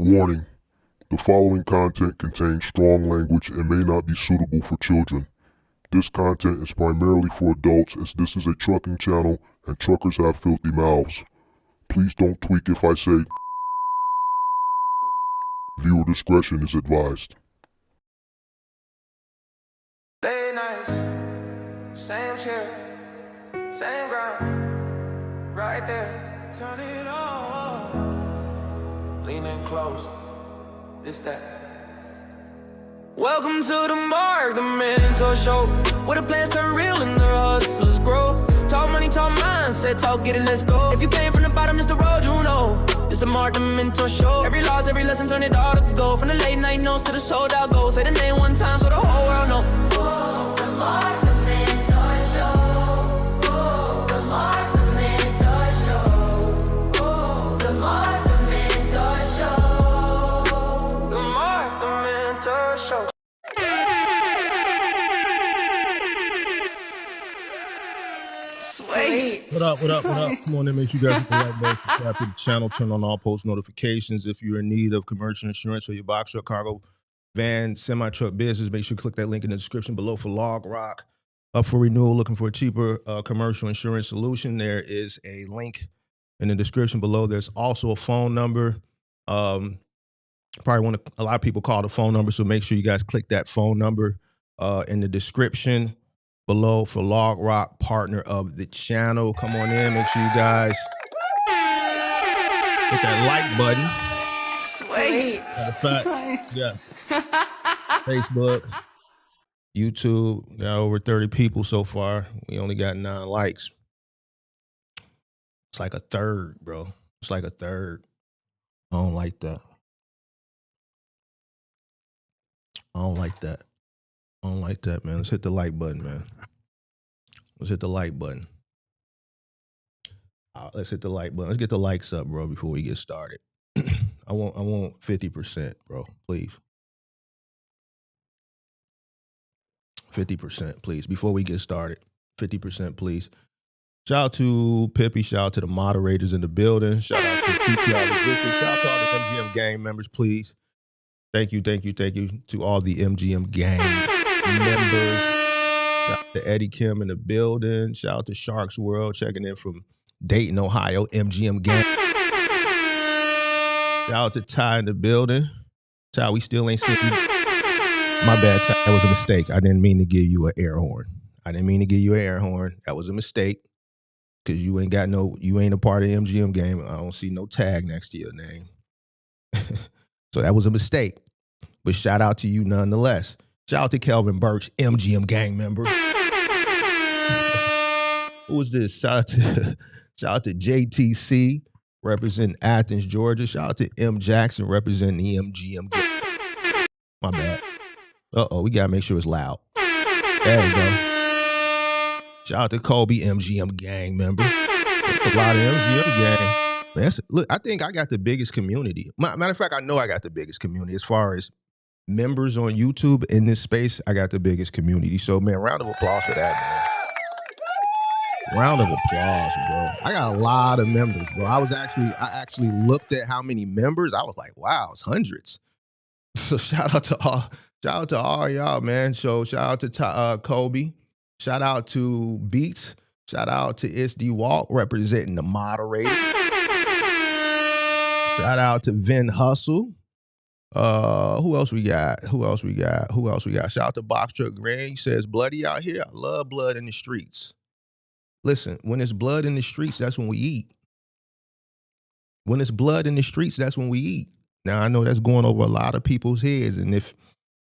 Warning: the following content contains strong language and may not be suitable for children. This content is primarily for adults, as this is a trucking channel and truckers have filthy mouths. Please don't tweak if I say. Viewer discretion is advised. Late nights, same chair, same ground, right there. Turn it on, leaning close, this that. Welcome to the Mark, the mentor show, where the plans turn real and the hustlers grow. Talk money, talk mindset, talk get it, let's go. If you came from the bottom, it's the road you know. It's the Mark, the mentor show. Every loss, every lesson, turn it all to gold. From the late night notes to the sold out goals. Say the name one time so the whole world know. Whoa, the Mark, the mentor show. Whoa, the Mark, the mentor show. Whoa, the Mark, the mentor show. The Mark, the mentor show. Sweet. What up, what up, what up? Come on in, make sure you guys hit the like button, subscribe to the channel, turn on all post notifications. If you're in need of commercial insurance for your box truck, cargo, van, semi-truck business, make sure you click that link in the description below for Log Rock. Up for renewal, looking for a cheaper commercial insurance solution, there is a link in the description below. There's also a phone number. Probably a lot of people call the phone number, so make sure you guys click that phone number in the description below for Log Rock, partner of the channel. Come on in, make sure you guys hit that like button. Sweet. Matter of fact, yeah. Facebook, YouTube, got over 30 people so far. We only got 9 likes. It's like a third, bro. It's like a third. I don't like that. I don't like that. I don't like that, man. Let's hit the like button, man. Let's hit the like button. Let's hit the like button. Let's get the likes up, bro, before we get started. I want 50%, bro. Please. 50%, please. Before we get started. 50%, please. Shout out to Pippi. Shout out to the moderators in the building. Shout out to TTR Logistics. Shout out to all the MGM gang members, please. Thank you to all the MGM gang members. Shout out to Eddie Kim in the building. Shout out to Sharks World checking in from Dayton, Ohio. MGM gang. Shout out to Ty in the building. Ty, we still ain't seen you. My bad, Ty. That was a mistake. I didn't mean to give you an air horn. That was a mistake. Because you ain't a part of the MGM game. I don't see no tag next to your name. So that was a mistake. But shout out to you nonetheless. Shout out to Kelvin Birch, MGM gang member. Who was this? Shout out to JTC, representing Athens, Georgia. Shout out to M. Jackson, representing the MGM gang. My bad. We got to make sure it's loud. There you go. Shout out to Kobe, MGM gang member. A lot of MGM gang. Man, look, I think I got the biggest community. Matter of fact, I know I got the biggest community as far as members on YouTube in this space. I got the biggest community. So, man, round of applause for that, man. Round of applause, bro. I got a lot of members, bro. I actually looked at how many members. I was like, wow, it's hundreds. So shout out to all y'all, man. So shout out to Kobe. Shout out to Beats. Shout out to SD Walk representing the moderator. Shout out to Vin Hustle. Who else we got? Shout out to Box Truck Grand. He says, bloody out here. I love blood in the streets. Listen, when it's blood in the streets, that's when we eat. When it's blood in the streets, that's when we eat. Now, I know that's going over a lot of people's heads. And if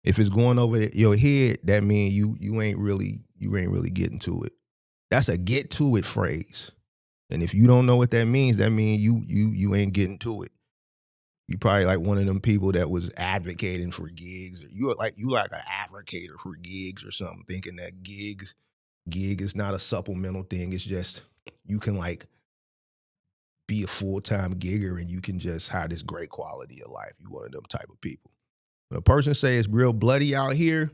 it's going over your head, that means you ain't really getting to it. That's a get to it phrase. And if you don't know what that means you ain't getting to it. You probably like one of them people that was advocating for gigs, or you like an advocator for gigs or something, thinking that gig is not a supplemental thing. It's just you can like be a full-time gigger and you can just have this great quality of life. You one of them type of people. When a person says it's real bloody out here,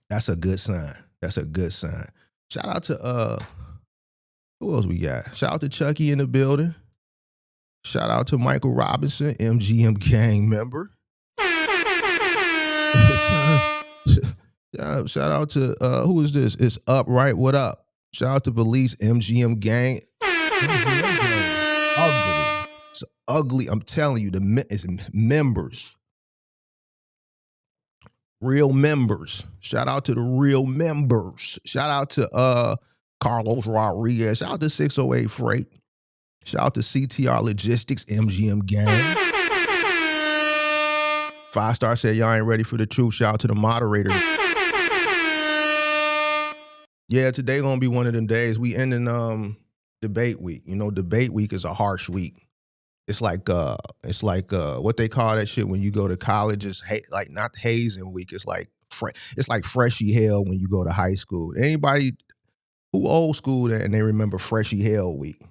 that's a good sign. Shout out to who else we got? Shout out to Chucky in the building. Shout out to Michael Robinson, MGM gang member. Shout out to who is this? It's Upright. What up? Shout out to Police, MGM gang. MGM gang. Ugly. It's ugly. I'm telling you, it's members. Real members. Shout out to the real members. Shout out to Carlos Rodriguez. Shout out to 608 Freight. Shout out to CTR Logistics, MGM gang. 5-star said y'all ain't ready for the truth. Shout out to the moderators. Yeah, today gonna be one of them days. We ending debate week. You know, debate week is a harsh week. It's like what they call that shit when you go to college. It's like not hazing week. It's like freshy hell when you go to high school. Anybody who old school and they remember freshy hell week?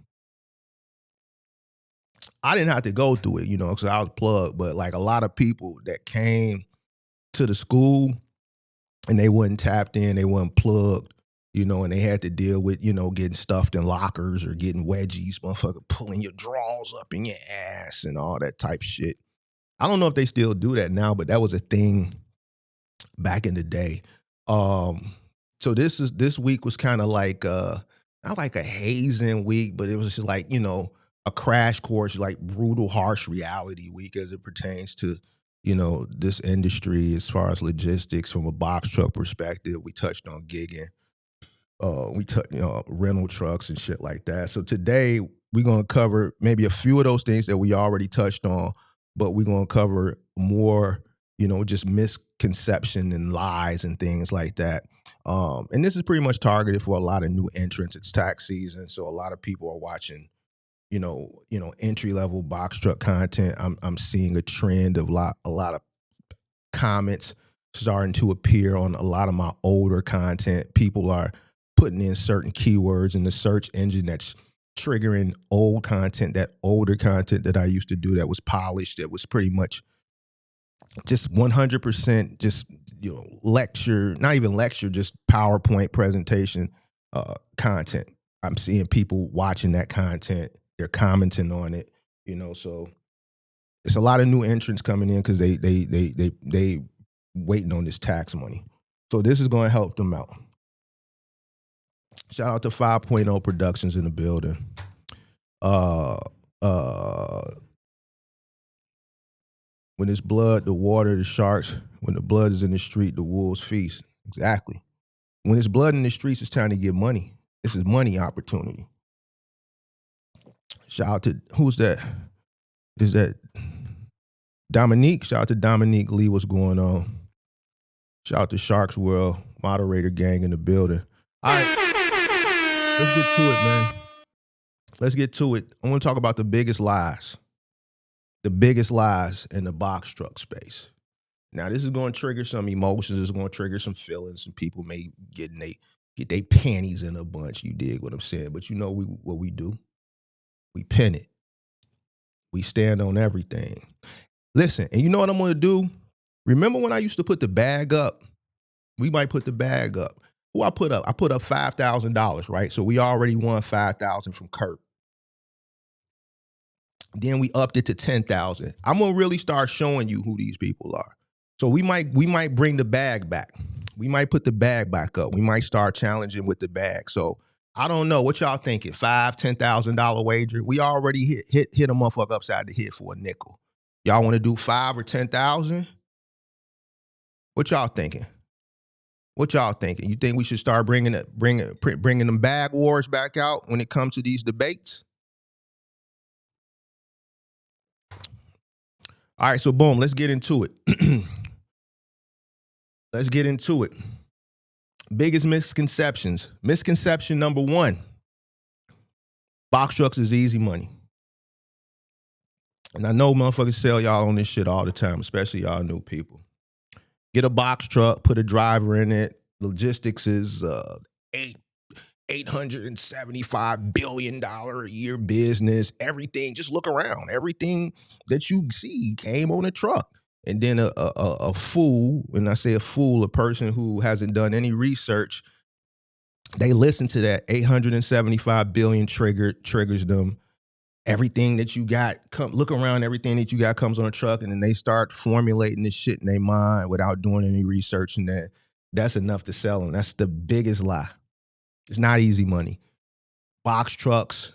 I didn't have to go through it, you know, because I was plugged. But like a lot of people that came to the school and they wasn't tapped in, they wasn't plugged, you know, and they had to deal with, you know, getting stuffed in lockers or getting wedgies, motherfucker pulling your drawers up in your ass and all that type of shit. I don't know if they still do that now, but that was a thing back in the day. So this week was kind of like not like a hazing week, but it was just like, you know, a crash course, like brutal, harsh reality week as it pertains to, you know, this industry as far as logistics from a box truck perspective. We touched on gigging. We touched, you know, rental trucks and shit like that. So today we're going to cover maybe a few of those things that we already touched on, but we're going to cover more, you know, just misconception and lies and things like that. And this is pretty much targeted for a lot of new entrants. It's tax season, so a lot of people are watching, you know, entry level box truck content. I'm seeing a trend of a lot of comments starting to appear on a lot of my older content. People are putting in certain keywords in the search engine that's triggering old content, that older content that I used to do that was polished, that was pretty much just 100% just, you know, lecture, not even lecture, just PowerPoint presentation content. I'm seeing people watching that content. They're commenting on it, you know, so it's a lot of new entrants coming in because they waiting on this tax money. So this is going to help them out. Shout out to 5.0 Productions in the building. When it's blood, the water, the sharks. When the blood is in the street, the wolves feast. Exactly. When it's blood in the streets, it's time to get money. This is money opportunity. Shout out to, who's that? Is that Dominique? Shout out to Dominique Lee. What's going on? Shout out to Sharks World, moderator gang in the building. All right. Let's get to it, man. Let's get to it. I want to talk about the biggest lies. The biggest lies in the box truck space. Now, this is going to trigger some emotions. It's going to trigger some feelings. Some people may get their panties in a bunch. You dig what I'm saying? But you know what we do? We pin it. We stand on everything. Listen, and you know what I'm going to do? Remember when I used to put the bag up? We might put the bag up. Who I put up? I put up $5,000, right? So we already won $5,000 from Kurt. Then we upped it to $10,000. I'm gonna really start showing you who these people are. So we might bring the bag back. We might put the bag back up. We might start challenging with the bag. So I don't know what y'all thinking. $5,000-$10,000 wager. We already hit a motherfucker upside the head for a nickel. Y'all want to do 5 or 10,000? What y'all thinking? What y'all thinking? You think we should start bringing them bag wars back out when it comes to these debates? All right, so boom, let's get into it. Let's get into it. Biggest misconceptions. Misconception number 1. Box trucks is easy money. And I know motherfuckers sell y'all on this shit all the time, especially y'all new people. Get a box truck, put a driver in it. Logistics is $875 billion a year business. Everything, just look around. Everything that you see came on a truck. And then a fool, when I say a fool, a person who hasn't done any research, they listen to that $875 billion triggers them. everything that you got, look around, everything that you got comes on a truck, and then they start formulating this shit in their mind without doing any research, and that's enough to sell them. That's the biggest lie. It's not easy money. Box trucks,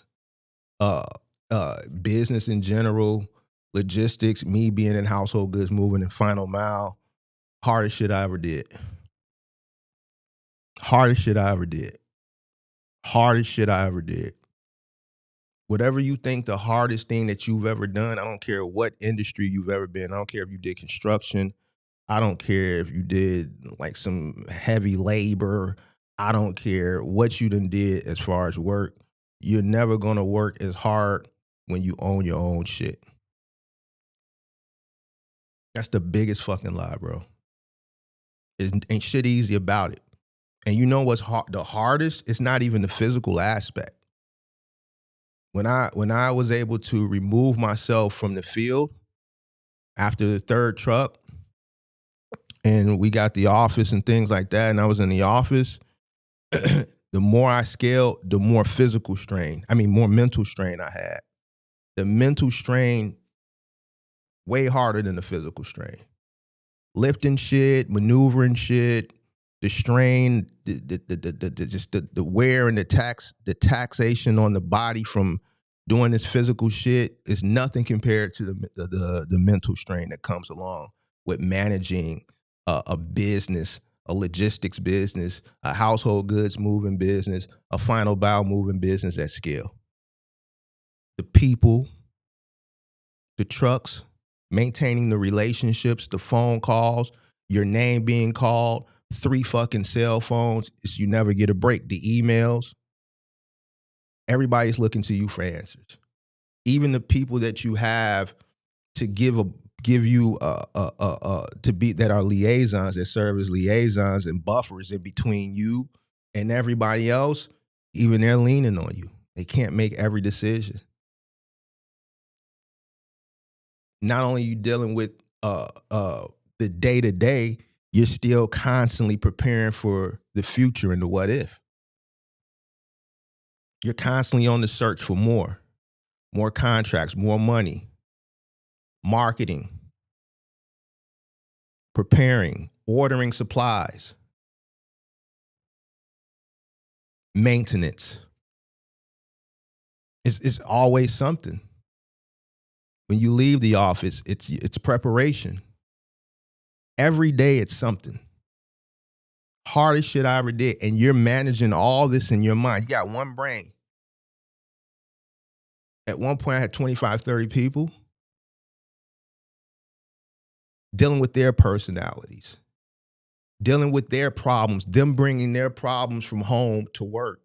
business in general, logistics, me being in household goods, moving in final mile, hardest shit I ever did. Hardest shit I ever did. Hardest shit I ever did. Whatever you think the hardest thing that you've ever done, I don't care what industry you've ever been. I don't care if you did construction. I don't care if you did like some heavy labor. I don't care what you done did as far as work. You're never going to work as hard when you own your own shit. That's the biggest fucking lie, bro. It ain't shit easy about it. And you know what's the hardest? It's not even the physical aspect. When I was able to remove myself from the field after the third truck, and we got the office and things like that, and I was in the office, the more I scaled, the more more mental strain I had. The mental strain way harder than the physical strain. Lifting shit, maneuvering shit, the strain, the wear and the taxation on the body from doing this physical shit is nothing compared to the mental strain that comes along with managing a business, a logistics business, a household goods moving business, a final mile moving business at scale. The people, the trucks, maintaining the relationships, the phone calls, your name being called, 3 fucking cell phones, you never get a break. The emails, everybody's looking to you for answers. Even the people that you have to give you to be that are liaisons, that serve as liaisons and buffers in between you and everybody else, even they're leaning on you. They can't make every decision. Not only are you dealing with the day-to-day, you're still constantly preparing for the future and the what if. You're constantly on the search for more contracts, more money, marketing, preparing, ordering supplies, maintenance. It's always something. When you leave the office, it's preparation. Every day it's something. Hardest shit I ever did. And you're managing all this in your mind. You got one brain. At one point I had 25, 30 people dealing with their personalities, dealing with their problems, them bringing their problems from home to work.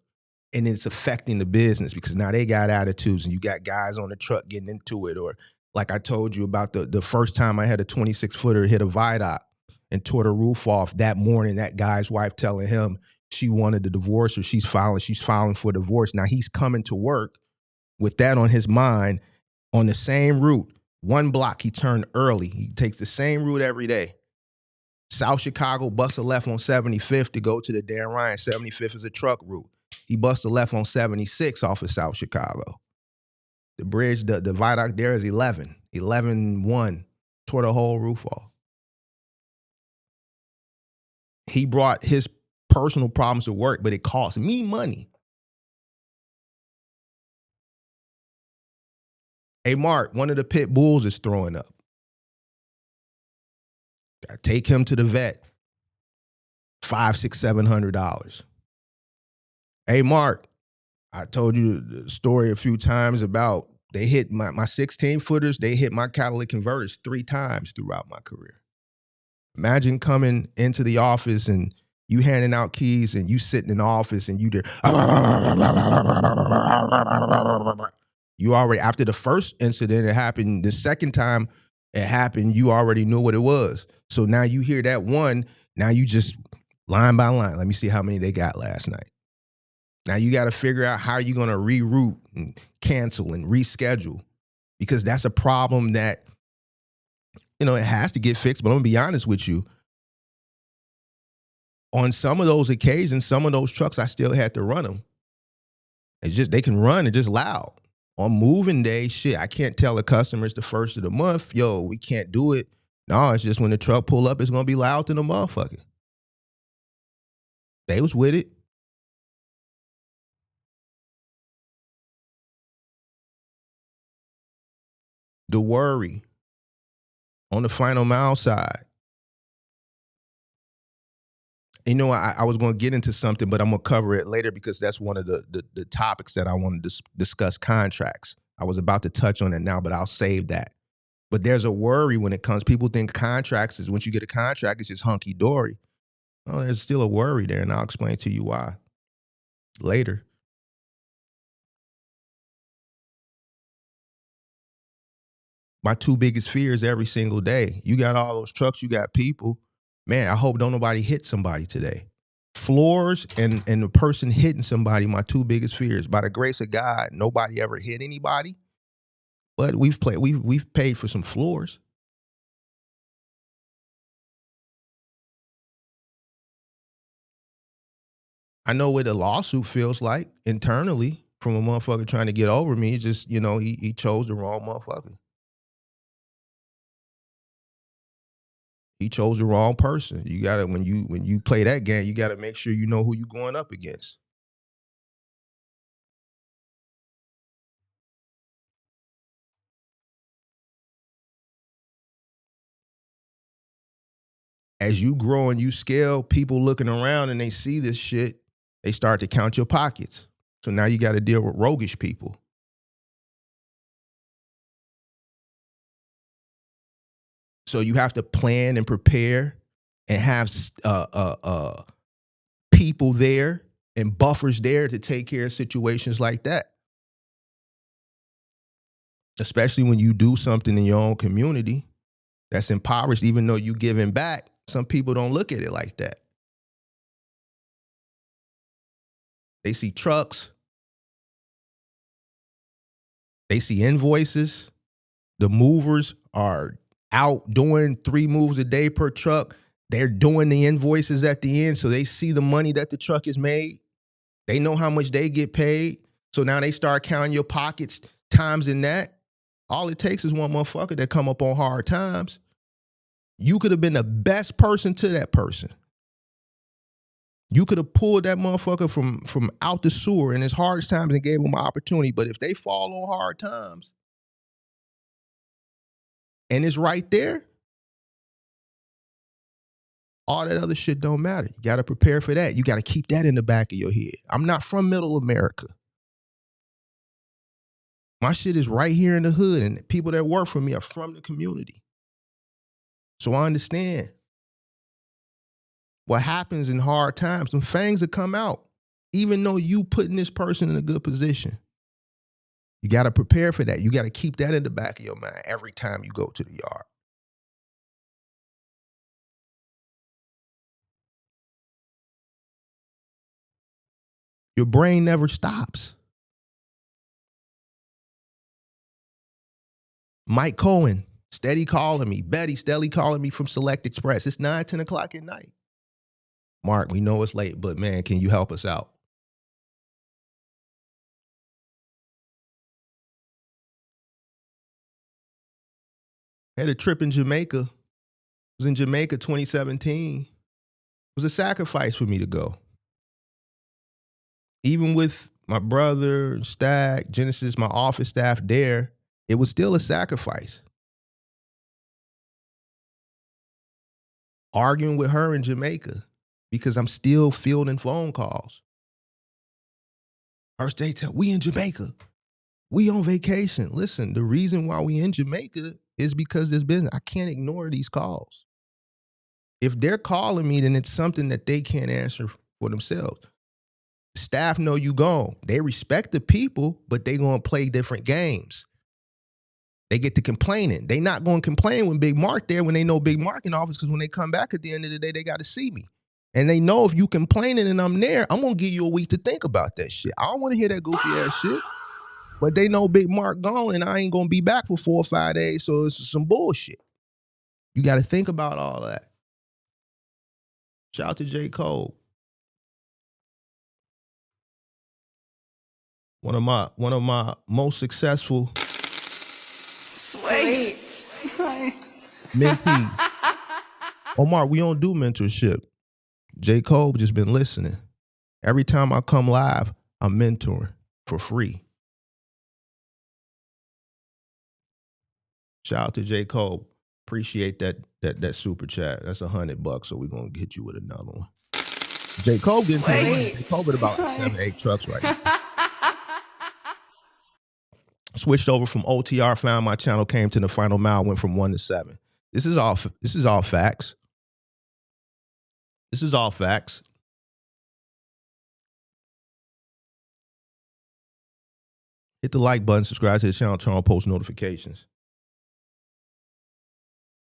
And it's affecting the business because now they got attitudes and you got guys on the truck getting into it. Or like I told you about the first time I had a 26-footer hit a viaduct and tore the roof off that morning, that guy's wife telling him she wanted a divorce or she's filing for divorce. Now he's coming to work with that on his mind on the same route. One block, he turned early. He takes the same route every day. South Chicago, busts a left on 75th to go to the Dan Ryan. 75th is a truck route. He busts a left on 76 off of South Chicago. The bridge, the viaduct there is 11-1, tore the whole roof off. He brought his personal problems to work, but it cost me money. Hey, Mark, one of the pit bulls is throwing up. I take him to the vet. $500, $600, $700. Hey, Mark, I told you the story a few times about they hit my 16-footers, they hit my catalytic converters 3 times throughout my career. Imagine coming into the office and you handing out keys and you sitting in the office and you there. You already, after the first incident, it happened. The second time it happened, you already knew what it was. So now you hear that one, now you just line by line. Let me see how many they got last night. Now you got to figure out how you're going to reroute and cancel and reschedule because that's a problem that, it has to get fixed. But I'm going to be honest with you. On some of those occasions, some of those trucks, I still had to run them. It's just, they can run, it's just loud. On moving day, shit, I can't tell the customers the first of the month, yo, we can't do it. No, it's just when the truck pull up, it's gonna be loud than a motherfucker. They was with it. The worry on the final mile side. You know, I was going to get into something, but I'm going to cover it later because that's one of the topics that I want to discuss, contracts. I was about to touch on it now, but I'll save that. But there's a worry when it comes. People think contracts is, once you get a contract, it's just hunky dory. Oh, there's still a worry there, and I'll explain to you why later. My two biggest fears every single day. You got all those trucks, you got people. Man, I hope don't nobody hit somebody today. Floors and the person hitting somebody, my two biggest fears. By the grace of God, nobody ever hit anybody. But we've paid for some floors. I know what a lawsuit feels like internally from a motherfucker trying to get over me. It's just, he chose the wrong motherfucker. He chose the wrong person. You gotta, when you play that game, you gotta make sure you know who you're going up against. As you grow and you scale, people looking around and they see this shit, they start to count your pockets. So now you got to deal with roguish people. So you have to plan and prepare and have people there and buffers there to take care of situations like that. Especially when you do something in your own community that's impoverished, even though you giving back, some people don't look at it like that. They see trucks, they see invoices. The movers are out doing 3 moves a day per truck. They're doing the invoices at the end, so they see the money that the truck has made. They know how much they get paid. So now they start counting your pockets times in that. All it takes is one motherfucker that come up on hard times. You could have been the best person to that person. You could have pulled that motherfucker from out the sewer in his hardest times and gave him an opportunity. But if they fall on hard times and it's right there, all that other shit don't matter. You got to prepare for that. You got to keep that in the back of your head. I'm not from middle America. My shit is right here in the hood, and people that work for me are from the community. So I understand what happens in hard times. Some things that come out, even though you putting this person in a good position. You got to prepare for that. You got to keep that in the back of your mind every time you go to the yard. Your brain never stops. Mike Cohen, steady calling me. Betty, steady calling me from Select Express. It's 9, 10 o'clock at night. Mark, we know it's late, but man, can you help us out? Had a trip in Jamaica. I was in Jamaica 2017. It was a sacrifice for me to go. Even with my brother, Stag, Genesis, my office staff there, it was still a sacrifice. Arguing with her in Jamaica because I'm still fielding phone calls. First day, we in Jamaica. We on vacation. Listen, the reason why we in Jamaica is because there's business. I can't ignore these calls. If they're calling me, then it's something that they can't answer for themselves. Staff know you gone. They respect the people, but they gonna play different games. They get to complaining. They not gonna complain when Big Mark there when they know Big Mark in office, because when they come back at the end of the day, they gotta see me. And they know if you complaining and I'm there, I'm gonna give you a week to think about that shit. I don't wanna hear that goofy ass shit. But they know Big Mark gone and I ain't gonna be back for 4 or 5 days, so it's some bullshit. You gotta think about all that. Shout out to J. Cole. One of my most successful Sweet. mentees. Omar, we don't do mentorship. J. Cole just been listening. Every time I come live, I'm mentoring for free. Shout out to J. Cole. Appreciate that super chat. That's $100, so we're gonna hit you with another one. J. Cole getting to the money. J. Cole with about 7, 8 trucks right now. Switched over from OTR, found my channel, came to the final mile, went from 1 to 7. This is all facts. This is all facts. Hit the like button, subscribe to the channel, turn on post notifications.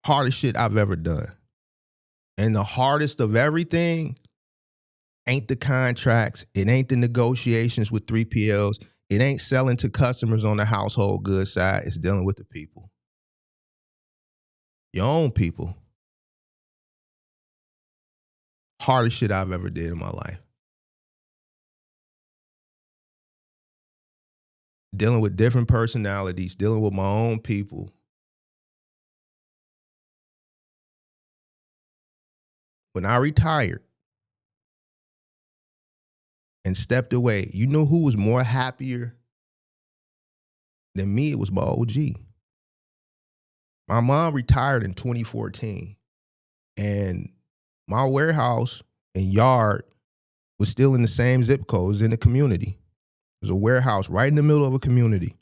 Hardest shit I've ever done. And the hardest of everything ain't the contracts. It ain't the negotiations with 3PLs. It ain't selling to customers on the household goods side. It's dealing with the people. Your own people. Hardest shit I've ever did in my life. Dealing with different personalities, dealing with my own people. When I retired and stepped away, you know who was more happier than me? It was my OG. My mom retired in 2014, and my warehouse and yard was still in the same zip codes in the community. It was a warehouse right in the middle of a community.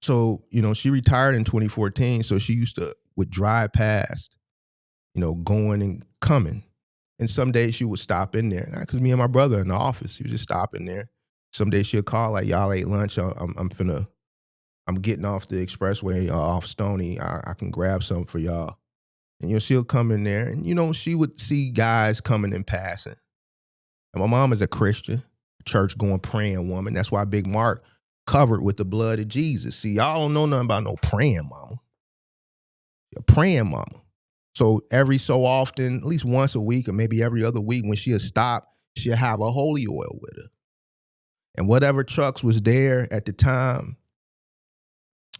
So, she retired in 2014, so she would drive past, going and coming. And some days she would stop in there, because me and my brother in the office, she would just stop in there. Some days she'll call, like, y'all ate lunch, I'm getting off the expressway off Stony, I can grab something for y'all. And she'll come in there, and she would see guys coming and passing. And my mom is a Christian, church going, praying woman. That's why Big Mark covered with the blood of Jesus. See, y'all don't know nothing about no praying mama. A praying mama. So every so often, at least once a week or maybe every other week, when she'll stop, she'll have a holy oil with her. And whatever trucks was there at the time,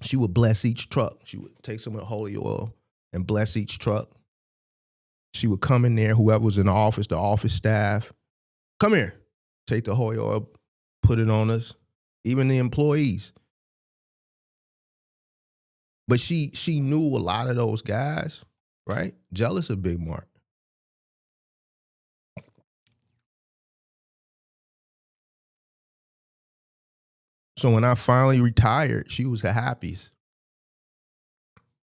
she would bless each truck. She would take some of the holy oil and bless each truck. She would come in there, whoever was in the office staff, come here, take the holy oil, put it on us, even the employees. But she knew a lot of those guys, right? Jealous of Big Mark. So when I finally retired, she was the happiest.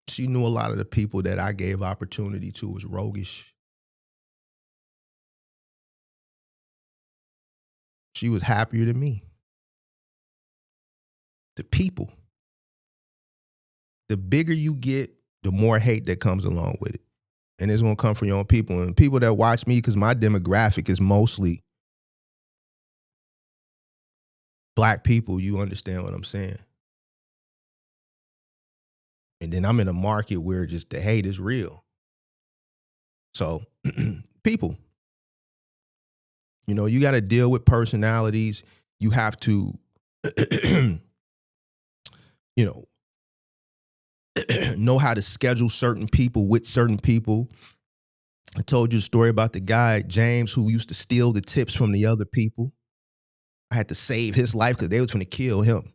She knew a lot of the people that I gave opportunity to was roguish. She was happier than me. The people. The bigger you get, the more hate that comes along with it. And it's going to come from your own people. And people that watch me, because my demographic is mostly Black people, you understand what I'm saying. And then I'm in a market where just the hate is real. So, people, you got to deal with personalities. You have to, know how to schedule certain people with certain people. I told you a story about the guy, James, who used to steal the tips from the other people. I had to save his life because they was going to kill him.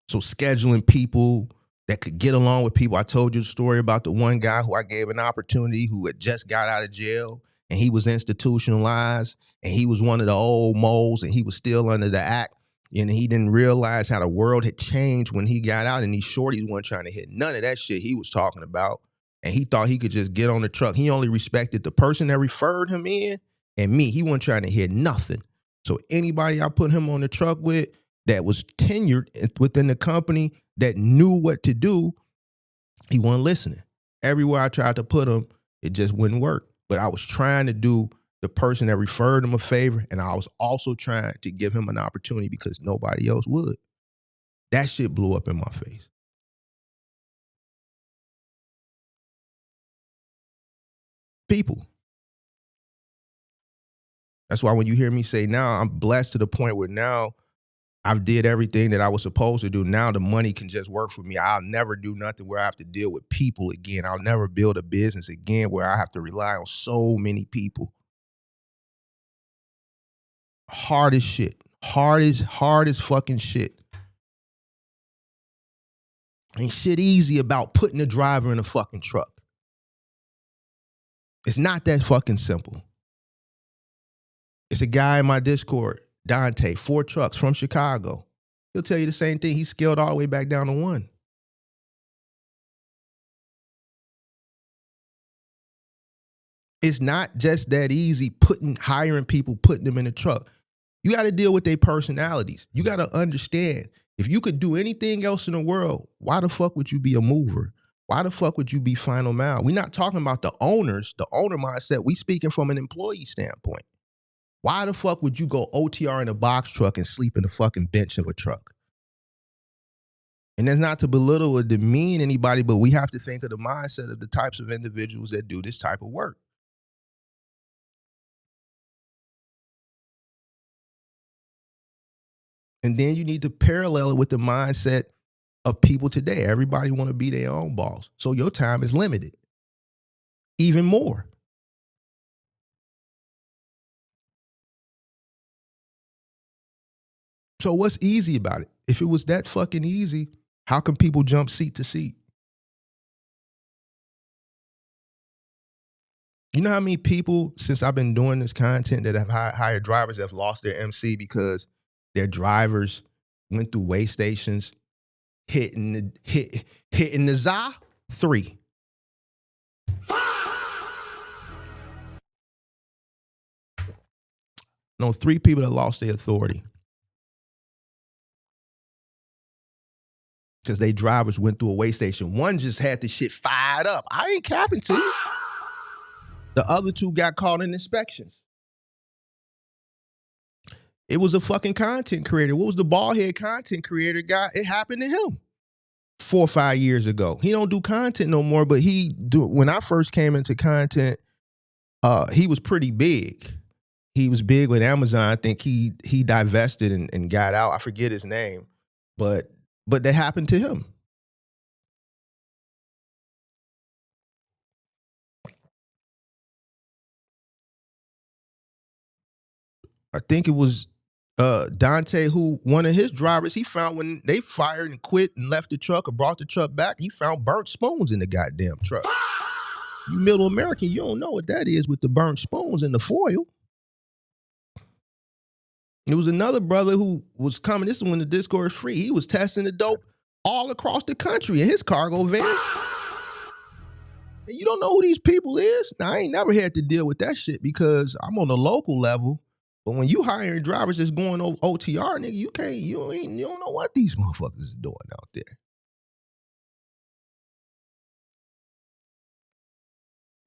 So scheduling people that could get along with people. I told you the story about the one guy who I gave an opportunity who had just got out of jail, and he was institutionalized, and he was one of the old moles, and he was still under the act, and he didn't realize how the world had changed when he got out, and these shorties weren't trying to hit none of that shit he was talking about, and he thought he could just get on the truck. He only respected the person that referred him in and me. He wasn't trying to hit nothing. So anybody I put him on the truck with that was tenured within the company that knew what to do, he wasn't listening. Everywhere I tried to put him, it just wouldn't work. But I was trying to do the person that referred him a favor, and I was also trying to give him an opportunity because nobody else would. That shit blew up in my face. People. That's why when you hear me say now, I'm blessed to the point where now I've did everything that I was supposed to do. Now the money can just work for me. I'll never do nothing where I have to deal with people again. I'll never build a business again where I have to rely on so many people. Hard as shit. Hard as fucking shit. Ain't shit easy about putting a driver in a fucking truck. It's not that fucking simple. It's a guy in my Discord, Dante, 4 trucks from Chicago. He'll tell you the same thing. He scaled all the way back down to 1. It's not just that easy hiring people, putting them in a truck. You got to deal with their personalities. You got to understand, if you could do anything else in the world, why the fuck would you be a mover? Why the fuck would you be final mile? We're not talking about the owners, the owner mindset. We speaking from an employee standpoint. Why the fuck would you go OTR in a box truck and sleep in the fucking bench of a truck? And that's not to belittle or demean anybody, but we have to think of the mindset of the types of individuals that do this type of work. And then you need to parallel it with the mindset of people today. Everybody want to be their own boss. So your time is limited. Even more. So what's easy about it? If it was that fucking easy, how can people jump seat to seat? You know how many people, since I've been doing this content, that have hired drivers that have lost their MC because their drivers went through way stations, hitting the za? 3. No, 3 people that lost their authority. Because they drivers went through a way station. One just had the shit fired up. I ain't capping to you. The other 2 got caught in inspections. It was a fucking content creator. What was the bald head content creator guy? It happened to him 4 or 5 years ago. He don't do content no more, but when I first came into content, he was pretty big. He was big with Amazon. I think he divested and got out. I forget his name, but that happened to him. I think it was Dante, who one of his drivers, he found when they fired and quit and left the truck or brought the truck back, he found burnt spoons in the goddamn truck. You middle American, you don't know what that is with the burnt spoons and the foil. There was another brother who was coming. This is when the Discord is free. He was testing the dope all across the country in his cargo van. And you don't know who these people is? Now, I ain't never had to deal with that shit because I'm on the local level. But when you hiring drivers that's going over OTR, nigga, you don't know what these motherfuckers is doing out there.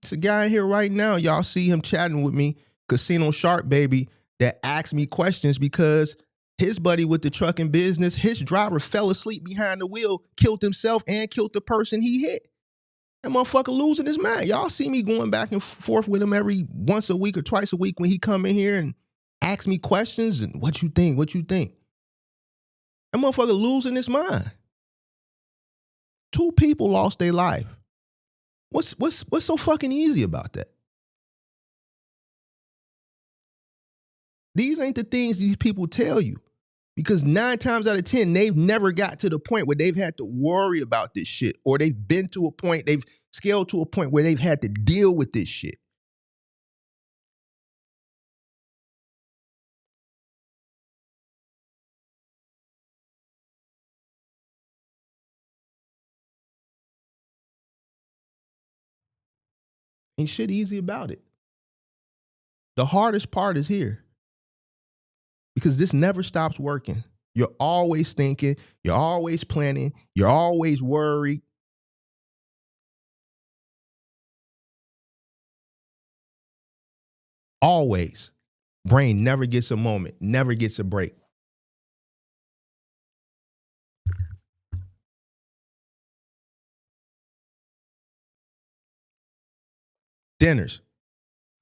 It's a guy in here right now. Y'all see him chatting with me, Casino Sharp Baby, that asked me questions because his buddy with the trucking business, his driver fell asleep behind the wheel, killed himself, and killed the person he hit. That motherfucker losing his mind. Y'all see me going back and forth with him every once a week or twice a week when he come in here and ask me questions and what you think? That motherfucker losing his mind. 2 people lost their life. What's so fucking easy about that? These ain't the things these people tell you. Because 9 times out of 10, they've never got to the point where they've had to worry about this shit. Or they've been to a point, they've scaled to a point where they've had to deal with this shit. Ain't shit easy about it. The hardest part is here. Because this never stops working. You're always thinking, you're always planning, you're always worried. Always. Brain never gets a moment, never gets a break. Dinners.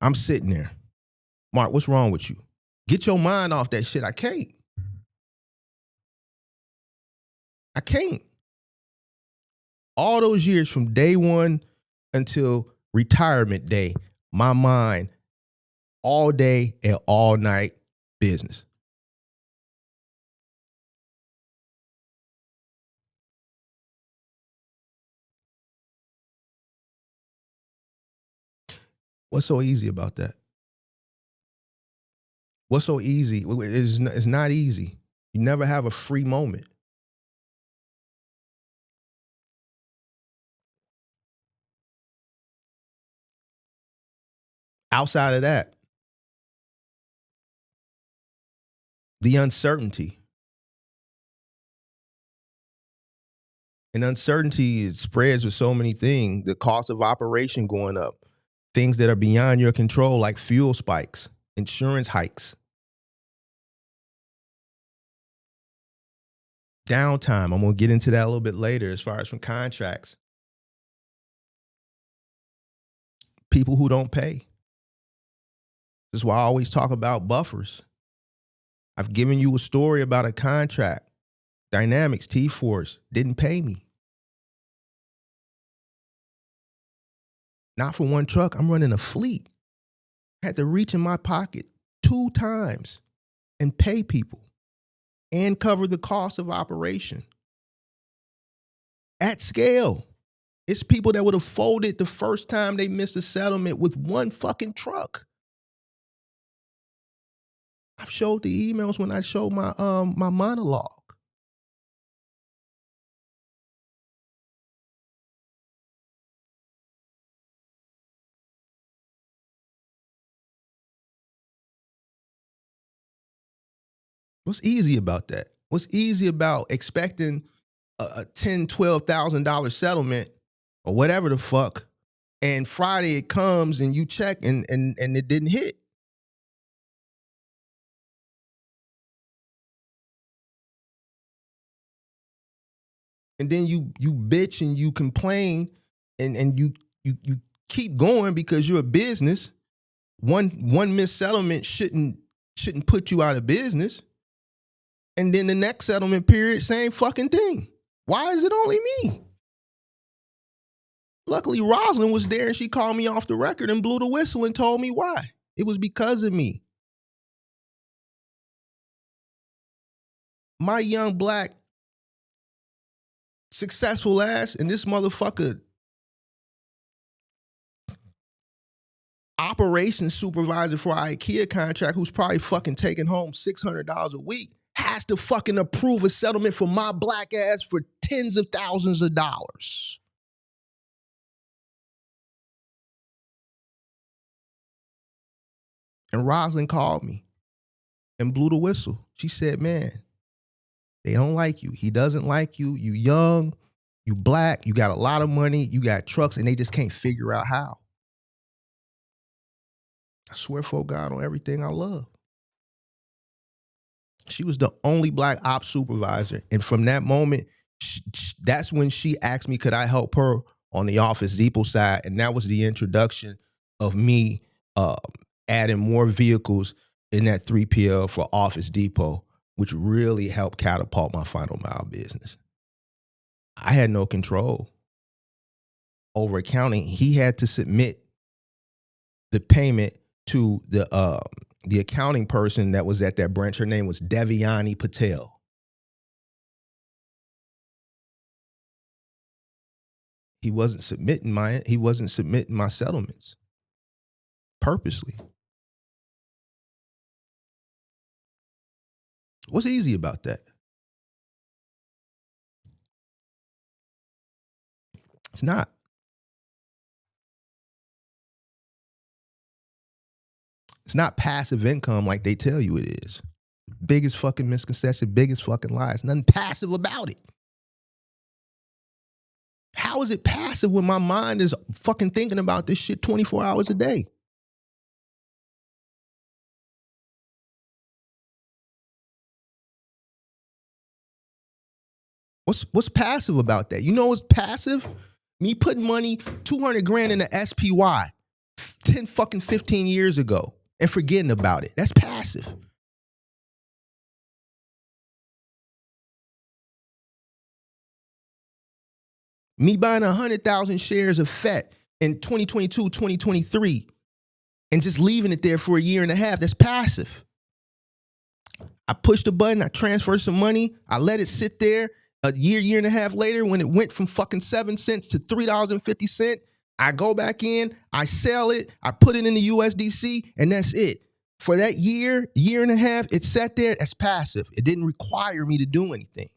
I'm sitting there. Mark, what's wrong with you? Get your mind off that shit. I can't. All those years from day one until retirement day, my mind all day and all night business. What's so easy about that? What's so easy? It's not easy. You never have a free moment. Outside of that, the uncertainty. And uncertainty spreads with so many things. The cost of operation going up, things that are beyond your control, like fuel spikes, insurance hikes, downtime. I'm going to get into that a little bit later as far as from contracts. People who don't pay. This is why I always talk about buffers. I've given you a story about a contract. Dynamics, T-Force, didn't pay me. Not for one truck. I'm running a fleet. I had to reach in my pocket 2 times and pay people and cover the cost of operation. At scale. It's people that would have folded the first time they missed a settlement with one fucking truck. I've showed the emails when I showed my my monologue. What's easy about that? What's easy about expecting a $10,000, $12,000 settlement or whatever the fuck, and Friday it comes and you check and it didn't hit? And then you bitch and you complain and you keep going because you're a business. One missed settlement shouldn't put you out of business. And then the next settlement period, same fucking thing. Why is it only me? Luckily, Rosalind was there and she called me off the record and blew the whistle and told me why. It was because of me. My young black successful ass and this motherfucker operations supervisor for our IKEA contract who's probably fucking taking home $600 a week has to fucking approve a settlement for my black ass for tens of thousands of dollars. And Rosalind called me and blew the whistle. She said, man, they don't like you. He doesn't like you. You young, you black, you got a lot of money, you got trucks, and they just can't figure out how. I swear for God on everything I love. She was the only black ops supervisor. And from that moment, that's when she asked me, could I help her on the Office Depot side? And that was the introduction of me adding more vehicles in that 3PL for Office Depot, which really helped catapult my final mile business. I had no control over accounting. He had to submit the payment to the accounting person that was at that branch. Her name was Devyani Patel. He wasn't submitting my settlements purposely. What's easy about that? It's not. It's not passive income like they tell you it is. Biggest fucking misconception, biggest fucking lies. Nothing passive about it. How is it passive when my mind is fucking thinking about this shit 24 hours a day? What's passive about that? You know what's passive? Me putting money, 200 grand in the SPY 10 fucking 15 years ago. and forgetting about it. That's passive. Me buying 100,000 shares of FET in 2022, 2023, and just leaving it there for a year and a half, that's passive. I pushed the button, I transferred some money, I let it sit there. A year and a half later, when it went from fucking 7 cents to $3.50, I go back in, I sell it, I put it in the USDC, and that's it. For that year and a half, it sat there, that's passive. It didn't require me to do anything.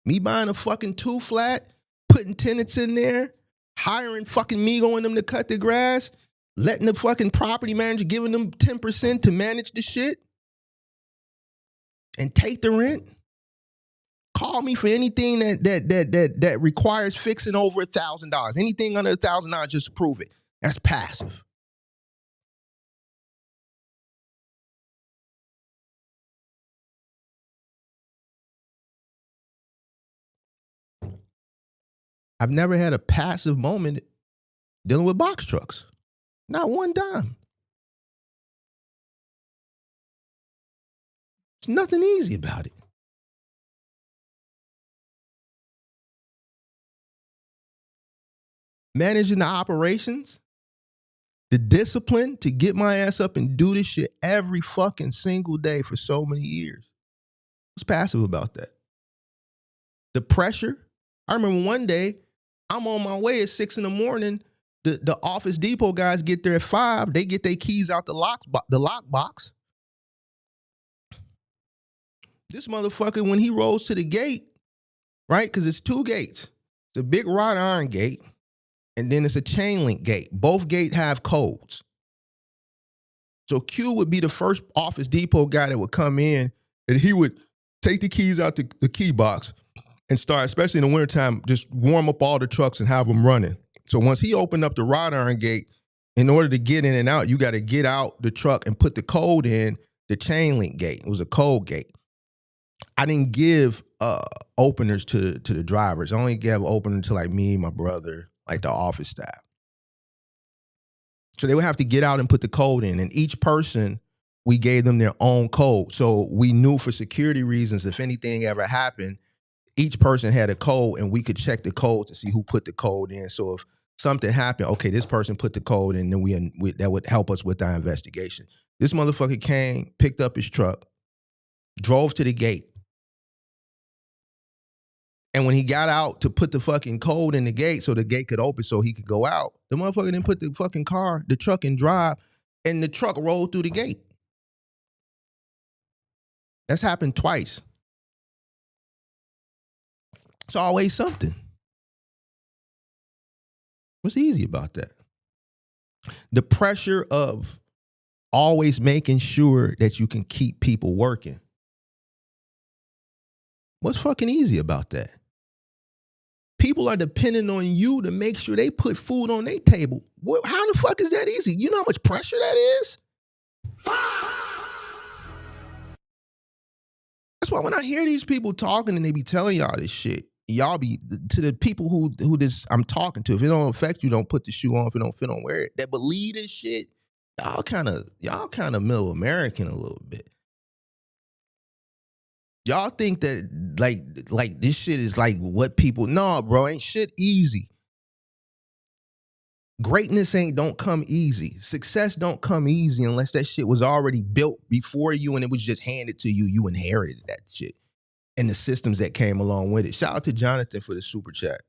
Me buying a fucking 2-flat, putting tenants in there, hiring fucking Migo and them to cut the grass, letting the fucking property manager giving them 10% to manage the shit and take the rent. Call me for anything that requires fixing over $1,000. Anything under $1,000, just approve it. That's passive. I've never had a passive moment dealing with box trucks. Not one dime. There's nothing easy about it. Managing the operations, the discipline to get my ass up and do this shit every fucking single day for so many years. What's passive about that? The pressure. I remember one day, I'm on my way at 6 a.m. The Office Depot guys get there at 5. They get their keys out the lock box. This motherfucker, when he rolls to the gate, right? Because it's 2 gates. It's a big wrought iron gate, and then it's a chain link gate. Both gates have codes. So Q would be the first Office Depot guy that would come in, and he would take the keys out the key box and start, especially in the wintertime, just warm up all the trucks and have them running. So once he opened up the wrought iron gate, in order to get in and out, you got to get out the truck and put the code in the chain link gate. It was a code gate. I didn't give openers to the drivers. I only gave opener to like me, my brother, like the office staff. So they would have to get out and put the code in. And each person, we gave them their own code. So we knew for security reasons, if anything ever happened, each person had a code and we could check the code to see who put the code in. So if something happened, okay, this person put the code in, then we that would help us with our investigation. This motherfucker came, picked up his truck, drove to the gate. And when he got out to put the fucking code in the gate so the gate could open so he could go out, the motherfucker didn't put the fucking the truck in drive, and the truck rolled through the gate. That's happened twice. It's always something. What's easy about that? The pressure of always making sure that you can keep people working. What's fucking easy about that? People are depending on you to make sure they put food on their table. How the fuck is that easy? You know how much pressure that is? That's why when I hear these people talking and they be telling y'all this shit, y'all be, to the people who this I'm talking to, if it don't affect you, don't put the shoe on. If it don't fit, don't wear it. That believe this shit, y'all kind of middle American a little bit. Y'all think that like this shit is like what people, no, bro, ain't shit easy. Greatness don't come easy. Success don't come easy unless that shit was already built before you and it was just handed to you. You inherited that shit and the systems that came along with it. Shout out to Jonathan for the super chat.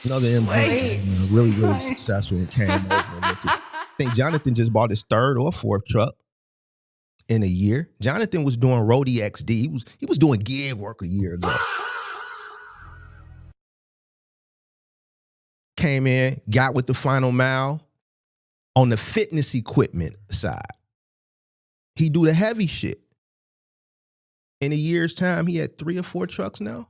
Another MD, really successful and came over. I think Jonathan just bought his 3rd or 4th truck in a year. Jonathan was doing roadie XD. He was doing gig work a year ago. Came in, got with the final mile on the fitness equipment side. He do the heavy shit. In a year's time, he had 3 or 4 trucks now.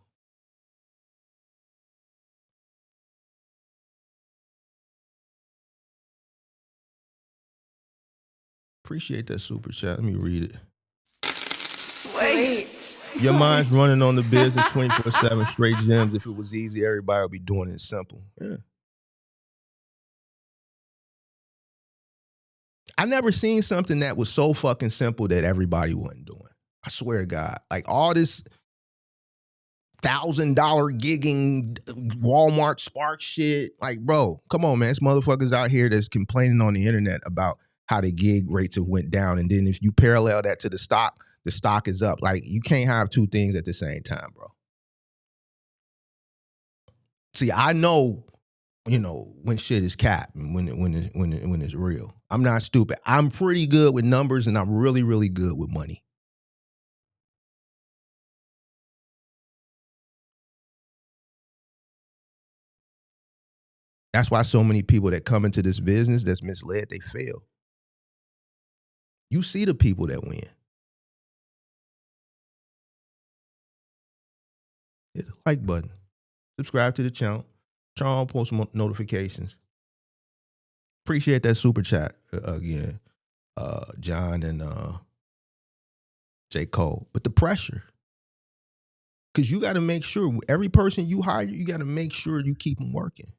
Appreciate that super chat. Let me read it. Sweet. Your mind's running on the business 24/7, straight gems. If it was easy, everybody would be doing it simple. Yeah. I never seen something that was so fucking simple that everybody wasn't doing. I swear to God. Like all this $1,000 gigging Walmart Spark shit. Like, bro, come on, man. It's motherfuckers out here that's complaining on the internet about how the gig rates have went down. And then if you parallel that to the stock is up. Like, you can't have two things at the same time, bro. See, I know, when shit is cap and when it's real. I'm not stupid. I'm pretty good with numbers and I'm really, really good with money. That's why so many people that come into this business that's misled, they fail. You see the people that win. Hit the like button. Subscribe to the channel. Turn on post notifications. Appreciate that super chat again, John and J. Cole. But the pressure. Because you got to make sure every person you hire, you got to make sure you keep them working.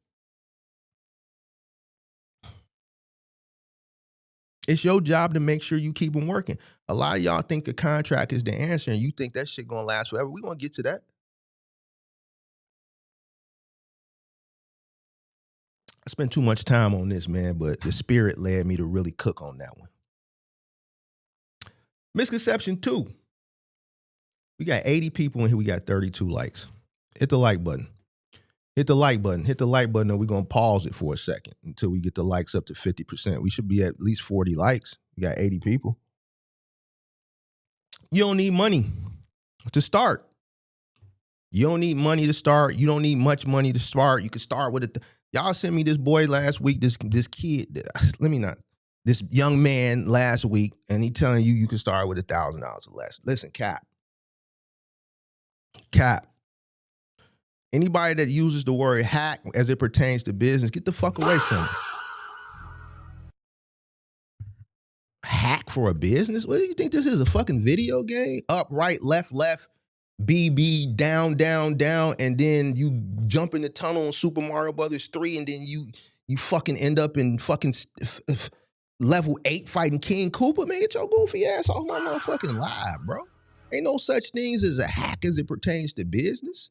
It's your job to make sure you keep them working. A lot of y'all think a contract is the answer and you think that shit going to last forever. We're going to get to that. I spent too much time on this, man, but the spirit led me to really cook on that one. Misconception 2. We got 80 people in here. We got 32 likes. Hit the like button. Hit the like button. Hit the like button, and we're going to pause it for a second until we get the likes up to 50%. We should be at least 40 likes. We got 80 people. You don't need money to start. You don't need money to start. You don't need much money to start. You can start with it. Y'all sent me this boy last week, this kid. This young man last week, and he telling you can start with $1,000 or less. Listen, Cap. Anybody that uses the word hack as it pertains to business, get the fuck away from it. Hack for a business? What do you think this is, a fucking video game? Up, right, left, BB, down, and then you jump in the tunnel in Super Mario Brothers 3, and then you fucking end up in fucking level 8 fighting King Koopa. Man, get your goofy ass off my motherfucking live, bro. Ain't no such things as a hack as it pertains to business.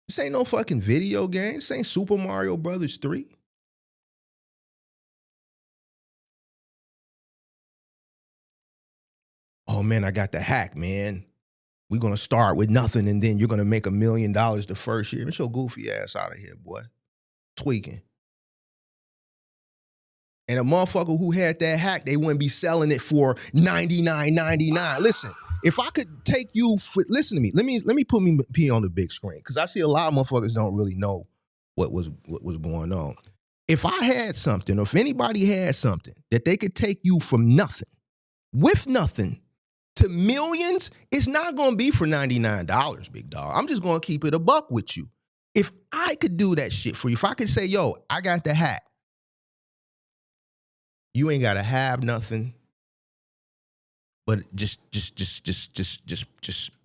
This ain't no fucking video game. This ain't Super Mario Brothers 3. Oh, man, I got the hack, man. We're going to start with nothing, and then you're going to make $1 million the first year. Get your goofy ass out of here, boy. Tweaking. And a motherfucker who had that hack, they wouldn't be selling it for $99.99. Listen, if I could take you, listen to me. Let me put me on the big screen, because I see a lot of motherfuckers don't really know what was going on. If I had something, or if anybody had something that they could take you from nothing, with nothing, to millions, it's not going to be for $99, big dog. I'm just going to keep it a buck with you. If I could do that shit for you, if I could say, yo, I got the hack, you ain't got to have nothing, but just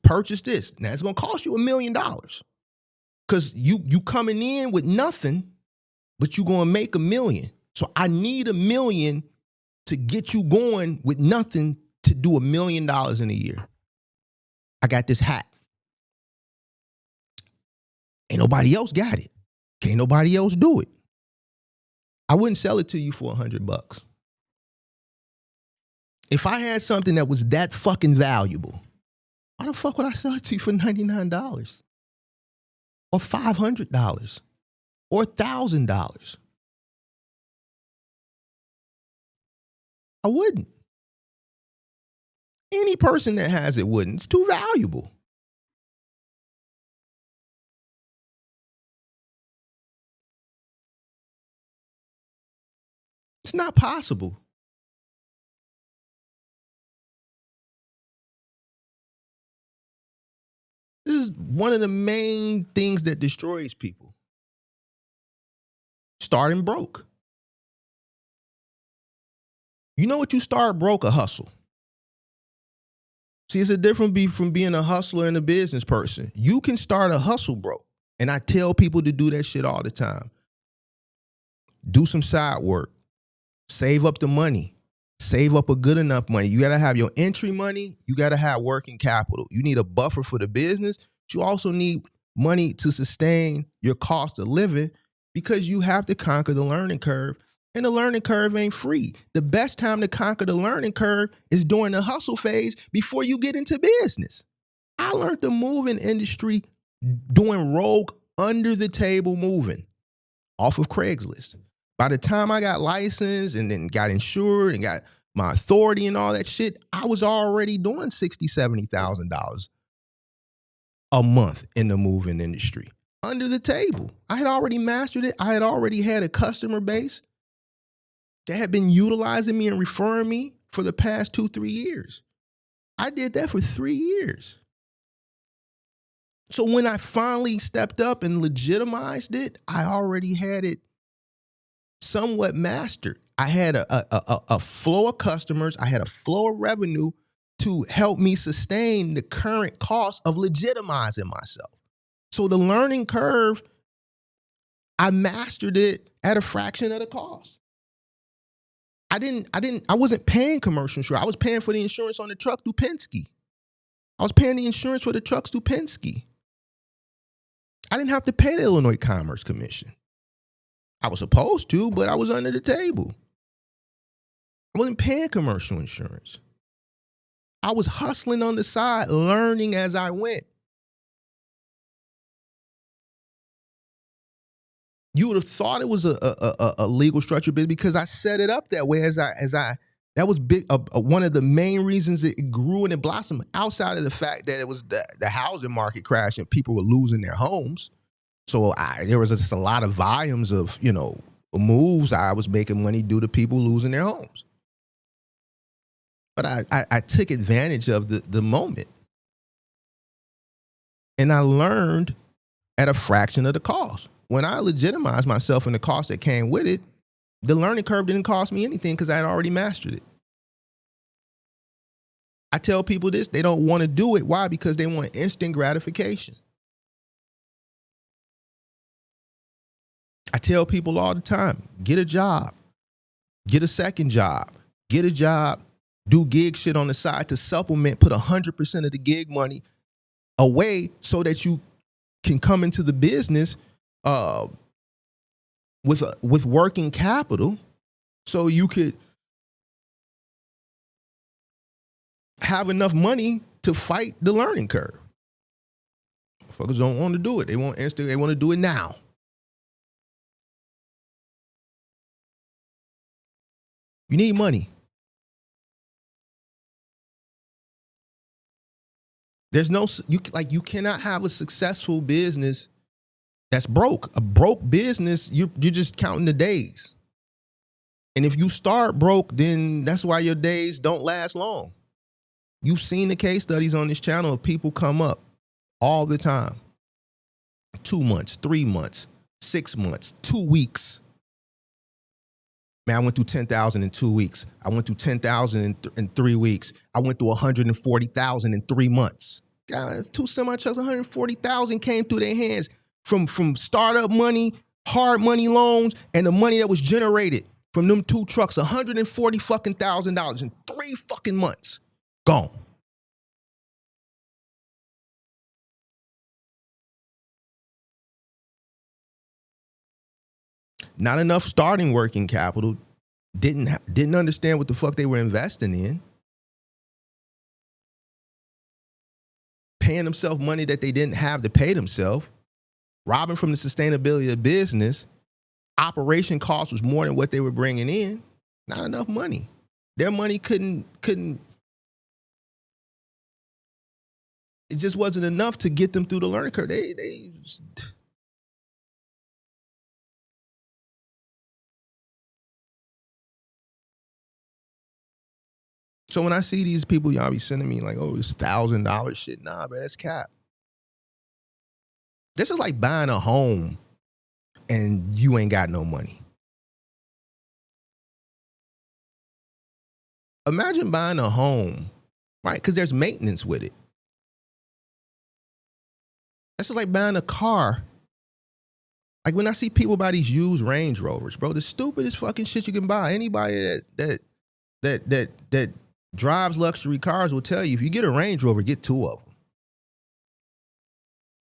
purchase this. Now it's going to cost you $1 million, because you coming in with nothing, but you going to make $1 million. So I need $1 million to get you going with nothing to do $1 million in a year. I got this hack. Ain't nobody else got it. Can't nobody else do it. I wouldn't sell it to you for $100. If I had something that was that fucking valuable, why the fuck would I sell it to you for $99? Or $500? Or $1,000? I wouldn't. Any person that has it wouldn't. It's too valuable. It's not possible. This is one of the main things that destroys people. Starting broke. You know what you start broke? A hustle. See, it's a difference from being a hustler and a business person. You can start a hustle, bro. And I tell people to do that shit all the time. Do some side work. Save up the money. Save up a good enough money. You got to have your entry money. You got to have working capital. You need a buffer for the business. But you also need money to sustain your cost of living because you have to conquer the learning curve. And the learning curve ain't free. The best time to conquer the learning curve is during the hustle phase before you get into business. I learned the moving industry doing rogue under the table moving off of Craigslist. By the time I got licensed and then got insured and got my authority and all that shit, I was already doing $60,000, $70,000 a month in the moving industry under the table. I had already mastered it. I had already had a customer base that had been utilizing me and referring me for the past 2-3 years. I did that for 3 years. So when I finally stepped up and legitimized it, I already had it somewhat mastered. I had a flow of customers. I had a flow of revenue to help me sustain the current cost of legitimizing myself. So the learning curve, I mastered it at a fraction of the cost. I wasn't paying commercial insurance. I was paying for the insurance on the truck through Penske. I was paying the insurance for the trucks through Penske. I didn't have to pay the Illinois Commerce Commission. I was supposed to, but I was under the table. I wasn't paying commercial insurance. I was hustling on the side, learning as I went. You would have thought it was a legal structure business because I set it up that way that was big. One of the main reasons it grew and it blossomed outside of the fact that it was the housing market crash and people were losing their homes. So there was just a lot of volumes of, moves I was making money due to people losing their homes. But I took advantage of the moment. And I learned at a fraction of the cost. When I legitimized myself and the cost that came with it, the learning curve didn't cost me anything because I had already mastered it. I tell people this, they don't want to do it. Why? Because they want instant gratification. I tell people all the time, get a job, get a second job, get a job, do gig shit on the side to supplement, put 100% of the gig money away so that you can come into the business with working capital so you could have enough money to fight the learning curve. Motherfuckers don't want to do it. They want instant, they want to do it now. You need money. There's no, you cannot have a successful business that's broke. A broke business, you're just counting the days. And if you start broke, then that's why your days don't last long. You've seen the case studies on this channel of people come up all the time. 2 months, 3 months, 6 months, 2 weeks. Man, I went through 10,000 in 2 weeks. I went through 10,000 in 3 weeks. I went through 140,000 in 3 months. Guys, 2 semi-trucks, 140,000 came through their hands from startup money, hard money loans, and the money that was generated from them 2 trucks, $140,000 in 3 fucking months. Gone. Not enough starting working capital, didn't understand what the fuck they were investing in. Paying themselves money that they didn't have to pay themselves. Robbing from the sustainability of business. Operation cost was more than what they were bringing in. Not enough money. Their money couldn't. It just wasn't enough to get them through the learning curve. So when I see these people, y'all be sending me like, oh, it's $1,000 shit. Nah, bro, that's cap. This is like buying a home and you ain't got no money. Imagine buying a home right? Because there's maintenance with it. That's just like buying a car. Like when I see people buy these used Range Rovers, bro, the stupidest fucking shit you can buy. Anybody that drives luxury cars will tell you, if you get a Range Rover, get 2 of them.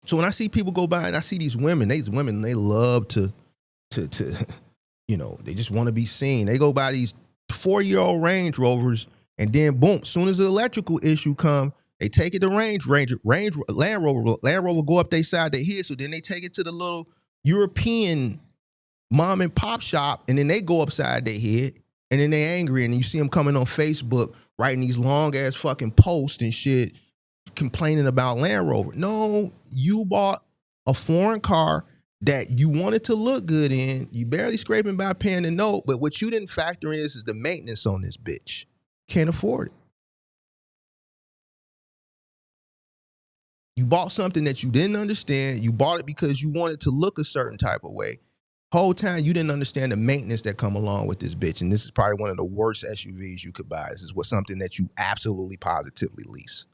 So when I see people go by and I see these women, they love to you know, they just want to be seen. They go buy these 4-year-old Range Rovers, and then boom, as soon as the electrical issue come, they take it to Land Rover go up their side, they hear, so then they take it to the little European mom and pop shop, and then they go upside their head, and then they angry, and you see them coming on Facebook writing these long ass fucking posts and shit, complaining about Land Rover. No, you bought a foreign car that you wanted to look good in. You barely scraping by paying the note, but what you didn't factor in is the maintenance on this bitch. Can't afford it. You bought something that you didn't understand. You bought it because you wanted to look a certain type of way. Whole time you didn't understand the maintenance that come along with this bitch. And this is probably one of the worst SUVs you could buy. This is something that you absolutely positively lease.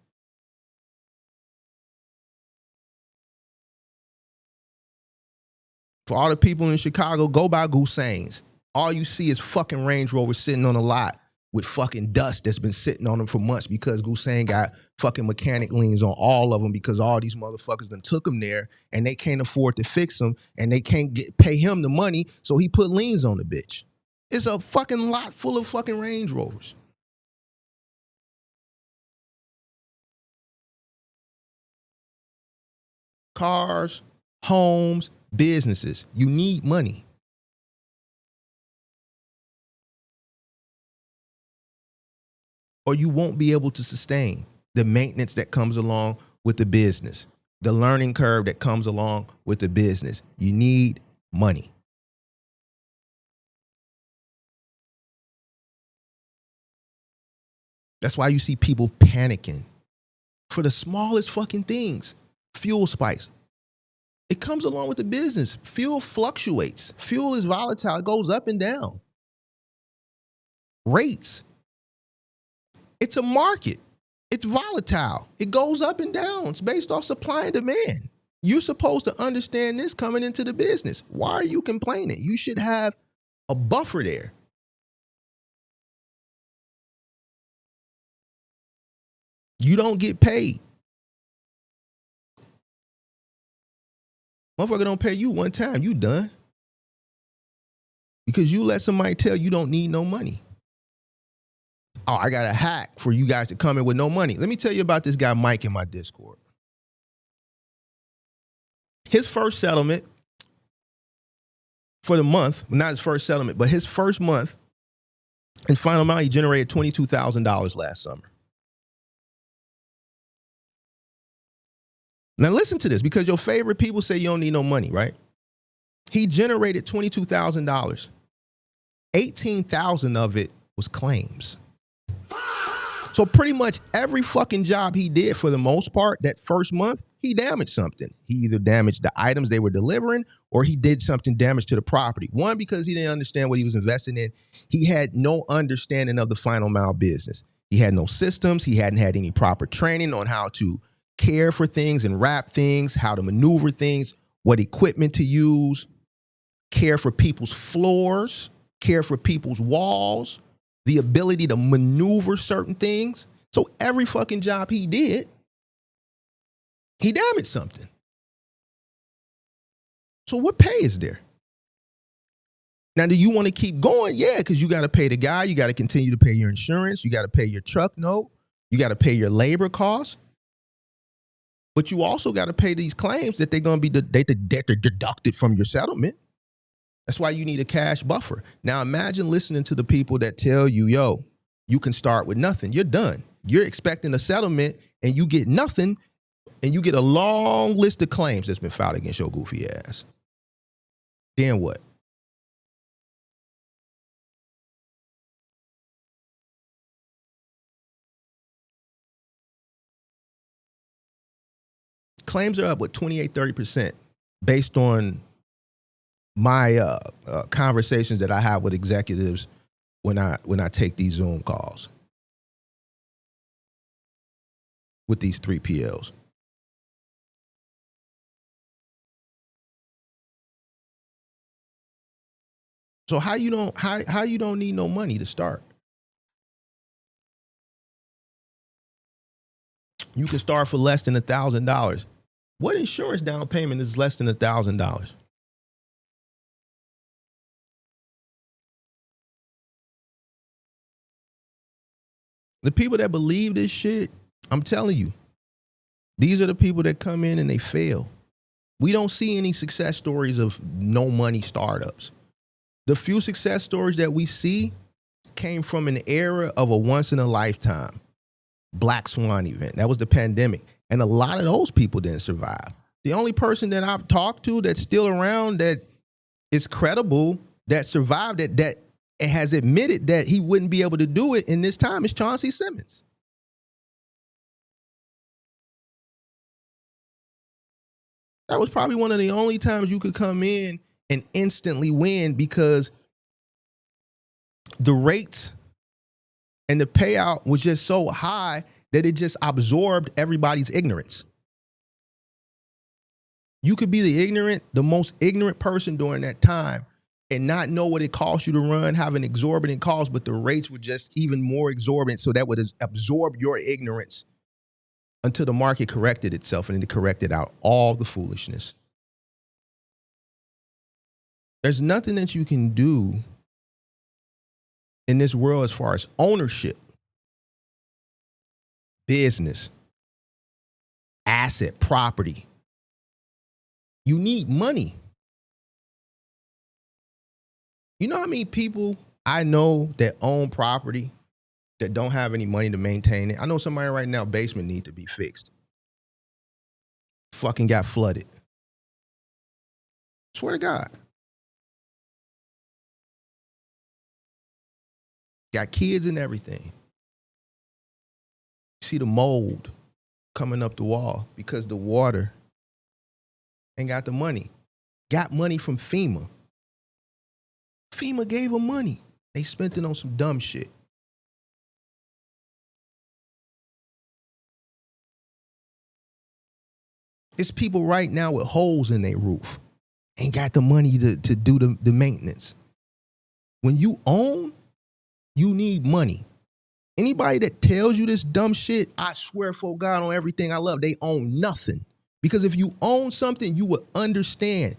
For all the people in Chicago, go buy Goussain's. All you see is fucking Range Rovers sitting on a lot with fucking dust that's been sitting on them for months because Goussain got fucking mechanic liens on all of them because all these motherfuckers done took them there and they can't afford to fix them and they can't pay him the money, so he put liens on the bitch. It's a fucking lot full of fucking Range Rovers. Cars, homes, businesses. You need money. Or you won't be able to sustain the maintenance that comes along with the business, the learning curve that comes along with the business. You need money. That's why you see people panicking for the smallest fucking things. Fuel spikes. It comes along with the business. Fuel fluctuates. Fuel is volatile. It goes up and down. Rates. It's a market. It's volatile. It goes up and down. It's based off supply and demand. You're supposed to understand this coming into the business. Why are you complaining? You should have a buffer there. You don't get paid. Motherfucker don't pay you one time, you done. Because you let somebody tell you don't need no money. Oh, I got a hack for you guys to come in with no money. Let me tell you about this guy Mike in my Discord. His first settlement for the month, not his first settlement, but his first month in final amount, he generated $22,000 last summer. Now listen to this, because your favorite people say you don't need no money, right? He generated $22,000. 18,000 of it was claims. So pretty much every fucking job he did, for the most part, that first month, he damaged something. He either damaged the items they were delivering, or he did something damage to the property. One, because he didn't understand what he was investing in. He had no understanding of the final mile business. He had no systems. He hadn't had any proper training on how to care for things and wrap things, how to maneuver things, what equipment to use, care for people's floors, care for people's walls, the ability to maneuver certain things. So every fucking job he did, he damaged something. So what pay is there? Now, do you want to keep going? Yeah, because you got to pay the guy. You got to continue to pay your insurance. You got to pay your truck note. You got to pay your labor costs. But you also got to pay these claims that they're going to be deducted from your settlement. That's why you need a cash buffer. Now imagine listening to the people that tell you, yo, you can start with nothing. You're done. You're expecting a settlement and you get nothing, and you get a long list of claims that's been filed against your goofy ass. Then what? Claims are up with 28, 30% based on my conversations that I have with executives when I take these Zoom calls. with these 3PLs. So how you don't need no money to start? You can start for less than $1,000. What insurance down payment is less than $1,000? The people that believe this shit, I'm telling you, these are the people that come in and they fail. We don't see any success stories of no money startups. The few success stories that we see came from an era of a once in a lifetime black swan event. That was the pandemic. And a lot of those people didn't survive. The only person that I've talked to that's still around that is credible, that survived, that has admitted that he wouldn't be able to do it in this time is Chauncey Simmons. That was probably one of the only times you could come in and instantly win because the rates and the payout was just so high that it just absorbed everybody's ignorance. You could be the most ignorant person during that time and not know what it costs you to run, have an exorbitant cost, but the rates were just even more exorbitant, so that would absorb your ignorance until the market corrected itself and it corrected out all the foolishness. There's nothing that you can do in this world as far as ownership, business, asset, property. You need money. You know how many people I know that own property that don't have any money to maintain it? I know somebody right now, basement need to be fixed. Fucking got flooded. Swear to God. Got kids and everything. See the mold coming up the wall because the water ain't got the money. Got money from FEMA. FEMA gave them money. They spent it on some dumb shit. It's people right now with holes in their roof. Ain't got the money to do the maintenance. When you own, you need money. Anybody that tells you this dumb shit, I swear for God on everything I love, they own nothing. Because if you own something, you would understand.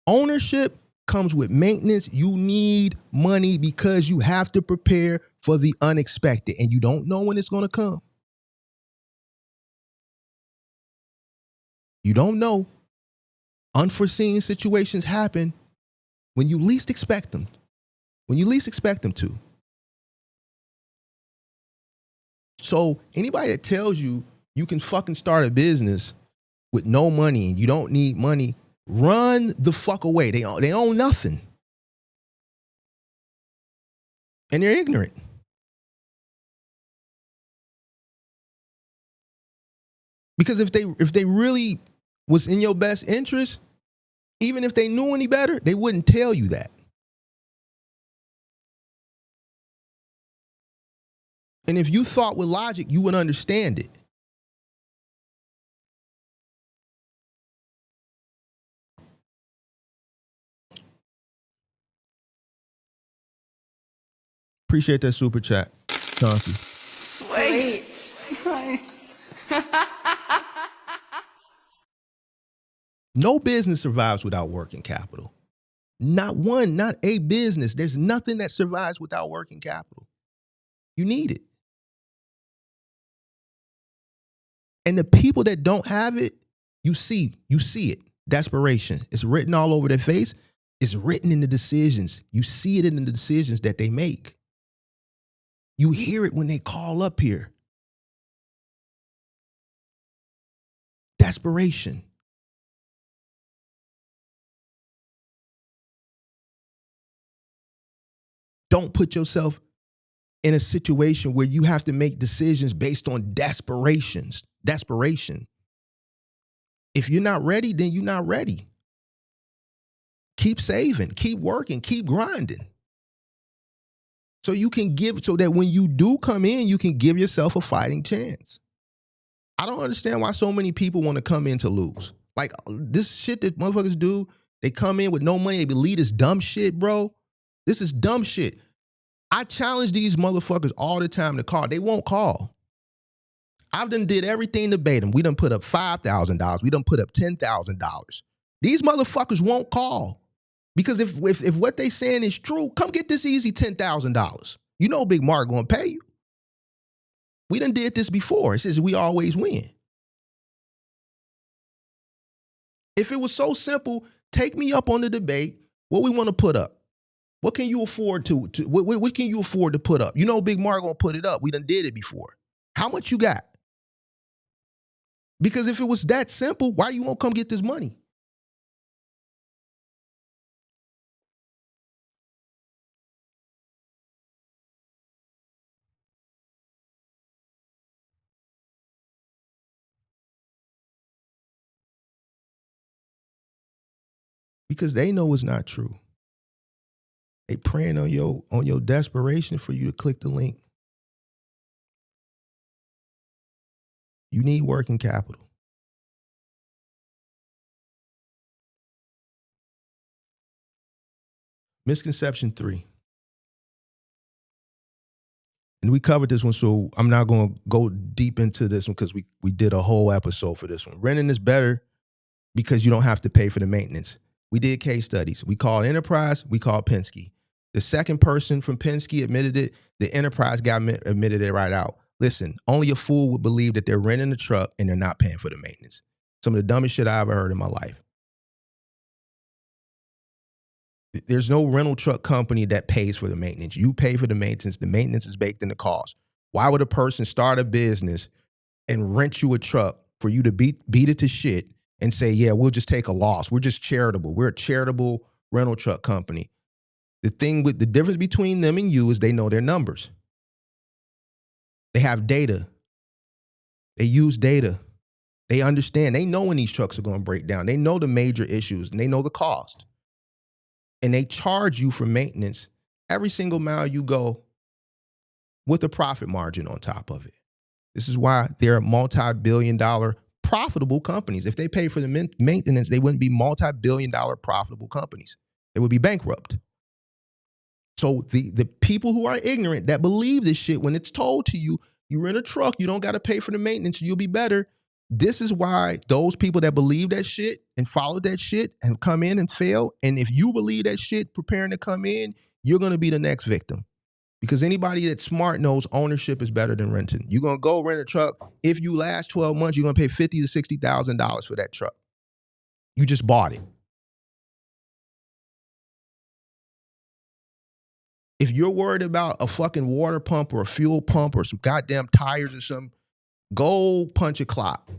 Ownership comes with maintenance. You need money because you have to prepare for the unexpected, and you don't know when it's going to come. You don't know. Unforeseen situations happen when you least expect them. When you least expect them to. So anybody that tells you you can fucking start a business with no money and you don't need money, run the fuck away. They own nothing. And they're ignorant. Because if they really was in your best interest, even if they knew any better, they wouldn't tell you that. And if you thought with logic, you would understand it. Appreciate that super chat, Chauncey. Sweet. No business survives without working capital. Not one, not a business. There's nothing that survives without working capital. You need it. And the people that don't have it, you see it. Desperation. It's written all over their face. It's written in the decisions. You see it in the decisions that they make. You hear it when they call up here. Desperation. Don't put yourself in a situation where you have to make decisions based on desperation. If you're not ready, then you're not ready. Keep saving, keep working, keep grinding. So that when you do come in, you can give yourself a fighting chance. I don't understand why so many people want to come in to lose. Like this shit that motherfuckers do, they come in with no money, they believe this dumb shit, bro. This is dumb shit. I challenge these motherfuckers all the time to call. They won't call. I've done did everything to bait them. We done put up $5,000. We done put up $10,000. These motherfuckers won't call. Because if what they saying is true, come get this easy $10,000. You know Big Mark gonna pay you. We done did this before. It says we always win. If it was so simple, take me up on the debate. What we want to put up? What can you afford to what can you afford to put up? You know Big Mark gonna put it up. We done did it before. How much you got? Because if it was that simple, why you won't come get this money? Because they know it's not true. They preying on your desperation for you to click the link. You need working capital. Misconception 3. And we covered this one, so I'm not going to go deep into this one because we did a whole episode for this one. Renting is better because you don't have to pay for the maintenance. We did case studies. We called Enterprise, we called Penske. The second person from Penske admitted it. The Enterprise guy admitted it right out. Listen, only a fool would believe that they're renting a truck and they're not paying for the maintenance. Some of the dumbest shit I ever heard in my life. There's no rental truck company that pays for the maintenance. You pay for the maintenance. The maintenance is baked in the cost. Why would a person start a business and rent you a truck for you to beat it to shit and say, yeah, we'll just take a loss. We're just charitable. We're a charitable rental truck company. The difference between them and you is they know their numbers. They have data. They use data. They understand. They know when these trucks are going to break down. They know the major issues and they know the cost. And they charge you for maintenance every single mile you go with a profit margin on top of it. This is why they're multi-billion-dollar profitable companies. If they pay for the maintenance, they wouldn't be multi-billion-dollar profitable companies. They would be bankrupt. So the people who are ignorant that believe this shit, when it's told to you, you rent a truck, you don't got to pay for the maintenance, you'll be better. This is why those people that believe that shit and follow that shit and come in and fail, and if you believe that shit preparing to come in, you're going to be the next victim. Because anybody that's smart knows ownership is better than renting. You're going to go rent a truck. If you last 12 months, you're going to pay $50,000 to $60,000 for that truck. You just bought it. If you're worried about a fucking water pump or a fuel pump or some goddamn tires or something, go punch a clock.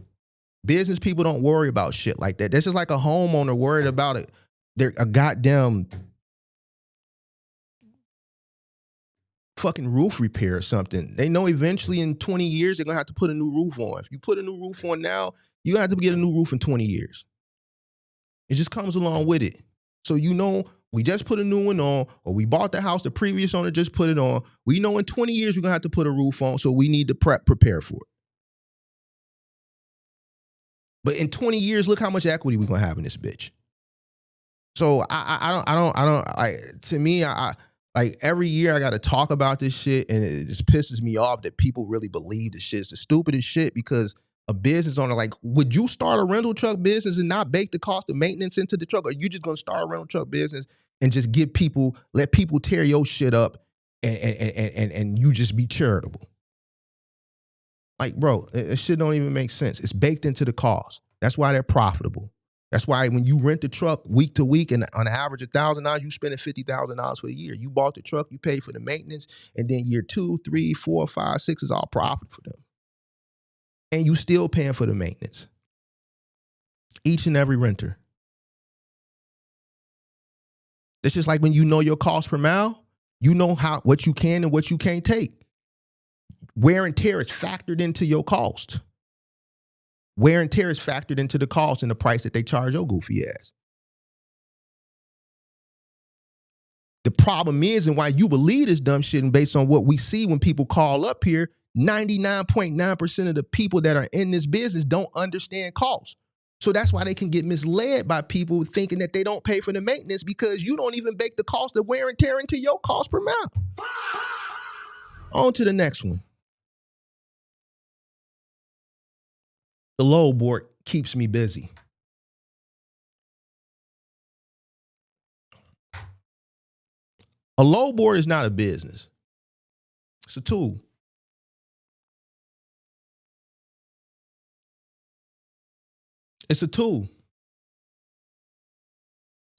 Business people don't worry about shit like that. That's just like a homeowner worried about it. They're a goddamn fucking roof repair or something. They know eventually in 20 years they're gonna have to put a new roof on. If you put a new roof on now, you're gonna have to get a new roof in 20 years. It just comes along with it. So you know, we just put a new one on, or we bought the house, the previous owner just put it on. We know in 20 years we're gonna have to put a roof on, so we need to prepare for it. But in 20 years, look how much equity we're gonna have in this bitch. So to me, like every year I gotta talk about this shit, and it just pisses me off that people really believe this shit. It's the stupidest shit, because a business owner, like, would you start a rental truck business and not bake the cost of maintenance into the truck? Or are you just gonna start a rental truck business and just let people tear your shit up and you just be charitable? Like, bro, it shit don't even make sense. It's baked into the cost. That's why they're profitable. That's why when you rent the truck week to week and on average $1,000, you spending $50,000 for the year. You bought the truck, you paid for the maintenance, and then year 2, 3, 4, 5, 6 is all profit for them. And you still paying for the maintenance. Each and every renter. It's just like when you know your cost per mile, you know what you can and what you can't take. Wear and tear is factored into your cost. Wear and tear is factored into the cost and the price that they charge your goofy ass. The problem is, and why you believe this dumb shit, and based on what we see when people call up here, 99.9% of the people that are in this business don't understand costs. So that's why they can get misled by people thinking that they don't pay for the maintenance, because you don't even bake the cost of wear and tear into your cost per mile. On to the next one. The load board keeps me busy. A load board is not a business. It's a tool. It's a tool.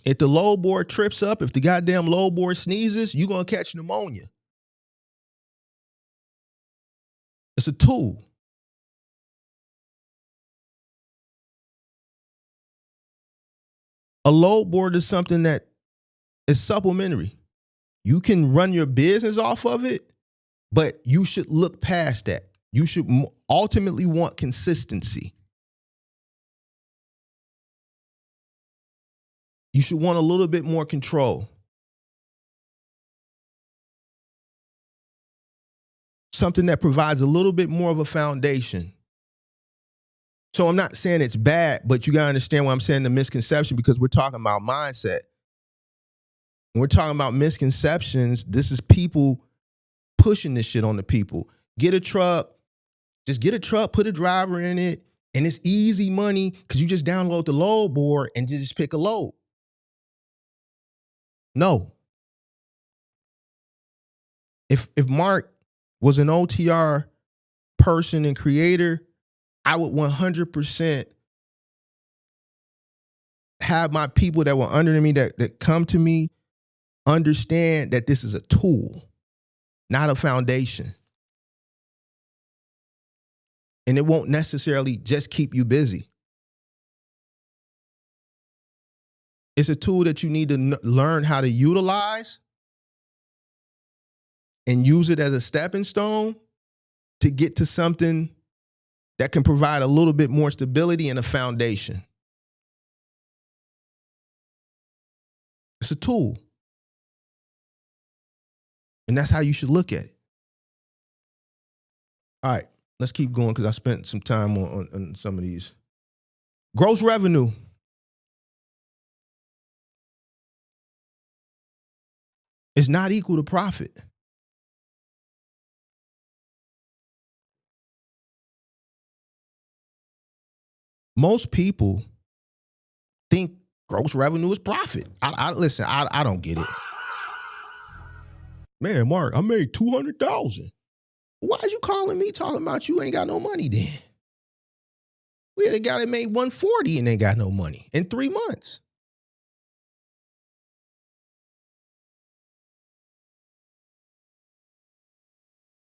If the load board trips up, if the goddamn load board sneezes, you're going to catch pneumonia. It's a tool. A load board is something that is supplementary. You can run your business off of it, but you should look past that. You should ultimately want consistency. You should want a little bit more control. Something that provides a little bit more of a foundation. So I'm not saying it's bad, but you got to understand why I'm saying the misconception, because we're talking about mindset. When we're talking about misconceptions, this is people pushing this shit on the people. Get a truck, just get a truck, put a driver in it, and it's easy money because you just download the load board and just pick a load. No. If Mark was an OTR person and creator, I would 100% have my people that were under me that come to me understand that this is a tool, not a foundation. And it won't necessarily just keep you busy. It's a tool that you need to learn how to utilize and use it as a stepping stone to get to something that can provide a little bit more stability and a foundation. It's a tool. And that's how you should look at it. All right, let's keep going because I spent some time on some of these. Gross revenue. Is not equal to profit. Most people think gross revenue is profit. Listen, I don't get it. Man, Mark, I made $200,000. Why is you calling me talking about you ain't got no money then? We had a guy that made $140 and ain't got no money in 3 months.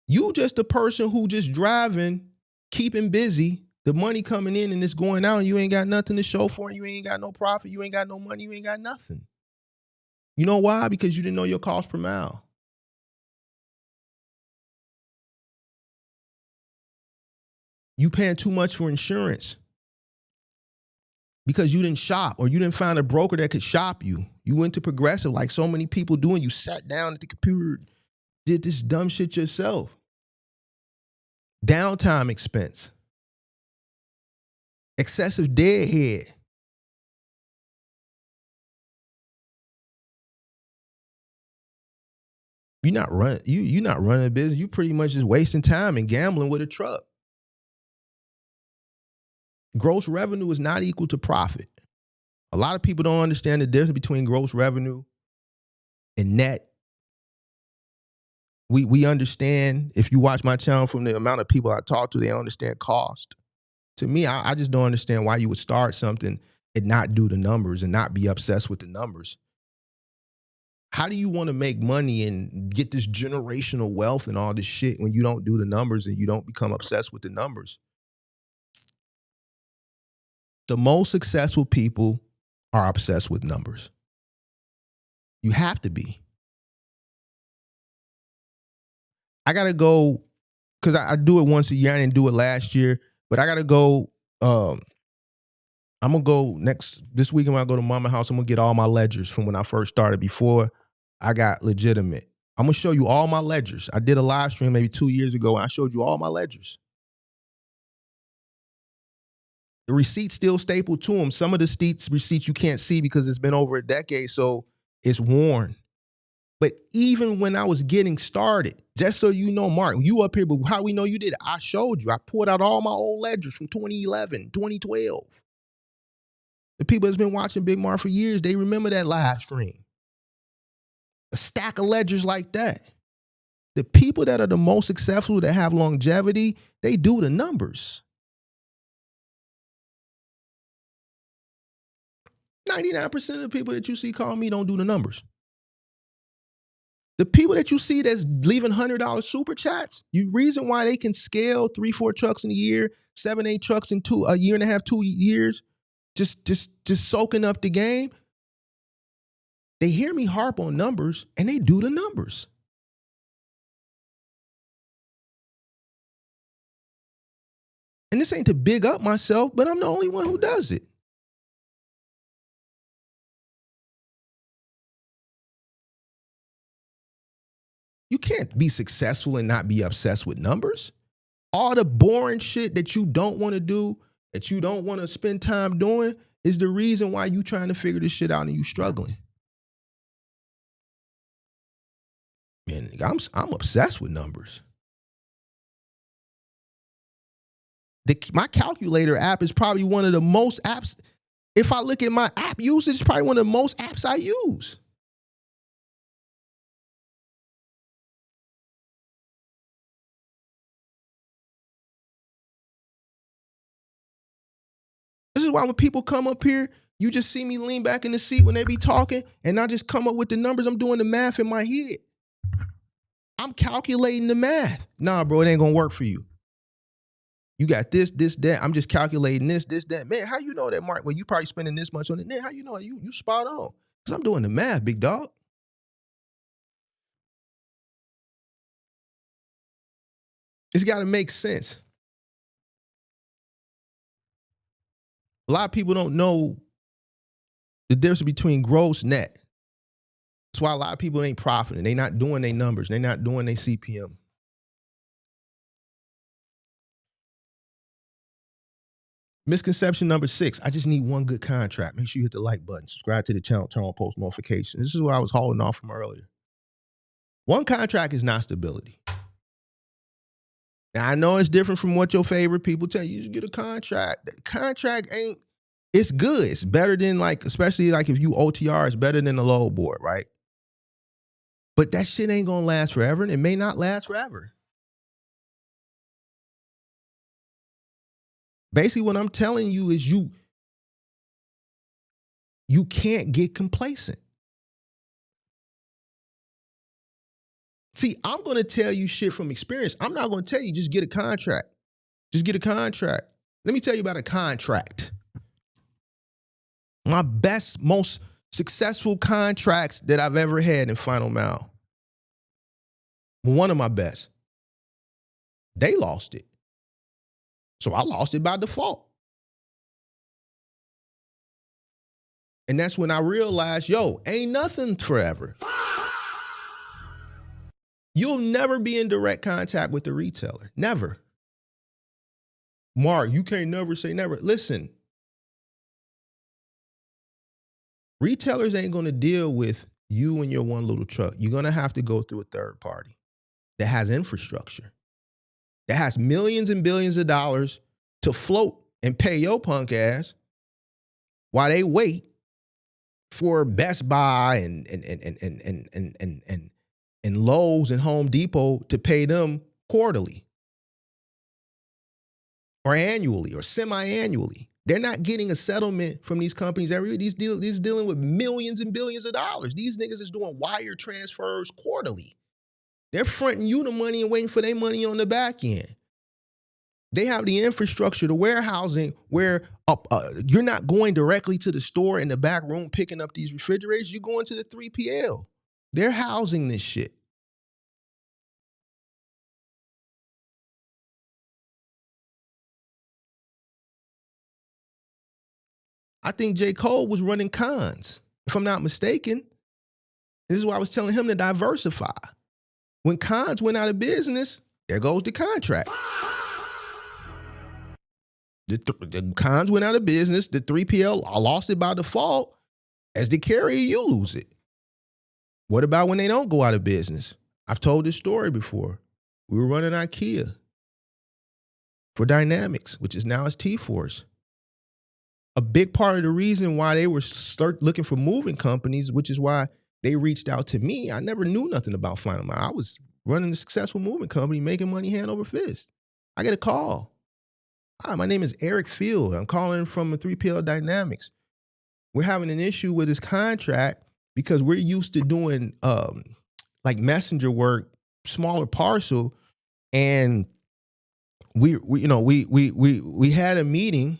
You just a person who just driving, keeping busy, the money coming in and it's going out, and you ain't got nothing to show for it. You ain't got no profit. You ain't got no money. You ain't got nothing. You know why? Because you didn't know your cost per mile. You paying too much for insurance because you didn't shop, or you didn't find a broker that could shop you. You went to Progressive like so many people do, and you sat down at the computer, did this dumb shit yourself. Downtime expense. Excessive deadhead. You're not running a business. You pretty much just wasting time and gambling with a truck. Gross revenue is not equal to profit. A lot of people don't understand the difference between gross revenue and net. We understand, if you watch my channel, from the amount of people I talk to, they understand cost. To me, I just don't understand why you would start something and not do the numbers and not be obsessed with the numbers. How do you want to make money and get this generational wealth and all this shit when you don't do the numbers and you don't become obsessed with the numbers? The most successful people are obsessed with numbers. You have to be. I got to go, because I do it once a year. I didn't do it last year, but I got to go. I'm going to go this weekend when I go to Mama House. I'm going to get all my ledgers from when I first started, before I got legitimate. I'm gonna show you all my ledgers. I did a live stream maybe 2 years ago, and I showed you all my ledgers. The receipts still stapled to them. Some of the receipts you can't see because it's been over a decade, so it's worn. But even when I was getting started, just so you know, Mark, you up here, but how we know you did it? I showed you. I pulled out all my old ledgers from 2011, 2012. The people that's been watching Big Mark for years, they remember that live stream. A stack of ledgers like that. The people that are the most successful, that have longevity, they do the numbers. 99% of the people that you see call me don't do the numbers. The people that you see that's leaving $100 super chats, the reason why they can scale 3-4 trucks in a year, 7-8 trucks in a year and a half, 2 years, just soaking up the game. They hear me harp on numbers and they do the numbers. And this ain't to big up myself, but I'm the only one who does it. You can't be successful and not be obsessed with numbers. All the boring shit that you don't want to do, that you don't want to spend time doing, is the reason why you trying to figure this shit out and you struggling. And I'm obsessed with numbers. My calculator app is probably one of the most apps. If I look at my app usage, it's probably one of the most apps I use. This is why when people come up here, you just see me lean back in the seat when they be talking, and I just come up with the numbers. I'm doing the math in my head. I'm calculating the math. Nah, bro, it ain't gonna work for you. You got this, that. I'm just calculating this, that. Man, how you know that, Mark? Well, you probably spending this much on it. Man, how you know it? You spot on. Because I'm doing the math, big dog. It's got to make sense. A lot of people don't know the difference between gross net. That's why a lot of people ain't profiting. They not doing their numbers. They not doing their CPM. Misconception number 6. I just need one good contract. Make sure you hit the like button. Subscribe to the channel. Turn on post notifications. This is what I was holding off from earlier. One contract is not stability. Now, I know it's different from what your favorite people tell you. You just get a contract. The contract ain't, it's good. It's better than, like, especially like if you OTR, it's better than the load board, right? But that shit ain't gonna last forever, and it may not last forever. Basically, what I'm telling you is you can't get complacent. See, I'm going to tell you shit from experience. I'm not going to tell you just get a contract. Just get a contract. Let me tell you about a contract. My best, most successful contracts that I've ever had in Final Mile. One of my best. They lost it. So I lost it by default. And that's when I realized, yo, ain't nothing forever. You'll never be in direct contact with the retailer. Never. Mark, you can't never say never. Listen, retailers ain't going to deal with you and your one little truck. You're going to have to go through a third party that has infrastructure, that has millions and billions of dollars to float and pay your punk ass while they wait for Best Buy and Lowe's and Home Depot to pay them quarterly or annually or semi-annually. They're not getting a settlement from these companies every year. These dealing with millions and billions of dollars. These niggas is doing wire transfers quarterly. They're fronting you the money and waiting for their money on the back end. They have the infrastructure, the warehousing, where you're not going directly to the store in the back room picking up these refrigerators. You're going to the 3PL. They're housing this shit. I think J. Cole was running cons, if I'm not mistaken. This is why I was telling him to diversify. When Cons went out of business, there goes the contract. The Cons went out of business. The 3PL lost it by default. As the carrier, you lose it. What about when they don't go out of business? I've told this story before. We were running IKEA for Dynamics, which is now T-Force. A big part of the reason why they were looking for moving companies, which is why they reached out to me. I never knew nothing about Final Mile. I was running a successful moving company, making money hand over fist. I get a call. Hi, my name is Eric Field. I'm calling from a 3PL Dynamics. We're having an issue with this contract because we're used to doing like messenger work, smaller parcel, and we had a meeting,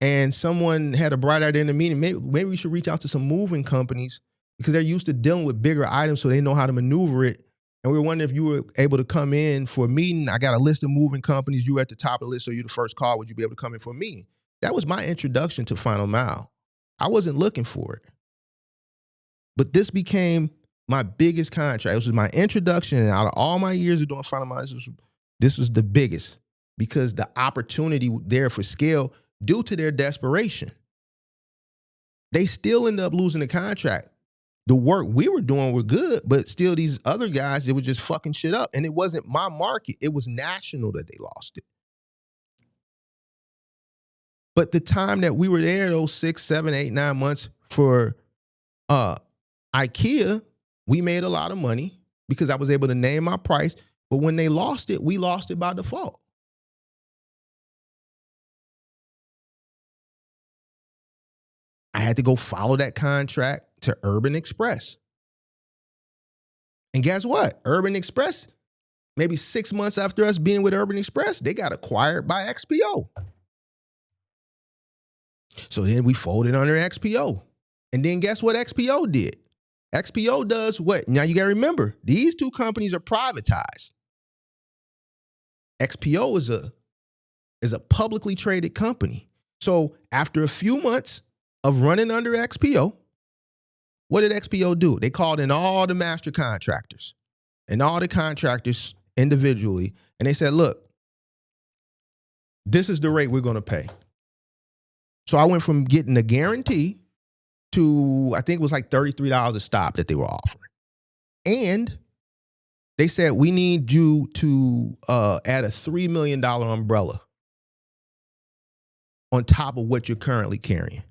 and someone had a bright idea in the meeting. Maybe we should reach out to some moving companies because they're used to dealing with bigger items, so they know how to maneuver it. And we were wondering if you were able to come in for a meeting. I got a list of moving companies. You were at the top of the list, so you're the first call. Would you be able to come in for a meeting? That was my introduction to Final Mile. I wasn't looking for it. But this became my biggest contract. This was my introduction. And out of all my years of doing Final Mile, this was the biggest because the opportunity there for scale due to their desperation. They still ended up losing the contract. The work we were doing were good, but still these other guys, they were just fucking shit up. And it wasn't my market. It was national that they lost it. But the time that we were there, those 6, 7, 8, 9 months for IKEA, we made a lot of money because I was able to name my price. But when they lost it, we lost it by default. I had to go follow that contract to Urban Express. And guess what? Urban Express, maybe 6 months after us being with Urban Express, they got acquired by XPO. So then we folded under XPO. And then guess what XPO did? XPO does what? Now you got to remember, these two companies are privatized. XPO is a publicly traded company. So after a few months of running under XPO, what did XPO do? They called in all the master contractors and all the contractors individually, and they said, look, this is the rate we're going to pay. So I went from getting a guarantee to, I think it was like $33 a stop that they were offering. And they said, we need you to add a $3 million umbrella on top of what you're currently carrying.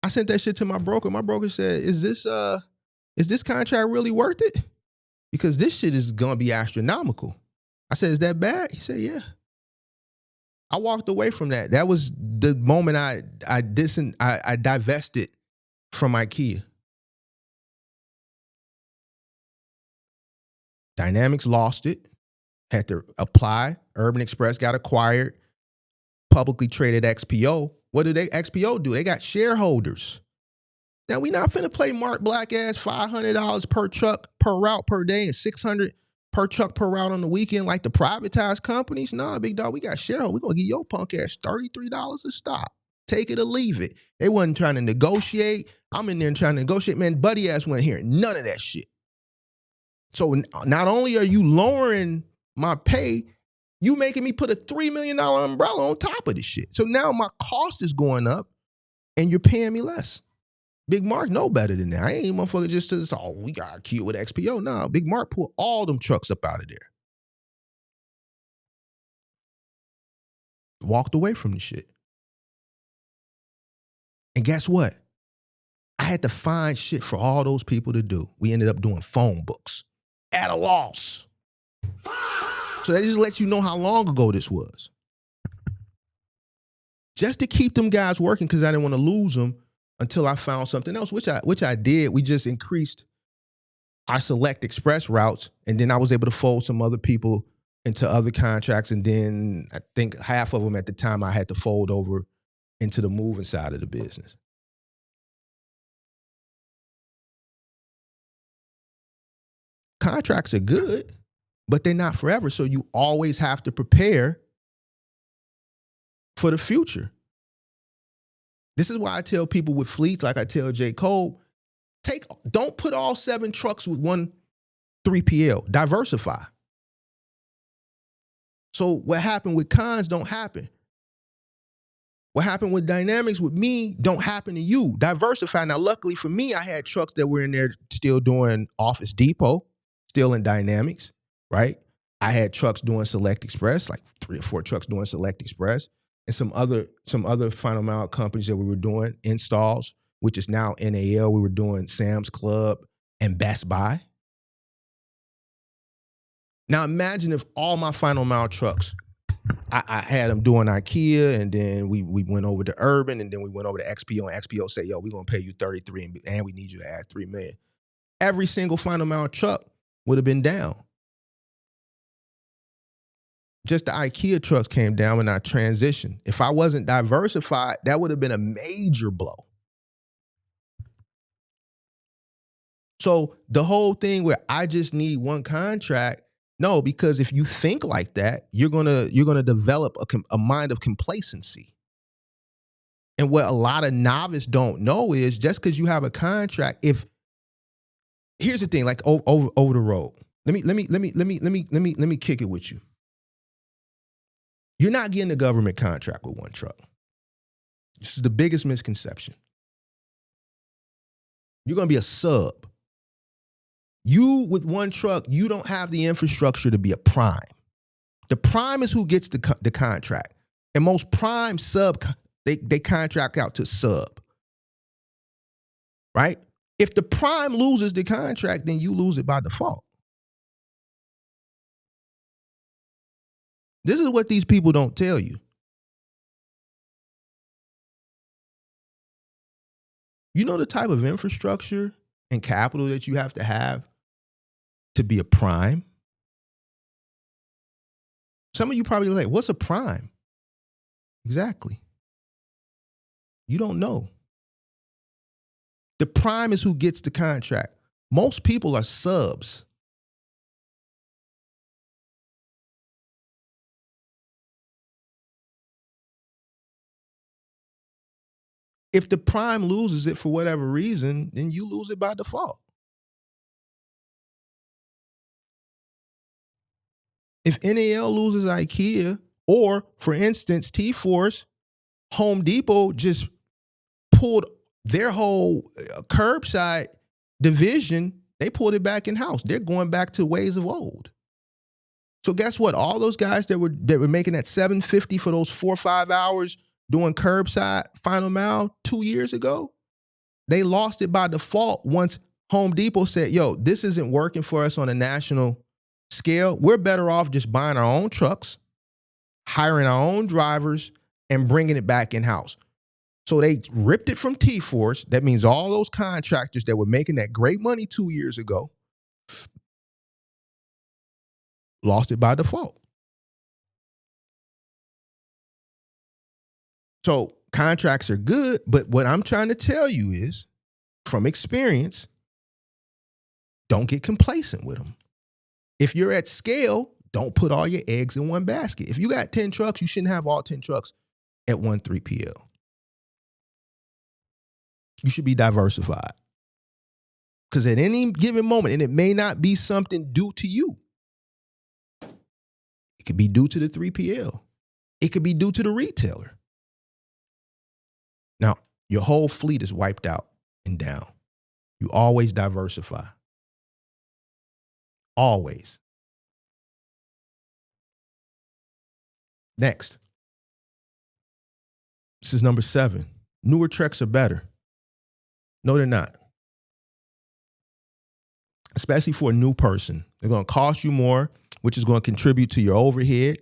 I sent that shit to my broker. My broker said, is this contract really worth it? Because this shit is going to be astronomical. I said, is that bad? He said, yeah. I walked away from that. That was the moment I divested from IKEA. Dynamics lost it, had to apply. Urban Express got acquired. Publicly traded XPO. What did XPO do? They got shareholders. Now, we not finna play Mark Black ass $500 per truck per route per day and $600 per truck per route on the weekend like the privatized companies. Nah, big dog, we got shareholders. We're gonna give your punk ass $33 a stop. Take it or leave it. They wasn't trying to negotiate. I'm in there trying to negotiate. Man, buddy ass wasn't hearing none of that shit. So not only are you lowering my pay, you making me put a $3 million umbrella on top of this shit. So now my cost is going up and you're paying me less. Big Mark know better than that. I ain't motherfucker just says, oh, we got cute with XPO. No, Big Mark pulled all them trucks up out of there. Walked away from the shit. And guess what? I had to find shit for all those people to do. We ended up doing phone books at a loss. So that just lets you know how long ago this was. Just to keep them guys working because I didn't want to lose them until I found something else, which I did. We just increased our select express routes, and then I was able to fold some other people into other contracts, and then I think half of them at the time I had to fold over into the moving side of the business. Contracts are good, but they're not forever, so you always have to prepare for the future. This is why I tell people with fleets, like I tell J. Cole, Don't put all 7 trucks with one 3PL. Diversify. So what happened with Cons don't happen. What happened with Dynamics with me don't happen to you. Diversify. Now, luckily for me, I had trucks that were in there still doing Office Depot, still in Dynamics, right? I had trucks doing Select Express, like 3 or 4 trucks doing Select Express, and some other final mile companies that we were doing installs, which is now NAL. We were doing Sam's Club and Best Buy. Now imagine if all my final mile trucks, I had them doing IKEA, and then we went over to Urban, and then we went over to XPO, and XPO said, yo, we're going to pay you 33, and we need you to add $3 million. Every single final mile truck would have been down. Just the IKEA trucks came down when I transitioned. If I wasn't diversified, that would have been a major blow. So the whole thing where I just need one contract, no, because if you think like that, you're gonna develop a mind of complacency. And what a lot of novices don't know is just because you have a contract, here's the thing, like over the road. Let me kick it with you. You're not getting a government contract with one truck. This is the biggest misconception. You're gonna be a sub. You, with one truck, you don't have the infrastructure to be a prime. The prime is who gets the contract. And most prime sub, they contract out to sub. Right? If the prime loses the contract, then you lose it by default. This is what these people don't tell you. You know the type of infrastructure and capital that you have to be a prime? Some of you probably like, what's a prime? Exactly. You don't know. The prime is who gets the contract. Most people are subs. If the prime loses it for whatever reason, then you lose it by default. If NAL loses IKEA, or for instance, T-Force, Home Depot just pulled their whole curbside division, they pulled it back in-house. They're going back to ways of old. So guess what? All those guys that were making that $750 for those 4 or 5 hours doing curbside final mile 2 years ago, they lost it by default once Home Depot said, yo, this isn't working for us on a national scale. We're better off just buying our own trucks, hiring our own drivers, and bringing it back in-house. So they ripped it from T-Force. That means all those contractors that were making that great money 2 years ago lost it by default. So contracts are good, but what I'm trying to tell you is, from experience, don't get complacent with them. If you're at scale, don't put all your eggs in one basket. If you got 10 trucks, you shouldn't have all 10 trucks at one 3PL. You should be diversified. Because at any given moment, and it may not be something due to you, it could be due to the 3PL. It could be due to the retailer. Now, your whole fleet is wiped out and down. You always diversify. Always. Next. This is number 7. Newer trucks are better. No, they're not. Especially for a new person. They're going to cost you more, which is going to contribute to your overhead.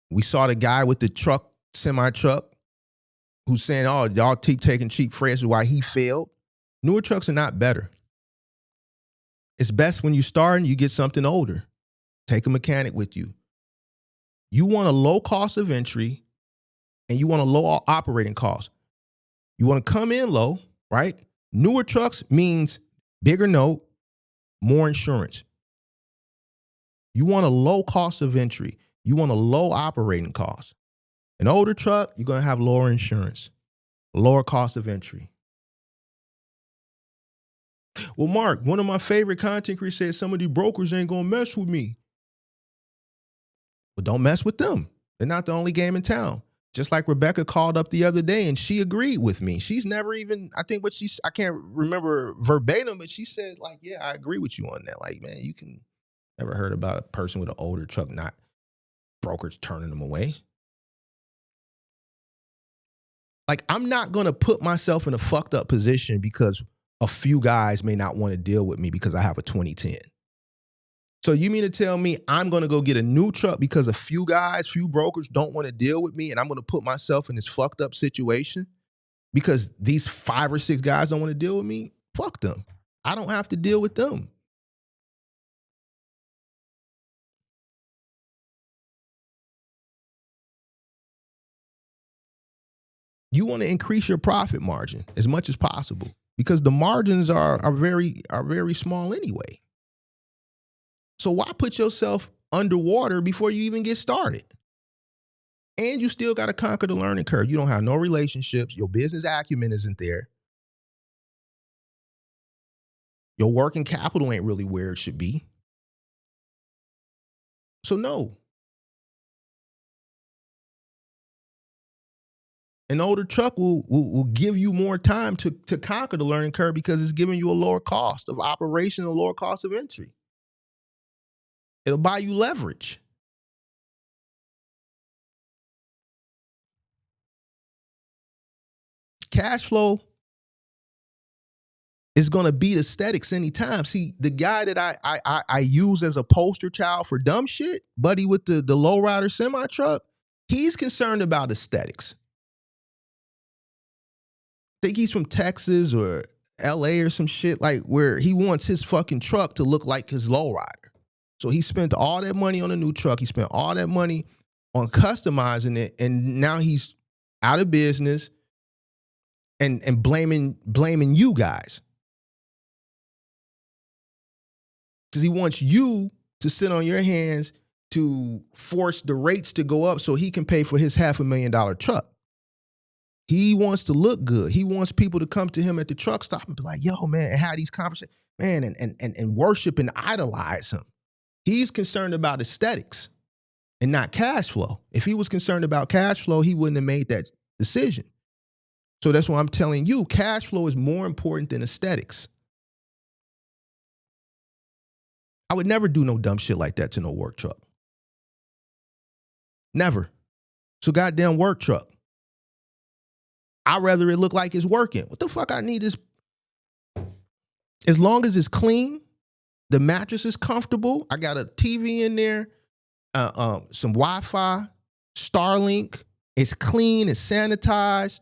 We saw the guy with the truck, semi-truck, who's saying, oh, y'all keep taking cheap freight, is why he failed. Newer trucks are not better. It's best when you start and you get something older. Take a mechanic with you. You want a low cost of entry and you want a low operating cost. You want to come in low, right? Newer trucks means bigger note, more insurance. You want a low cost of entry. You want a low operating cost. An older truck, you're gonna have lower insurance, lower cost of entry. Well, Mark, one of my favorite content creators said some of these brokers ain't gonna mess with me. But don't mess with them. They're not the only game in town. Just like Rebecca called up the other day and she agreed with me. She's never even, I think I can't remember verbatim, but she said, like, yeah, I agree with you on that. Like, man, you can never heard about a person with an older truck, not brokers turning them away. Like, I'm not going to put myself in a fucked up position because a few guys may not want to deal with me because I have a 2010. So you mean to tell me I'm going to go get a new truck because a few brokers don't want to deal with me and I'm going to put myself in this fucked up situation because these 5 or 6 guys don't want to deal with me? Fuck them. I don't have to deal with them. You want to increase your profit margin as much as possible because the margins are very small anyway. So why put yourself underwater before you even get started? And you still got to conquer the learning curve. You don't have no relationships. Your business acumen isn't there. Your working capital ain't really where it should be. So no. An older truck will give you more time to conquer the learning curve because it's giving you a lower cost of operation, a lower cost of entry. It'll buy you leverage. Cash flow is going to beat aesthetics anytime. See, the guy that I use as a poster child for dumb shit, buddy with the lowrider semi truck, he's concerned about aesthetics. I think he's from Texas or LA or some shit, like where he wants his fucking truck to look like his lowrider. So he spent all that money on a new truck. He spent all that money on customizing it, and now he's out of business and blaming you guys. Because he wants you to sit on your hands to force the rates to go up so he can pay for his $500,000 truck. He wants to look good. He wants people to come to him at the truck stop and be like, yo, man, and have these conversations, man, and worship and idolize him. He's concerned about aesthetics and not cash flow. If he was concerned about cash flow, he wouldn't have made that decision. So that's why I'm telling you, cash flow is more important than aesthetics. I would never do no dumb shit like that to no work truck. Never. So goddamn work truck. I'd rather it look like it's working. What the fuck I need is, as long as it's clean, the mattress is comfortable, I got a TV in there, some Wi-Fi, Starlink, it's clean, it's sanitized.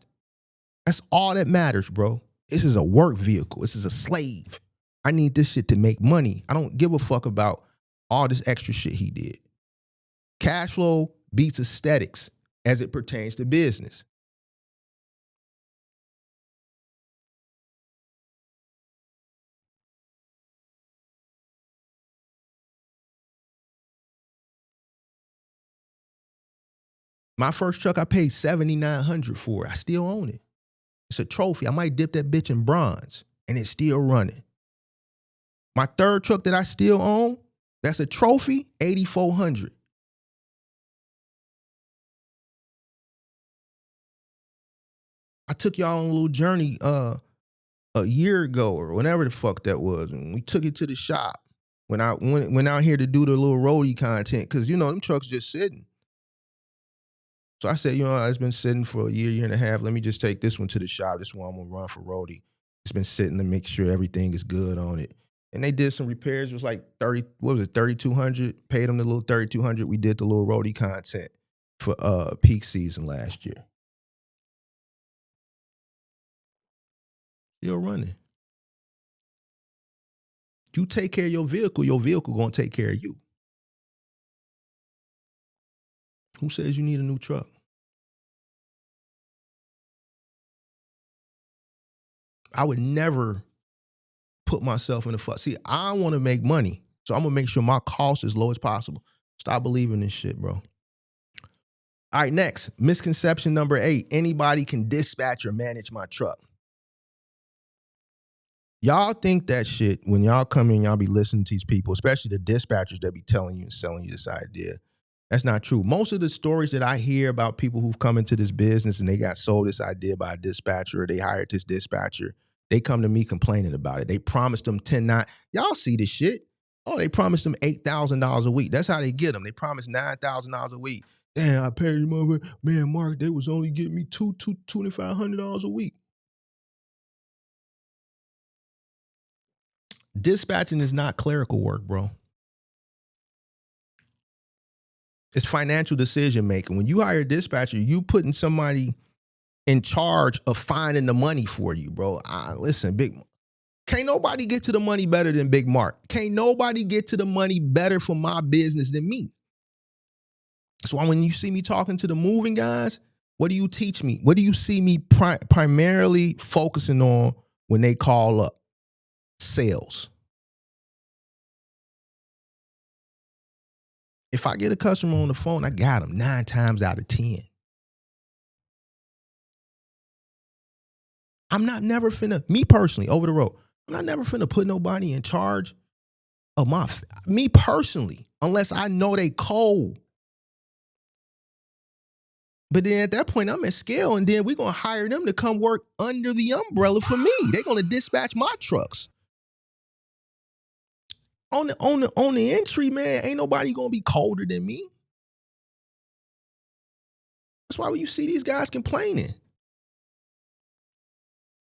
That's all that matters, bro. This is a work vehicle. This is a slave. I need this shit to make money. I don't give a fuck about all this extra shit he did. Cash flow beats aesthetics as it pertains to business. My first truck, I paid $7,900 for. I still own it. It's a trophy. I might dip that bitch in bronze, and it's still running. My third truck that I still own, that's a trophy, $8,400. I took y'all on a little journey a year ago or whenever the fuck that was, and we took it to the shop when I went out here to do the little roadie content, because you know them trucks just sitting. So I said, you know, it's been sitting for a year and a half. Let me just take this one to the shop. This one I'm gonna run for roadie. It's been sitting to make sure everything is good on it. And they did some repairs. It was like $3,200. Paid them the little $3,200. We did the little roadie content for peak season last year. Still running. You take care of your vehicle gonna take care of you. Who says you need a new truck? I would never put myself in a fuck. See, I want to make money, so I'm gonna make sure my cost is low as possible. Stop believing this shit, bro. All right, next, misconception number 8. Anybody can dispatch or manage my truck. Y'all think that shit when y'all come in, y'all be listening to these people, especially the dispatchers that be telling you and selling you this idea. That's not true. Most of the stories that I hear about people who've come into this business and they got sold this idea by a dispatcher or they hired this dispatcher, they come to me complaining about it. They promised them 10-9. Y'all see this shit. Oh, they promised them $8,000 a week. That's how they get them. They promised $9,000 a week. Damn, I paid them over. Man, Mark, they was only getting me $2,500 a week. Dispatching is not clerical work, bro. It's financial decision making. When you hire a dispatcher, you putting somebody in charge of finding the money for you, bro. Listen, can't nobody get to the money better than Big Mark. Can't nobody get to the money better for my business than me. That's why when you see me talking to the moving guys, what do you teach me? What do you see me primarily focusing on when they call up? Sales. If I get a customer on the phone, I got them 9 times out of 10. I'm not never finna, me personally, over the road, I'm not never finna put nobody in charge of me personally, unless I know they cold. But then at that point, I'm at scale, and then we're gonna hire them to come work under the umbrella for me. They're gonna dispatch my trucks. On the entry, man, ain't nobody gonna be colder than me. That's why when you see these guys complaining,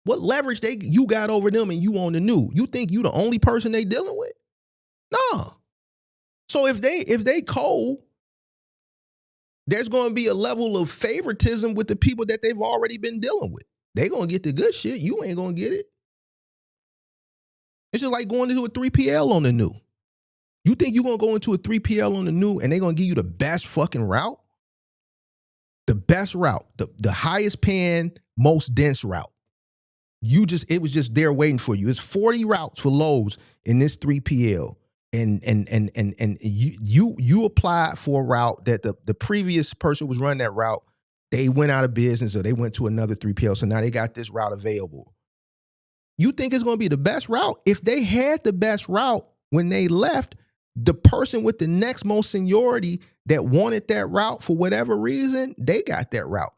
what leverage you got over them and you on the new? You think you the only person they dealing with? No. So if they cold, there's going to be a level of favoritism with the people that they've already been dealing with. They gonna get the good shit. You ain't gonna get it. It's just like going into a 3PL on the new. You think you're gonna go into a 3PL on the new and they're gonna give you the best fucking route? The best route, the highest paying, most dense route. It was just there waiting for you. It's 40 routes for loads in this 3PL. And you applied for a route that the previous person was running that route. They went out of business or they went to another 3PL. So now they got this route available. You think it's going to be the best route? If they had the best route when they left, the person with the next most seniority that wanted that route for whatever reason, they got that route.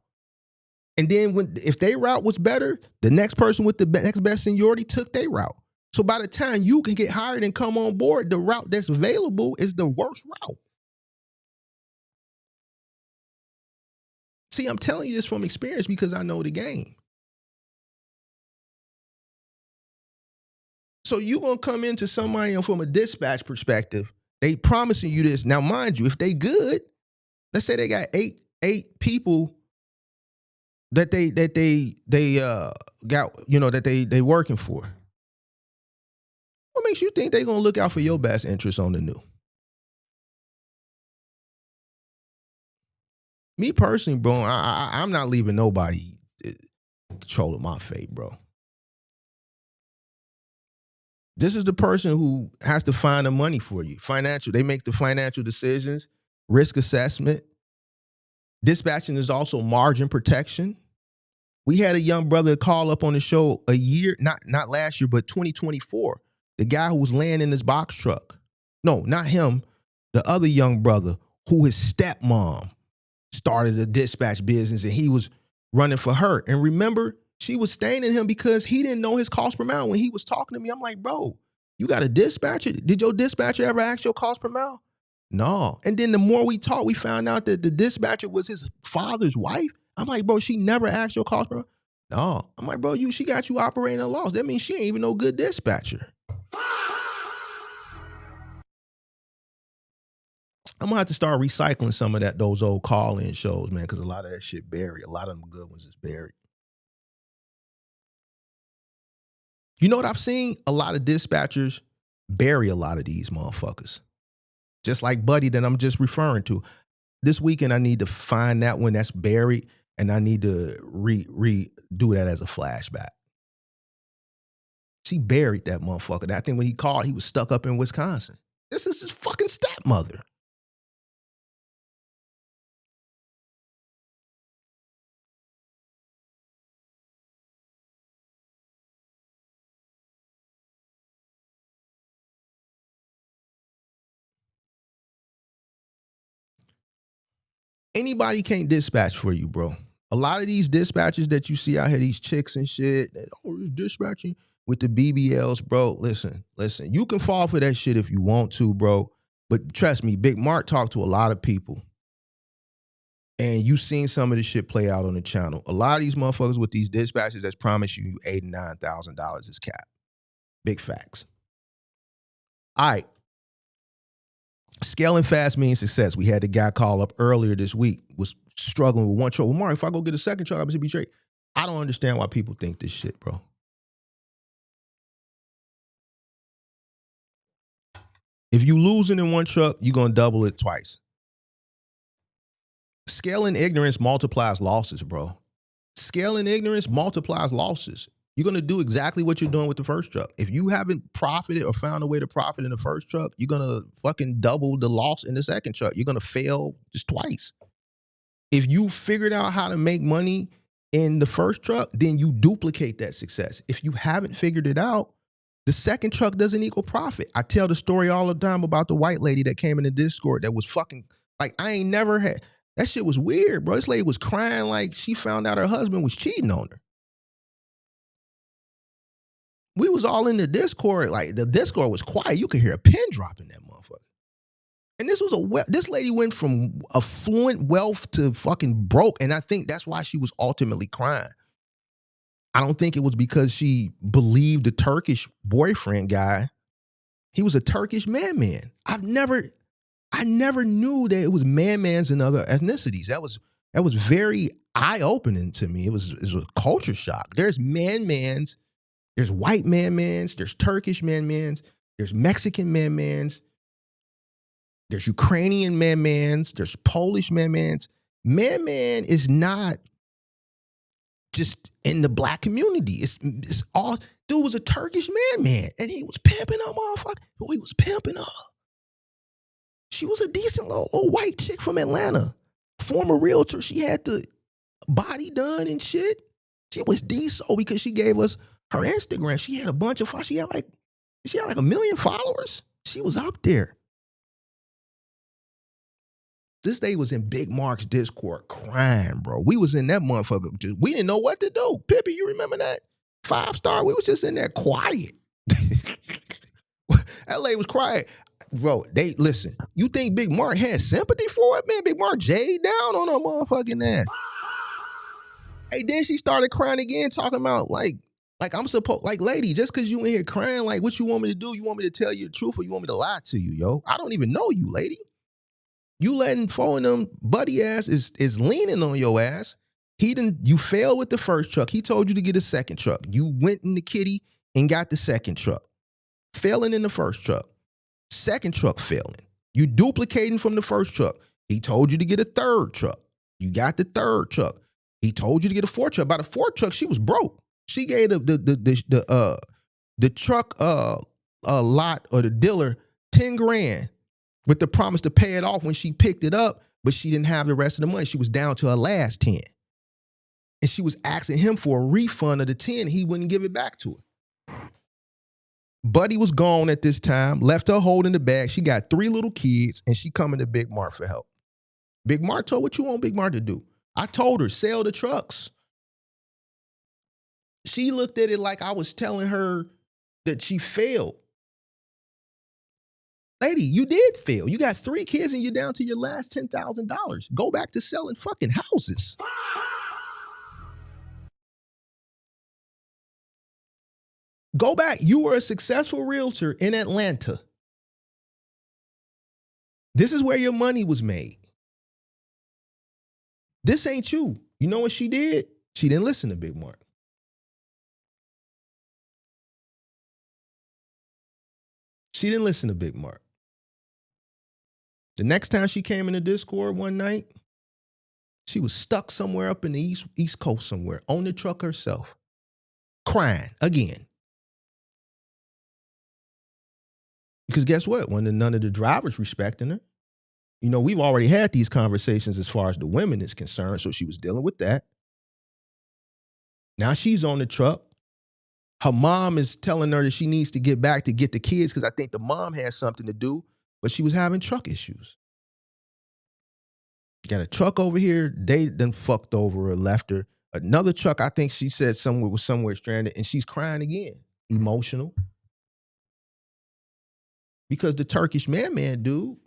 And then if their route was better, the next person with the next best seniority took their route. So by the time you can get hired and come on board, the route that's available is the worst route. See, I'm telling you this from experience because I know the game. So you're going to come into somebody and from a dispatch perspective, they promising you this. Now, mind you, if they good, let's say they got eight people that they got, that they working for. What makes you think they're going to look out for your best interest on the new? Me personally, bro, I'm not leaving nobody controlling my fate, bro. This is the person who has to find the money for you. They make the financial decisions, risk assessment. Dispatching is also margin protection. We had a young brother call up on the show a year, not last year, but 2024. The guy who was laying in his box truck. No, not him. The other young brother who his stepmom started a dispatch business and he was running for her. And remember, she was staying in him because he didn't know his cost per mile. When he was talking to me, I'm like, bro, you got a dispatcher? Did your dispatcher ever ask your cost per mile? No. And then the more we talked, we found out that the dispatcher was his father's wife. I'm like, bro, she never asked your cost per mile? No. I'm like, bro, she got you operating a loss. That means she ain't even no good dispatcher. I'm gonna have to start recycling some of those old call-in shows, man, because a lot of that shit buried. A lot of them good ones is buried. You know what I've seen? A lot of dispatchers bury a lot of these motherfuckers. Just like Buddy that I'm just referring to. This weekend, I need to find that one that's buried, and I need to redo that as a flashback. She buried that motherfucker. I think when he called, he was stuck up in Wisconsin. This is his fucking stepmother. Anybody can't dispatch for you, bro. A lot of these dispatchers that you see out here, these chicks and shit, dispatching with the BBLs, bro. Listen. You can fall for that shit if you want to, bro. But trust me, Big Mark talked to a lot of people. And you seen some of this shit play out on the channel. A lot of these motherfuckers with these dispatchers that's promise you $8,000 and $9,000 is cap. Big facts. All right. Scaling fast means success. We had the guy call up earlier this week, was struggling with one truck. Well, Mark, if I go get a second truck, I'm gonna be straight. I don't understand why people think this shit, bro. If you losing in one truck, you're gonna double it twice. Scaling ignorance multiplies losses, bro. Scaling ignorance multiplies losses. You're going to do exactly what you're doing with the first truck. If you haven't profited or found a way to profit in the first truck, you're going to fucking double the loss in the second truck. You're going to fail just twice. If you figured out how to make money in the first truck, then you duplicate that success. If you haven't figured it out, the second truck doesn't equal profit. I tell the story all the time about the white lady that came in the Discord that was fucking, like, I ain't never had, that shit was weird, bro. This lady was crying like she found out her husband was cheating on her. We was all in the Discord, like the Discord was quiet. You could hear a pin drop in that motherfucker. And this lady went from affluent wealth to fucking broke, and I think that's why she was ultimately crying. I don't think it was because she believed the Turkish boyfriend guy. He was a Turkish man. I never knew that it was man-mans in other ethnicities. That was very eye-opening to me. It was a culture shock. There's man-mans. There's white man-mans, there's Turkish man-mans, there's Mexican man-mans, there's Ukrainian man-mans, there's Polish man-mans. Man-man is not just in the black community. It's all, dude was a Turkish man-man, and he was pimping her motherfucker. He was pimping her. She was a decent little white chick from Atlanta. Former realtor, she had the body done and shit. She was decent because she gave us her Instagram. She had a bunch of followers. She had like 1 million followers. She was up there. This day was in Big Mark's Discord crying, bro. We was in that motherfucker. We didn't know what to do. Pippi, you remember that? 5-star. We was just in there quiet. That lady was crying. Bro, listen, you think Big Mark had sympathy for it? Man, Big Mark J down on her motherfucking ass. Hey, then she started crying again, talking about like I'm supposed, like, lady, just because you in here crying, like, what you want me to do? You want me to tell you the truth or you want me to lie to you, yo? I don't even know you, lady. You letting four of them buddy ass is leaning on your ass. You failed with the first truck. He told you to get a second truck. You went in the kitty and got the second truck. Failing in the first truck. Second truck failing. You duplicating from the first truck. He told you to get a third truck. You got the third truck. He told you to get a fourth truck. By the fourth truck, she was broke. She gave the truck lot or the dealer $10,000 with the promise to pay it off when she picked it up, but she didn't have the rest of the money. She was down to her last 10. And she was asking him for a refund of the 10. He wouldn't give it back to her. Buddy was gone at this time, left her holding the bag. She got 3 little kids, and she coming to Big Mark for help. Big Mark told, what you want Big Mark to do? I told her, sell the trucks. She looked at it like I was telling her that she failed. Lady, you did fail. You got 3 kids and you're down to your last $10,000. Go back to selling fucking houses. Go back. You were a successful realtor in Atlanta. This is where your money was made. This ain't you. You know what she did? She didn't listen to Big Mark. She didn't listen to Big Mark. The next time she came in the Discord one night, she was stuck somewhere up in the East Coast somewhere, on the truck herself, crying again. Because guess what? When none of the drivers respecting her, you know, we've already had these conversations as far as the women is concerned, so she was dealing with that. Now she's on the truck. Her mom is telling her that she needs to get back to get the kids because I think the mom has something to do, but she was having truck issues. Got a truck over here. They done fucked over her, left her. Another truck, I think she said somewhere was somewhere stranded, and she's crying again. Emotional. Because the Turkish man dude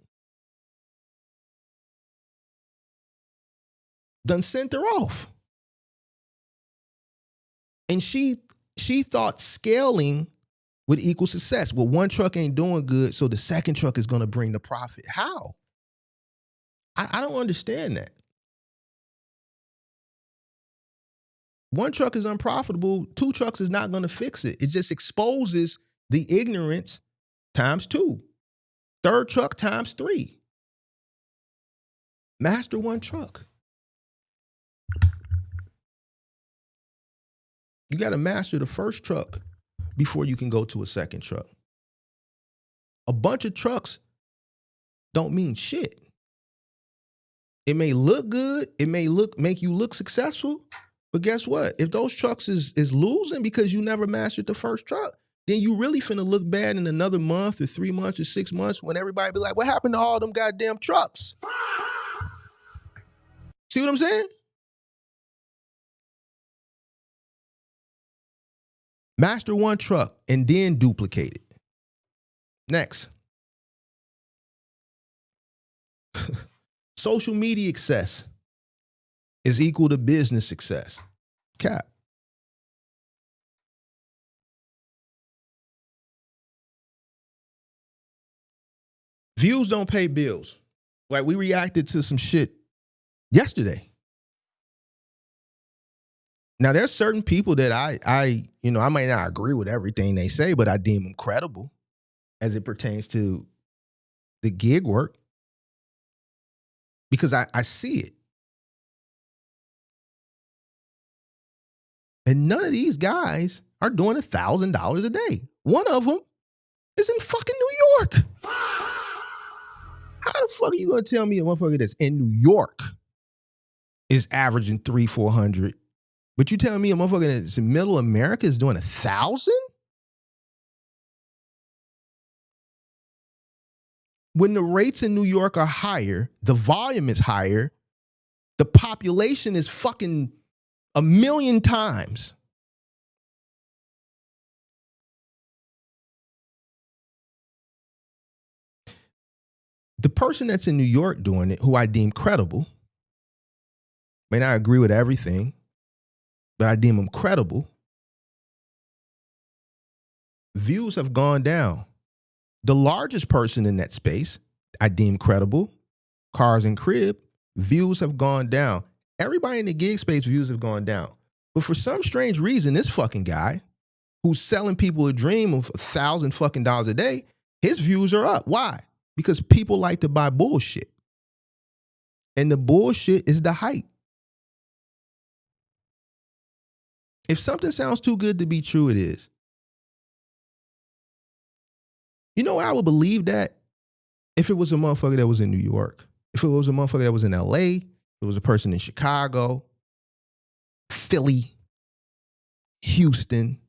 done sent her off. And she thought scaling would equal success. Well, one truck ain't doing good, so the second truck is going to bring the profit. How? I don't understand that. One truck is unprofitable. Two trucks is not going to fix it. It just exposes the ignorance times 2. Third truck times 3. Master one truck. You got to master the first truck before you can go to a second truck. A bunch of trucks don't mean shit. It may look good, it may make you look successful, but guess what? If those trucks is losing because you never mastered the first truck, then you really finna look bad in another month or 3 months or 6 months when everybody be like, what happened to all them goddamn trucks? See what I'm saying? Master one truck and then duplicate it. Next. Social media success is equal to business success. Cap. Views don't pay bills. Like, we reacted to some shit yesterday. Now, there's certain people that I might not agree with everything they say, but I deem them credible as it pertains to the gig work because I see it. And none of these guys are doing $1,000 a day. One of them is in fucking New York. How the fuck are you gonna tell me a motherfucker that's in New York is averaging 300-400, but you telling me a motherfucker that's in Middle America is doing 1,000? When the rates in New York are higher, the volume is higher, the population is fucking 1 million times. The person that's in New York doing it, who I deem credible, may not agree with everything, but I deem them credible, views have gone down. The largest person in that space, I deem credible, Cars and Crib, views have gone down. Everybody in the gig space, views have gone down. But for some strange reason, this fucking guy who's selling people a dream of $1,000 fucking dollars a day, his views are up. Why? Because people like to buy bullshit. And the bullshit is the hype. If something sounds too good to be true, it is. You know where I would believe that? If it was a motherfucker that was in New York. If it was a motherfucker that was in LA. If it was a person in Chicago, Philly, Houston,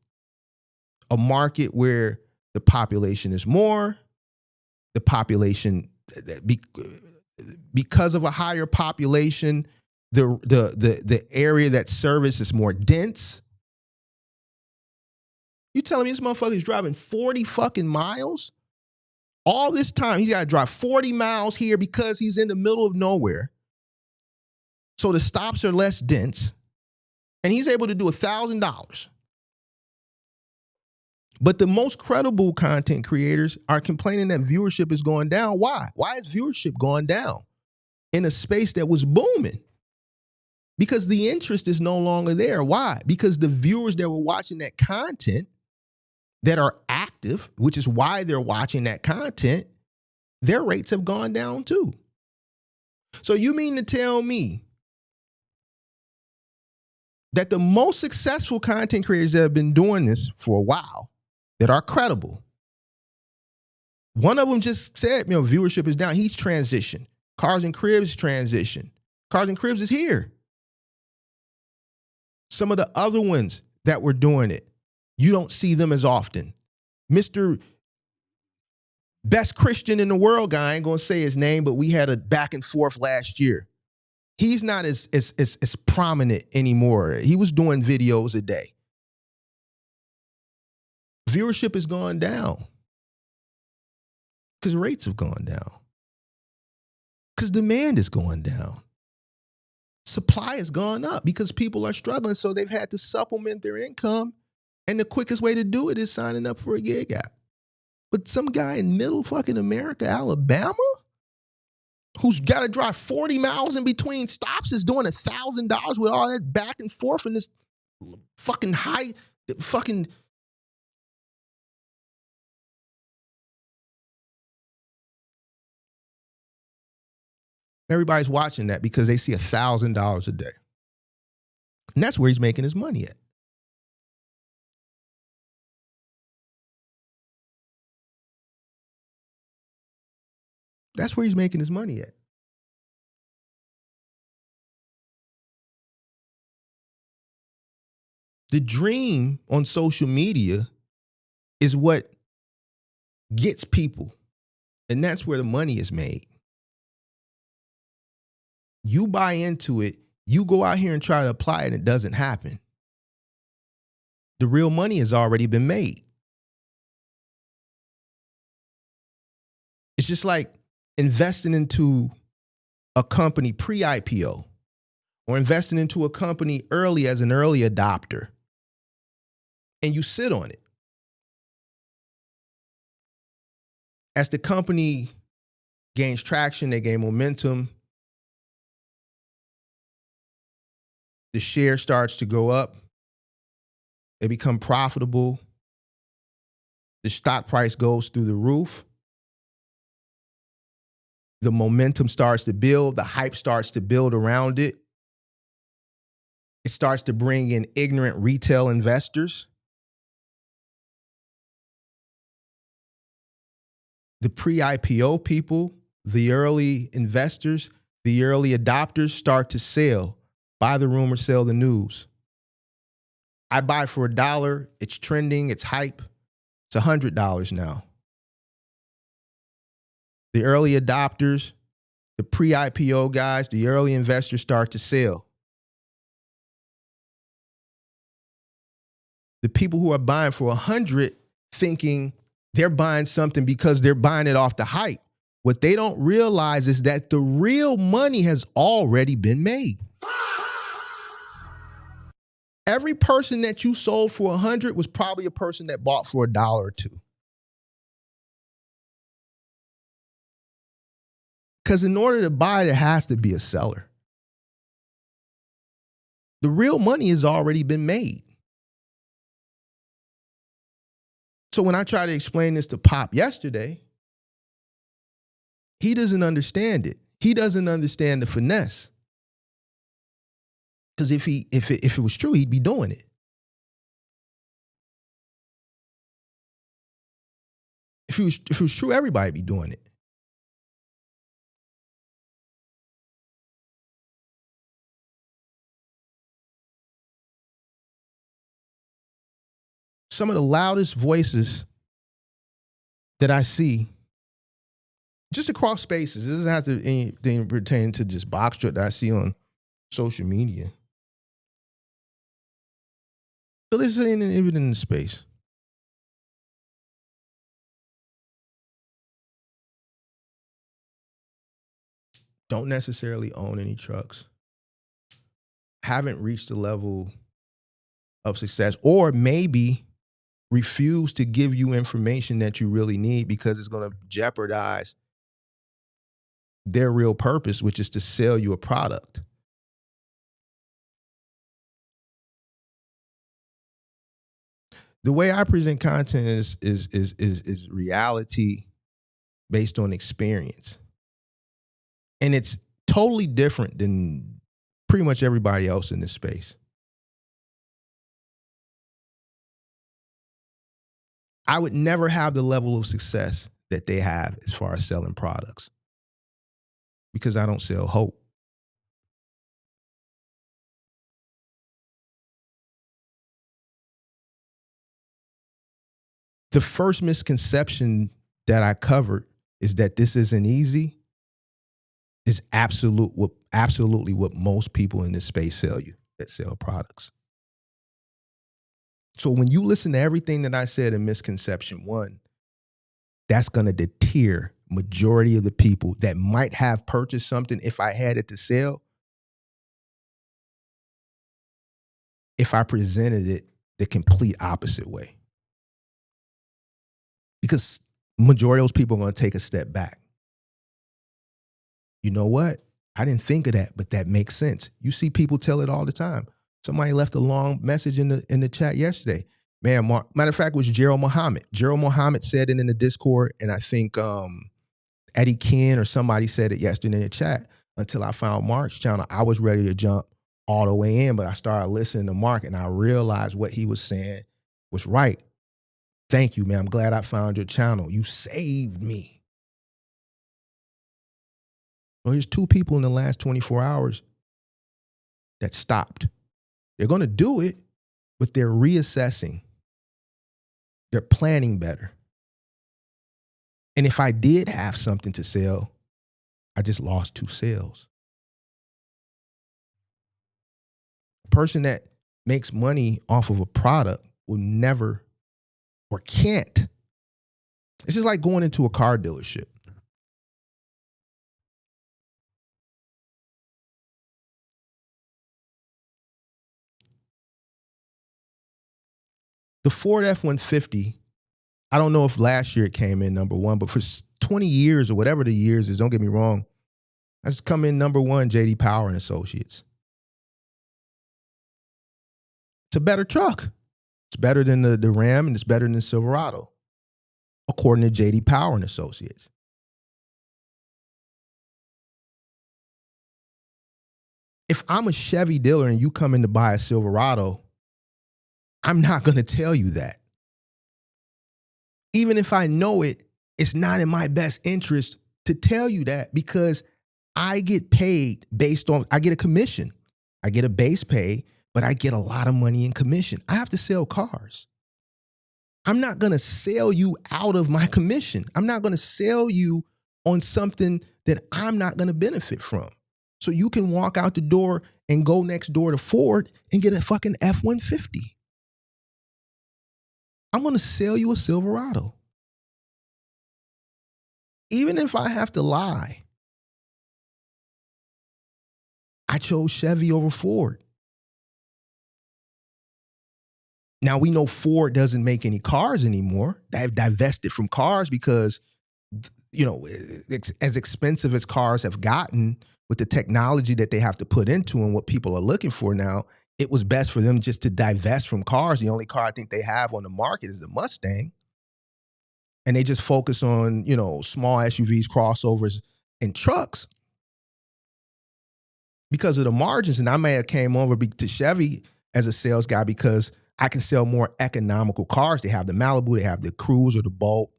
a market where the population is more, the population, because of a higher population, the area that service is more dense. You telling me this motherfucker is driving 40 fucking miles? All this time, he's got to drive 40 miles here because he's in the middle of nowhere. So the stops are less dense. And he's able to do $1,000. But the most credible content creators are complaining that viewership is going down. Why? Why is viewership going down in a space that was booming? Because the interest is no longer there. Why? Because the viewers that were watching that content that are active, which is why they're watching that content, their rates have gone down too. So you mean to tell me that the most successful content creators that have been doing this for a while, that are credible, one of them just said, viewership is down. He's transitioned. Cars and Cribs transition. Cars and Cribs is here. Some of the other ones that were doing it, you don't see them as often. Mr. Best Christian in the World guy, I ain't gonna say his name, but we had a back and forth last year. He's not as prominent anymore. He was doing videos a day. Viewership has gone down because rates have gone down, because demand is going down. Supply has gone up because people are struggling, so they've had to supplement their income, and the quickest way to do it is signing up for a gig app. But some guy in middle fucking America, Alabama, who's got to drive 40 miles in between stops is doing $1,000 with all that back and forth in this fucking high fucking. Everybody's watching that because they see $1,000 a day. And that's where he's making his money at. That's where he's making his money at. The dream on social media is what gets people. And that's where the money is made. You buy into it, you go out here and try to apply it, and it doesn't happen. The real money has already been made. It's just like investing into a company pre-IPO or investing into a company early as an early adopter, and you sit on it. As the company gains traction, they gain momentum, the share starts to go up, they become profitable, the stock price goes through the roof, the momentum starts to build, the hype starts to build around it. It starts to bring in ignorant retail investors. The pre-IPO people, the early investors, the early adopters start to sell. Buy the rumor, sell the news. I buy for $1. It's trending. It's hype. It's $100 now. The early adopters, the pre-IPO guys, the early investors start to sell. The people who are buying for $100 thinking they're buying something because they're buying it off the hype. What they don't realize is that the real money has already been made. Every person that you sold for $100 was probably a person that bought for $1 or $2. Because in order to buy, there has to be a seller. The real money has already been made. So when I try to explain this to Pop yesterday, he doesn't understand it. He doesn't understand the finesse. Because if it was true, he'd be doing it. If it was true, everybody'd be doing it. Some of the loudest voices that I see, just across spaces, it doesn't have to anything pertain to just box truck that I see on social media. So this ain't even in the space. Don't necessarily own any trucks. Haven't reached the level of success, or maybe refuse to give you information that you really need because it's going to jeopardize their real purpose, which is to sell you a product. The way I present content is reality based on experience. And it's totally different than pretty much everybody else in this space. I would never have the level of success that they have as far as selling products because I don't sell hope. The first misconception that I covered is that this isn't easy. is absolutely what most people in this space sell you that sell products. So when you listen to everything that I said in misconception 1, that's going to deter majority of the people that might have purchased something if I had it to sell, if I presented it the complete opposite way. Because majority of those people are going to take a step back. You know what? I didn't think of that, but that makes sense. You see people tell it all the time. Somebody left a long message in the chat yesterday. Man, matter of fact, it was Gerald Muhammad. Gerald Muhammad said it in the Discord, and I think Eddie Ken or somebody said it yesterday in the chat. Until I found Mark's channel, I was ready to jump all the way in, but I started listening to Mark, and I realized what he was saying was right. Thank you, man. I'm glad I found your channel. You saved me. Well, here's 2 people in the last 24 hours that stopped. They're going to do it, but they're reassessing. They're planning better. And if I did have something to sell, I just lost 2 sales. A person that makes money off of a product will never or can't. It's just like going into a car dealership. The Ford F-150, I don't know if last year it came in number 1, but for 20 years or whatever the years is, don't get me wrong, that's come in number 1, J.D. Power and Associates. It's a better truck. It's better than the Ram, and it's better than the Silverado, according to J.D. Power and Associates. If I'm a Chevy dealer and you come in to buy a Silverado, I'm not going to tell you that. Even if I know it, it's not in my best interest to tell you that, because I get paid based on, I get a commission. I get a base pay, but I get a lot of money in commission. I have to sell cars. I'm not going to sell you out of my commission. I'm not going to sell you on something that I'm not going to benefit from. So you can walk out the door and go next door to Ford and get a fucking F-150. I'm going to sell you a Silverado. Even if I have to lie, I chose Chevy over Ford. Now we know Ford doesn't make any cars anymore. They've divested from cars because, you know, as expensive as cars have gotten with the technology that they have to put into and what people are looking for now, it was best for them just to divest from cars. The only car I think they have on the market is the Mustang. And they just focus on, you know, small SUVs, crossovers, and trucks because of the margins. And I may have came over to Chevy as a sales guy because I can sell more economical cars. They have the Malibu, they have the Cruze or the Bolt,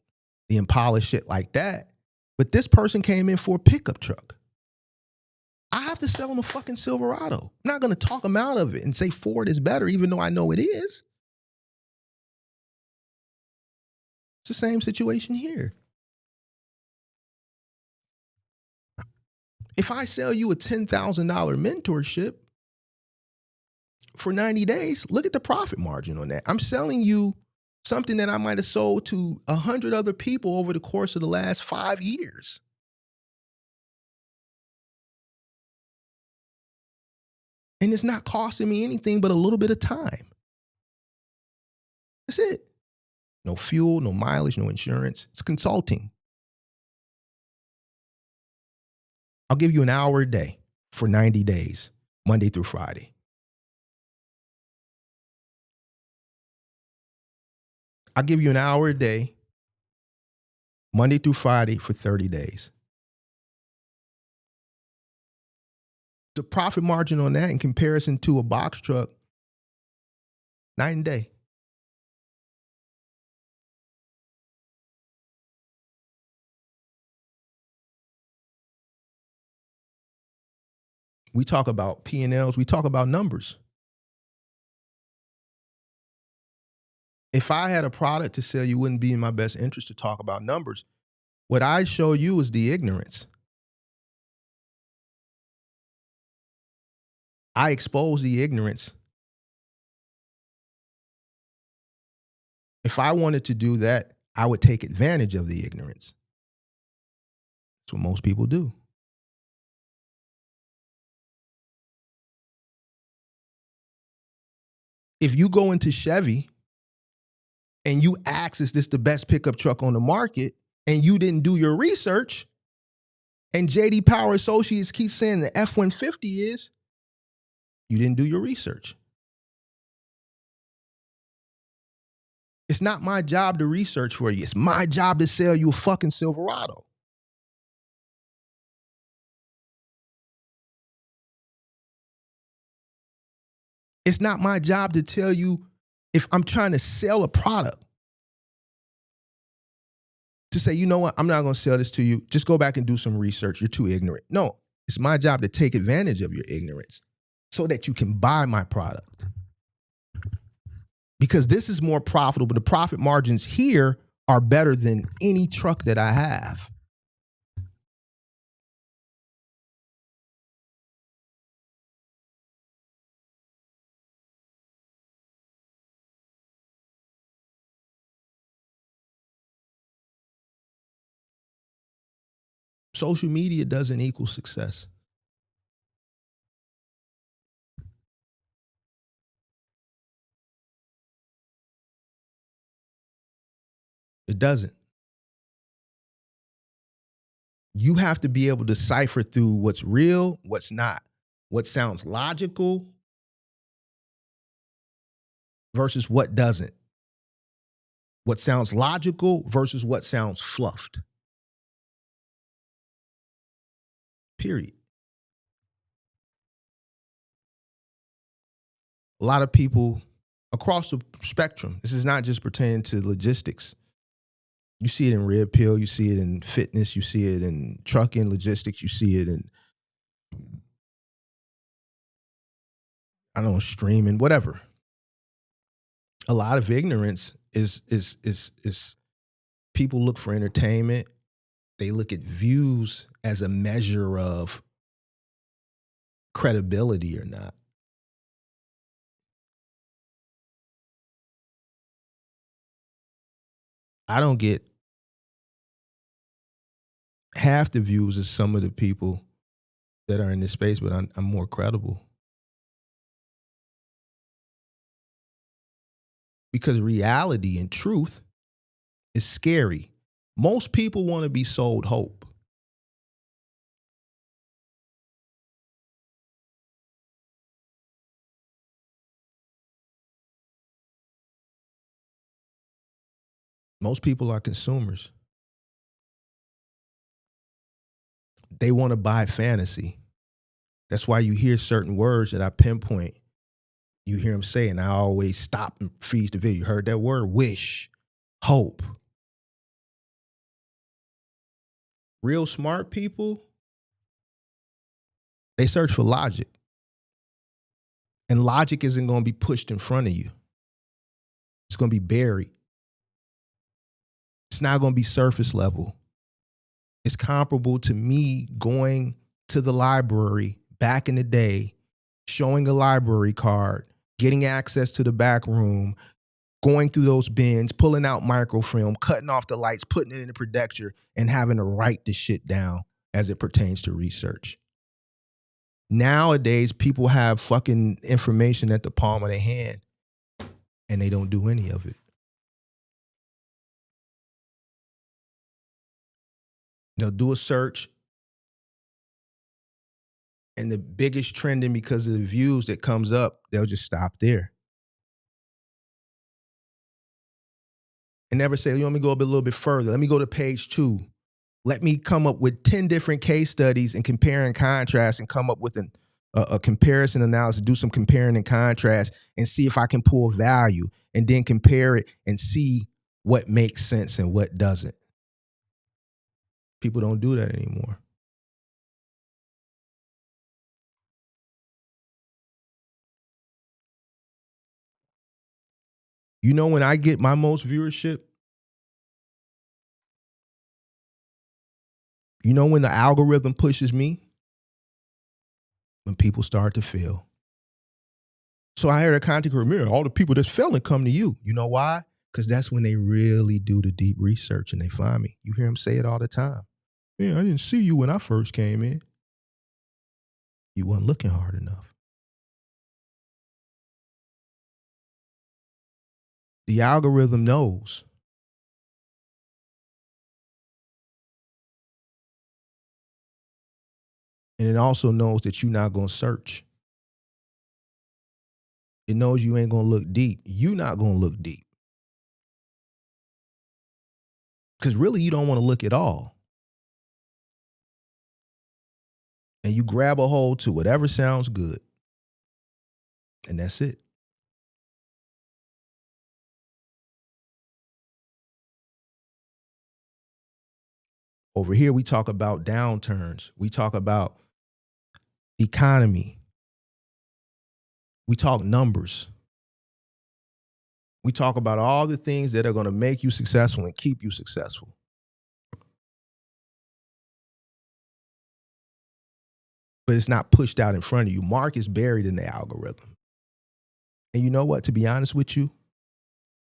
the Impala, shit like that. But this person came in for a pickup truck. I have to sell them a fucking Silverado. I'm not going to talk them out of it and say Ford is better, even though I know it is. It's the same situation here. If I sell you a $10,000 mentorship for 90 days, look at the profit margin on that. I'm selling you something that I might have sold to 100 other people over the course of the last 5 years. And it's not costing me anything but a little bit of time. That's it. No fuel, no mileage, no insurance. It's consulting. I'll give you an hour a day for 90 days, Monday through Friday. I'll give you an hour a day, Monday through Friday for 30 days. The profit margin on that in comparison to a box truck, night and day. We talk about P&Ls, we talk about numbers. If I had a product to sell, you wouldn't be in my best interest to talk about numbers. What I show you is the ignorance. I expose the ignorance. If I wanted to do that, I would take advantage of the ignorance. That's what most people do. If you go into Chevy and you ask, is this the best pickup truck on the market, and you didn't do your research, and JD Power Associates keep saying the F-150 is, you didn't do your research. It's not my job to research for you. It's my job to sell you a fucking Silverado. It's not my job to tell you if I'm trying to sell a product to say, you know what, I'm not going to sell this to you. Just go back and do some research. You're too ignorant. No, it's my job to take advantage of your ignorance so that you can buy my product. Because this is more profitable. The profit margins here are better than any truck that I have. Social media doesn't equal success. It doesn't. You have to be able to decipher through what's real, what's not, what sounds logical versus what doesn't, what sounds logical versus what sounds fluffed. Period. A lot of people across the spectrum, this is not just pertaining to logistics. You see it in red pill, you see it in fitness, you see it in trucking, logistics, you see it in, I don't know, streaming, whatever. A lot of ignorance is people look for entertainment. They look at views as a measure of credibility or not. I don't get half the views as some of the people that are in this space, but I'm more credible. Because reality and truth is scary. Most people want to be sold hope. Most people are consumers. They want to buy fantasy. That's why you hear certain words that I pinpoint. You hear them say, and I always stop and freeze the video. You heard that word? Wish, hope. Real smart people, they search for logic. And logic isn't going to be pushed in front of you. It's going to be buried. It's not going to be surface level. It's comparable to me going to the library back in the day, showing a library card, getting access to the back room, going through those bins, pulling out microfilm, cutting off the lights, putting it in the projector, and having to write the shit down as it pertains to research. Nowadays, people have fucking information at the palm of their hand, and they don't do any of it. They'll do a search, and the biggest trending because of the views that comes up, they'll just stop there. And never say, you want me to go up a little bit further? Let me go to page 2. Let me come up with 10 different case studies and compare and contrast and come up with a comparison analysis, do some comparing and contrast and see if I can pull value and then compare it and see what makes sense and what doesn't. People don't do that anymore. You know when I get my most viewership? You know when the algorithm pushes me? When people start to fail. So I heard a content creator, all the people that's failing come to you. You know why? Because that's when they really do the deep research and they find me. You hear them say it all the time. Man, I didn't see you when I first came in. You weren't looking hard enough. The algorithm knows. And it also knows that you're not going to search. It knows you ain't going to look deep. You're not going to look deep. Because really, you don't want to look at all. And you grab a hold to whatever sounds good. And that's it. Over here, we talk about downturns. We talk about economy. We talk numbers. We talk about all the things that are going to make you successful and keep you successful. But it's not pushed out in front of you. Mark is buried in the algorithm. And you know what? To be honest with you,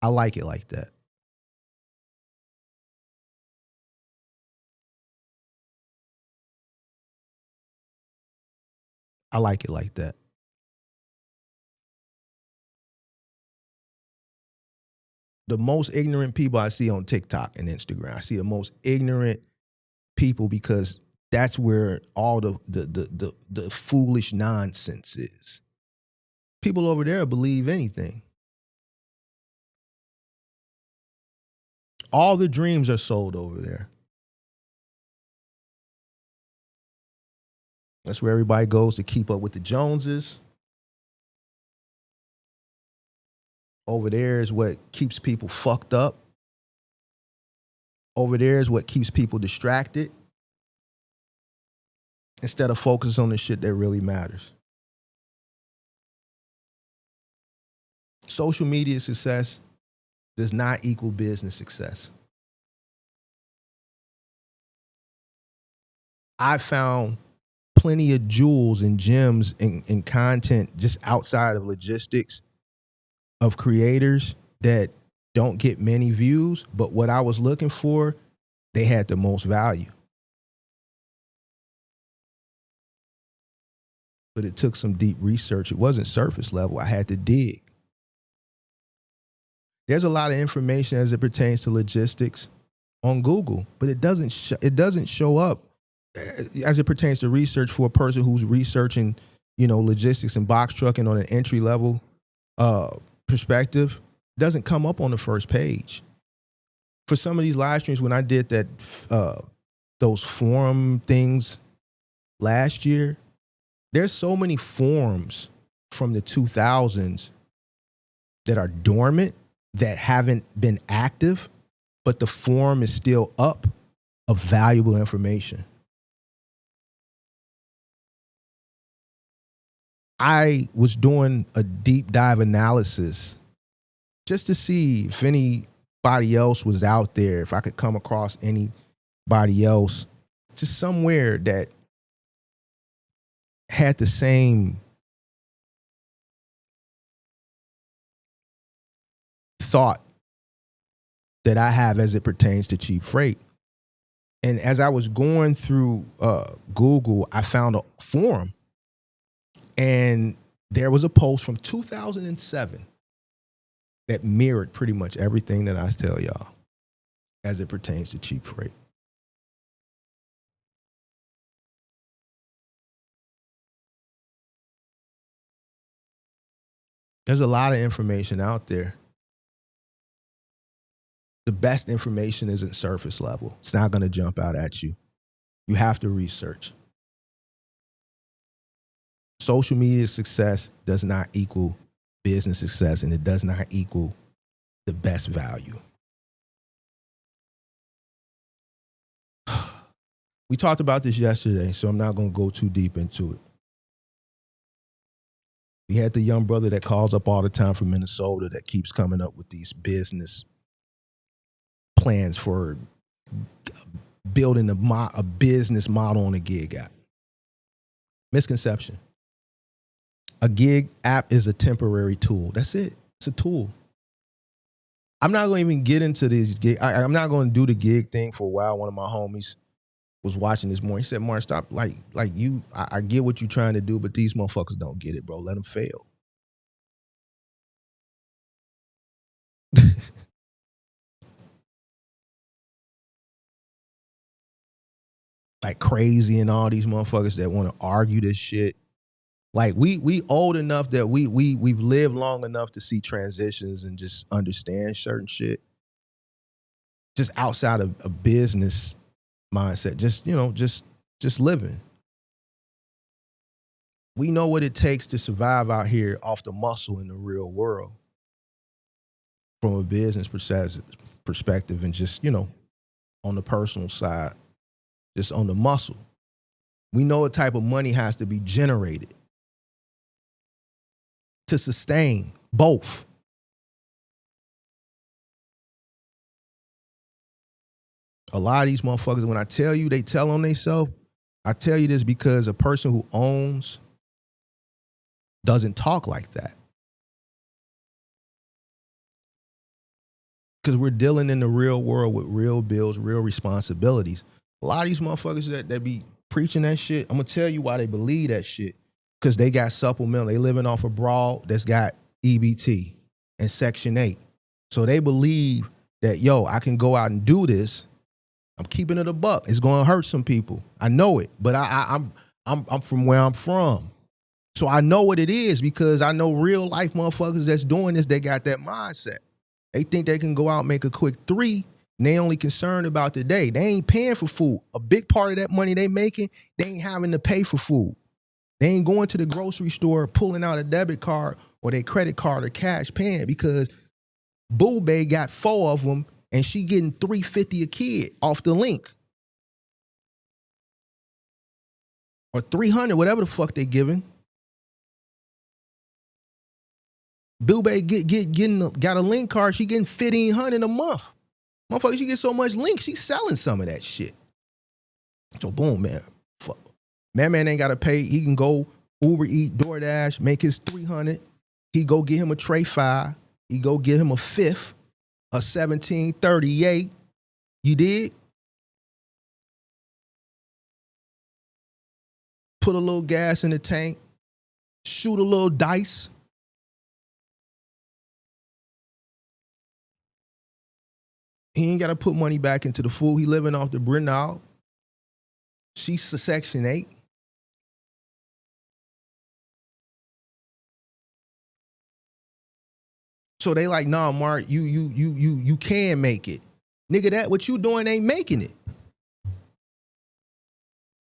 I like it like that. I like it like that. The most ignorant people I see on TikTok and Instagram, I see the most ignorant people because that's where all the foolish nonsense is. People over there believe anything. All the dreams are sold over there. That's where everybody goes to keep up with the Joneses. Over there is what keeps people fucked up. Over there is what keeps people distracted instead of focus on the shit that really matters. Social media success does not equal business success. I found plenty of jewels and gems and content just outside of logistics of creators that don't get many views, but what I was looking for, they had the most value. But it took some deep research. It wasn't surface level. I had to dig. There's a lot of information as it pertains to logistics on Google, but it doesn't show up as it pertains to research for a person who's researching, logistics and box trucking on an entry level perspective. Doesn't come up on the first page. For some of these live streams, when I did that, those forum things last year, there's so many forums from the 2000s that are dormant, that haven't been active, but the forum is still up of valuable information. I was doing a deep dive analysis just to see if anybody else was out there, if I could come across anybody else, just somewhere that had the same thought that I have as it pertains to cheap freight. And as I was going through Google, I found a forum, and there was a post from 2007 that mirrored pretty much everything that I tell y'all as it pertains to cheap freight. There's a lot of information out there. The best information isn't surface level. It's not going to jump out at you. You have to research. Social media success does not equal business success, and it does not equal the best value. We talked about this yesterday, so I'm not going to go too deep into it. We had the young brother that calls up all the time from Minnesota that keeps coming up with these business plans for building a business model on a gig app. Misconception. A gig app is a temporary tool. That's it. It's a tool. I'm not going to even get into these gig. I'm not going to do the gig thing for a while. One of my homies was watching this morning. He said, Mark, stop. Like you, I get what you're trying to do, but these motherfuckers don't get it, bro. Let them fail. Like crazy and all these motherfuckers that want to argue this shit. Like we old enough that we've lived long enough to see transitions and just understand certain shit. Just outside of a business mindset, just living. We know what it takes to survive out here off the muscle in the real world from a business perspective and just, on the personal side, just on the muscle. We know what type of money has to be generated to sustain both. A lot of these motherfuckers, when I tell you they tell on themselves, I tell you this because a person who owns doesn't talk like that. Because we're dealing in the real world with real bills, real responsibilities. A lot of these motherfuckers that be preaching that shit, I'm going to tell you why they believe that shit. Because they got supplemental. They living off a broad that's got EBT and Section 8. So they believe that, I can go out and do this. I'm keeping it a buck. It's going to hurt some people. I know it. But I'm from where I'm from. So I know what it is because I know real life motherfuckers that's doing this, they got that mindset. They think they can go out and make a quick 3, and they only concerned about the day. They ain't paying for food. A big part of that money they making, they ain't having to pay for food. They ain't going to the grocery store, pulling out a debit card or their credit card or cash paying because Boo Bae got 4 of them and she getting $350 a kid off the link. Or $300, whatever the fuck they giving. Boo Bae got a link card. She getting $1,500 a month. Motherfucker, she get so much link, she's selling some of that shit. So boom, man. Fuck. Man ain't got to pay. He can go Uber Eat, DoorDash, make his $300. He go get him a tray 5. He go get him a 5th, a 1738. You dig? Put a little gas in the tank. Shoot a little dice. He ain't got to put money back into the food. He living off the Brennal. She's a Section 8. So they like, nah, Mark, you can make it. Nigga, that what you doing ain't making it.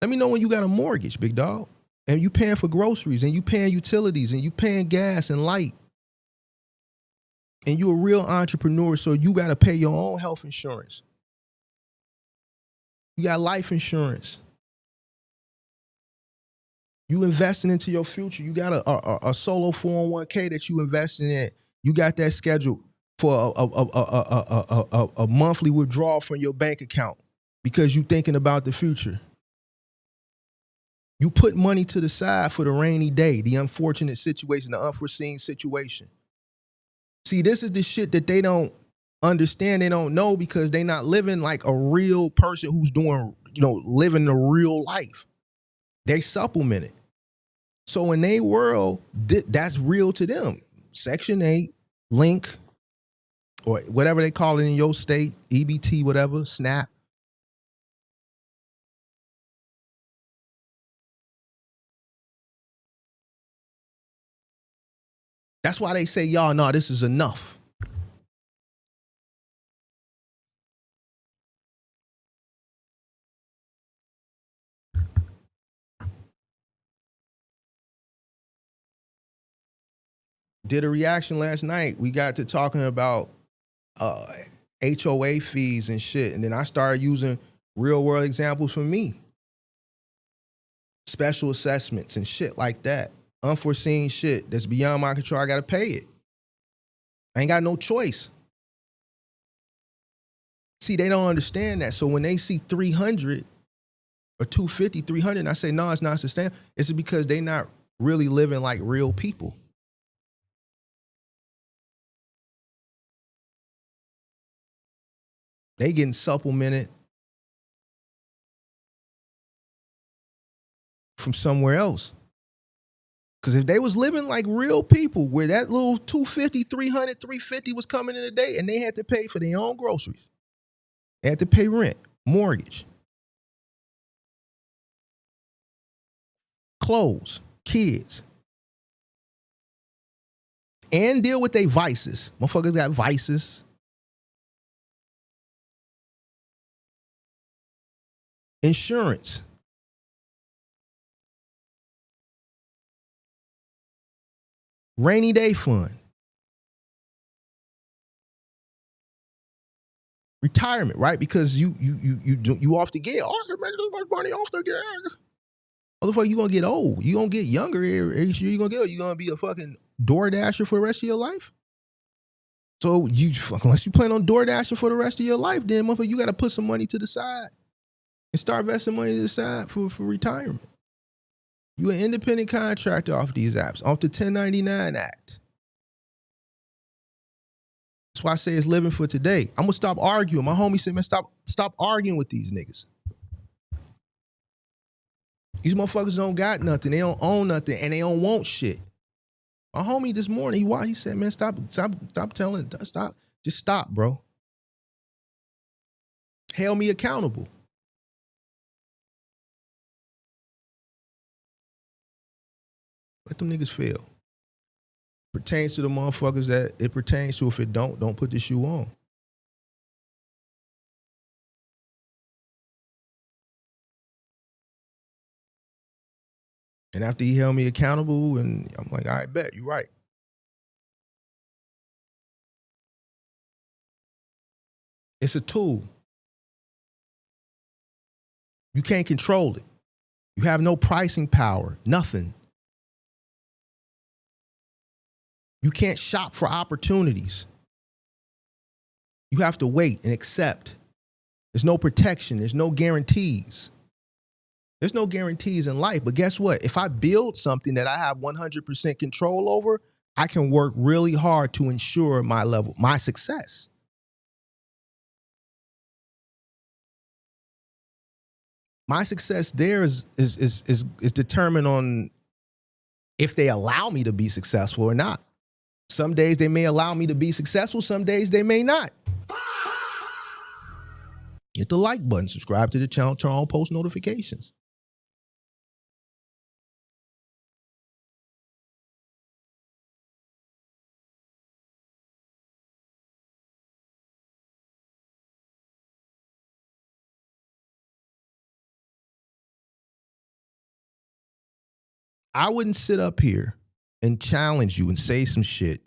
Let me know when you got a mortgage, big dog. And you paying for groceries and you paying utilities and you paying gas and light. And you a real entrepreneur, so you got to pay your own health insurance. You got life insurance. You investing into your future. You got a solo 401k that you investing in. You got that scheduled for a monthly withdrawal from your bank account because you thinking about the future. You put money to the side for the rainy day, the unfortunate situation, the unforeseen situation. See, this is the shit that they don't understand. They don't know because they not living like a real person who's doing, living the real life. They supplement it. So in their world, that's real to them. Section 8, Link, or whatever they call it in your state, EBT, whatever, SNAP. That's why they say, y'all, no, this is enough. Did a reaction last night. We got to talking about HOA fees and shit. And then I started using real world examples for me. Special assessments and shit like that. Unforeseen shit that's beyond my control. I got to pay it. I ain't got no choice. See, they don't understand that. So when they see 300 or 250, 300, and I say, no, it's not sustainable. It's because they not really living like real people. They getting supplemented from somewhere else. Because if they was living like real people, where that little 250, 300, 350 was coming in a day, and they had to pay for their own groceries, they had to pay rent, mortgage, clothes, kids, and deal with their vices. Motherfuckers got vices. Insurance. Rainy day fund. Retirement, right? Because you off the gig. Oh, I can make this much money off the gig. Motherfucker, you gonna get old. You gonna get younger each year. You gonna get old. You gonna be a fucking door dasher for the rest of your life. So unless you plan on door dashing for the rest of your life, then motherfucker, you gotta put some money to the side and start investing money to the side for retirement. You an independent contractor off these apps, off the 1099 Act. That's why I say it's living for today. I'm gonna stop arguing. My homie said, man, stop arguing with these niggas. These motherfuckers don't got nothing. They don't own nothing, and they don't want shit. My homie this morning, he said, man, stop telling, just stop, bro. Held me accountable. Let them niggas fail. Pertains to the motherfuckers that it pertains to. If it don't put the shoe on. And after he held me accountable, and I'm like, I bet, you're right. It's a tool. You can't control it. You have no pricing power, nothing. You can't shop for opportunities. You have to wait and accept. There's no protection. There's no guarantees. There's no guarantees in life. But guess what? If I build something that I have 100% control over, I can work really hard to ensure my success. My success there is determined on if they allow me to be successful or not. Some days they may allow me to be successful. Some days they may not. Hit the like button, subscribe to the channel, turn on post notifications. I wouldn't sit up here and challenge you and say some shit,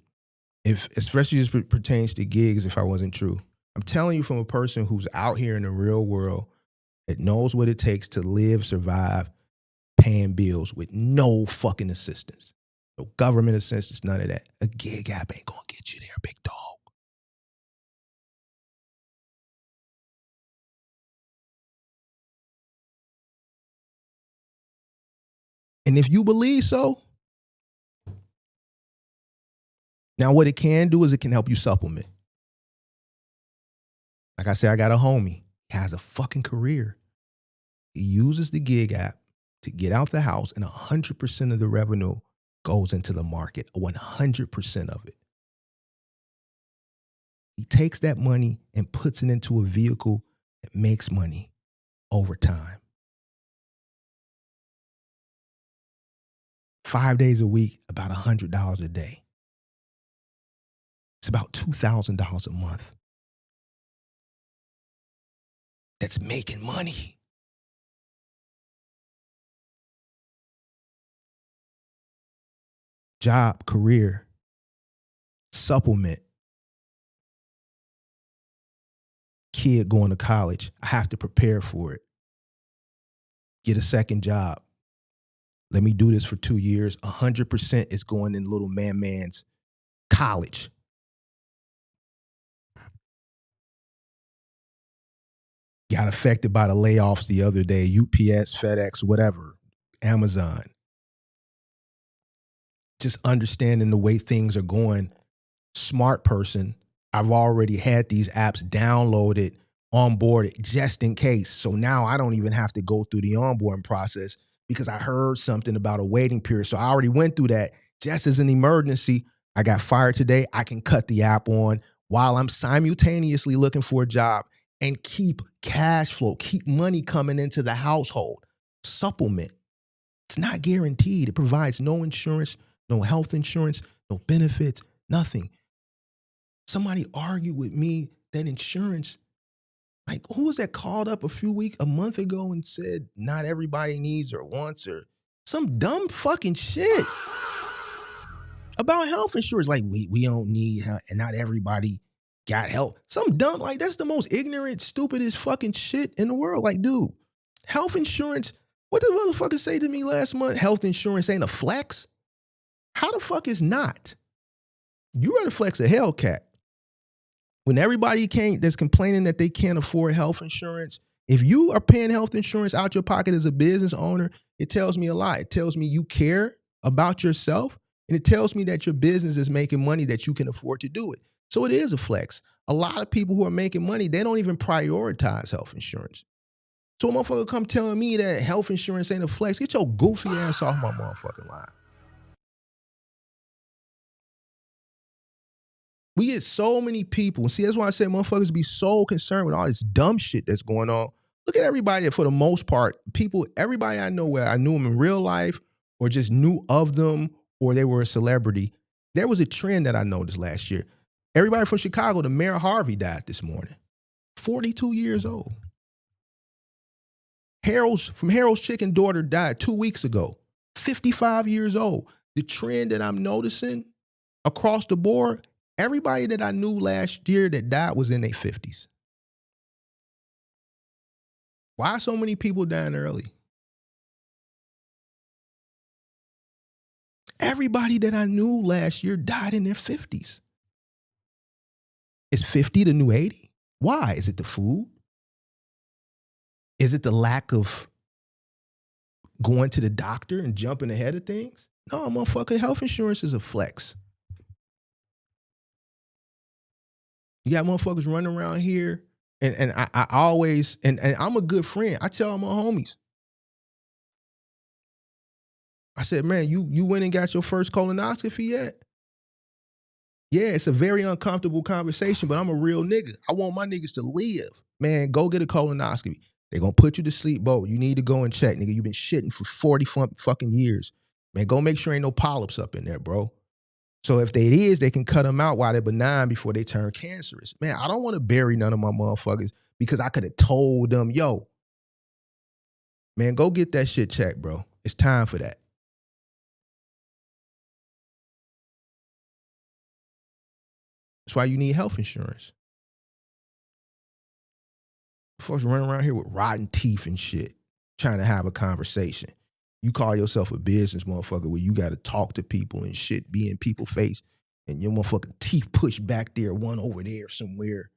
especially as it pertains to gigs, if I wasn't true. I'm telling you from a person who's out here in the real world that knows what it takes to live, survive, paying bills with no fucking assistance. No government assistance, none of that. A gig app ain't gonna get you there, big dog. And if you believe so, now what it can do is it can help you supplement. Like I said, I got a homie. He has a fucking career. He uses the gig app to get out the house, and 100% of the revenue goes into the market, 100% of it. He takes that money and puts it into a vehicle that makes money over time. 5 days a week, about $100 a day. It's about $2,000 a month. That's making money. Job, career, supplement. Kid going to college. I have to prepare for it. Get a second job. Let me do this for 2 years. 100% is going in little man's college. Got affected by the layoffs the other day. UPS, FedEx, whatever. Amazon. just understanding the way things are going. Smart person, I've already had these apps downloaded, onboarded just in case. So now I don't even have to go through the onboarding process because I heard something about a waiting period. So I already went through that just as an emergency. I got fired today. I can cut the app on while I'm simultaneously looking for a job and keep cash flow, keep money coming into the household. Supplement. It's not guaranteed. It provides no insurance, no health insurance, no benefits, nothing. Somebody argued with me that insurance, like who was that called up a month ago and said not everybody needs or wants or some dumb fucking shit about health insurance. Like we don't need and not everybody got health. Some dumb, like that's the most ignorant, stupidest fucking shit in the world. Like, dude, health insurance, what did the motherfucker say to me last month? Health insurance ain't a flex? How the fuck is not? You better flex a Hellcat. When everybody that's complaining that they can't afford health insurance, if you are paying health insurance out your pocket as a business owner, it tells me a lot. It tells me you care about yourself, and it tells me that your business is making money that you can afford to do it. So it is a flex. A lot of people who are making money, they don't even prioritize health insurance. So a motherfucker come telling me that health insurance ain't a flex, get your goofy ass off my motherfucking line. We get so many people. See, that's why I said motherfuckers be so concerned with all this dumb shit that's going on. Look at everybody that, for the most part, everybody I know where I knew them in real life or just knew of them or they were a celebrity. There was a trend that I noticed last year. Everybody from Chicago, the Mayor Harvey died this morning. 42 years old. Harold's chicken daughter died 2 weeks ago. 55 years old. The trend that I'm noticing across the board, everybody that I knew last year that died was in their 50s. Why are so many people dying early? Everybody that I knew last year died in their 50s. Is 50 the new 80? Why? Is it the food? Is it the lack of going to the doctor and jumping ahead of things? No, motherfucker, health insurance is a flex. You got motherfuckers running around here, and I always, and I'm a good friend. I tell all my homies. I said, man, you went and got your first colonoscopy yet? Yeah, it's a very uncomfortable conversation, but I'm a real nigga. I want my niggas to live. Man, go get a colonoscopy. They're going to put you to sleep, bro. You need to go and check, nigga. You've been shitting for 40 fucking years. Man, go make sure ain't no polyps up in there, bro. So if it is, they can cut them out while they're benign before they turn cancerous. Man, I don't want to bury none of my motherfuckers because I could have told them, yo, man, go get that shit checked, bro. It's time for that. That's why you need health insurance. Folks running around here with rotten teeth and shit, trying to have a conversation. You call yourself a business motherfucker where you got to talk to people and shit, be in people's face, and your motherfucking teeth pushed back there, one over there somewhere.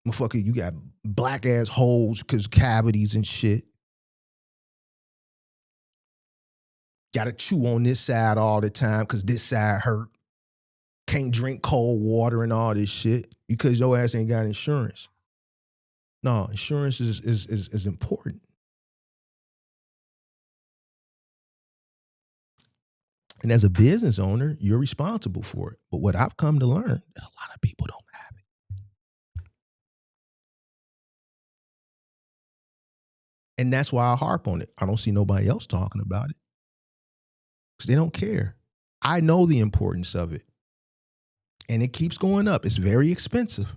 Motherfucker, you got black ass holes because cavities and shit. Got to chew on this side all the time because this side hurt. Can't drink cold water and all this shit because your ass ain't got insurance. No, insurance is important. And as a business owner, you're responsible for it. But what I've come to learn is a lot of people don't have it. And that's why I harp on it. I don't see nobody else talking about it because they don't care. I know the importance of it. And it keeps going up. It's very expensive.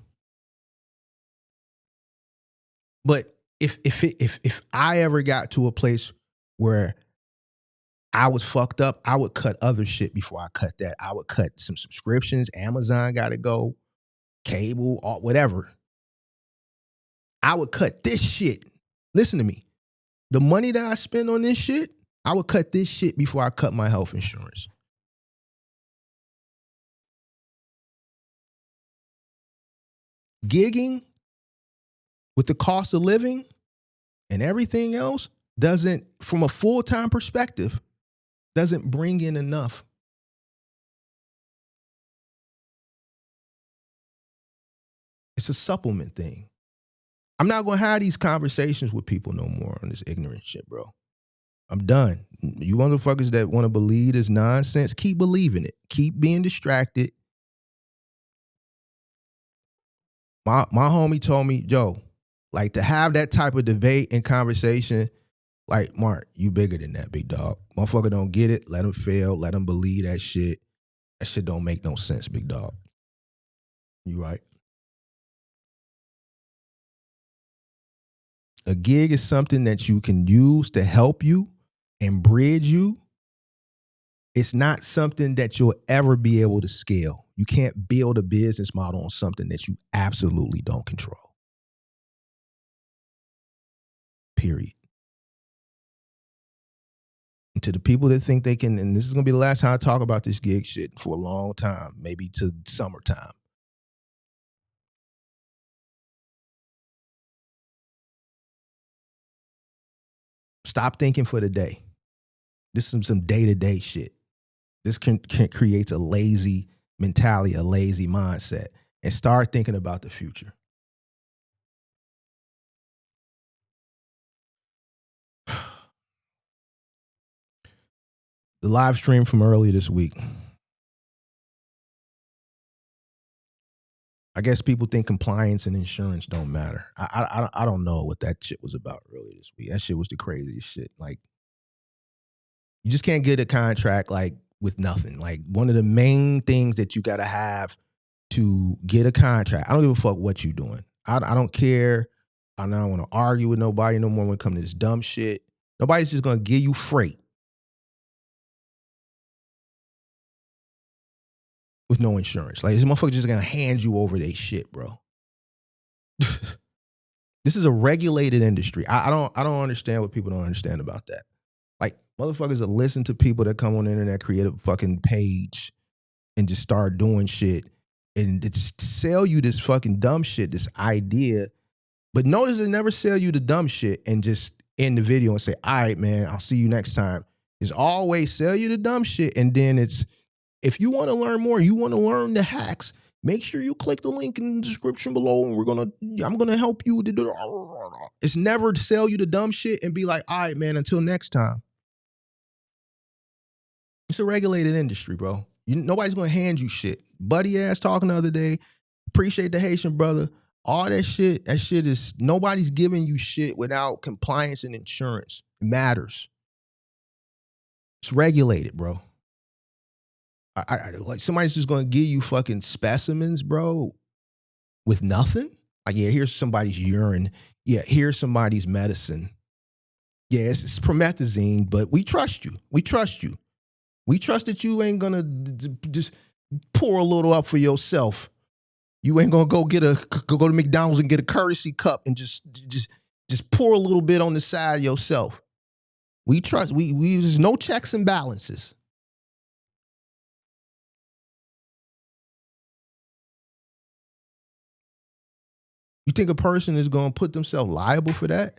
But if I ever got to a place where I was fucked up, I would cut other shit before I cut that. I would cut some subscriptions. Amazon got to go, cable, or whatever. I would cut this shit. Listen to me. The money that I spend on this shit, I would cut this shit before I cut my health insurance. Gigging with the cost of living and everything else, doesn't, from a full-time perspective, doesn't bring in enough. It's a supplement thing. I'm not going to have these conversations with people no more on this ignorant shit, bro. I'm done. You motherfuckers that want to believe this nonsense, keep believing it. Keep being distracted. My homie told me, Joe, like to have that type of debate and conversation, like, Mark, you bigger than that, big dog. Motherfucker don't get it. Let him fail. Let him believe that shit. That shit don't make no sense, big dog. You right. A gig is something that you can use to help you and bridge you. It's not something that you'll ever be able to scale. You can't build a business model on something that you absolutely don't control. Period. And to the people that think they can, and this is going to be the last time I talk about this gig shit for a long time, maybe to summertime. Stop thinking for the day. This is some day-to-day shit. This can creates a lazy mentality, a lazy mindset, and start thinking about the future. The live stream from earlier this week. I guess people think compliance and insurance don't matter. I don't know what that shit was about earlier this week. That shit was the craziest shit. Like, you just can't get a contract like with nothing. Like, one of the main things that you gotta have to get a contract. I don't give a fuck what you're doing. I don't care. I don't want to argue with nobody no more when it comes to this dumb shit. Nobody's just gonna give you freight with no insurance. Like, this motherfucker just gonna hand you over their shit, bro. This is a regulated industry. I don't understand what people don't understand about that. Like, motherfuckers that listen to people that come on the internet, create a fucking page, and just start doing shit, and just sell you this fucking dumb shit, this idea. But notice they never sell you the dumb shit and just end the video and say, all right, man, I'll see you next time. It's always sell you the dumb shit, and then it's, if you want to learn more, you want to learn the hacks, make sure you click the link in the description below, and I'm gonna help you. It's never to sell you the dumb shit and be like, all right, man, until next time. It's a regulated industry, bro. Nobody's gonna hand you shit. Buddy ass talking the other day. Appreciate the Haitian brother. All that shit is, nobody's giving you shit without compliance and insurance. It matters. It's regulated, bro. I like, somebody's just gonna give you fucking specimens, bro, with nothing. Like, yeah, here's somebody's urine. Yeah, here's somebody's medicine. Yeah, it's promethazine, but we trust you. We trust you. We trust that you ain't gonna just pour a little up for yourself. You ain't gonna go to McDonald's and get a courtesy cup and just pour a little bit on the side yourself. We trust. We there's no checks and balances. You think a person is gonna put themselves liable for that?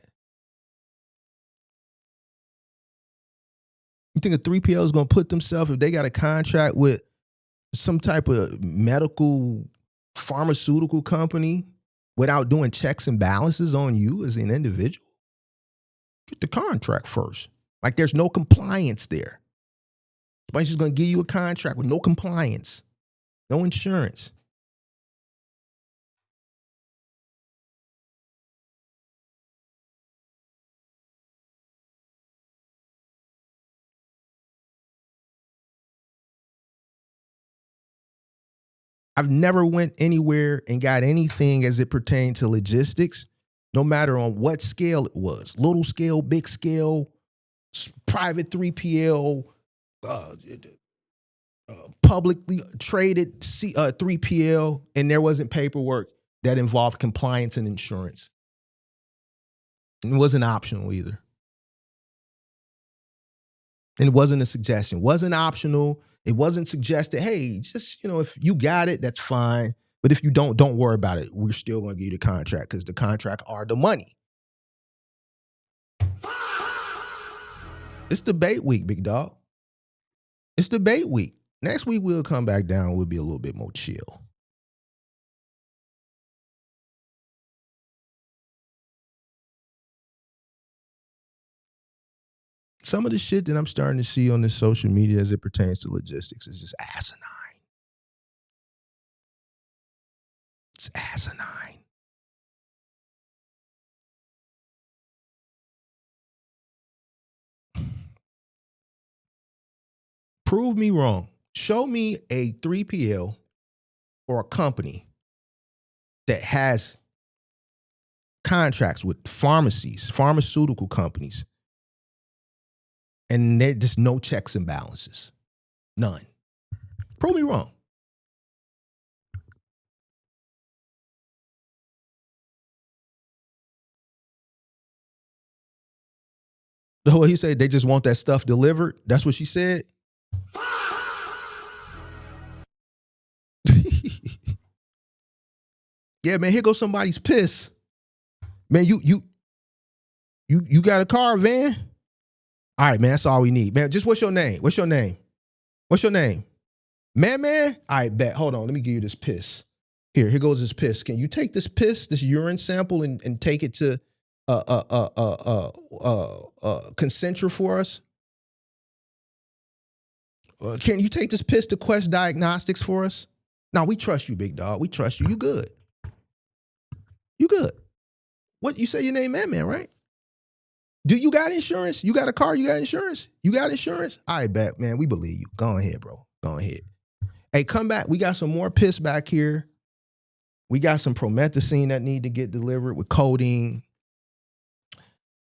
You think a 3PL is gonna put themselves, if they got a contract with some type of medical pharmaceutical company, without doing checks and balances on you as an individual? Get the contract first. Like, there's no compliance there. Somebody's just gonna give you a contract with no compliance, no insurance. I've never went anywhere and got anything as it pertained to logistics, no matter on what scale it was. Little scale, big scale, private 3PL, publicly traded 3PL, and there wasn't paperwork that involved compliance and insurance. And it wasn't optional either. And it wasn't a suggestion. It wasn't optional. It wasn't suggested, hey, just, if you got it, that's fine. But if you don't worry about it. We're still going to give you the contract because the contract are the money. It's debate week, big dog. It's debate week. Next week we'll come back down. We'll be a little bit more chill. Some of the shit that I'm starting to see on this social media as it pertains to logistics is just asinine. It's asinine. Prove me wrong. Show me a 3PL or a company that has contracts with pharmacies, pharmaceutical companies, and there's just no checks and balances. None. Prove me wrong. What he said, they just want that stuff delivered. That's what she said. Yeah, man, here goes somebody's piss. Man, you got a car, van? All right, man, that's all we need. Man, just what's your name? What's your name? What's your name? Man. All right, bet. Hold on, let me give you this piss. Here goes this piss. Can you take this piss, this urine sample, and take it to Concentra for us? Can you take this piss to Quest Diagnostics for us? No, we trust you, big dog. We trust you. You good. You good. What, you say your name, man, right? Do you got insurance? You got a car? You got insurance? You got insurance? All right, bet, man. We believe you. Go ahead, bro. Go ahead. Hey, come back. We got some more piss back here. We got some promethazine that need to get delivered with codeine.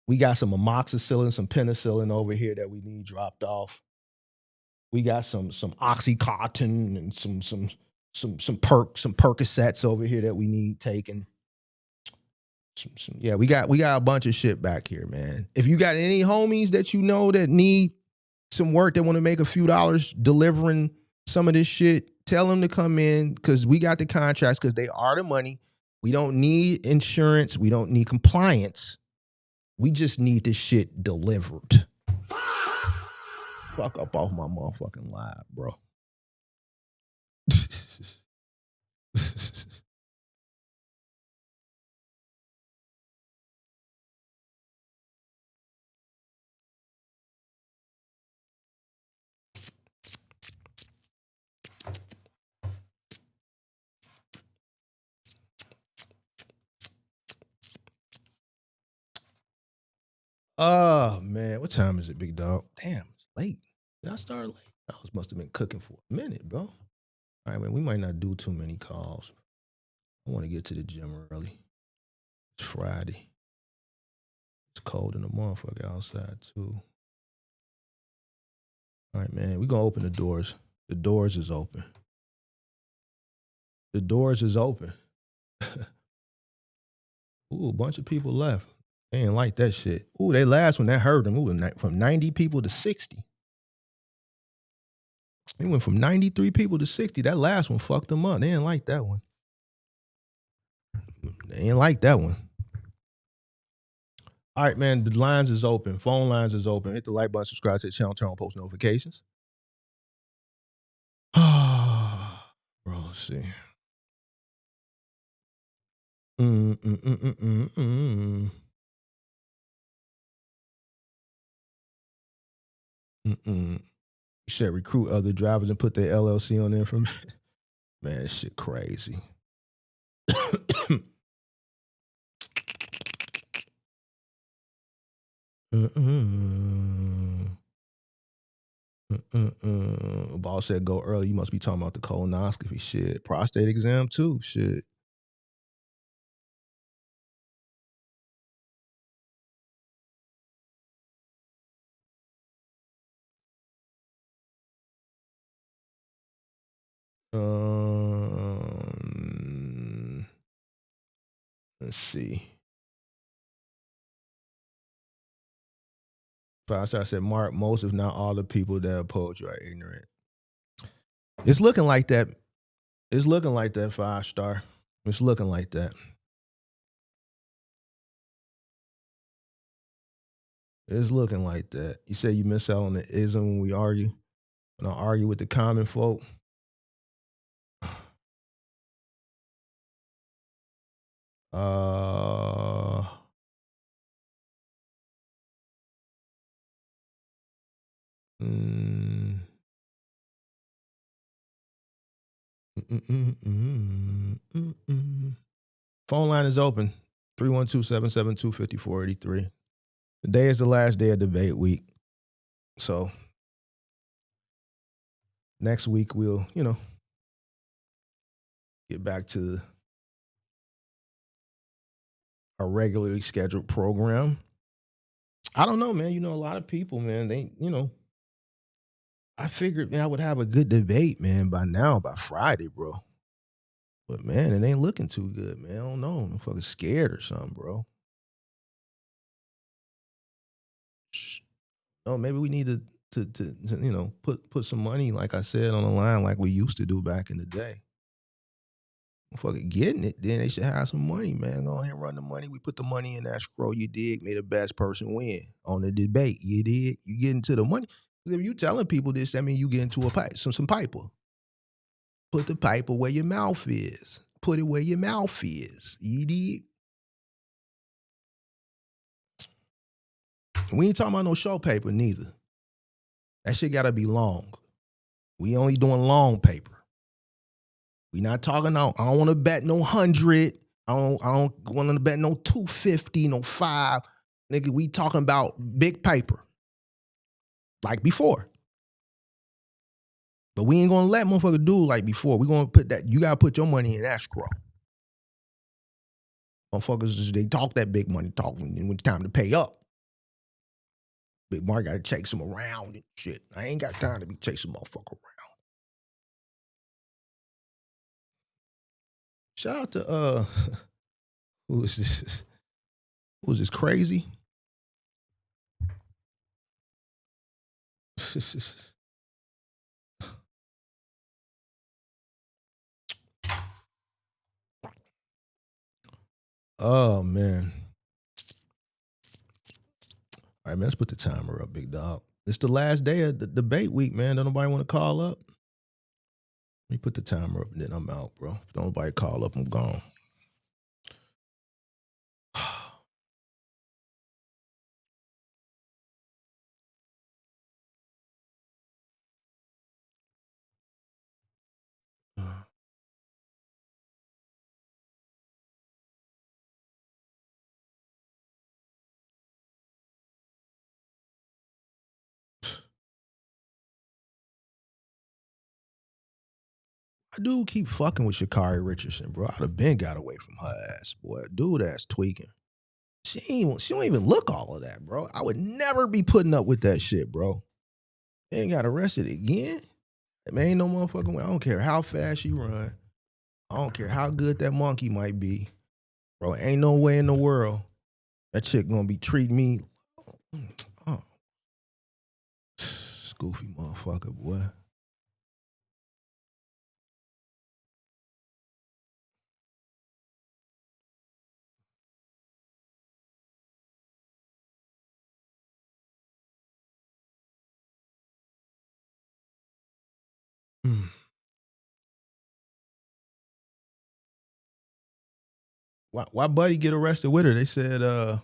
We got some amoxicillin, some penicillin over here that we need dropped off. We got some Oxycontin and some Percocets over here that we need taken. Yeah, we got a bunch of shit back here, man. If you got any homies that you know that need some work, that want to make a few dollars delivering some of this shit, tell them to come in, because we got the contracts, because they are the money. We don't need insurance. We don't need compliance. We just need this shit delivered. Fuck up off my motherfucking live, bro. Oh, man. What time is it, big dog? Damn, it's late. Did I start late? I must have been cooking for a minute, bro. All right, man, we might not do too many calls. I want to get to the gym early. It's Friday. It's cold in the motherfucker outside, too. All right, man, we're going to open the doors. The doors is open. The doors is open. Ooh, a bunch of people left. They didn't like that shit. Ooh, they last one, that hurt them. Ooh, from 90 people to 60. They went from 93 people to 60. That last one fucked them up. They didn't like that one. They didn't like that one. All right, man, the lines is open. Phone lines is open. Hit the like button, subscribe to the channel, turn on post notifications. Bro, let's see. You said recruit other drivers and put their LLC on their information. Man, this shit crazy. Boss said go early. You must be talking about the colonoscopy shit. Prostate exam too. Shit. Let's see. Five-star said, Mark, most if not all the people that oppose you are ignorant. It's looking like that. It's looking like that, 5-star. It's looking like that. It's looking like that. You say you miss out on the ism when we argue. When I argue with the common folk. Uh, mm, Phone line is open. 312-772-5483. Today is the last day of debate week. So next week we'll, get back to our regularly scheduled program. I don't know, man. A lot of people, man, I figured, man, I would have a good debate, man, by now, by Friday, bro. But man, it ain't looking too good, man. I don't know. I'm fucking scared or something, bro. No, maybe we need to put some money, like I said, on the line like we used to do back in the day. Fucking getting it, then they should have some money, man. Go ahead and run the money. We put the money in that scroll. You dig? May the best person win on the debate. You did. You get into the money. If you telling people this, that mean you get into a pipe, some piper. Put the piper where your mouth is. Put it where your mouth is. You dig? We ain't talking about no show paper neither. That shit gotta be long. We only doing long paper. We not talking out. I don't want to bet no 100. I don't want to bet no 250, no 5. Nigga, we talking about big paper. Like before. But we ain't gonna let motherfucker do like before. We gonna put that, you gotta put your money in escrow. Motherfuckers, they talk that big money talk when it's time to pay up. Big Mark gotta chase them around and shit. I ain't got time to be chasing motherfucker around. Shout out to who is this? Who is this crazy? Oh man. All right, man, let's put the timer up, big dog. It's the last day of the debate week, man. Don't nobody want to call up? Let me put the timer up and then I'm out, bro. If don't nobody call up, I'm gone. I do keep fucking with Sha'Carri Richardson, bro. I'd have been got away from her ass, boy. Dude ass tweaking. She don't even look all of that, bro. I would never be putting up with that shit, bro. They ain't got arrested again. Man, ain't no motherfucking way. I don't care how fast she run. I don't care how good that monkey might be. Bro, ain't no way in the world that chick gonna be treating me. Oh. Goofy motherfucker, boy. Why Buddy get arrested with her? They said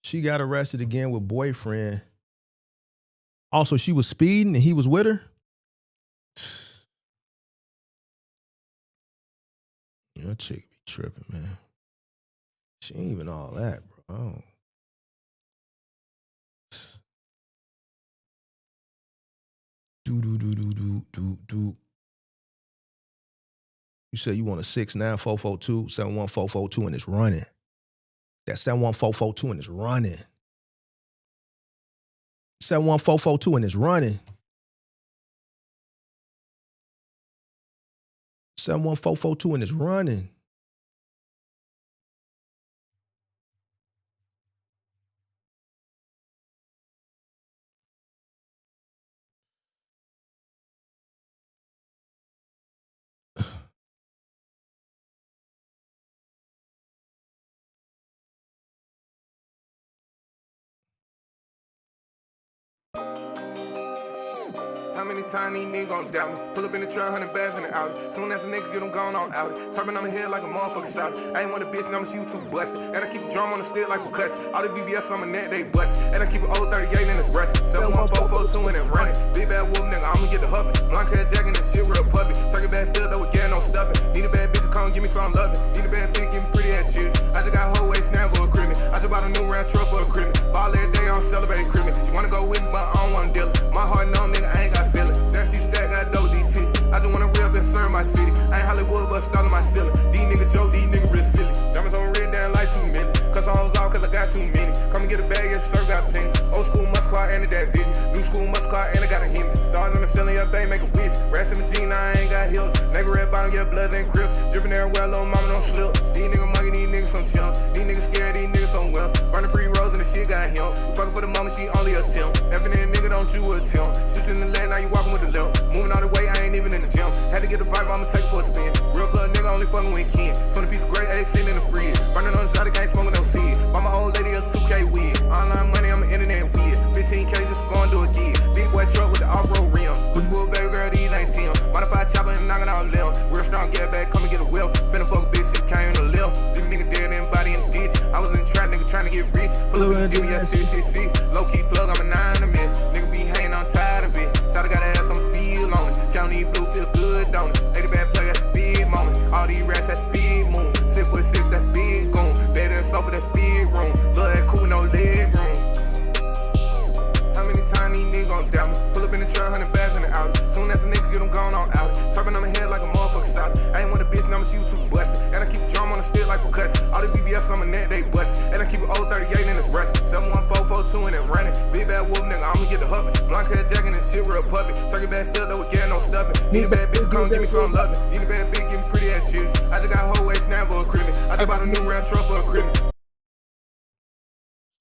she got arrested again with boyfriend. Also, she was speeding and he was with her. That chick be tripping, man. She ain't even all that, bro. Oh. Do. You said you want a 69442 71442 and it's running. That 71442 and it's running. 71442 and it's running. 71442 and it's running. How many times these niggas gon' doubt me? Pull up in the truck, 100 bags in the Audi. Soon as a nigga get them gone on out. Turban on the head like a motherfucker shot. I ain't want a bitch, and I'ma see you too busted. And I keep a drum on the stick like percussion. All the VVS on my neck, they busted. And I keep an old 38 in his breast. 71442 and it running. Big bad wolf nigga, I'ma get the huffin'. Blanc hair jacket and shit real puppy. Turkey bag filled up with gas, no stuffing. Need a bad bitch to come give me some loving. Need a bad bitch, give me pretty ass children. I just got a whole waist snap for a crib. I just bought a new round truck for a crib. Ball every day, I don't celebrate crib. She wanna go with me, but I don't wanna deal it. My heart know, nigga, I ain't got feeling. There she stack, got dope DT. I just wanna real and serve my city. I ain't Hollywood, but stalling my ceiling. These niggas joke, these niggas real silly. Diamonds on red down like 2 million. Cause I was out cause I got too many. Come and get a bag, yeah, sir, got plenty. Old school muscle car and a dad digit. New school muscle car and I got a hemi. Stars on the ceiling, yeah, babe, make a wish. Rats in my jeans, I ain't got heels. Nigga red bottom, yeah, bloods and crips. Dripping everywhere, little mama don't slip. These niggas mugging, these niggas some chumps. These niggas scared, these niggas some wells. Burning pre-rolls and the shit got him. You fucking for the moment, she only a temp. Effing that nigga, don't you attempt. Shoot you in the leg, now you walking with the limp. Moving all the way, I ain't even in the gym. Had to get the vibe, I'ma take it for a spin. Real blood nigga, only fucking when can. 20 piece of great, ain't sitting in the fridge. Burning on the side, I ain't smoking no seed. Buy my old lady a 2K wig. Online money, I'm an internet weird. 15K just going to a gig. Big boy truck with the off-road rims. Push bull, baby girl, these ain't Tim. Modified chopper and knocking out limb. Real strong, get back, come and get a wheel. Finna fuck a bitch, shit came in the lil. Leave a nigga dead in body in the ditch. I was in the trap, nigga trying to get rich. Pull up in the yeah, 666. Low key plug, I'm a 9 to miss. Nigga be hanging, I'm tired of it. Shotta got ass, I'm feel on it. Count these blue, feel good, don't it? 80 bad play, that's a big moment. All these rats, that's big moon. 6'6", that's big goon. Bed in the sofa, that's big room. Look that cool, no leg room. How many times these niggas gon' doubt me? Pull up in the truck, 100 bags in the Audi. Soon as a nigga get them gone on out. Turban on the head like a motherfucker shot. I ain't want a bitch, and I'ma see you too busted. And I keep a drum on the stick like percussion. All the VVS on my neck, they busted. And I keep an old 38 in his breast. 71442 and it running. Big bad wolf nigga, I'ma get the huffin'. Blanc hair jacket and shit real puffy. Turkey bag filled up with gas, no stuffing. Need a bad bitch, come give me some loving. Need a bad bitch, give me pretty ass children. I just got a whole waist snap for a crib. I just bought a new round truck for a crib.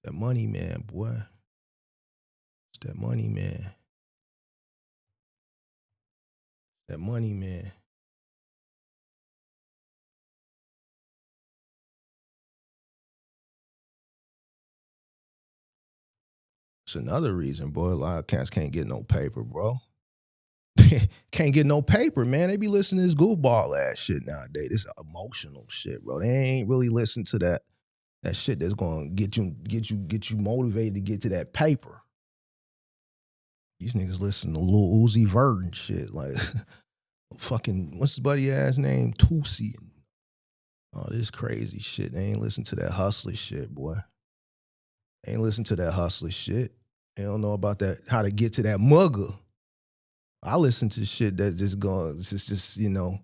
That money, man, boy. It's that money, man. That money, man. It's another reason, boy. A lot of cats can't get no paper, bro. Can't get no paper, man. They be listening to this goofball ass shit nowadays. This emotional shit, bro. They ain't really listening to that shit that's gonna get you motivated to get to that paper. These niggas listen to Lil Uzi Vert and shit, like fucking what's his buddy ass name? Tootsie. Oh, this crazy shit. They ain't listen to that hustler shit, boy. They ain't listen to that hustler shit. They don't know about that, how to get to that mugger. I listen to shit that just you know,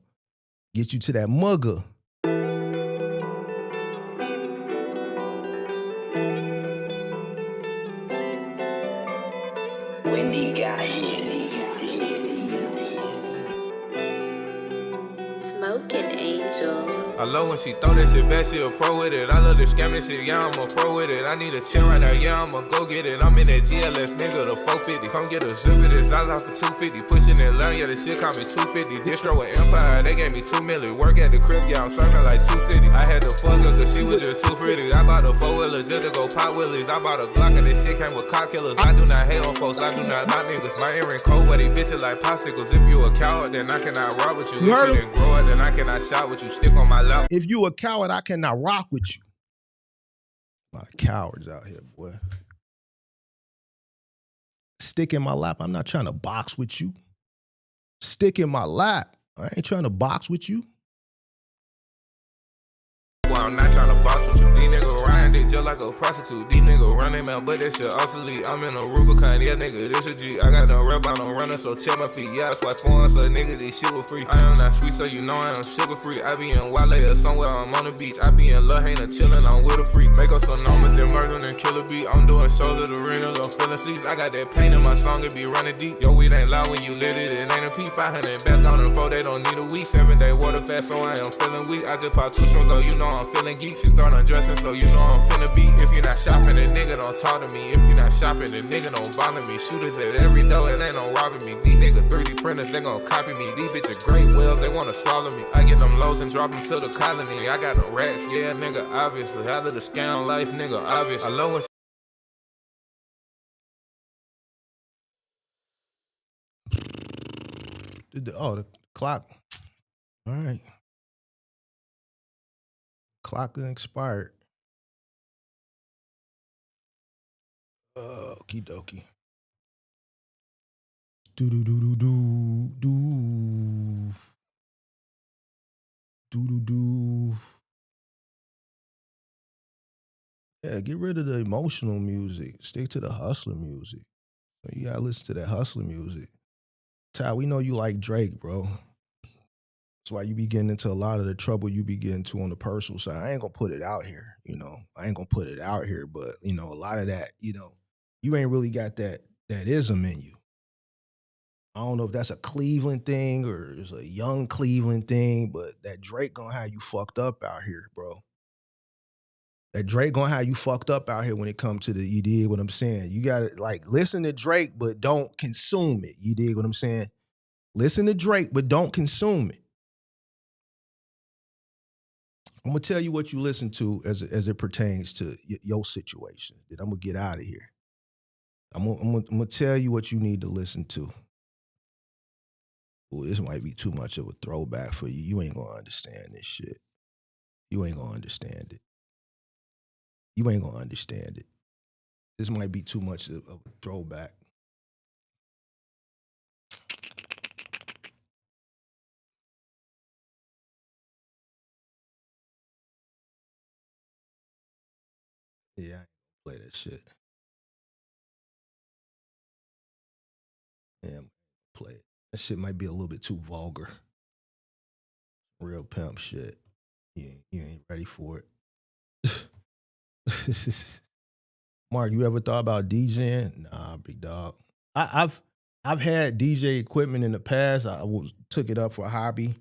get you to that mugger. Wendy got hits. Smoking Angel. I love when she throw that shit back, she a pro with it. I love the scamming shit, yeah, I'm a pro with it. I need a chill right now, yeah, I'ma go get it. I'm in that GLS, nigga, the 450. Come get a zip of this, I for 250. Pushing that line, yeah, the shit call me 250. Distro with Empire, they gave me 2 million. Work at the crib, yeah, I'm serving like 2 cities. I had to fuck her cause she was just too pretty. I bought a 4-wheeler just to go pop willies. I bought a Glock and this shit came with cock killers. I do not hate on folks, I do not niggas. My earring cold, but they bitches like popsicles. If you a coward, then I cannot rock with you. If you didn't grow it, then I cannot shot with you. Stick on my lap. If you a coward, I cannot rock with you. A lot of cowards out here, boy. Stick in my lap. I'm not trying to box with you. Stick in my lap. I ain't trying to box with you. Well, I'm not trying to box with you. These niggas riding dick just like a prostitute. These niggas running mouth, but that shit obsolete. I'm in a Rubicon, yeah, nigga, this a G. I got no rep, I don't run it, so check my feet. Yeah, I swipe foreign, so nigga, this shit was free. I am not sweet, so you know I am sugar free. I be in Wale or somewhere, I'm on the beach. I be in love, ain't a chillin', I'm with a freak. Make up some numbers, then merge and kill a beat. I'm doing shows at arenas, I'm feeling seats. I got that pain in my song, it be running deep. Yo, weed ain't loud when you lit it, it ain't a P500 back on the 4, they don't need a week. 7-day water fast, so I am feeling weak. I just pop 2 strings, so you know I'm feeling geek. She start undressing, so you know I'm finna beat. If you're not shopping, then nigga don't talk to me. If you're not shopping, then nigga don't bother me. Shooters at every door, and ain't no robbing me. These nigga 3D printers, they gon' copy me. These bitches great whales, they wanna swallow me. I get them lows and drop them to the colony. I got the rats, yeah, nigga, obviously. Out of the scam life, nigga, obvious. I love when the clock. All right. Clock expired. Okie dokie. Do do do do do do do do do. Yeah, get rid of the emotional music. Stick to the hustler music. You gotta listen to that hustler music. Ty, we know you like Drake, bro. That's why you be getting into a lot of the trouble you be getting to on the personal side. I ain't gonna put it out here, I ain't gonna put it out here, but a lot of that, you ain't really got that ism in you. I don't know if that's a Cleveland thing or it's a young Cleveland thing, but that Drake gonna have you fucked up out here, bro. That Drake gonna have you fucked up out here when it comes to you dig what I'm saying? You gotta listen to Drake, but don't consume it. You dig what I'm saying? Listen to Drake, but don't consume it. I'm gonna tell you what you listen to as it pertains to your situation. Then I'm gonna get out of here. I'm gonna tell you what you need to listen to. Ooh, this might be too much of a throwback for you. You ain't gonna understand this shit. You ain't gonna understand it. You ain't gonna understand it. This might be too much of a throwback. Yeah, I ain't gonna play that shit. Yeah, I'm gonna play it. That shit might be a little bit too vulgar. Real pimp shit. You ain't ready for it. Mark, you ever thought about DJing? Nah, big dog. I've had DJ equipment in the past. Took it up for a hobby.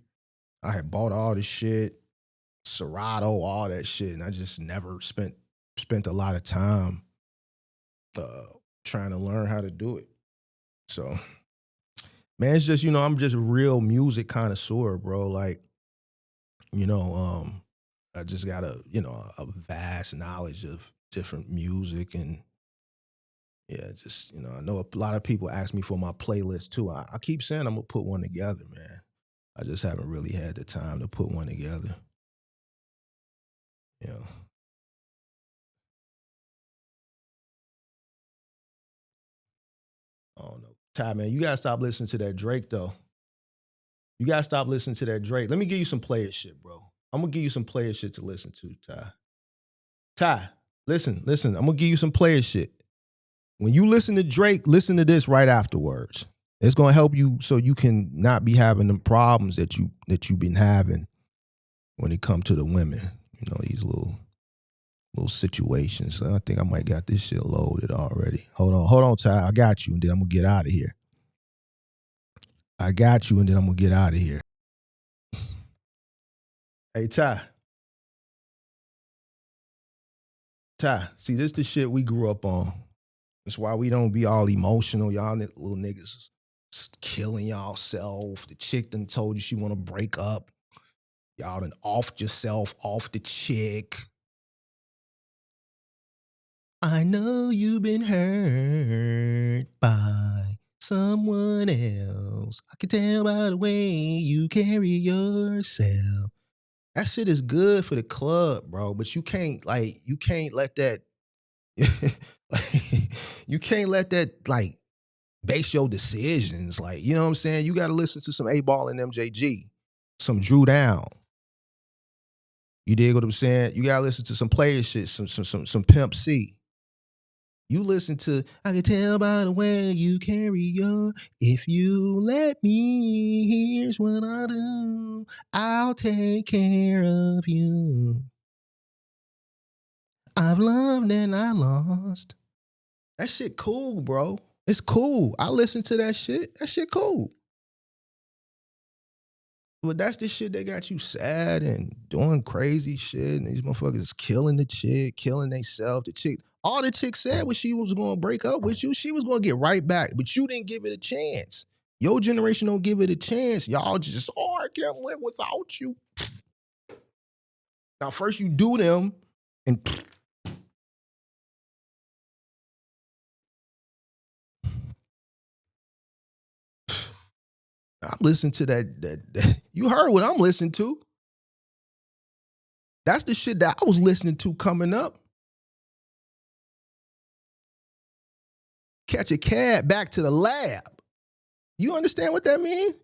I had bought all this shit, Serato, all that shit, and I just never spent a lot of time uh, trying to learn how to do it. So, man, it's just I'm just a real music connoisseur, bro. I just got a vast knowledge of different music and yeah, just I know a lot of people ask me for my playlist too. I keep saying I'm gonna put one together, man. I just haven't really had the time to put one together. You know. I don't know. Ty, man, you gotta stop listening to that Drake though. You gotta stop listening to that Drake. Let me give you some player shit, bro. I'm gonna give you some player shit to listen to, Ty. Ty, listen. I'm gonna give you some player shit. When you listen to Drake, listen to this right afterwards. It's gonna help you so you can not be having them problems that you've been having when it comes to the women. These little situations. So I think I might got this shit loaded already. Hold on, Ty. I got you, and then I'm gonna get out of here. I got you, and then I'm gonna get out of here. Hey, Ty. Ty, see, this the shit we grew up on. That's why we don't be all emotional. Y'all little niggas killing y'all self. The chick done told you she want to break up. Y'all done offed yourself off the chick. I know you've been hurt by someone else. I can tell by the way you carry yourself. That shit is good for the club, bro. But you can't let that you can't let that base your decisions. You know what I'm saying? You gotta listen to some A-Ball and MJG, some Drew Down. You dig what I'm saying? You gotta listen to some player shit, some Pimp C. You listen to, I can tell by the way you carry your, if you let me, here's what I'll do. I'll take care of you. I've loved and I lost. That shit cool, bro. It's cool. I listen to that shit. That shit cool. But that's the shit that got you sad and doing crazy shit. And these motherfuckers killing the chick, killing themselves. The chick, all the chick said was she was gonna break up with you. She was gonna get right back, but you didn't give it a chance. Your generation don't give it a chance. Y'all just, I can't live without you. Now, first you do them, and I'm listening to that. You heard what I'm listening to. That's the shit that I was listening to coming up. Catch a cab back to the lab. You understand what that means?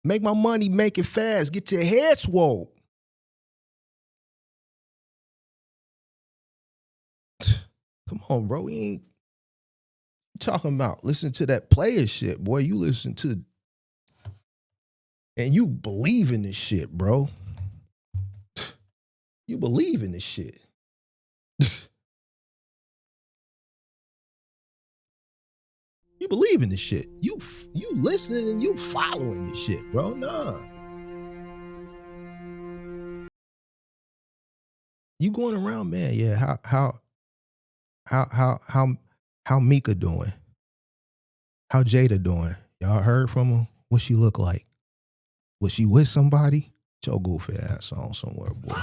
Make my money, make it fast. Get your head swole. Come on, bro. We ain't talking about listen to that player shit, boy. You listen to and you believe in this shit, bro. You believe in this shit. You believe in this shit. You listening and you following this shit, bro. Nah. You going around, man. Yeah, how Mika doing? How Jada doing? Y'all heard from her? What she look like? Was she with somebody? Get your goofy ass on somewhere, boy.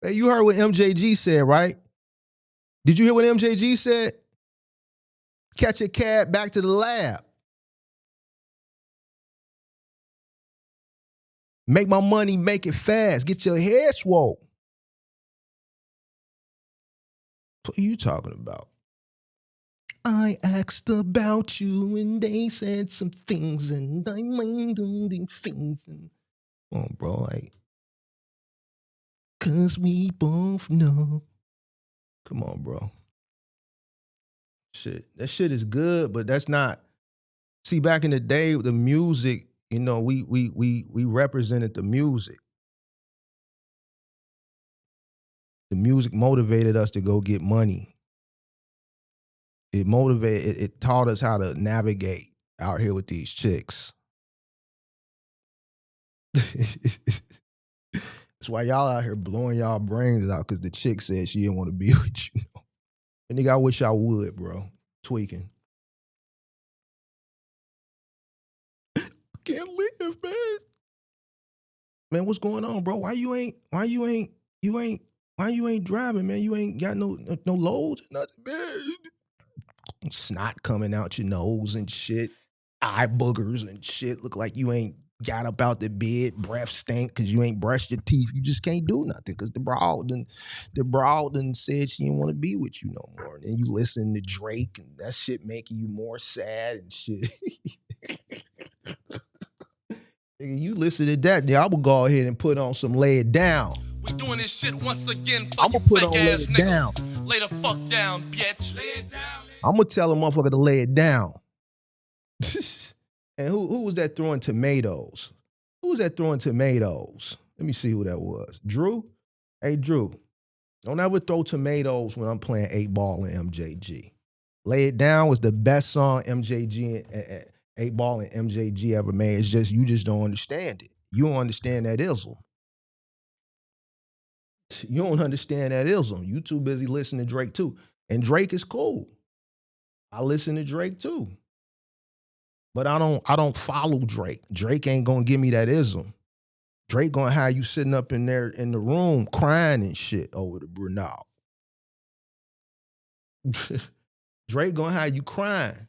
Hey, you heard what MJG said, right? Did you hear what MJG said? Catch a cab back to the lab. Make my money, make it fast. Get your head swole. What are you talking about? I asked about you and they said some things and I mind on them things. And come on, bro, like, cause we both know. Come on, bro. Shit, that shit is good, but that's not. See, back in the day, the music, you know, we represented the music. The music motivated us to go get money. It taught us how to navigate out here with these chicks. That's why y'all out here blowing y'all brains out because the chick said she didn't want to be with you. And nigga, I wish I would, bro. Tweaking. Can't live, man. Man, what's going on, bro? Why you ain't driving, man? You ain't got no loads, nothing, man. Snot coming out your nose and shit. Eye boogers and shit. Look like you ain't got up out the bed. Breath stink because you ain't brushed your teeth. You just can't do nothing because the broad done said she didn't want to be with you no more. And then you listen to Drake and that shit making you more sad and shit. You listen to that, then I will go ahead and put on some Lay It Down. We doing this shit once again for I'm you gonna put fake on Lay ass It niggas. Down. Lay the fuck down, bitch. Lay it down. I'm gonna tell a motherfucker to lay it down. And who was that throwing tomatoes? Who was that throwing tomatoes? Let me see who that was. Drew? Hey, Drew, don't ever throw tomatoes when I'm playing 8 Ball and MJG. Lay It Down was the best song MJG, 8 Ball and MJG ever made. It's just, you just don't understand it. You don't understand that ism. You don't understand that ism. You too busy listening to Drake too. And Drake is cool. I listen to Drake too. But I don't follow Drake. Drake ain't gonna give me that ism. Drake gonna have you sitting up in there in the room crying and shit over the Brunel. Drake gonna have you crying.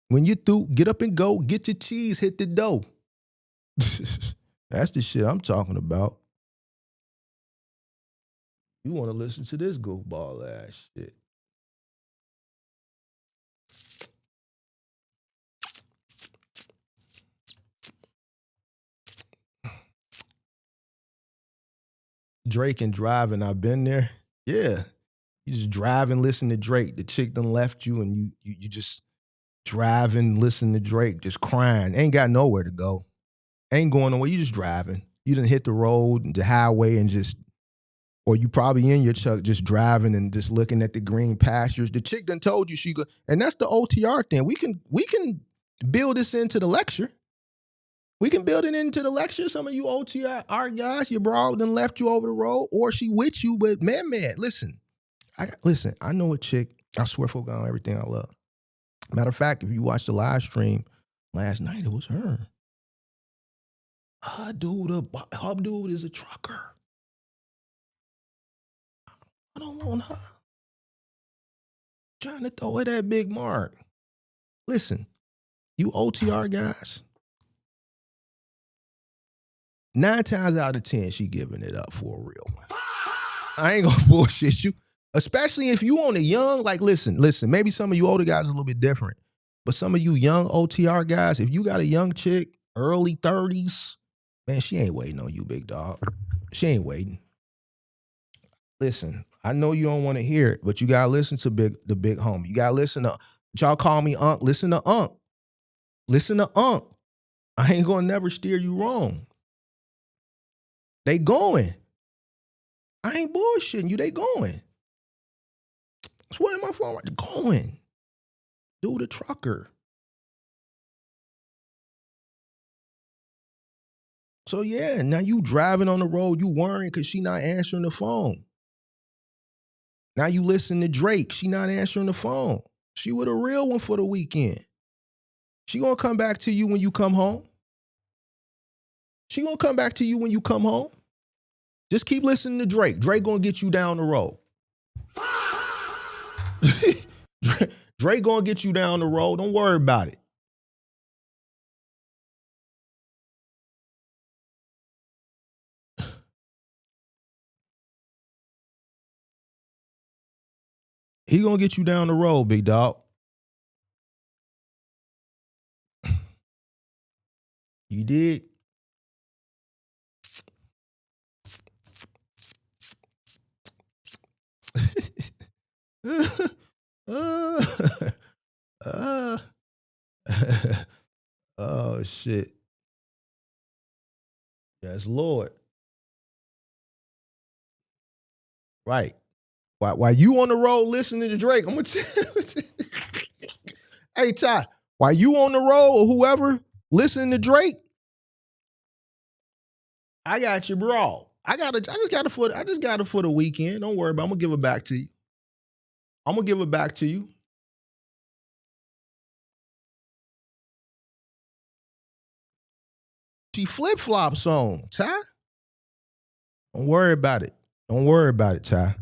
When you through, get up and go, get your cheese, hit the dough. That's the shit I'm talking about. You want to listen to this goofball ass shit. Drake and driving, I've been there. Yeah. You just drive and listen to Drake. The chick done left you and you just driving, listen to Drake, just crying. Ain't got nowhere to go. Ain't going nowhere. You just driving. You done hit the road, the highway, and just, or you probably in your truck just driving and just looking at the green pastures. The chick done told you she go, and that's the OTR thing. We can build this into the lecture. We can build it into the lecture. Some of you OTR guys, your bro done left you over the road, or she with you, but man, listen. I know a chick, I swear for God on everything I love. Matter of fact, if you watch the live stream last night, it was her. Her dude is a trucker. I don't want her. Trying to throw her that big mark. Listen, you OTR guys, 9 times out of 10, she giving it up for a real one. I ain't gonna bullshit you. Especially if you on a young, like, listen, maybe some of you older guys are a little bit different. But some of you young OTR guys, if you got a young chick, early 30s, man, she ain't waiting on you, big dog. She ain't waiting. Listen, I know you don't want to hear it, but you gotta listen to the big homie. You gotta listen to, y'all call me Unc, listen to Unc. Listen to Unc. I ain't gonna never steer you wrong. They going. I ain't bullshitting you, they going. That's what am I for? Going. Do the trucker. So yeah, now you driving on the road, you worrying because she not answering the phone. Now you listen to Drake, she not answering the phone. She with a real one for the weekend. She gonna come back to you when you come home. She gonna come back to you when you come home. Just keep listening to Drake. Drake gonna get you down the road. Drake gonna get you down the road. Don't worry about it. He gonna get you down the road, big dog. You did. Oh shit. Yes, Lord. Right. While you on the road listening to Drake, I'm gonna tell you. Hey Ty, while you on the road or whoever listening to Drake, I got you, bro. I just got it for the weekend. Don't worry about it. I'm gonna give it back to you. I'm gonna give it back to you. She flip-flops on, Ty. Don't worry about it. Don't worry about it, Ty.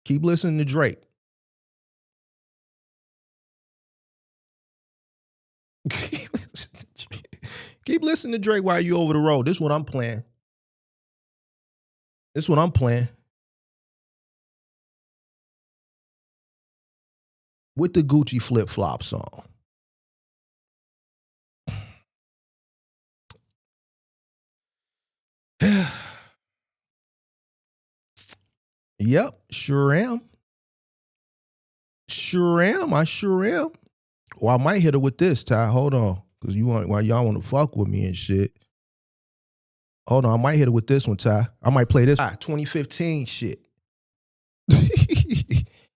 Keep listening to Drake. Keep listening to Drake while you over the road. This is what I'm playing. This is what I'm playing. With the Gucci flip-flops on. Yep, sure am. Sure am. I sure am. Or I might hit her with this, Ty. Hold on. Because while y'all want to fuck with me and shit. Hold on. I might hit her with this one, Ty. I might play this 2015 shit.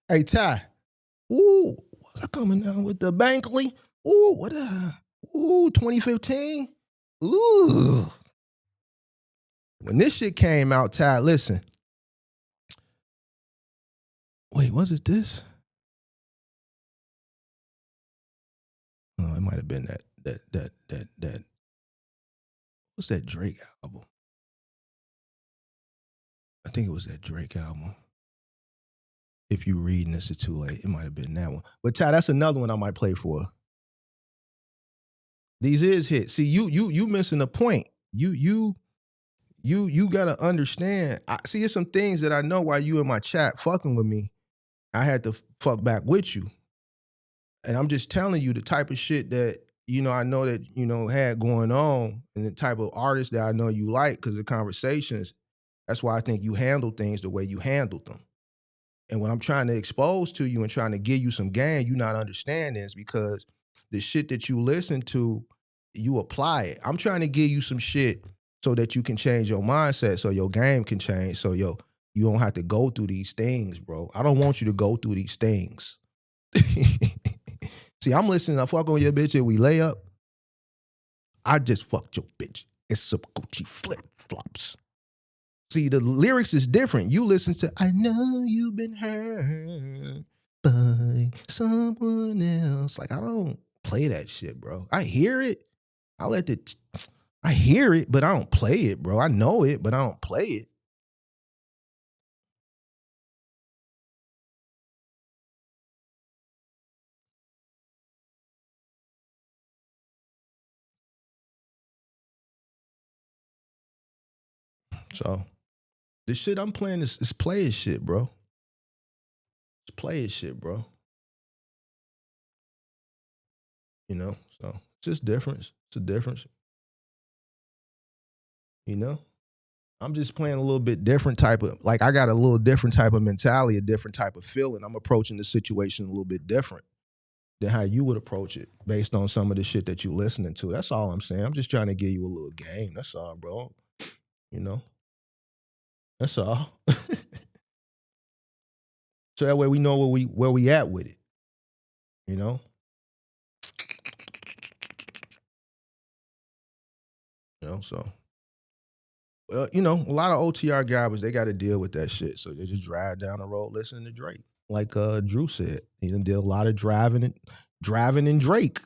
Hey, Ty. Ooh, what's coming down with the Bankley? Ooh, what ooh, 2015? Ooh. When this shit came out, Ty, listen. Wait, was it this? No, it might have been that. What's that Drake album? I think it was that Drake album. If you reading this, it's too late. It might have been that one. But Ty, that's another one I might play for. These is hits. See, you missing the point. You gotta understand. See, it's some things that I know while you in my chat fucking with me, I had to fuck back with you. And I'm just telling you the type of shit that, I know that, had going on and the type of artists that I know you like because of conversations. That's why I think you handle things the way you handled them. And when I'm trying to expose to you and trying to give you some game, you not understanding is because the shit that you listen to, you apply it. I'm trying to give you some shit so that you can change your mindset, so your game can change, so you don't have to go through these things, bro. I don't want you to go through these things. See, I'm listening. I fuck on your bitch and we lay up. I just fucked your bitch. It's some Gucci flip-flops. See, the lyrics is different. You listen to, I know you've been hurt by someone else. Like, I don't play that shit, bro. I hear it. I hear it, but I don't play it, bro. I know it, but I don't play it. So this shit I'm playing is player shit, bro. It's player shit, bro. You know, so it's just difference. It's a difference. You know, I'm just playing a little bit different type of, like, I got a little different type of mentality, a different type of feeling. I'm approaching the situation a little bit different than how you would approach it based on some of the shit that you listening to. That's all I'm saying. I'm just trying to give you a little game. That's all, bro. You know, that's all. So that way we know where we at with it. You know. You know, so well, you know, a lot of OTR drivers, they got to deal with that shit. So they just drive down the road listening to Drake. Like Drew said, he done did a lot of driving in Drake.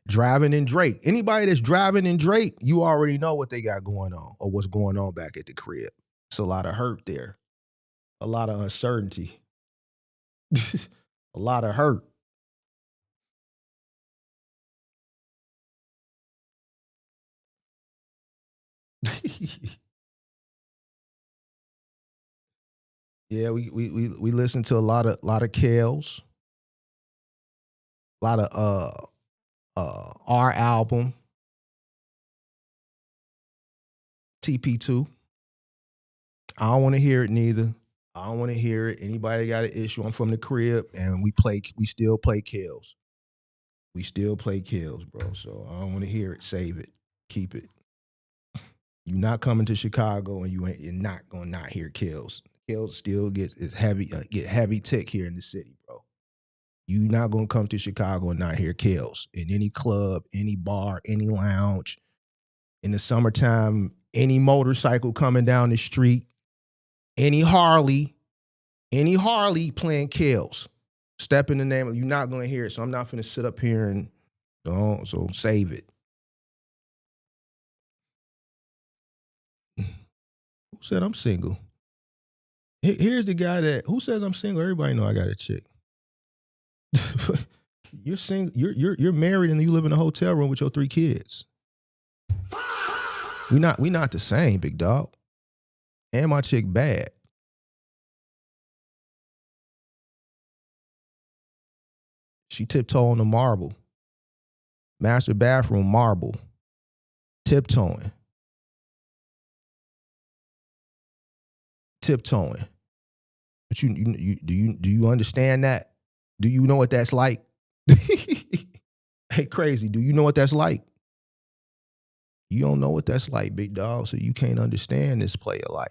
Driving in Drake. Anybody that's driving in Drake, you already know what they got going on or what's going on back at the crib. It's a lot of hurt there, a lot of uncertainty, a lot of hurt. Yeah, we listen to a lot of Kales, a lot of our album, TP2. I don't want to hear it neither. I don't want to hear it. Anybody got an issue? I'm from the crib, and we still play Kills. We still play Kills, bro. So I don't want to hear it. Save it. Keep it. You're not coming to Chicago, and you're not gonna not hear Kills. Kills still get heavy tick here in the city, bro. You're not gonna come to Chicago and not hear Kills in any club, any bar, any lounge. In the summertime, any motorcycle coming down the street, any Harley playing Kills. Step in the name of, you're not gonna hear it. So I'm not gonna sit up here and so save it. Who said I'm single? Here's the guy who says I'm single. Everybody know I got a chick. You're single. You're married and you live in a hotel room with your 3 kids. We not the same, big dog. And my chick bad. She tiptoe on the marble. Master bathroom marble. Tiptoeing. But do you understand that? Do you know what that's like? Hey, crazy. Do you know what that's like? You don't know what that's like, big dog, so you can't understand this play of life.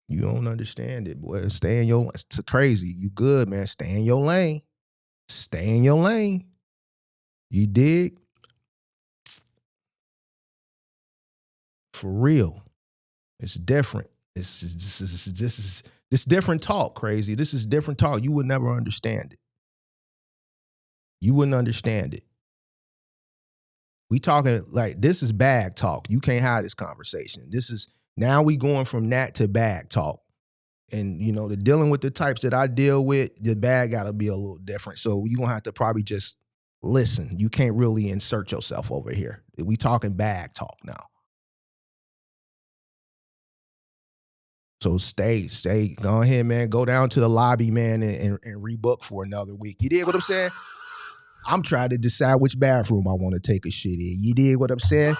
You don't understand it, boy. Stay in your, it's crazy. You good, man. Stay in your lane. Stay in your lane. You dig? For real. It's different. This is different talk, crazy. This is different talk. You would never understand it. You wouldn't understand it. We talking like this is bag talk. You can't hide this conversation. This is now we going from that to bag talk. And you know, the dealing with the types that I deal with, the bag gotta be a little different. So you're gonna have to probably just listen. You can't really insert yourself over here. We talking bag talk now. So stay. Go ahead, man. Go down to the lobby, man, and rebook for another week. You dig what I'm saying? I'm trying to decide which bathroom I want to take a shit in. You dig what I'm saying?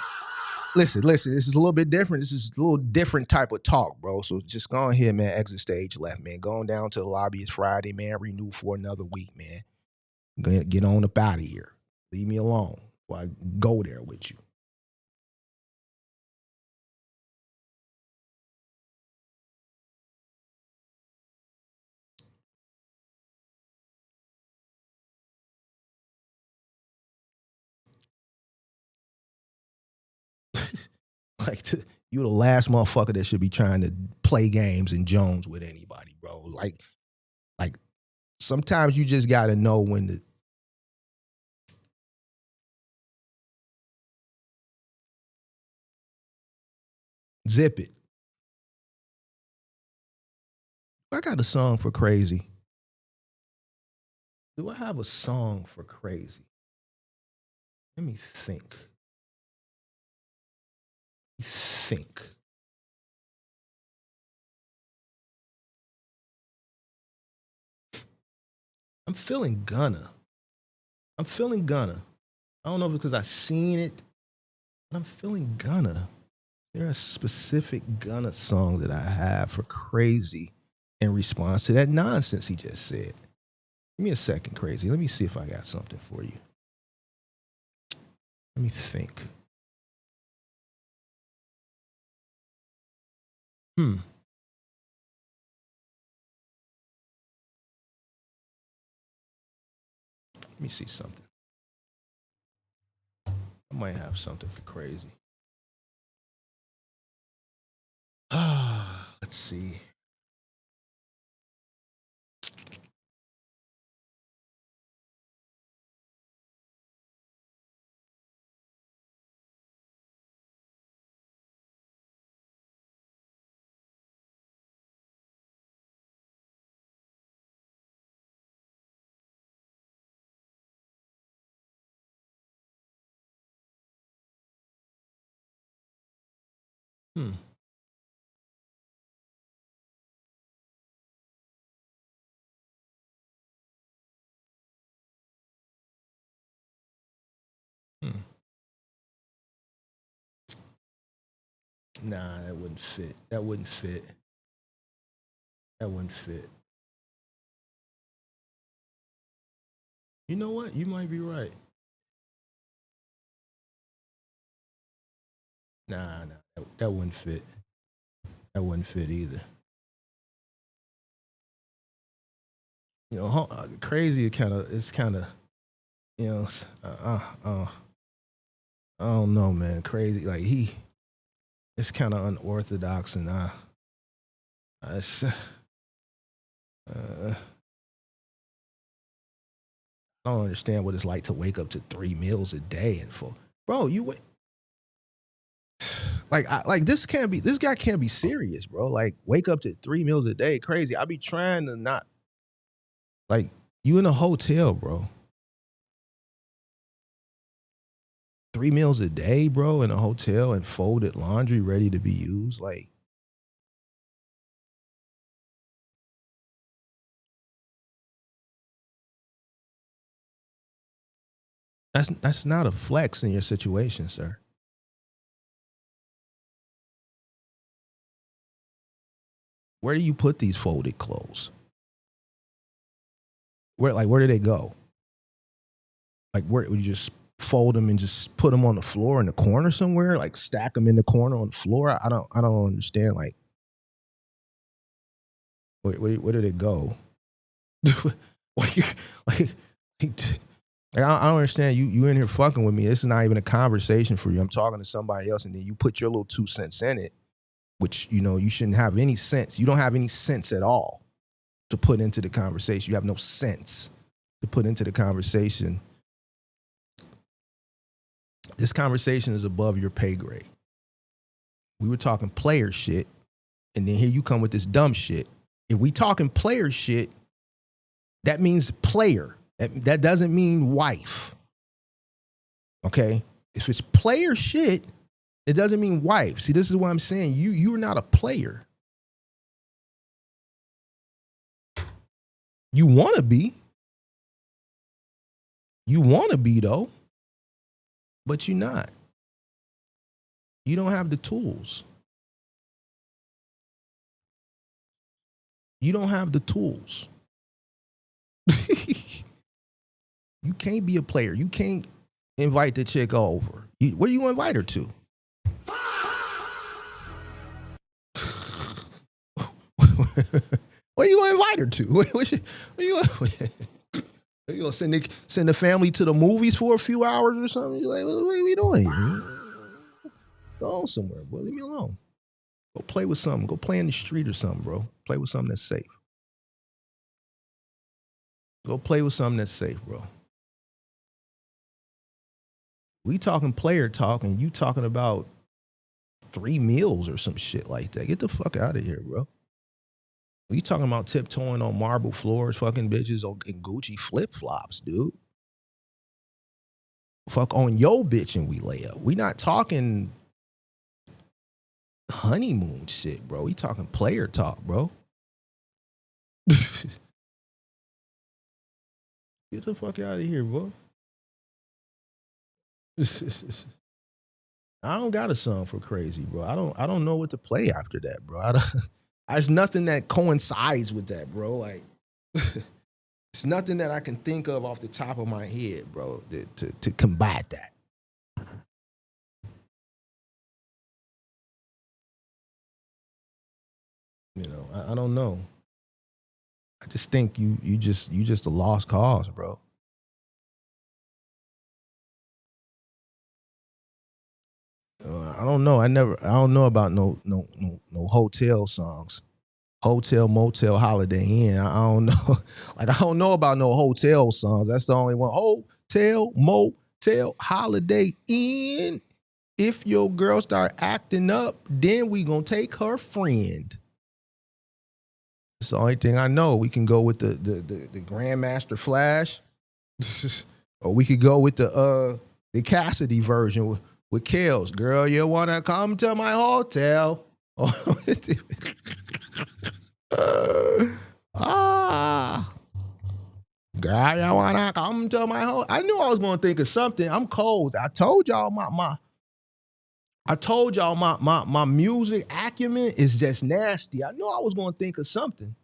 Listen. This is a little bit different. This is a little different type of talk, bro. So just go ahead, man. Exit stage left, man. Going down to the lobby. It's Friday, man. Renew for another week, man. Get on up out of here. Leave me alone while I go there with you. Like You the last motherfucker that should be trying to play games and Jones with anybody, bro. Like sometimes you just gotta know when to zip it. I got a song for crazy. Do I have a song for crazy? Let me think. I'm feeling Gunna. I don't know if it's because I seen it, but I'm feeling Gunna. There's a specific Gunna song that I have for crazy in response to that nonsense he just said. Give me a second, crazy. Let me see if I got something for you. Let me think. Let me see something. I might have something for crazy. Let's see. Hmm. Nah, that wouldn't fit. That wouldn't fit. You know what? You might be right. Nah, that wouldn't fit. That wouldn't fit either. You know, crazy. It's kind of, you know, I don't know, man. Crazy, like it's kind of unorthodox, and it's, I don't understand what it's like to wake up to 3 meals a day and for, bro, you wait. Like this guy can't be serious, bro. Like wake up to 3 meals a day, crazy. I be trying to not, like, you in a hotel, bro. 3 meals a day, bro, in a hotel and folded laundry ready to be used. Like, that's not a flex in your situation, sir. Where do you put these folded clothes? Where do they go? Like, where would you just fold them and just put them on the floor in the corner somewhere? Like, stack them in the corner on the floor? I don't understand. Like, where do they go? like, like, I don't understand. You in here fucking with me. This is not even a conversation for you. I'm talking to somebody else, and then you put your little 2 cents in it, which, you know, you shouldn't have any sense. You don't have any sense at all to put into the conversation. You have no sense to put into the conversation. This conversation is above your pay grade. We were talking player shit, and then here you come with this dumb shit. If we talking player shit, that means player. That doesn't mean wife. Okay? If it's player shit, it doesn't mean wife. See, this is what I'm saying. You're not a player. You want to be. You want to be, though. But you're not. You don't have the tools. You don't have the tools. You can't be a player. You can't invite the chick over. Where do you invite her to? Where you gonna invite her to? What you gonna send the family to the movies for a few hours or something? You're like, what are we doing here? Go on somewhere, boy. Leave me alone. Go play with something. Go play in the street or something, bro. Play with something that's safe. Go play with something that's safe, bro. We talking player talk, and you talking about 3 meals or some shit like that. Get the fuck out of here, bro. We talking about tiptoeing on marble floors, fucking bitches in Gucci flip-flops, dude. Fuck on your bitch and we lay up. We not talking honeymoon shit, bro. We talking player talk, bro. Get the fuck out of here, bro. I don't got a song for crazy, bro. I don't know what to play after that, bro. There's nothing that coincides with that, bro. Like, it's nothing that I can think of off the top of my head, bro, to combat that. You know, I don't know. I just think you just a lost cause, bro. I don't know. I don't know about no hotel songs. Hotel, motel, Holiday Inn. I don't know. Like, I don't know about no hotel songs. That's the only one. Hotel, motel, Holiday Inn. If your girl start acting up, then we gonna take her friend. It's the only thing I know. We can go with the Grandmaster Flash, or we could go with the Cassidy version with Kels. Girl, you wanna come to my hotel? Girl, you wanna come to my hotel? I knew I was gonna think of something. I'm cold. I told y'all my music acumen is just nasty. I knew I was gonna think of something.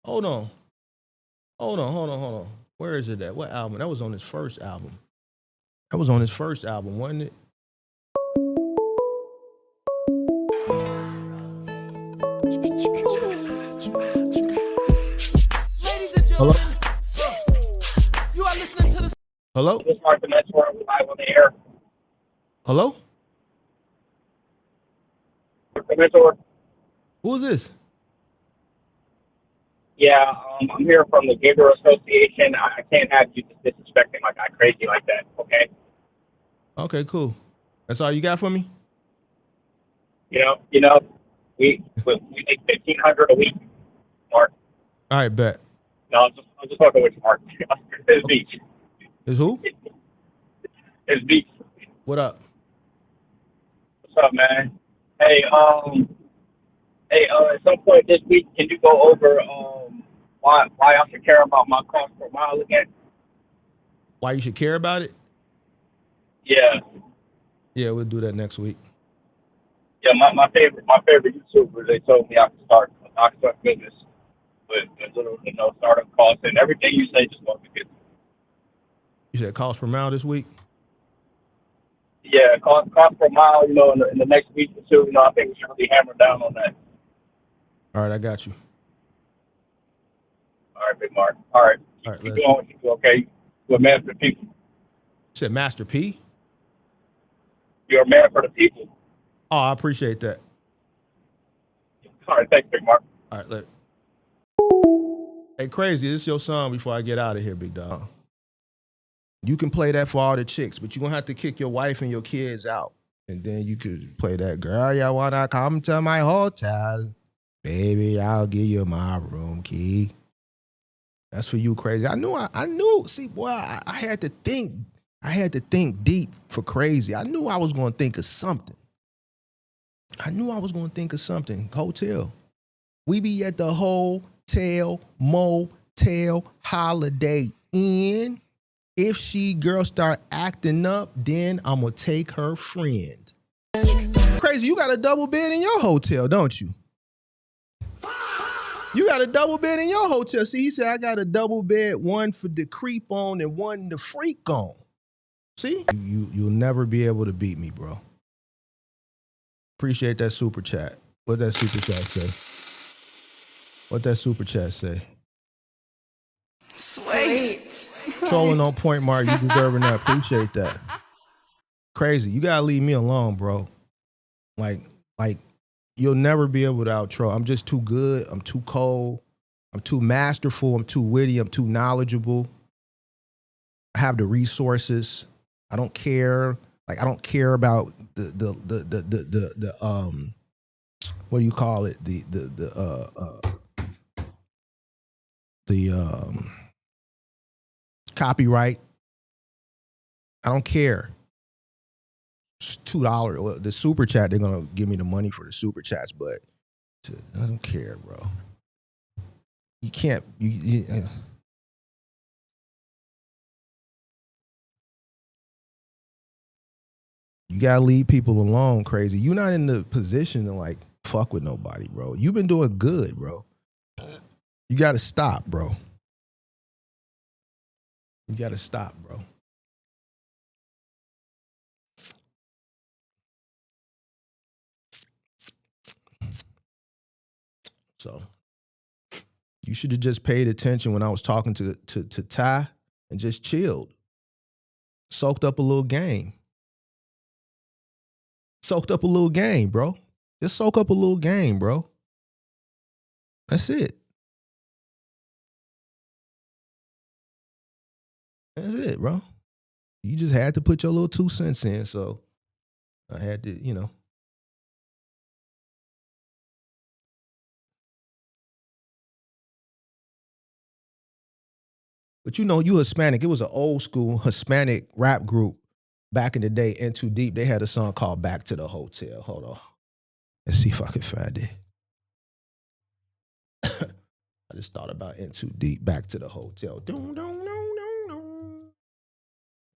Hold on. Where is it at? What album? That was on his first album. Wasn't it? Hello? You are listening to the Hello? This is Mark the Mentor live on the air. Hello? The Mentor. Who is this? Yeah, I'm here from the Gator Association. I can't have you just disrespecting my guy crazy like that, okay? Okay, cool. That's all you got for me? You know, we make $1,500 a week, Mark. All right, bet. No, I'm just fucking with you, Mark. It's beach. Is who? It's beach. What up? What's up, man? Hey, at some point this week, can you go over why I should care about my cost per mile again? Why you should care about it? Yeah. Yeah, we'll do that next week. Yeah, my favorite YouTubers, they told me I could start business with little, startup costs and everything you say just going to get. You said cost per mile this week? Yeah, cost per mile, in the next week or two, I think we should really hammer down on that. All right, I got you. All right, Big Mark. All right. All right, Keep going what you do, okay? You're a man for the people. You said Master P? You're a man for the people. Oh, I appreciate that. All right, thanks, Big Mark. All right, look. Hey, Crazy, this is your song before I get out of here, big dog. You can play that for all the chicks, but you're going to have to kick your wife and your kids out. And then you could play that, girl, you want to come to my hotel? Baby, I'll give you my room key. That's for you, Crazy. I knew. See, boy, I had to think deep for Crazy. I knew I was going to think of something. Hotel. We be at the hotel, motel, Holiday Inn. If she girl start acting up, then I'm going to take her friend. Crazy, you got a double bed in your hotel, don't you? You got a double bed in your hotel. See, he said, I got a double bed, one for the creep on and one to freak on. See? You'll never be able to beat me, bro. Appreciate that super chat. What that super chat say? Sweet. Trolling on point, Mark. You deserving that. Appreciate that. Crazy. You gotta leave me alone, bro. Like you'll never be able to outro. I'm just too good. I'm too cold. I'm too masterful. I'm too witty. I'm too knowledgeable. I have the resources. I don't care. Like I don't care about the what do you call it? The copyright. I don't care. It's $2. Well, the super chat, they're gonna give me the money for the super chats, but I don't care, bro. You can't. You gotta leave people alone, crazy. You're not in the position to like fuck with nobody, bro. You've been doing good, bro. You gotta stop, bro. You gotta stop, bro. So you should have just paid attention when I was talking to Ty and just chilled. Soaked up a little game. Soaked up a little game, bro. Just soak up a little game, bro. That's it. That's it, bro. You just had to put your little 2 cents in, so I had to, you know. But you know, you Hispanic. It was an old school Hispanic rap group back in the day, In Too Deep. They had a song called Back to the Hotel. Hold on. Let's see if I can find it. I just thought about In Too Deep, Back to the Hotel. Dun, dun, dun, dun, dun.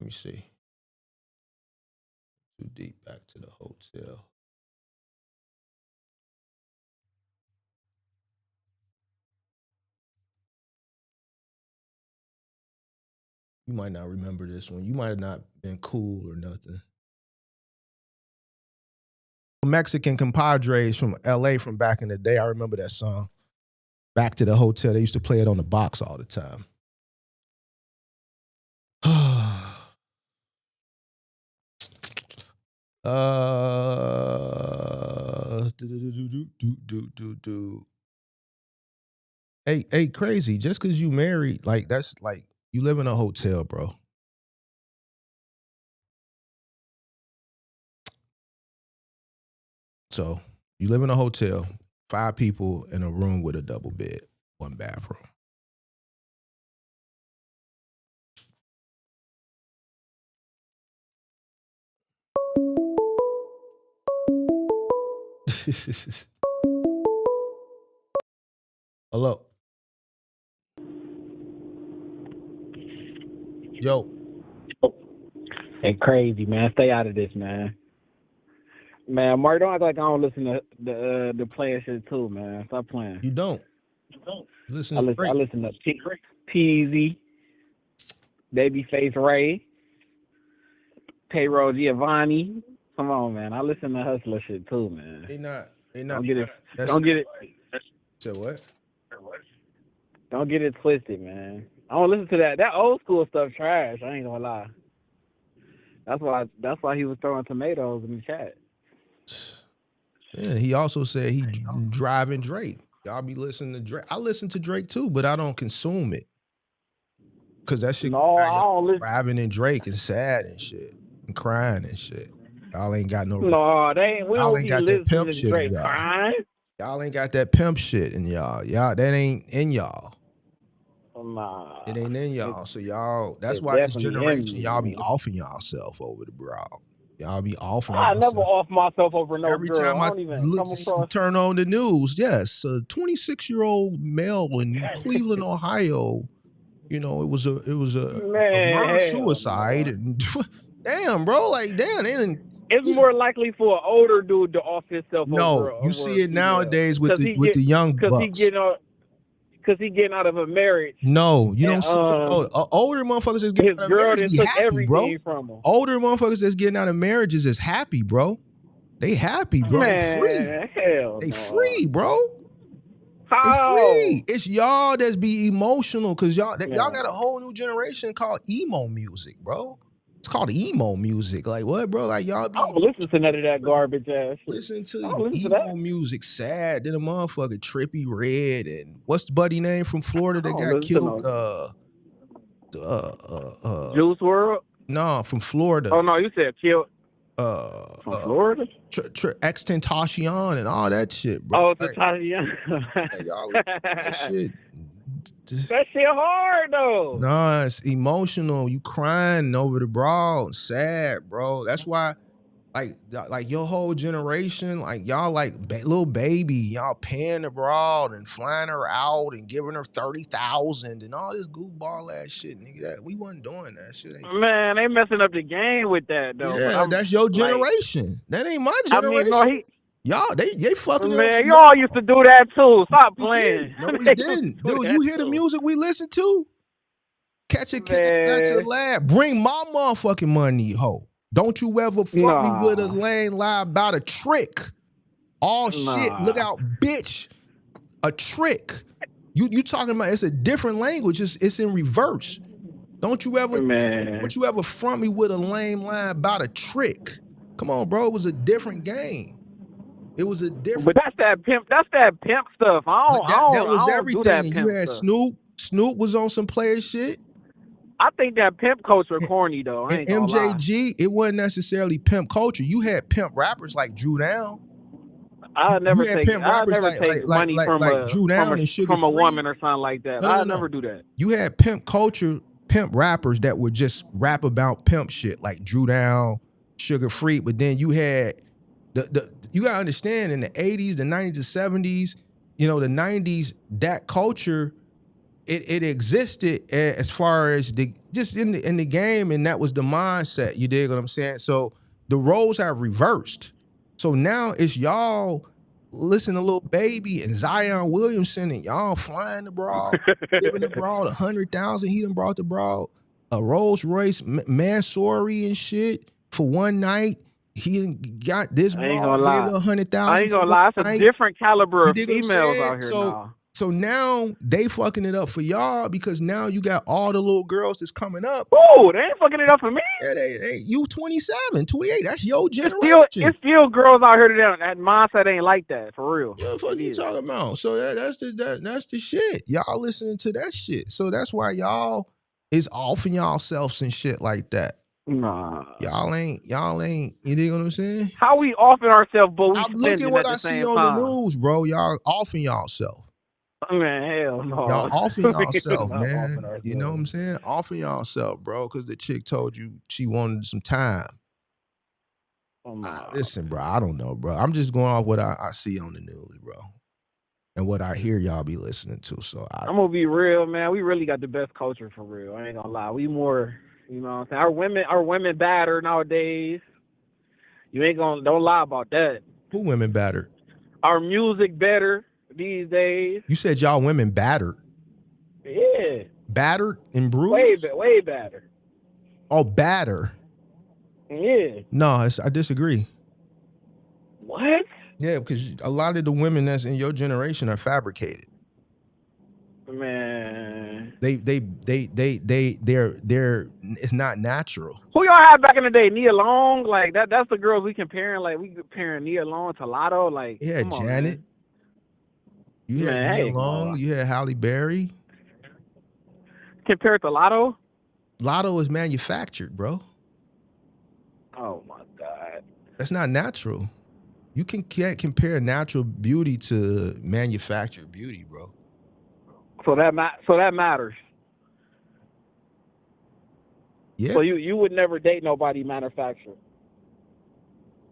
Let me see. Too Deep, Back to the Hotel. You might not remember this one. You might have not been cool or nothing. Mexican compadres from LA from back in the day. I remember that song. Back to the Hotel. They used to play it on the box all the time. Hey, crazy. Just because you married, like that's like you live in a hotel, bro. So you live in a hotel, 5 people in a room with a double bed, 1 bathroom. Hello. Yo. Hey, crazy, man. Stay out of this, man. Man, Mark, don't act like I don't listen to the player shit too, man. Stop playing. You don't. Listen I to listen to Peasy, Babyface Ray, Payroll Giovanni. Come on, man. I listen to hustler shit too, man. They not. Don't get it. So what? Don't get it twisted, man. I don't listen to that. That old school stuff trash. I ain't gonna lie. That's why he was throwing tomatoes in the chat. Yeah, he also said he driving Drake. Y'all be listening to Drake. I listen to Drake too, but I don't consume it. Cause that shit I don't listen. driving in Drake and sad and shit. And crying and shit. Y'all ain't got no they ain't. We y'all don't ain't be got that pimp listening to shit Drake in y'all. crying. Y'all ain't got that pimp shit in y'all. Y'all that ain't in y'all. Nah. It ain't in y'all. So y'all, that's It why this definitely generation, in y'all be me. offing y'allself over the bra. Y'all be offing I never yourself. off myself over no Every girl. time I I don't even come across. turn on the news, yes, a 26-year-old male in Cleveland, Ohio. You know, it was a murder suicide, and damn, bro, like damn, it's more likely for an older dude to off himself no, over you see it nowadays with the young because he getting out of a marriage. No, you don't see older motherfuckers that's getting out of marriages be happy, bro. From him. Older motherfuckers that's getting out of marriages is happy, bro. They happy, bro. Man, they free. Hell they no. free, bro. How? They free. It's y'all that's be emotional because y'all got a whole new generation called emo music, bro. It's called emo music. Like what, bro? Like y'all be I don't listen to none of that garbage ass shit. listen I to don't listen to emo that. music, sad. Then a motherfucker Trippy Red and what's the buddy name from Florida I that don't got listen to killed? Juice World. No, from Florida. Oh no, you said killed Uh, from uh, Florida. Extentacion and all that shit, bro. Oh, Like, Tatiana. yeah, y'all listen to that shit. That shit hard though. Nah, it's emotional. You crying over the broad, sad, bro. That's why, like your whole generation, like y'all like little baby, y'all paying the broad and flying her out and giving her 30,000 and all this goofball ass shit, nigga. That we wasn't doing that shit. Man, they messing up the game with that though. But Yeah, I'm that's your like, generation. That ain't my I mean, no, generation. Y'all, they fucking it up for man, y'all. y'all used to do that too. Stop We playing. didn't. No, we They used to didn't. do Dude, that you hear the too. music we listen to? Catch a cat back to the Man, lab. Bring my motherfucking money, ho. Don't you ever fuck me with a nah, lame lie about a trick. All shit. Look nah. out, bitch. A trick. You talking about it's a different language. It's in reverse. Don't you ever front me with a lame lie about a trick. Come on, bro. It was a different game. It was a different. But that's that pimp. That's that pimp stuff. I was don't do that everything. pimp You had stuff. Snoop. Snoop was on some player shit. I think that pimp culture corny though. I ain't And gonna lie. MJG, it wasn't necessarily pimp culture. You had pimp rappers like Drew Down. I'll never take money like Drew Down and Sugar from a Free. woman or something like that. I'll never do that. You had pimp culture, pimp rappers that would just rap about pimp shit like Drew Down, Sugar Free. But then you had you gotta understand in the 80s, the 90s, the 70s, the 90s, that culture. It existed as far as just in the game, and that was the mindset. You dig what I'm saying? So the roles have reversed. So now it's y'all listen to Lil Baby and Zion Williamson, and y'all flying the broad, giving the broad 100,000. He done brought the broad a Rolls Royce Mansory and shit for one night. He done got this broad, gave her 100,000. I ain't gonna lie. It's a different caliber of females out here now. So now they fucking it up for y'all because now you got all the little girls that's coming up. Oh, they ain't fucking it up for me. Yeah, you 27, 28. That's your generation. It's still girls out here that mindset ain't like that for real. Yeah, what the fuck you talking about? So that's the shit. Y'all listening to that shit. So that's why y'all is offing y'all selves and shit like that. Nah. Y'all ain't, you dig what I'm saying? How we offing ourselves, but we I'm looking what I see on the news, bro. Y'all offing y'allself. Man, hell no. Y'all offing y'allself, man. You know what I'm saying? Offing y'allself, bro, because the chick told you she wanted some time. Listen, bro, I don't know, bro. I'm just going off what I see on the news, bro. And what I hear y'all be listening to. So I'm gonna be real, man. We really got the best culture for real. I ain't gonna lie. We more, you know what I'm saying? Our women batter nowadays. You ain't don't lie about that. Who women battered? Our music better these days. You said y'all women battered. Yeah. Battered and bruised? Way better. Oh, batter. Yeah. No, I disagree. What? Yeah, because a lot of the women that's in your generation are fabricated. Man. They're it's not natural. Who y'all had back in the day? Nia Long? Like that's the girls we comparing. Like we comparing Nia Long to Lotto. Like Yeah, come on, Janet. Man. You had Nia Long. You had Halle Berry. Compared to Lotto? Lotto is manufactured, bro. Oh my God. That's not natural. You can't compare natural beauty to manufactured beauty, bro. So that matters. Yeah. So you would never date nobody manufactured.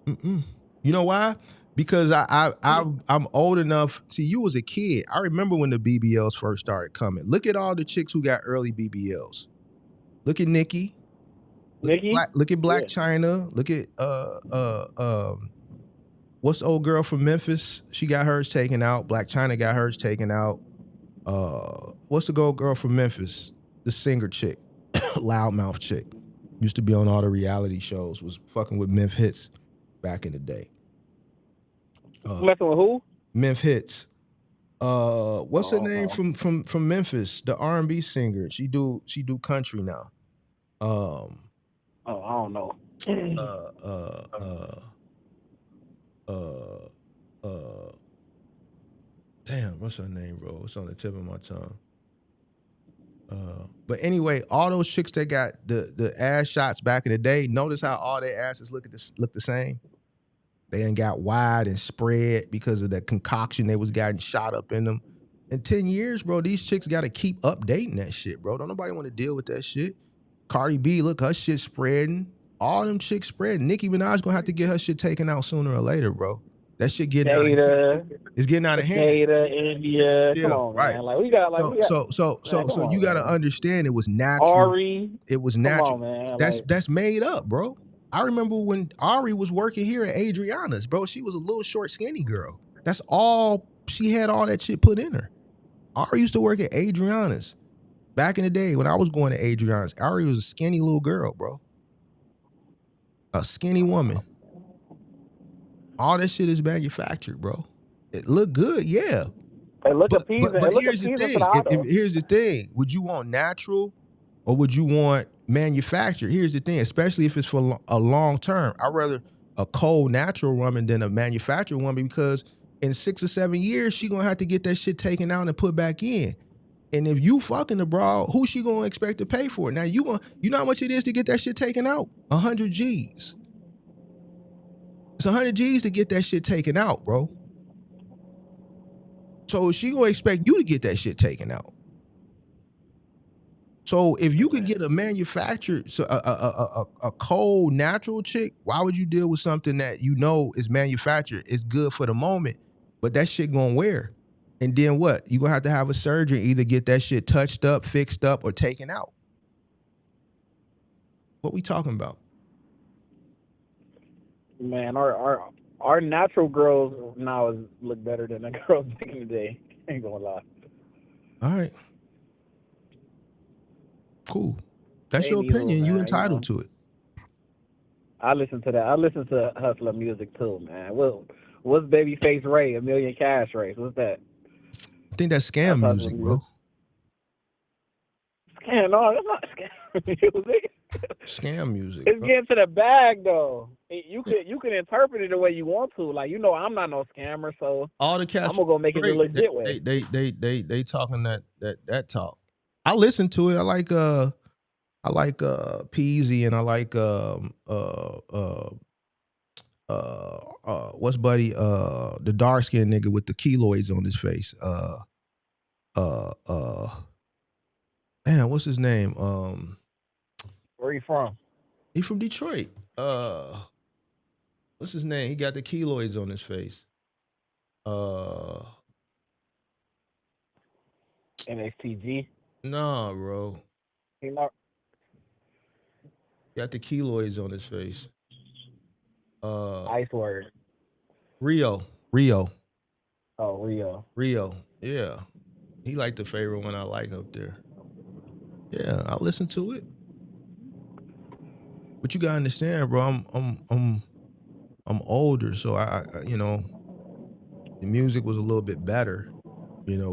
You know why? Because I'm old enough. See, you was a kid. I remember when the BBLs first started coming. Look at all the chicks who got early BBLs. Look at Nicki. Look at Black China. Look at what's the old girl from Memphis? She got hers taken out. Black China got hers taken out. What's the girl from Memphis? The singer chick, loudmouth chick. Used to be on all the reality shows. Was fucking with Memphis Hits back in the day. Messing with who? Memphis Hits. What's her name from Memphis? The R&B singer. She do country now. Oh, I don't know. Uh, damn, what's her name, bro? It's on the tip of my tongue. But anyway, all those chicks that got the ass shots back in the day, notice how all their asses look the same. They ain't got wide and spread because of the concoction they was getting shot up in them. In 10 years, bro, these chicks got to keep updating that shit, bro. Don't nobody want to deal with that shit. Cardi B, look, her shit spreading. All them chicks spreading. Nicki Minaj gonna have to get her shit taken out sooner or later, bro. That shit getting out of hand. Jada, It's getting out of hand. Jada, India. Come Yeah, on, right. man. Like we got, man, So come you on, got to man. understand it was natural. Ari. It was Come natural. on, man. That's made up, bro. I remember when Ari was working here at Adriana's, bro. She was a little short, skinny girl. That's all she had. All that shit put in her. Ari used to work at Adriana's back in the day when I was going to Adriana's. Ari was a skinny little girl, bro. A skinny woman. All that shit is manufactured, bro. It looked good, yeah. They look But appeasing. but They look here's the appeasing thing. for the auto. Here's the thing. Would you want natural or would you want manufactured? Here's the thing, especially if it's for a long term. I'd rather a cold natural woman than a manufactured woman because in 6 or 7 years, she gonna have to get that shit taken out and put back in. And if you fucking the broad, who she gonna expect to pay for it? Now you know how much it is to get that shit taken out? 100 G's. It's 100 G's to get that shit taken out, bro. So she gonna expect you to get that shit taken out. So if you could get a manufactured, so a cold natural chick, why would you deal with something that you know is manufactured? It's good for the moment, but that shit gonna wear. And then what? You gonna have to have a surgery, either get that shit touched up, fixed up, or taken out. What we talking about? Man, our natural girls now look better than the girls back in the day. Ain't gonna lie. All right. Cool. That's Ain't your evil, opinion. man, You entitled to it. I listen to that. I listen to hustler music too, man. What's Babyface Ray? $1 Million Cash Race? What's that? I think that's scam That's music, bro. Scam? No, that's not scam music. Scam music. It's bro. getting to the bag though. You can interpret it the way you want to. Like I'm not no scammer, so All the cats I'm gonna go make it the legit way. They talking that talk. I listen to it. I like Peasy and I like what's buddy the dark skinned nigga with the keloids on his face. Man, what's his name? Where you from? He from Detroit. What's his name? He got the keloids on his face. NXTG. Nah, bro. He not. Got the keloids on his face. Ice Word. Rio. Oh, Rio. Yeah. He like the favorite one I like up there. Yeah, I listen to it. But you gotta understand, bro. I'm older, so I the music was a little bit better,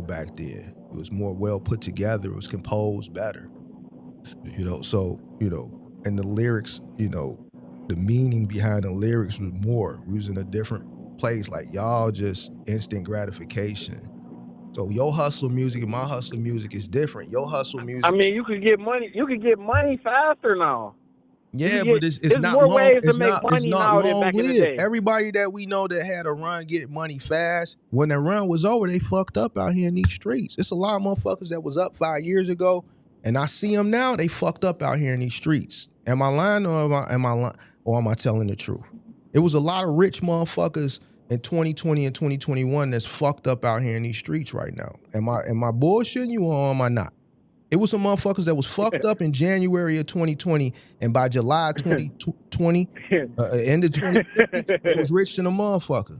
back then. It was more well put together. It was composed better, and the lyrics, the meaning behind the lyrics was more. We was in a different place. Like y'all just instant gratification. So your hustle music and my hustle music is different. Your hustle music. I mean, you could get money. You could get money faster now. Yeah, but it's not more long. ways to It's make not money now than long back in the lived. day. Everybody that we know that had a run get money fast, when that run was over, they fucked up out here in these streets. It's a lot of motherfuckers that was up 5 years ago, and I see them now. They fucked up out here in these streets. Am I lying or am I telling the truth? It was a lot of rich motherfuckers in 2020 and 2021 that's fucked up out here in these streets right now. Am I bullshitting you or am I not? It was some motherfuckers that was fucked up in January of 2020, and by July 2020, end of 2020, they was rich than a motherfucker.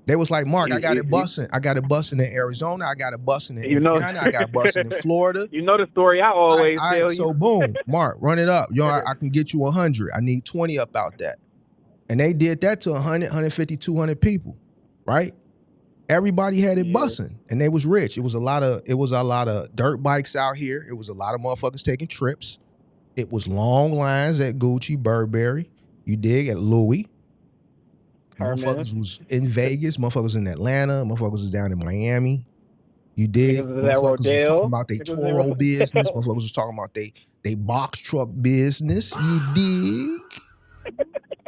They was like, Mark, I got it busting. I got it busting in Arizona. I got it busting in Indiana. I got it busting in Florida. You know the story I always tell you. So boom, Mark, run it up. Yo, I can get you 100. I need 20 up out that. And they did that to 100, 150, 200 people, right? Everybody had it busting, and they was rich. It was a lot of dirt bikes out here. It was a lot of motherfuckers taking trips. It was long lines at Gucci, Burberry. You dig, at Louis. Hermes. Motherfuckers was in Vegas. Motherfuckers was in Atlanta. Motherfuckers was down in Miami. You dig? Niggas was at Motherfuckers was talking Rodale. about their Niggas was in Toro Rodale. business. Motherfuckers was talking about they box truck business. You dig?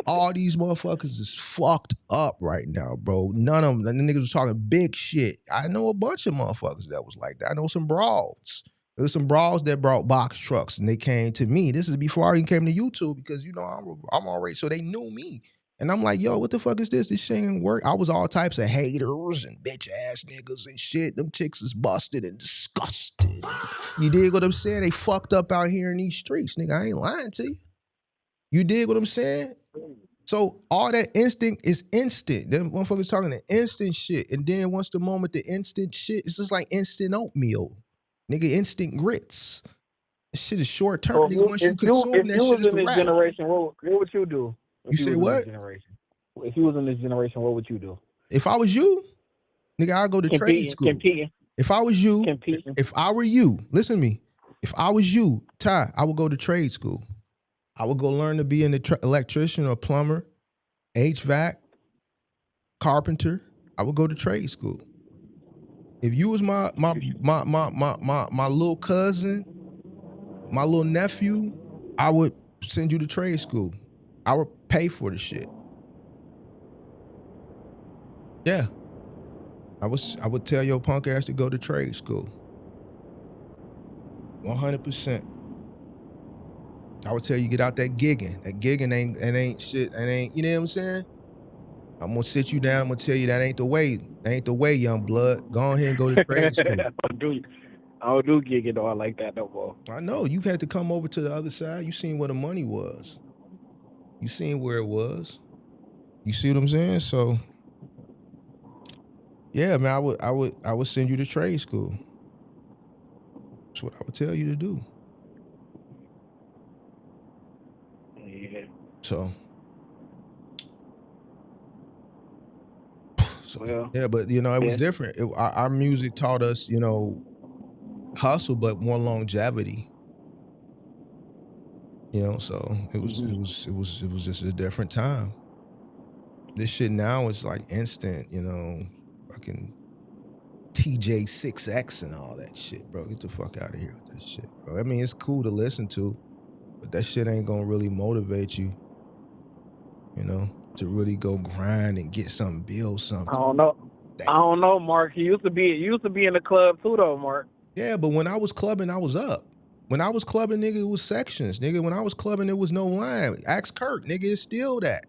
All these motherfuckers is fucked up right now, bro. None of them. The niggas was talking big shit. I know a bunch of motherfuckers that was like that. I know some broads. There was some broads that brought box trucks and they came to me. This is before I even came to YouTube because, you know, I'm already, so they knew me. And I'm like, yo, what the fuck is this? This shit ain't work. I was all types of haters and bitch ass niggas and shit. Them chicks is busted and disgusted. You dig what I'm saying? They fucked up out here in these streets, nigga. I ain't lying to you. You dig what I'm saying? So all that instinct is instant. Them motherfuckers talking the instant shit. And then once the moment the instant shit, it's just like instant oatmeal. Nigga, instant grits. This shit is short term. So Nigga, once you consume if that you shit, was is in the this rap. generation, what would you do? You say what? If you was in this generation, what would you do? If I was you, nigga, I'll go to trade school. Competing. If I was you, Competing. if I were you, listen to me. If I was you, Ty, I would go to trade school. I would go learn to be an electrician or plumber, HVAC, carpenter. I would go to trade school. If you was my little cousin, my little nephew, I would send you to trade school. I would pay for the shit. Yeah. I would tell your punk ass to go to trade school. 100%. I would tell you get out that gigging. That gigging ain't shit. It ain't, you know what I'm saying? I'm gonna sit you down. I'm gonna tell you that ain't the way. That ain't the way, young blood. Go ahead and go to trade school. I don't do gigging or like that no more. I know you had to come over to the other side. You seen where the money was. You seen where it was. You see what I'm saying? So, yeah, man, I would send you to trade school. That's what I would tell you to do. Yeah. So Well, yeah, but you know, it was different. Our music taught us, you know, hustle, but more longevity. You know, so it was just a different time. This shit now is like instant, you know, fucking TJ6X and all that shit, bro. Get the fuck out of here with that shit, bro. I mean, it's cool to listen to, but that shit ain't gonna really motivate you, you know, to really go grind and get something, build something. I don't know, Mark. You used to be in the club too, though, Mark. Yeah, but when I was clubbing, I was up. When I was clubbing, nigga, it was sections. Nigga, when I was clubbing, there was no line. Ask Kirk, nigga, it's still that.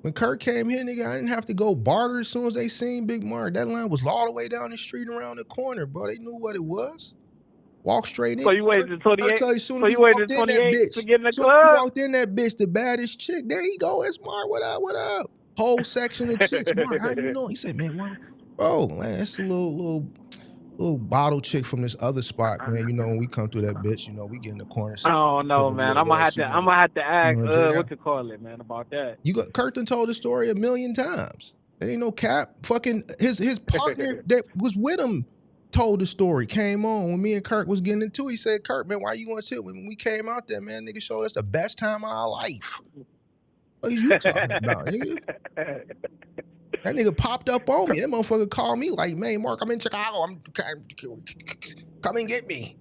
When Kirk came here, nigga, I didn't have to go barter as soon as they seen Big Mark. That line was all the way down the street around the corner, bro. They knew what it was. Walk straight in. So you waited to 28? Tell you, soon So as you you waited walked to in that 28 bitch. to get in the Soon as you club? walked in that bitch, the baddest chick. There you go. It's Mark. What up? What up? Whole section of chicks. Mark, how you know? He said, man, Mark, bro, man, that's a little bottle chick from this other spot, man. You know, when we come through that bitch, you know, we get in the corner. Oh no, man. I'm gonna have to ask what you call it, man, about that. Curtin told the story 1,000,000 times. There ain't no cap. Fucking his partner that was with him told the story. Came on when me and Kirk was getting into it. He said, Kirk, man, why you want to? When we came out there, man, nigga showed us the best time of our life. What are you talking about, nigga? That nigga popped up on me. That motherfucker called me like, man, Mark, I'm in Chicago. Come and get me.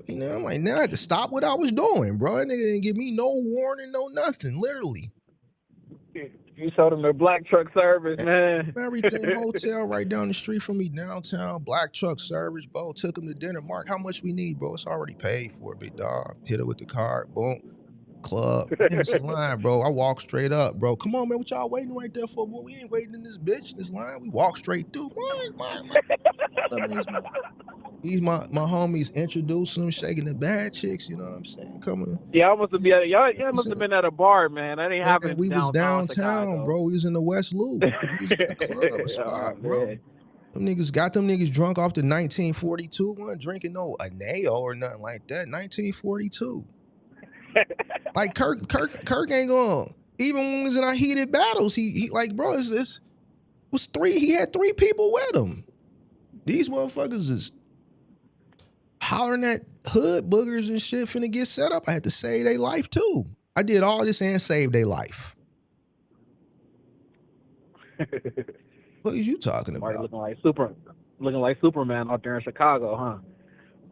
You know, I'm like, now I had to stop what I was doing, bro. That nigga didn't give me no warning, no nothing, literally. You showed him the black truck service, man. Everything, hotel right down the street from me, downtown, black truck service, bro. Took him to dinner. Mark, how much we need, bro? It's already paid for, big dog. Hit it with the card, boom. Club. Man, it's a line, bro. I walk straight up, bro. Come on, man. What y'all waiting right there for, boy? We ain't waiting in this bitch, this line. We walk straight through. He's my homies, introducing them, shaking the bad chicks, you know what I'm saying? Coming. Yeah, I must have been y'all must have been at a bar, man. That ain't happening. We was downtown, Chicago. bro. We was in the West Loop. We was at the club spot, bro. Them niggas got them niggas drunk off the 1942 one, drinking no Aneo or nothing like that. 1942. Like Kirk ain't going. Even when we was in our heated battles, he like, bro, it was three. He had 3 people with him. These motherfuckers is hollering at hood boogers and shit finna get set up. I had to save their life too. I did all this and saved their life. What are you talking Marty about? looking like Superman out there in Chicago, huh?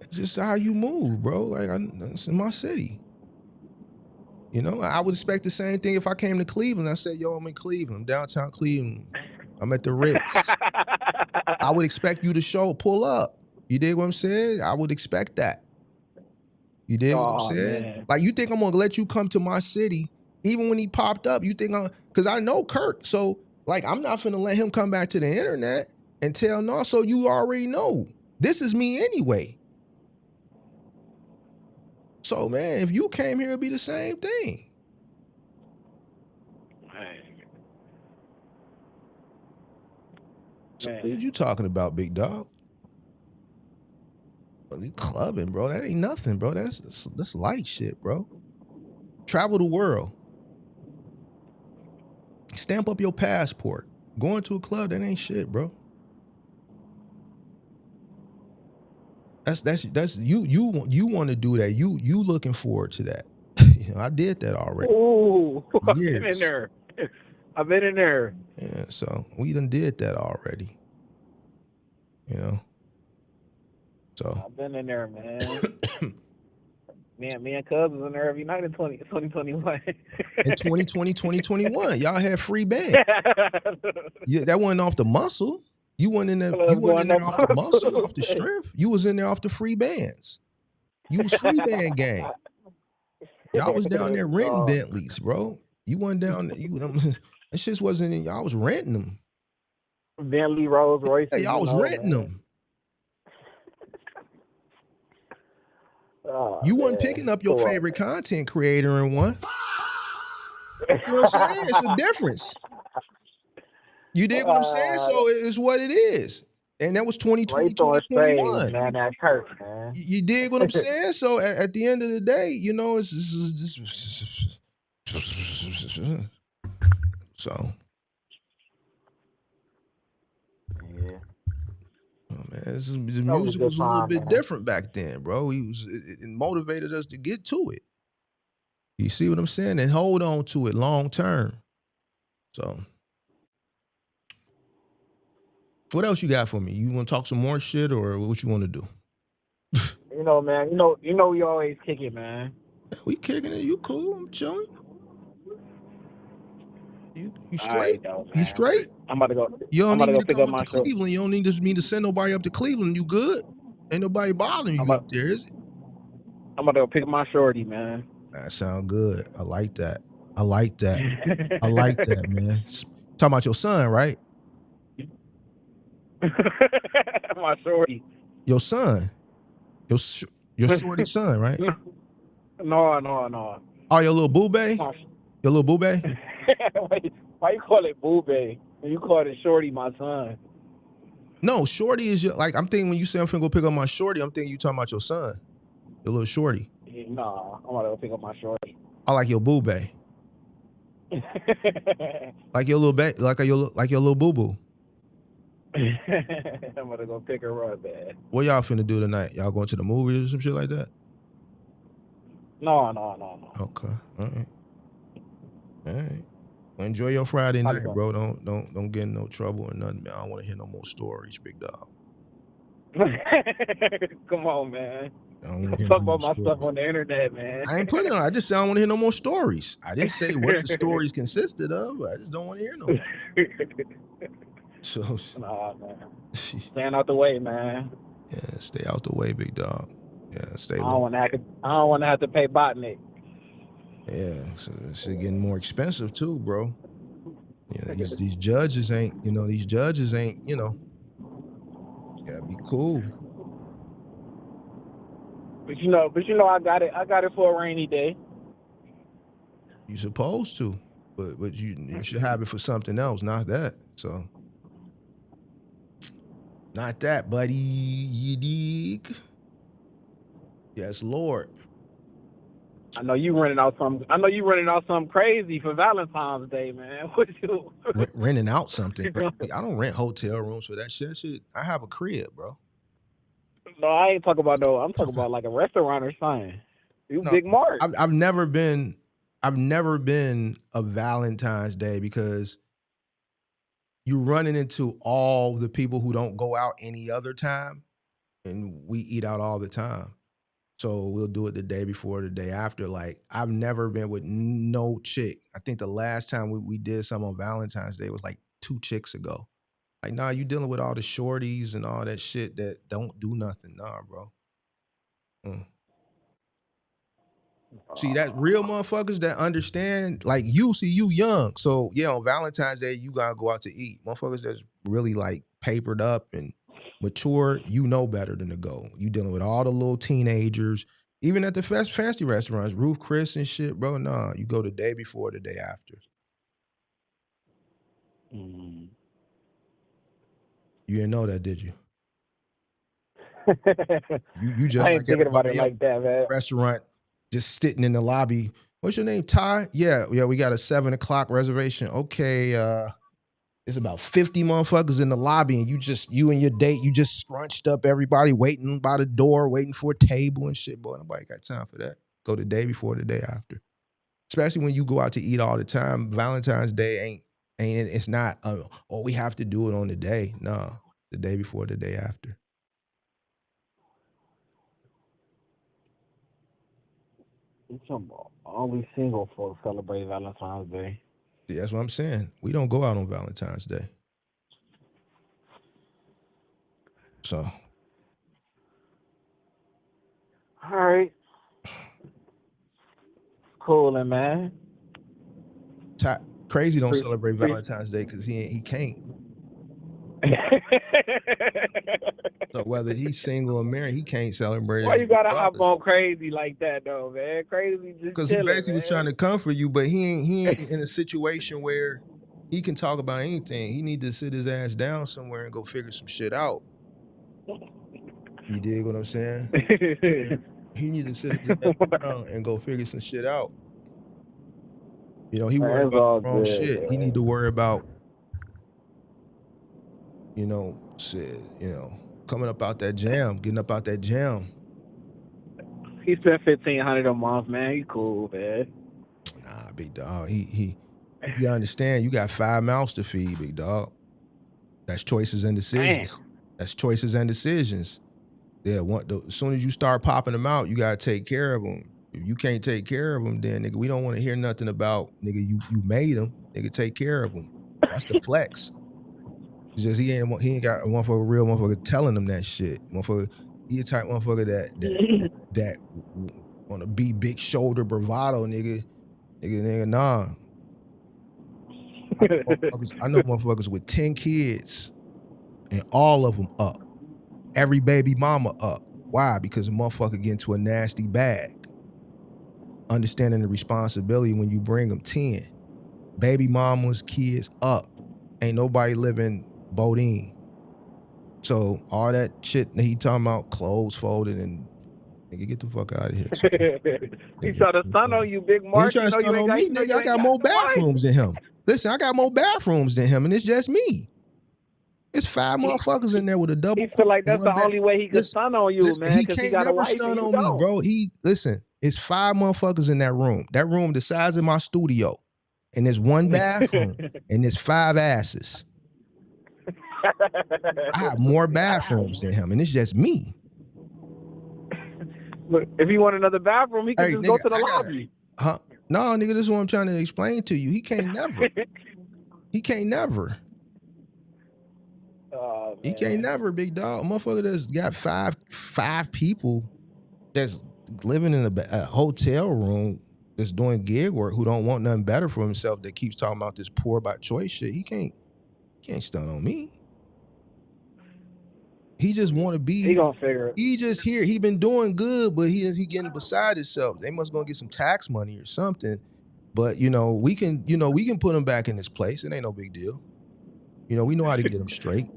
It's just how you move, bro. Like it's in my city. You know, I would expect the same thing if I came to Cleveland. I said, yo, I'm in Cleveland, downtown Cleveland. I'm at the Ritz. I would expect you to pull up. You dig what I'm saying? I would expect that. You dig what I'm saying? Man. Like, you think I'm gonna let you come to my city, even when he popped up? You think because I know Kirk, so like I'm not finna let him come back to the internet and tell no. So you already know this is me anyway. So man, if you came here, it'd be the same thing. So what are you talking about, big dog? You clubbing, bro. That ain't nothing, bro. That's light shit, bro. Travel the world. Stamp up your passport. Going to a club, that ain't shit, bro. That's you want to do that. You looking forward to that. You know, I did that already. Ooh, I've been in there. I've been in there. Yeah, so we done did that already. You know. So I've been in there, man. me and Cubs was in there every night in 2021. In 2020, 2021, y'all had free band. Yeah, that wasn't off the muscle. You wasn't in there. You wasn't in there off the muscle, off the strength. You was in there off the free bands. You was free band gang. Y'all was down there renting Bentleys, bro. You wasn't down there. That shit wasn't in. Y'all was renting them. Bentley, Rolls Royce. Yeah, y'all was renting them. You wasn't picking up your favorite content creator in one. You know what I'm saying? It's a difference. You dig what I'm saying? So it's what it is. And that was 2020, 2021. Man, that hurt, man. You dig what I'm saying? So at the end of the day, you know, it's so. Yeah. Oh, man, the music was a little bit different back then, bro. It motivated us to get to it. You see what I'm saying? And hold on to it long term. So, what else you got for me? You want to talk some more shit, or what you want to do? You know, man. You know, we always kick it, man. We kicking it. You cool? I'm chilling. You straight? Right, though, you straight? I'm about to go. You don't need me to pick come up up my to Cleveland. You don't need me to send nobody up to Cleveland. You good? Ain't nobody bothering you up there, is it? I'm about to go pick up my shorty, man. That sound good. I like that. I like that. I like that, man. Talking about your son, right? My shorty. Your son. Your shorty son, right? No. Oh, your little boo-bae? Your little boo-bae? Why you call it boo-bae? You call it shorty, my son. No, shorty is like, I'm thinking when you say I'm finna go pick up my shorty, I'm thinking you talking about your son. Your little shorty. No, I'm gonna go pick up my shorty. I like your boo-bae. Like your little like your little boo-boo. I'm gonna go pick her up, man. What y'all finna do tonight? Y'all going to the movies or some shit like that? No. Okay. All right. Enjoy your Friday night, bro. Don't get in no trouble or nothing, man. I don't want to hear no more stories, big dog. Come on, man. Don't talk about my stuff on the internet, man. I ain't putting it on. I just said I don't want to hear no more stories. I didn't say what the stories consisted of. I just don't want to hear no more. So, nah, man. Staying out the way, man. Yeah, stay out the way, big dog. Yeah, stay. I don't want to have to pay botnik. Yeah, so this shit getting more expensive too, bro. Yeah, these judges ain't, you know, gotta be cool. But you know, I got it for a rainy day. You supposed to, but you should have it for something else, not that. So, not that, buddy. You dig? Yes, Lord. I know you running out something crazy for Valentine's Day, man. What you renting out something? I don't rent hotel rooms for that shit. I have a crib, bro. No, I ain't talking about no. I'm talking about like a restaurant or something. You No, Big Mark. I've never been a Valentine's Day because you're running into all the people who don't go out any other time, and we eat out all the time. So we'll do it the day before, the day after. Like I've never been with no chick. I think the last time we did something on Valentine's Day was like 2 chicks ago. Like, nah, you dealing with all the shorties and all that shit that don't do nothing. Nah, bro. Mm. See, that real motherfuckers that understand, like you young. So yeah, on Valentine's Day, you gotta go out to eat. Motherfuckers that's really like papered up and mature, you know better than to go. You dealing with all the little teenagers, even at the fancy restaurants, Ruth Chris and shit, bro. Nah, you go the day before, the day after. Mm. You didn't know that, did you? You just I like ain't thinking about it everybody else. like that, man. Restaurant, just sitting in the lobby. What's your name, Ty? Yeah, we got a 7 o'clock reservation. Okay, it's about 50 motherfuckers in the lobby, and you and your date, you just scrunched up everybody waiting by the door, waiting for a table and shit. Boy, nobody got time for that. Go the day before, the day after. Especially when you go out to eat all the time. Valentine's Day it's not, we have to do it on the day. No, the day before, the day after. I'm talking about only single folks celebrate Valentine's Day. See, that's what I'm saying. We don't go out on Valentine's Day. So. All right. Cool, and man. Crazy don't celebrate Valentine's Day because he can't. So whether he's single or married, he can't celebrate it. Why you gotta hop on Crazy like that though, man? Crazy just because he basically was trying to comfort you, but he ain't in a situation where he can talk about anything. He need to sit his ass down somewhere and go figure some shit out. You dig what I'm saying? He need to sit his ass down and go figure some shit out. You know, he worried about the wrong shit. He need to worry about, coming up out that jam, getting up out that jam. He spent $1,500 a month, man. He cool, man. Nah, big dog. He understand you got 5 mouths to feed, big dog. That's choices and decisions. Damn. That's choices and decisions. Yeah, as soon as you start popping them out, you gotta take care of them. If you can't take care of them, then nigga, we don't want to hear nothing about nigga. You made them, nigga. Take care of them. That's the flex. It's just he ain't got a motherfucker, real motherfucker telling him that shit. Motherfucker, he a type motherfucker that want to be big shoulder bravado, nigga. Nigga, nah. I know motherfuckers with 10 kids and all of them up. Every baby mama up. Why? Because a motherfucker get into a nasty bag. Understanding the responsibility when you bring them 10. Baby mamas, kids up. Ain't nobody living Bodine. So all that shit that he talking about, clothes folded and nigga, get the fuck out of here. So, he trying to stun on you, Big Mark. He trying to stun on me, nigga. I got more bathrooms than him. Listen, I got more bathrooms than him, and it's just me. It's 5 motherfuckers in there with a double. He feel like that's the only way he can stun on you, man. He can't never stun on me, bro. It's 5 motherfuckers in that room. That room the size of my studio. And there's 1 bathroom. And there's 5 asses. I have more bathrooms than him, and it's just me. Look, if he want another bathroom, he can just go to the lobby. No, nigga, this is what I'm trying to explain to you. He can't never. He can't never. Oh, he can't never, big dog. A motherfucker that's got five people that's living in a hotel room that's doing gig work who don't want nothing better for himself that keeps talking about this poor by choice shit. He can't stun on me. He just want to be. He gonna figure it. He just here. He been doing good, but he getting beside himself. They must gonna get some tax money or something. But we can put him back in his place. It ain't no big deal. We know how to get him straight.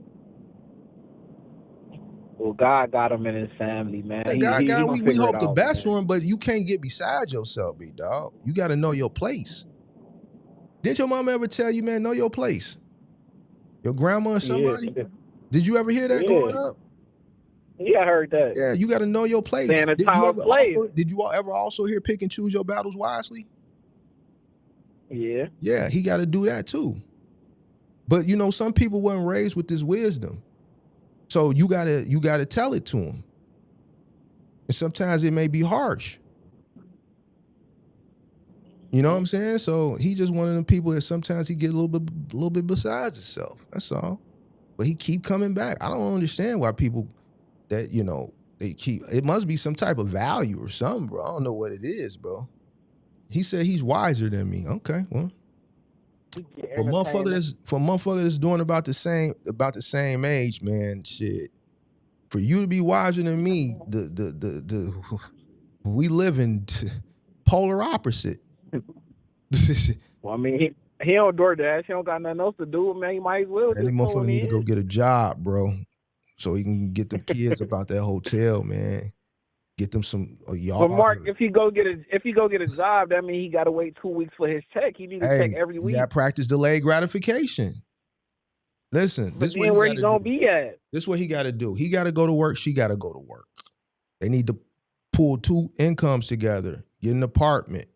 Well, God got him in his family, man. Yeah, we hope the best for him, but you can't get beside yourself, big dog. You got to know your place. Didn't your mama ever tell you, man, know your place? Your grandma or somebody? Yeah. Did you ever hear that growing up? Yeah, I heard that. Yeah, you got to know your place. Saying a child slave. Did you all ever also hear pick and choose your battles wisely? Yeah. Yeah, he got to do that too. But you know, some people weren't raised with this wisdom, so you gotta tell it to them. And sometimes it may be harsh. You know what I'm saying? So he just one of them people that sometimes he get a little bit besides himself. That's all. But he keep coming back. I don't understand why people that they keep. It must be some type of value or something, bro. I don't know what it is, bro. He said he's wiser than me. Okay, well, for a motherfucker that's doing about the same age, man, shit. For you to be wiser than me, the we live in polar opposite. Well, I mean, he don't DoorDash. He don't got nothing else to do, man. He might as well And just the motherfucker tune need to go in. get a job, bro, so he can get them kids up out that hotel, man. Get them some y'all. But Mark, if he go get a job, that means he got to wait 2 weeks for his check. He need to check every you week. got practice delayed gratification. Listen, But then where he gonna be at? This is what he got to do. He got to go to work. She got to go to work. They need to pull two incomes together, get an apartment,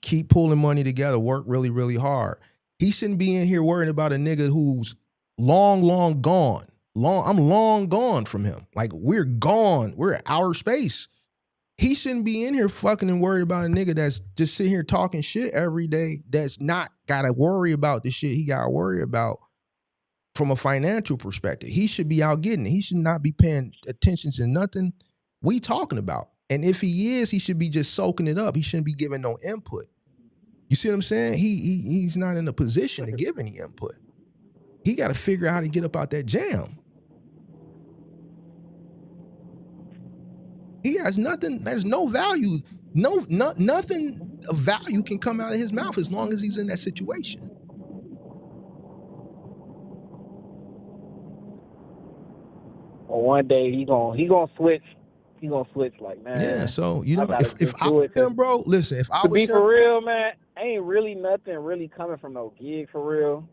keep pulling money together, work really, really hard. He shouldn't be in here worrying about a nigga who's long gone. I'm long gone from him. Like, we're gone. We're at outer space. He shouldn't be in here fucking and worried about a nigga that's just sitting here talking shit every day, that's not got to worry about the shit he got to worry about from a financial perspective. He should be out getting it. He should not be paying attention to nothing we talking about. And if he is, he should be just soaking it up. He shouldn't be giving no input. You see what I'm saying? He's not in a position to give any input. He got to figure out how to get up out that jam. He has nothing. There's no value. Nothing of value can come out of his mouth as long as he's in that situation. Well, one day he gonna switch. He gonna switch, like, man. Yeah. So if I was him, bro, listen. If I to was be him, for real, man, ain't really nothing really coming from no gig for real.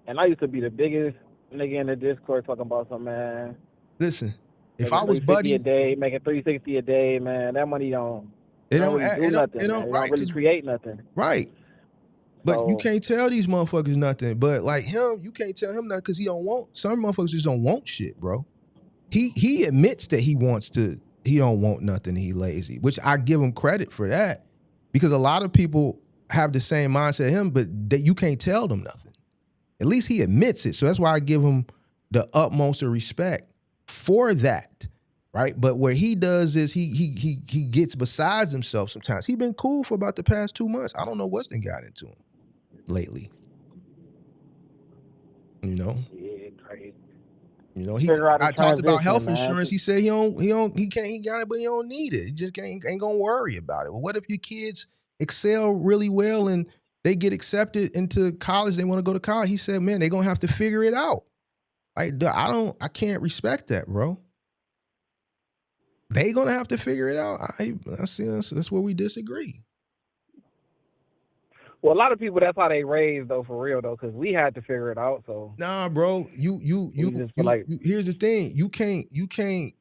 And I used to be the biggest nigga in the Discord talking about some, man. Listen, if making I was Buddy a day, making $360 a day, man, that money don't really do nothing. It don't really create nothing. Right. But you can't tell these motherfuckers nothing. But like him, you can't tell him nothing because he don't want. Some motherfuckers just don't want shit, bro. He admits that he don't want nothing. He lazy, which I give him credit for that, because a lot of people have the same mindset as him, but you can't tell them nothing. At least he admits it. So that's why I give him the utmost of respect for that, right? But what he does is he gets besides himself sometimes. He been cool for about the past 2 months. I don't know what's been got into him lately. You know? Yeah, crazy. You know, I talked about health insurance. He said he got it, but he don't need it. He just ain't gonna worry about it. Well, what if your kids excel really well and they get accepted into college? They want to go to college. He said, man, they're gonna have to figure it out. Like, I can't respect that, bro. They gonna have to figure it out. I see that's where we disagree. Well, a lot of people, that's how they raised, though, for real, though, because we had to figure it out. So nah, bro, you here's the thing. You can't.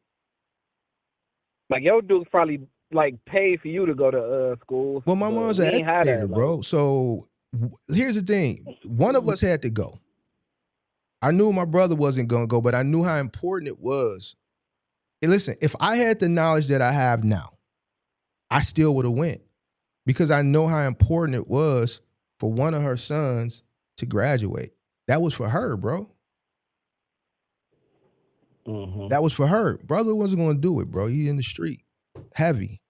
Like, your dude's probably like paid for you to go to school. Well, my mom's an educator, bro. So here's the thing. One of us had to go. I knew my brother wasn't gonna go, but I knew how important it was. And listen, if I had the knowledge that I have now, I still would have went, because I know how important it was for one of her sons to graduate. That was for her, bro. Mm-hmm. That was for her. Brother wasn't going to do it, bro. He in the street. Heavy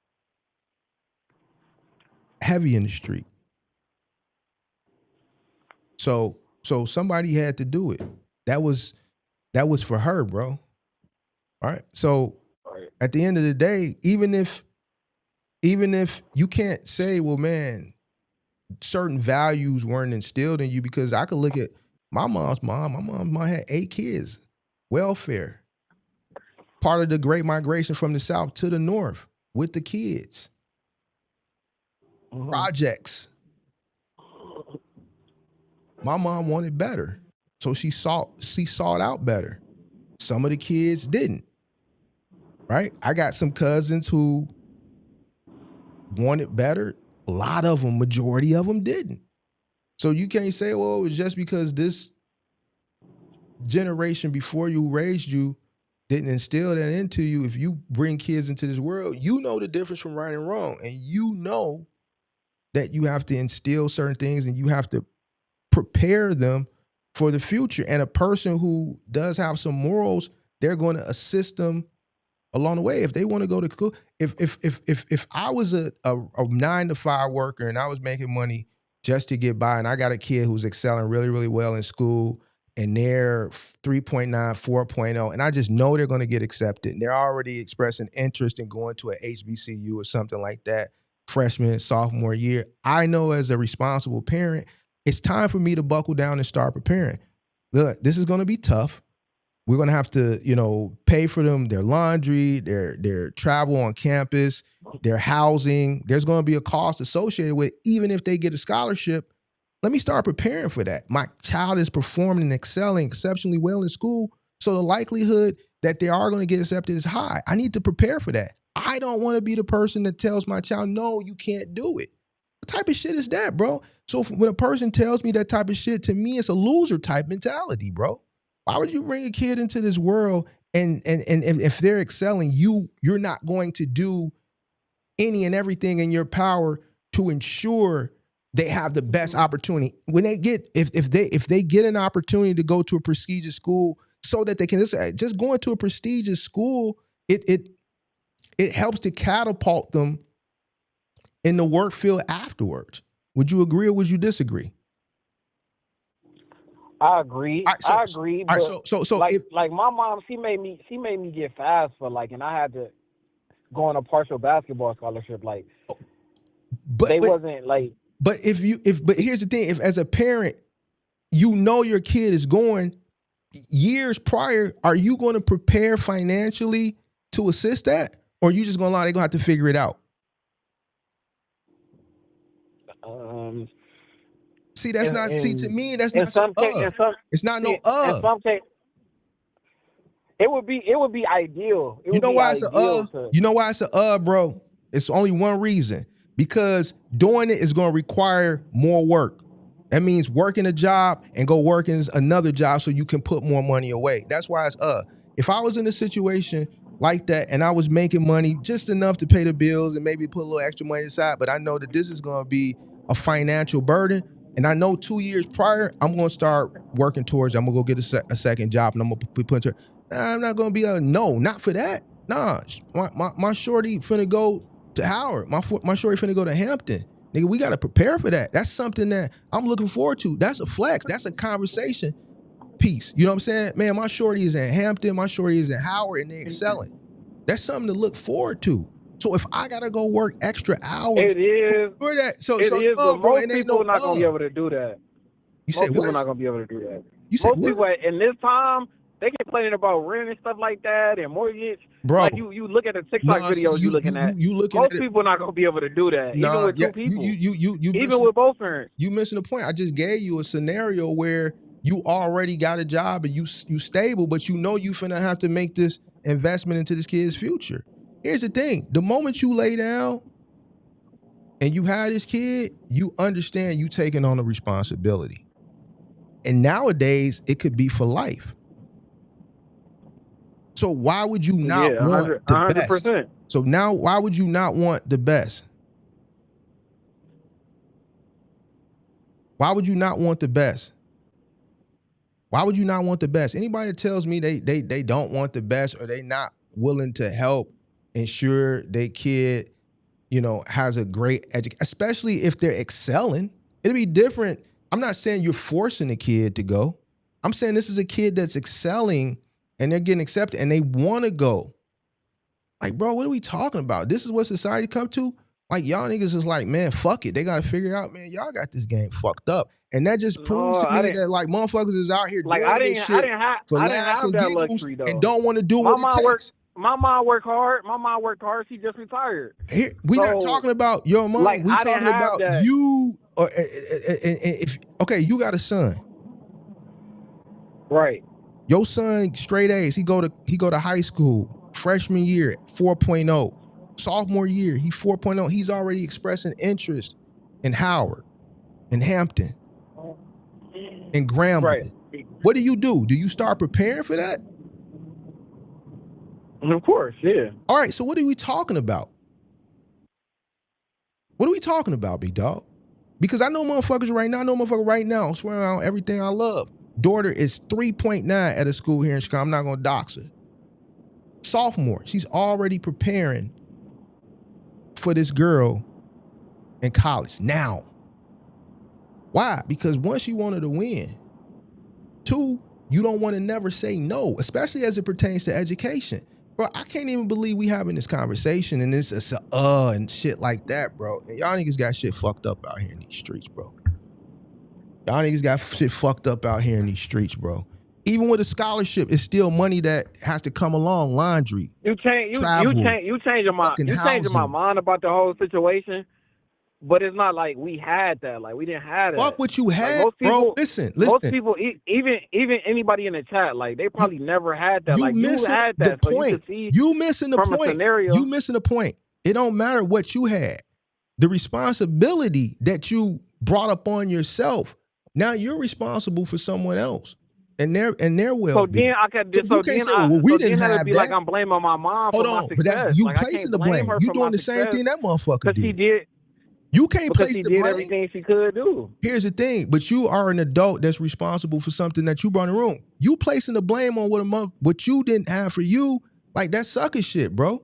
in the street. So somebody had to do it. That was for her, bro. All right. So at the end of the day, even if you can't say, well, man, certain values weren't instilled in you, because I could look at my mom's mom. My mom's mom had 8 kids, welfare, part of the great migration from the South to the North with the kids, projects. My mom wanted better, so she sought out better. Some of the kids didn't. right? I got some cousins who wanted better. A lot of them, majority of them didn't. So you can't say, well, it's just because this generation before you raised you didn't instill that into you. If you bring kids into this world, you know the difference from right and wrong. And you know that you have to instill certain things and you have to prepare them for the future. And a person who does have some morals, they're going to assist them along the way. If they want to go to school, if I was a 9 to 5 worker and I was making money just to get by, and I got a kid who's excelling really, really well in school, and they're 3.9, 4.0, and I just know they're going to get accepted, and they're already expressing interest in going to a HBCU or something like that, freshman, sophomore year. I know as a responsible parent, it's time for me to buckle down and start preparing. Look, this is going to be tough. We're going to have to, pay for them, their laundry, their travel on campus, their housing. There's going to be a cost associated with it, even if they get a scholarship. Let me start preparing for that. My child is performing and excelling exceptionally well in school, so the likelihood that they are going to get accepted is high. I need to prepare for that. I don't want to be the person that tells my child, no, you can't do it. What type of shit is that, bro? So when a person tells me that type of shit, to me, it's a loser type mentality, bro. Why would you bring a kid into this world and if they're excelling, you're not going to do any and everything in your power to ensure they have the best opportunity? When they get if they get an opportunity to go to a prestigious school so that they can just going to a prestigious school, it helps to catapult them in the work field afterwards. Would you agree or would you disagree? I agree. All right, so, I agree. all right, But so like if, like my mom, she made me get FAFSA, like, and I had to go on a partial basketball scholarship. Like, but wasn't like. but but here's the thing: if as a parent, you know your kid is going years prior, are you going to prepare financially to assist that, or are you just going to allow they're going to have to figure it out? See, that's not. See, to me, that's not so. It's not no. In some case, it would be ideal. You know why it's a You know why it's a bro? It's only one reason. Because doing it is going to require more work. That means working a job and go working another job so you can put more money away. That's why it's If I was in a situation like that and I was making money just enough to pay the bills and maybe put a little extra money aside, but I know that this is going to be a financial burden, and I know 2 years prior I'm going to start working towards it. I'm going to go get a second job, and I'm going to be put into I'm not going to be no, not for that. Nah, my shorty finna go to Howard. My shorty finna go to Hampton. Nigga, we got to prepare for that. That's something that I'm looking forward to. That's a flex. That's a conversation piece. You know what I'm saying? Man, my shorty is in Hampton. My shorty is in Howard, and they're excelling. That's something to look forward to. So if I got to go work extra hours. It is. For that, But bro, most people are not going to be able to do that. You say what? Most people are not going to be able to do that. You say most people in this time, they complaining about rent and stuff like that and mortgage. Bro, like you look at the TikTok videos you looking at. Most people are not going to be able to do that, even with two people. Even with both parents. You missing the point. I just gave you a scenario where you already got a job and you stable, but you know you finna have to make this investment into this kid's future. Here's the thing: the moment you lay down and you have this kid, you understand you taking on a responsibility. And nowadays, it could be for life. So why would you not want the 100%. Best? So now, why would you not want the best? Why would you not want the best? Why would you not want the best? Anybody that tells me they don't want the best or they not willing to help ensure their kid, has a great education, especially if they're excelling, it'll be different. I'm not saying you're forcing a kid to go. I'm saying this is a kid that's excelling and they're getting accepted and they want to go. Like, bro, what are we talking about? This is what society come to? Like, y'all niggas is like, man, fuck it. They got to figure out, man, y'all got this game fucked up. And that just proves to me that, like, motherfuckers is out here doing this shit for laughs and giggles and don't want to do what it takes. My mom worked hard. She just retired. Here, we're not talking about your mom. We're talking about you. Okay, you got a son. Right. Your son, straight A's. He go to high school. Freshman year, 4.0. Sophomore year, he 4.0. He's already expressing interest in Howard, in Hampton, in Grambling. Right. What do? Do you start preparing for that? Of course, yeah. All right, so what are we talking about? What are we talking about, big dog? Because I know motherfuckers right now, I swear on everything I love. Daughter is 3.9 at a school here in Chicago. I'm not gonna dox her. Sophomore, she's already preparing for this girl in college now. Why? Because one, she wanted to win. Two, you don't want to never say no, especially as it pertains to education. Bro, I can't even believe we having this conversation and it's and shit like that, bro. And y'all niggas got shit fucked up out here in these streets, bro. Y'all niggas got shit fucked up out here in these streets, bro. Even with a scholarship, it's still money that has to come along. Laundry, travel, you changing my mind about the whole situation. But it's not like we had that. Like we didn't have that. Fuck what you had, like most people, bro. Listen. Most people, even anybody in the chat, like they probably never had that. Like you had that. The point. You missing the point. Scenario. You missing the point. It don't matter what you had. The responsibility that you brought upon yourself. Now you're responsible for someone else and their well-being. So then I could. So you can't say, well, we didn't have that. Like I'm blaming my mom for my success. But that's you like, placing the blame. You doing the same thing that motherfucker did. Because she did. You can't place the blame. She did everything she could do. Here's the thing, but you are an adult that's responsible for something that you brought in the room. You placing the blame on what you didn't have for you, like that's sucker shit, bro.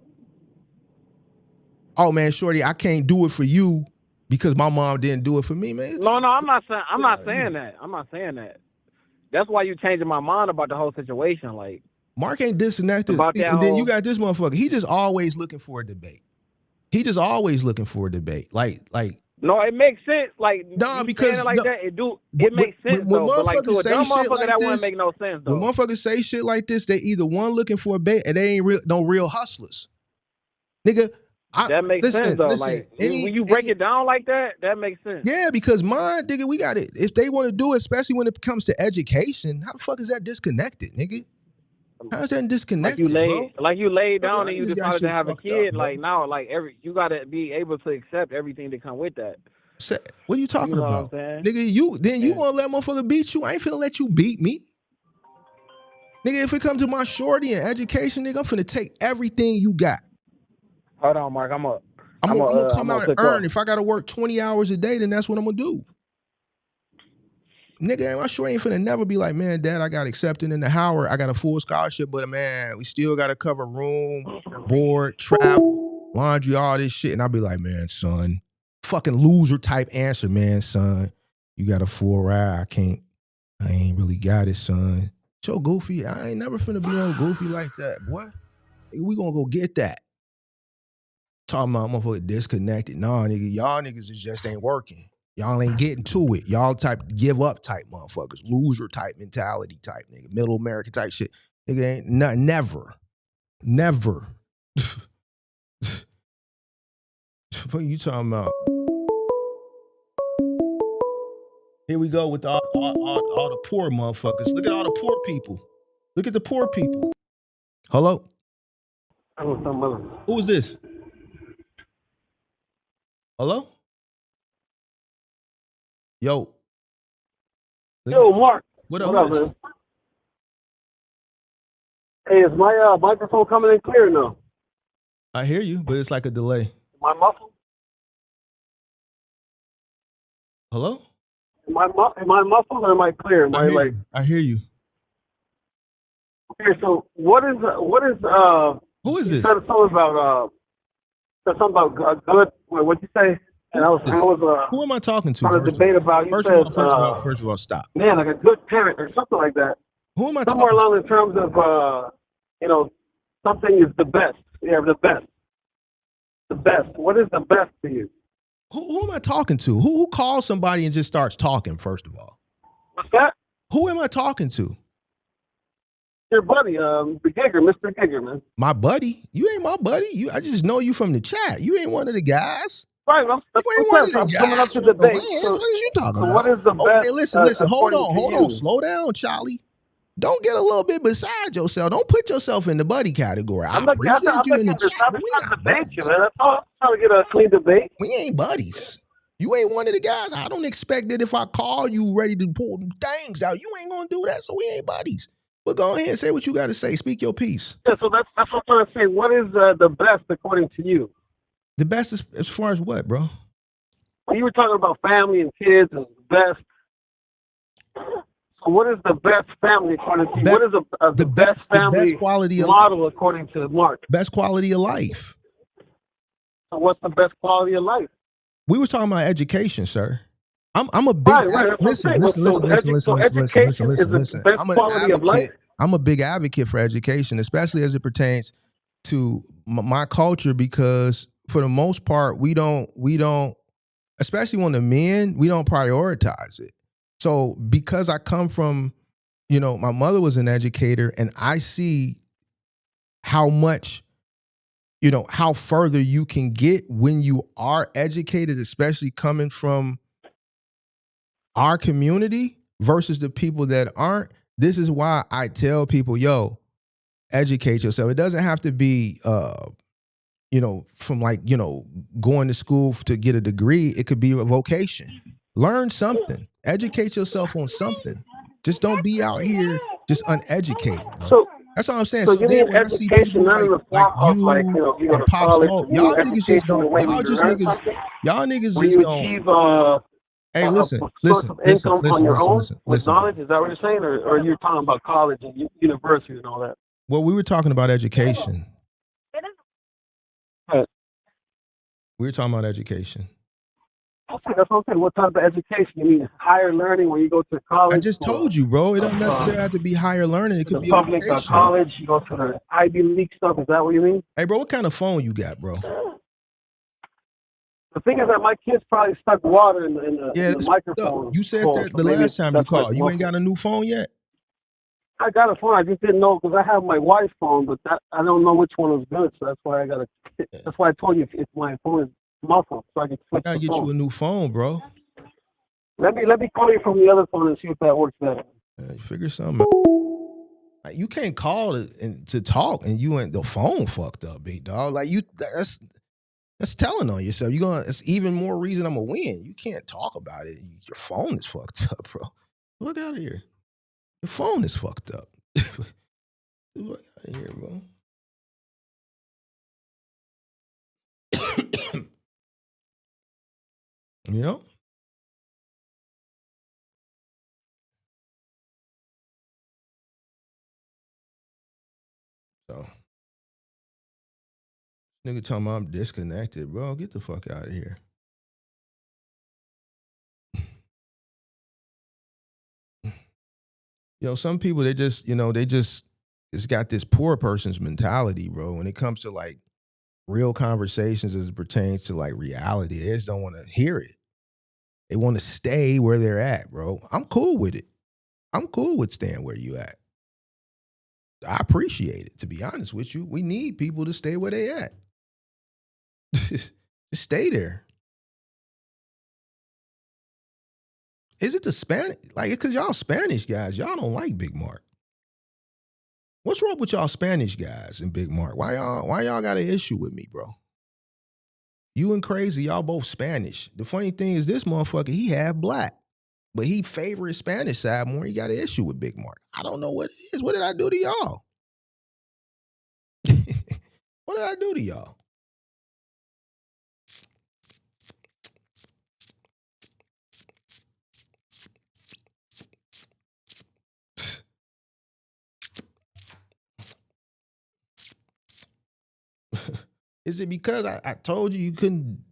Oh man, shorty, I can't do it for you because my mom didn't do it for me, man. No, I'm not saying that. I'm not saying that. That's why you changing my mind about the whole situation. Like Mark ain't disconnected, and then you got this motherfucker. He just always looking for a debate. He just always looking for a debate. Like. No, it makes sense. Like because like that, it makes sense though. But like to a dumb motherfucker, like that wouldn't make no sense though. When motherfuckers say shit like this, they either one looking for a bait and they ain't no real hustlers, nigga. That makes sense though. Like when you break it down like that, that makes sense. Yeah, because mine, nigga, we got it. If they want to do it, especially when it comes to education, how the fuck is that disconnected, nigga? How's that disconnected, like you laid down and you decided to have a kid. Like now, like you gotta be able to accept everything that come with that. What are you talking about, nigga? You gonna let motherfucker beat you? I ain't finna let you beat me, nigga. If it comes to my shorty and education, nigga, I'm finna take everything you got. Hold on, Mark. I'm gonna come out and earn. If I gotta work 20 hours a day, then that's what I'm gonna do. Nigga, my shorty ain't finna never be like, man, dad, I got accepted into Howard. I got a full scholarship, but man, we still gotta cover room, board, travel, laundry, all this shit. And I'll be like, man, son, fucking loser type answer, man, son. You got a full ride. I ain't really got it, son. So goofy. I ain't never finna be no goofy like that, boy. We gonna go get that. Talking about motherfucker disconnected. Nah, nigga, y'all niggas just ain't working. Y'all ain't getting to it. Y'all type give up type motherfuckers. Loser type mentality type nigga. Middle American type shit. Nigga ain't never. What are you talking about? Here we go with all the poor motherfuckers. Look at all the poor people. Look at the poor people. Hello? Who is this? Hello? Yo, Mark. What up, man? Hey, is my microphone coming in clear now? I hear you, but it's like a delay. Am I muffled? Hello? Am I muffled or am I clear? I hear you. Okay, so what is who is this? Said something about good. What'd you say? And who am I talking to? On a debate about. First of all, stop. Man, like a good parent or something like that. Who am I Somewhere talking along in terms of, something is the best. Yeah, the best. The best. What is the best to you? Who am I talking to? Who calls somebody and just starts talking? First of all, what's that? Who am I talking to? Your buddy, Mr. Gigger, man. My buddy? You ain't my buddy. I just know you from the chat. You ain't one of the guys. Right, I'm coming up to debate. What are you talking about? What is the best? Okay, listen. Hold on. Slow down, Charlie. Don't get a little bit beside yourself. Don't put yourself in the buddy category. I appreciate you in the chat, but we not buddies. Man. That's all. I'm trying to get a clean debate. We ain't buddies. You ain't one of the guys. I don't expect that if I call you ready to pull them things out, you ain't gonna do that. So we ain't buddies. But go ahead and say what you got to say. Speak your piece. Yeah, so that's what I'm trying to say. What is the best according to you? The best is, as far as what, bro? When you were talking about family and kids and the best. So what is the best family according to you? What is the best family the best quality model of according to Mark? Best quality of life. So what's the best quality of life? We was talking about education, sir. I'm a big listen. I'm an advocate. I'm a big advocate for education, especially as it pertains to my culture, because for the most part, we don't, especially when the men, we don't prioritize it. So because I come from, my mother was an educator, and I see how much, how further you can get when you are educated, especially coming from our community versus the people that aren't. This is why I tell people, educate yourself. It doesn't have to be, from going to school to get a degree. It could be a vocation. Learn something. Educate yourself on something. Just don't be out here just uneducated. Bro. That's all I'm saying. So then when I see people like you and Pop Smoke, y'all niggas just don't. Y'all niggas just don't. Hey, listen. Knowledge, is that what you're saying? Or you're talking about college and university and all that? Well, we were talking about education. We were talking about education. Okay, that's what I'm saying. What type of education? You mean higher learning when you go to college? I just told you, bro. It don't necessarily have to be higher learning. It could be public college. You go to the Ivy League stuff. Is that what you mean? Hey, bro, what kind of phone you got, bro? The thing is that my kids probably stuck water in the microphone. You said that the last time you called. You ain't got a new phone yet? I got a phone. I just didn't know because I have my wife's phone, but I don't know which one is good. So that's why that's why I told you if my phone is muffled, so I can switch. I gotta get you a new phone, bro. Let me call you from the other phone and see if that works better. Figure something out. You can't call to talk and you ain't the phone fucked up, big dog. Like that's telling on yourself. It's even more reason I'm gonna win. You can't talk about it. Your phone is fucked up, bro. Look out of here. Your phone is fucked up. Look out of here, bro. So, nigga talking about I'm disconnected, bro. Get the fuck out of here. Some people, they just it's got this poor person's mentality, bro. When it comes to like real conversations as it pertains to like reality, they just don't want to hear it. They want to stay where they're at, bro. I'm cool with it. I'm cool with staying where you at. I appreciate it, to be honest with you. We need people to stay where they at. Just stay there. Is it the Spanish? Like, because y'all Spanish guys, y'all don't like Big Mark. What's wrong with y'all Spanish guys and Big Mark? Why y'all got an issue with me, bro? You and Crazy, y'all both Spanish. The funny thing is this motherfucker, he half black. But he favor his Spanish side more. He got an issue with Big Mark. I don't know what it is. What did I do to y'all? What did I do to y'all? Is it because I told you couldn't?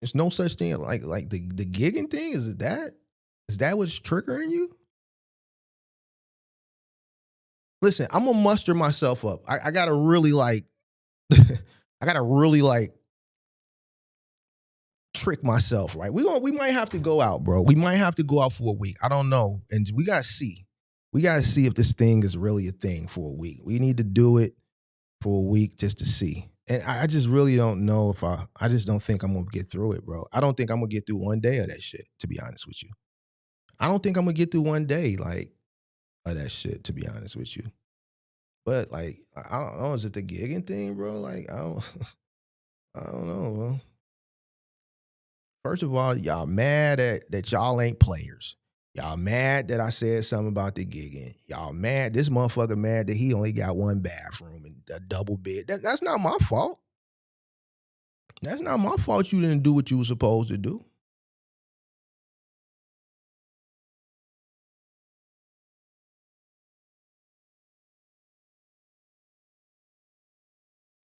There's no such thing like the gigging thing. Is that what's triggering you? Listen, I'm gonna muster myself up. I gotta really like, I gotta really like trick myself, right? We might have to go out, bro. We might have to go out for a week. I don't know, and we gotta see. We gotta see if this thing is really a thing for a week. We need to do it for a week just to see. And I just really don't know if I just don't think I'm gonna get through it, bro. I don't think I'm gonna get through one day of that shit, to be honest with you. I don't think I'm gonna get through one day. Like, of that shit, to be honest with you. But like, I don't know, is it the gigging thing, bro? Like, I don't know, bro. First of all, y'all mad that y'all ain't players. Y'all mad that I said something about the gigging. Y'all mad, this motherfucker mad that he only got one bathroom and a double bed. That's not my fault. That's not my fault you didn't do what you were supposed to do.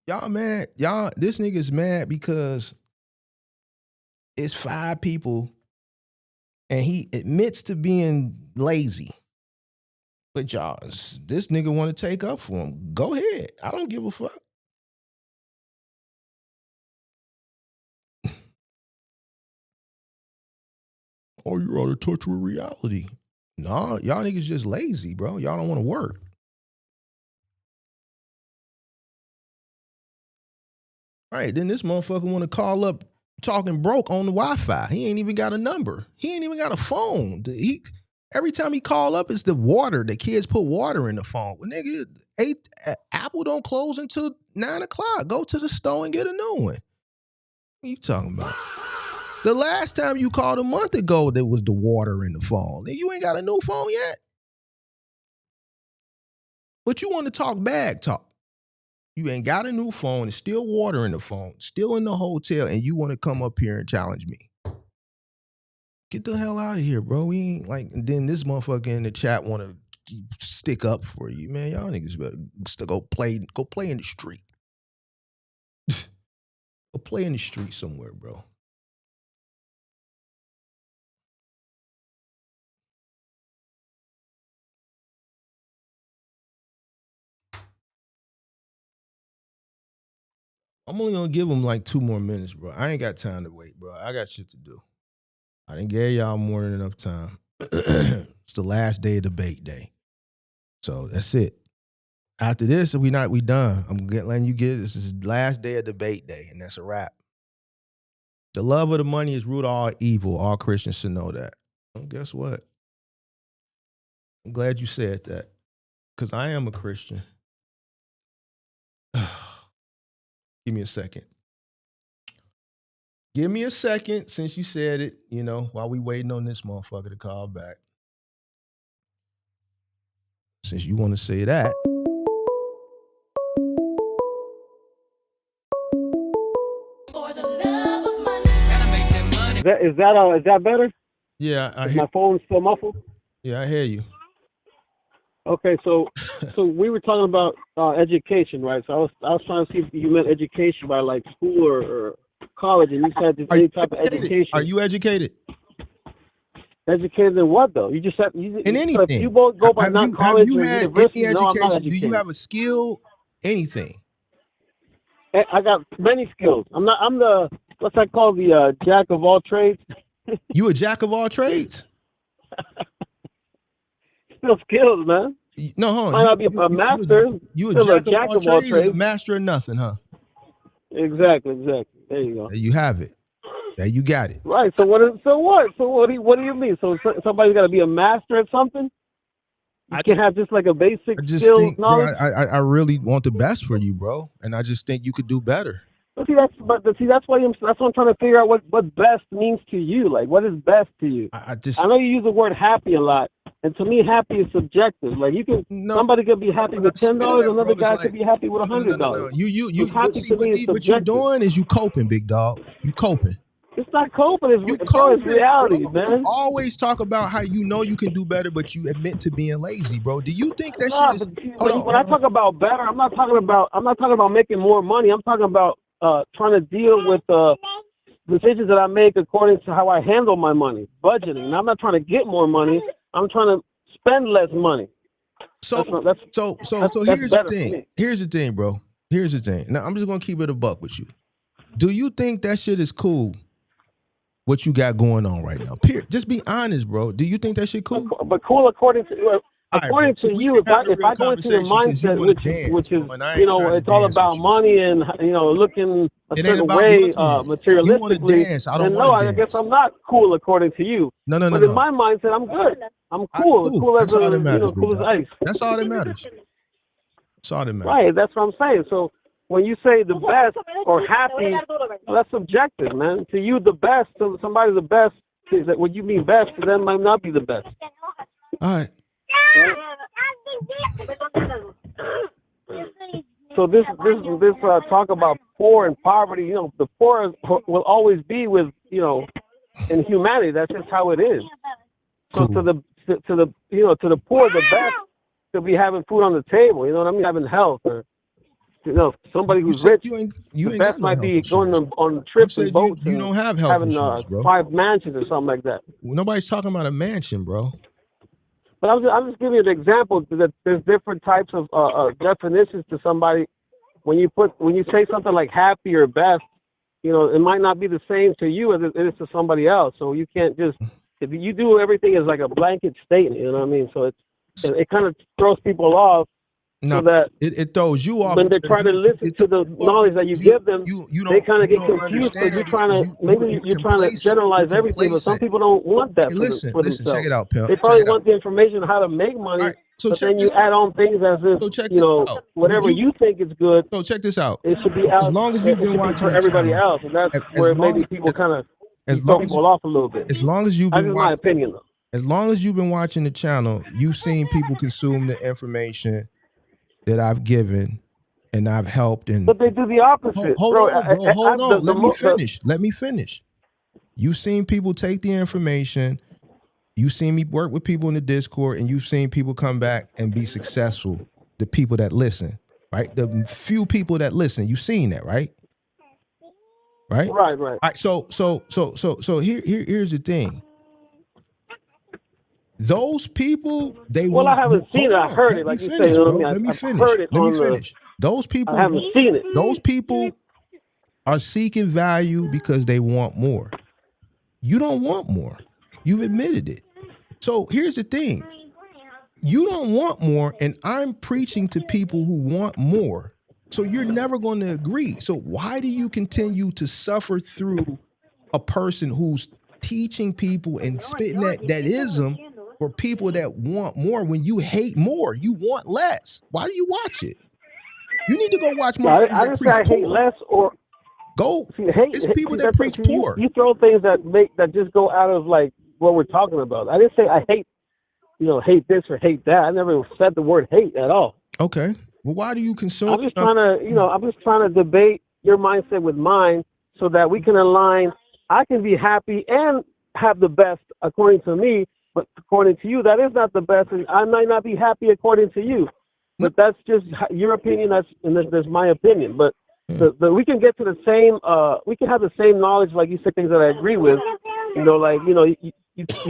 Y'all mad. This nigga's mad because it's 5 people and he admits to being lazy. But y'all, this nigga want to take up for him. Go ahead. I don't give a fuck. Or you're out of touch with reality. Nah, y'all niggas just lazy, bro. Y'all don't want to work. All right, then this motherfucker want to call up talking broke on the Wi-Fi. He ain't even got a number. He ain't even got a phone. Every time he call up, it's the water. The kids put water in the phone. Well, nigga, Apple don't close until 9 o'clock. Go to the store and get a new one. What are you talking about? The last time you called a month ago, there was the water in the phone. You ain't got a new phone yet. But you want to talk bag talk. You ain't got a new phone. There's still water in the phone. Still in the hotel. And you want to come up here and challenge me. Get the hell out of here, bro. We ain't like, and then this motherfucker in the chat want to stick up for you. Man, y'all niggas better go play in the street. Go play in the street somewhere, bro. I'm only gonna give them like 2 more minutes, bro. I ain't got time to wait, bro. I got shit to do. I didn't give y'all more than enough time. It's the last day of debate day. So that's it. After this, we done. I'm letting you get it. This is the last day of debate day, and that's a wrap. The love of the money is root of all evil. All Christians should know that. Well, guess what? I'm glad you said that. Because I am a Christian. Give me a second. Give me a second since you said it, while we waiting on this motherfucker to call back. Since you want to say that. Is that better? Yeah, Is my phone still muffled? Yeah, I hear you. Okay, so we were talking about education, right? So I was trying to see if you meant education by like school or college, and you said just any type of education. Are you educated? Educated in what though? You just said in anything. If you both go by not college or university, any no, I'm not education? educated. Do you have a skill? Anything? I got many skills. I'm the what's that called? The jack of all trades. You a jack of all trades? Still skills, man. No, hold on. Might not be a master. You a jack of all trades and a master of nothing, huh? Exactly. There you go. There you have it. There you got it. Right. So what do you mean? So somebody's got to be a master at something? You can't have just like a basic skills knowledge? Bro, I really want the best for you, bro, and I just think you could do better. But that's why I'm trying to figure out what best means to you. Like, what is best to you? I know you use the word happy a lot, and to me, happy is subjective. Like, somebody could be happy with $10, another guy could be happy with $100. No. What you're doing is you coping, big dog. You coping. It's not coping. It's reality, man. You always talk about how you can do better, but you admit to being lazy, bro. Do you think that shit is? When I talk about better, I'm not talking about making more money. I'm talking about trying to deal with decisions that I make according to how I handle my money, budgeting. And I'm not trying to get more money. I'm trying to spend less money. So here's the thing. Here's the thing, bro. Here's the thing. Now I'm just gonna keep it a buck with you. Do you think that shit is cool? What you got going on right now? Just be honest, bro. Do you think that shit cool? But cool according to you. If I go into the mindset, which is it's all about money and looking a certain way materialistically, then no, I guess I'm not cool according to you. No. But in my mindset, I'm good. I'm cool. Cool as That's all that a matters, cool as ice. That's all that matters. That's all that matters. Right, that's what I'm saying. So when you say the best or happy, well, that's subjective, man. To you, the best, to somebody the best, is that what you mean best, to them might not be the best. All right. So this talk about poor and poverty, the poor will always be with, in humanity. That's just how it is. So Cool. to the poor, the best to be having food on the table. You know what I mean? Having health, or somebody who's rich. The best might be going on trips and boats. You don't have health having insurance, bro. 5 mansions or something like that. Nobody's talking about a mansion, bro. But I'm just giving you an example that there's different types of definitions to somebody. When you say something like happy or best, it might not be the same to you as it is to somebody else. So you can't just, if you do everything as like a blanket statement, you know what I mean? So it kind of throws people off. No, so that it throws you off when they try to listen to the knowledge that you give them. They kind of get confused. So you're trying to generalize everything, but some people don't want that for themselves. Check it out, pimp. They probably want the information on how to make money, but then you add on things as if whatever you think is good. So check this out. It should be out. As long as you've been watching for everybody else, and that's where maybe people kind of throw people off a little bit. As long as you've been watching, my opinion though. As long as you've been watching the channel, you've seen people consume the information that I've given and I've helped. But they do the opposite. Hold on. Let me finish. You've seen people take the information. You've seen me work with people in the Discord, and you've seen people come back and be successful. The people that listen, right? The few people that listen, you've seen that, right? Right. Right. All right. So here's the thing. Those people, I haven't seen it. I heard it. Like you say, let me finish. Those people, I haven't seen it. Those people are seeking value because they want more. You don't want more. You've admitted it. So here's the thing. You don't want more, and I'm preaching to people who want more. So you're never going to agree. So why do you continue to suffer through a person who's teaching people and spitting that ism for people that want more when you hate more? You want less. Why do you watch it? You need to go watch more. I didn't say I hate less or go. It's people that preach poor. You throw things that just go out of like what we're talking about. I didn't say I hate, hate this or hate that. I never said the word hate at all. Okay. Well, why do you consume? I'm just trying to debate your mindset with mine so that we can align. I can be happy and have the best according to me, but according to you, that is not the best, and I might not be happy according to you. But that's just your opinion. There's my opinion. But we can get to the same. We can have the same knowledge, like you said, things that I agree with. You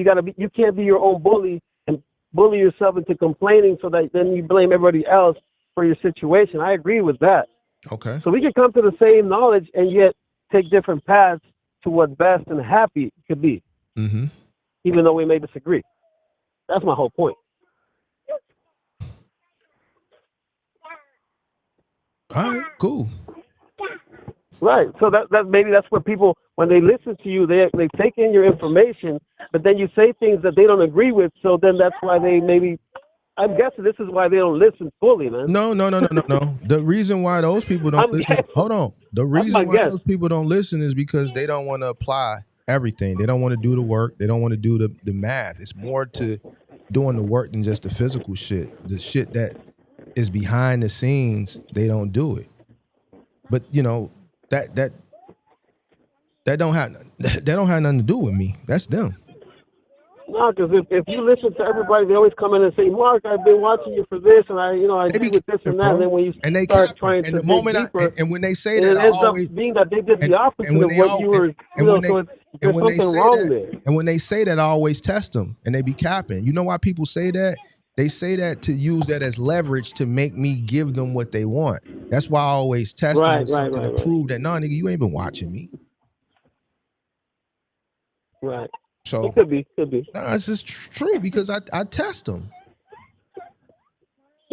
gotta be. You can't be your own bully and bully yourself into complaining, so that then you blame everybody else for your situation. I agree with that. Okay. So we can come to the same knowledge and yet take different paths to what best and happy could be. Mm-hmm. Even though we may disagree. That's my whole point. All right, cool. Right. So that maybe that's where people, when they listen to you, they take in your information, but then you say things that they don't agree with. So then that's why they maybe, I'm guessing this is why they don't listen fully, man. No. The reason why those people don't listen. Hold on. The reason why those people don't listen is because they don't want to apply everything. They don't want to do the work. They don't want to do the math. It's more to doing the work than just the physical shit. The shit that is behind the scenes, they don't do it. But that don't have nothing to do with me. That's them. No, because if you listen to everybody, they always come in and say, "Mark, I've been watching you for this, and I agree with this and that." And then when you start trying to dig deeper, and when they say that, it ends up being that they did the opposite of what you were. So there's something wrong there. And when they say that, I always test them, and they be capping. You know why people say that? They say that to use that as leverage to make me give them what they want. That's why I always test them with something to prove that, nah, nigga, you ain't been watching me. Right. So it could be. Nah, it's just true because I test them.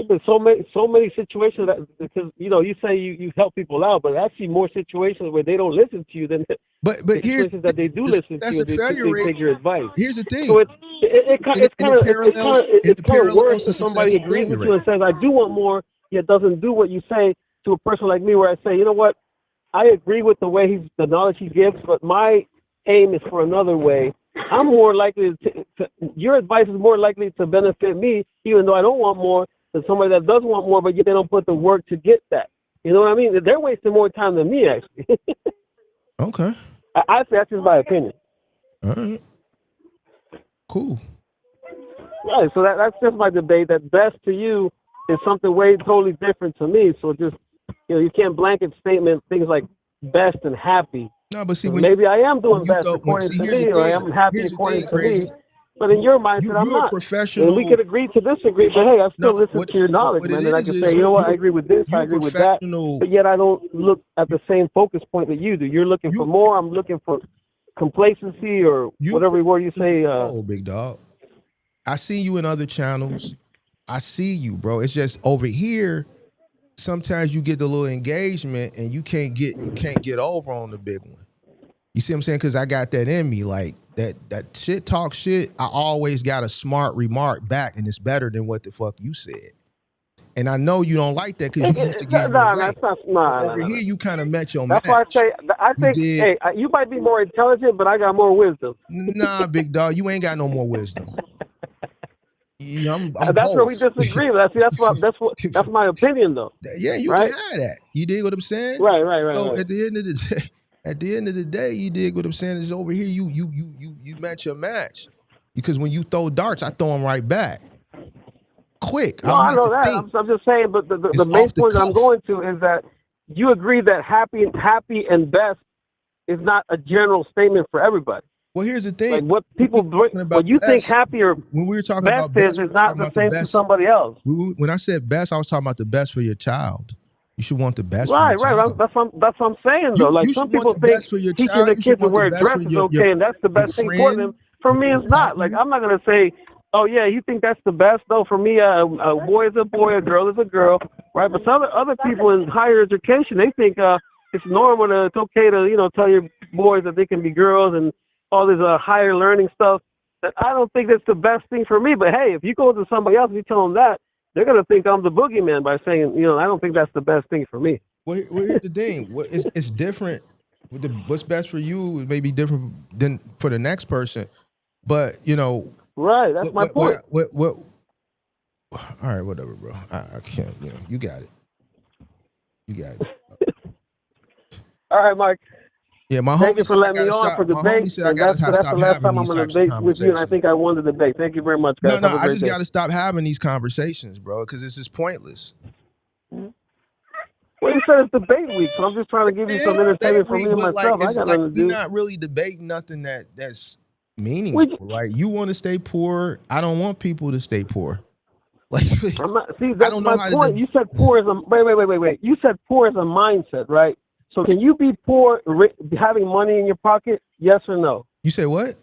There's so many situations that, because you say you help people out, but I see more situations where they don't listen to you than but situations that they do listen to you. They take your advice. Here's the thing. So It's kind of worse if somebody agrees with you and says, "I do want more," yet doesn't do what you say to a person like me, where I say, "You know what? I agree with the knowledge he gives, but my aim is for another way." I'm more likely your advice is more likely to benefit me, even though I don't want more, than somebody that does want more, but yet they don't put the work to get that. You know what I mean? They're wasting more time than me, actually. Okay. I say that's just my opinion. All right. Cool. Right. So that's just my debate. That best to you is something way totally different to me. So just you can't blanket statement things like best and happy. No, but see, maybe I am doing best according to me, or I am happy according to me. But in your mindset, I'm not. Professional. And we could agree to disagree, but hey, I still listen to your knowledge, man. And I can say, you know what, I agree with this, I agree with that. But yet I don't look at the same focus point that you do. You're looking for more. I'm looking for complacency or whatever word you say. Oh, big dog. I see you in other channels. I see you, bro. It's just over here. Sometimes you get the little engagement and you can't get over on the big one. You see what I'm saying? Because I got that in me, like that shit talk shit. I always got a smart remark back, and it's better than what the fuck you said. And I know you don't like that because you used to get over here. You kind of met your match. That's why I think, hey, you might be more intelligent, but I got more wisdom. Nah, big dog, you ain't got no more wisdom. I'm that's both. where we disagree. That's my opinion, though. Yeah, you can have that. You dig what I'm saying? Right. So at the end of the day, you dig what I'm saying? Is over here you match your match, because when you throw darts, I throw them right back, quick. No, I know that. I'm just saying, but the main point that I'm going to is that you agree that happy and best is not a general statement for everybody. Well, here's the thing. Like what people, what you think happy or when we were talking best about best, is not the same to somebody else. When I said best, I was talking about the best for your child. You should want the best. Right. For your child. That's what I'm saying though. Like some people think teaching their kids to wear a dress is okay, and that's the best thing for them. For me, it's not. Like I'm not gonna say, oh yeah, you think that's the best though. For me, a boy is a boy, a girl is a girl, right? But some other people in higher education, they think it's normal it's okay to tell your boys that they can be girls and all this higher learning stuff. That I don't think that's the best thing for me. But hey, if you go to somebody else and you tell them that, they're gonna think I'm the boogeyman by saying, I don't think that's the best thing for me. Well, here's the thing. It's different. What's best for you may be different than for the next person. But right. That's my point. What? All right, whatever, bro. I can't. You got it. You got it. All right, Mike. Yeah, my Thank homie you for letting me on for debate. That's the last time I'm going to debate with you, and I think I won the debate. Thank you very much, guys. No, I just got to stop having these conversations, bro, because this is pointless. Well, you said it's debate week, so I'm just trying to give you some entertainment for me and myself. I got nothing to do. We're not really debating nothing that's meaningful. Like, you want to stay poor. I don't want people to stay poor. Like, I'm not, see, that's my point. You said poor is a wait. You said poor is a mindset, right? So can you be poor having money in your pocket? Yes or no? You say what?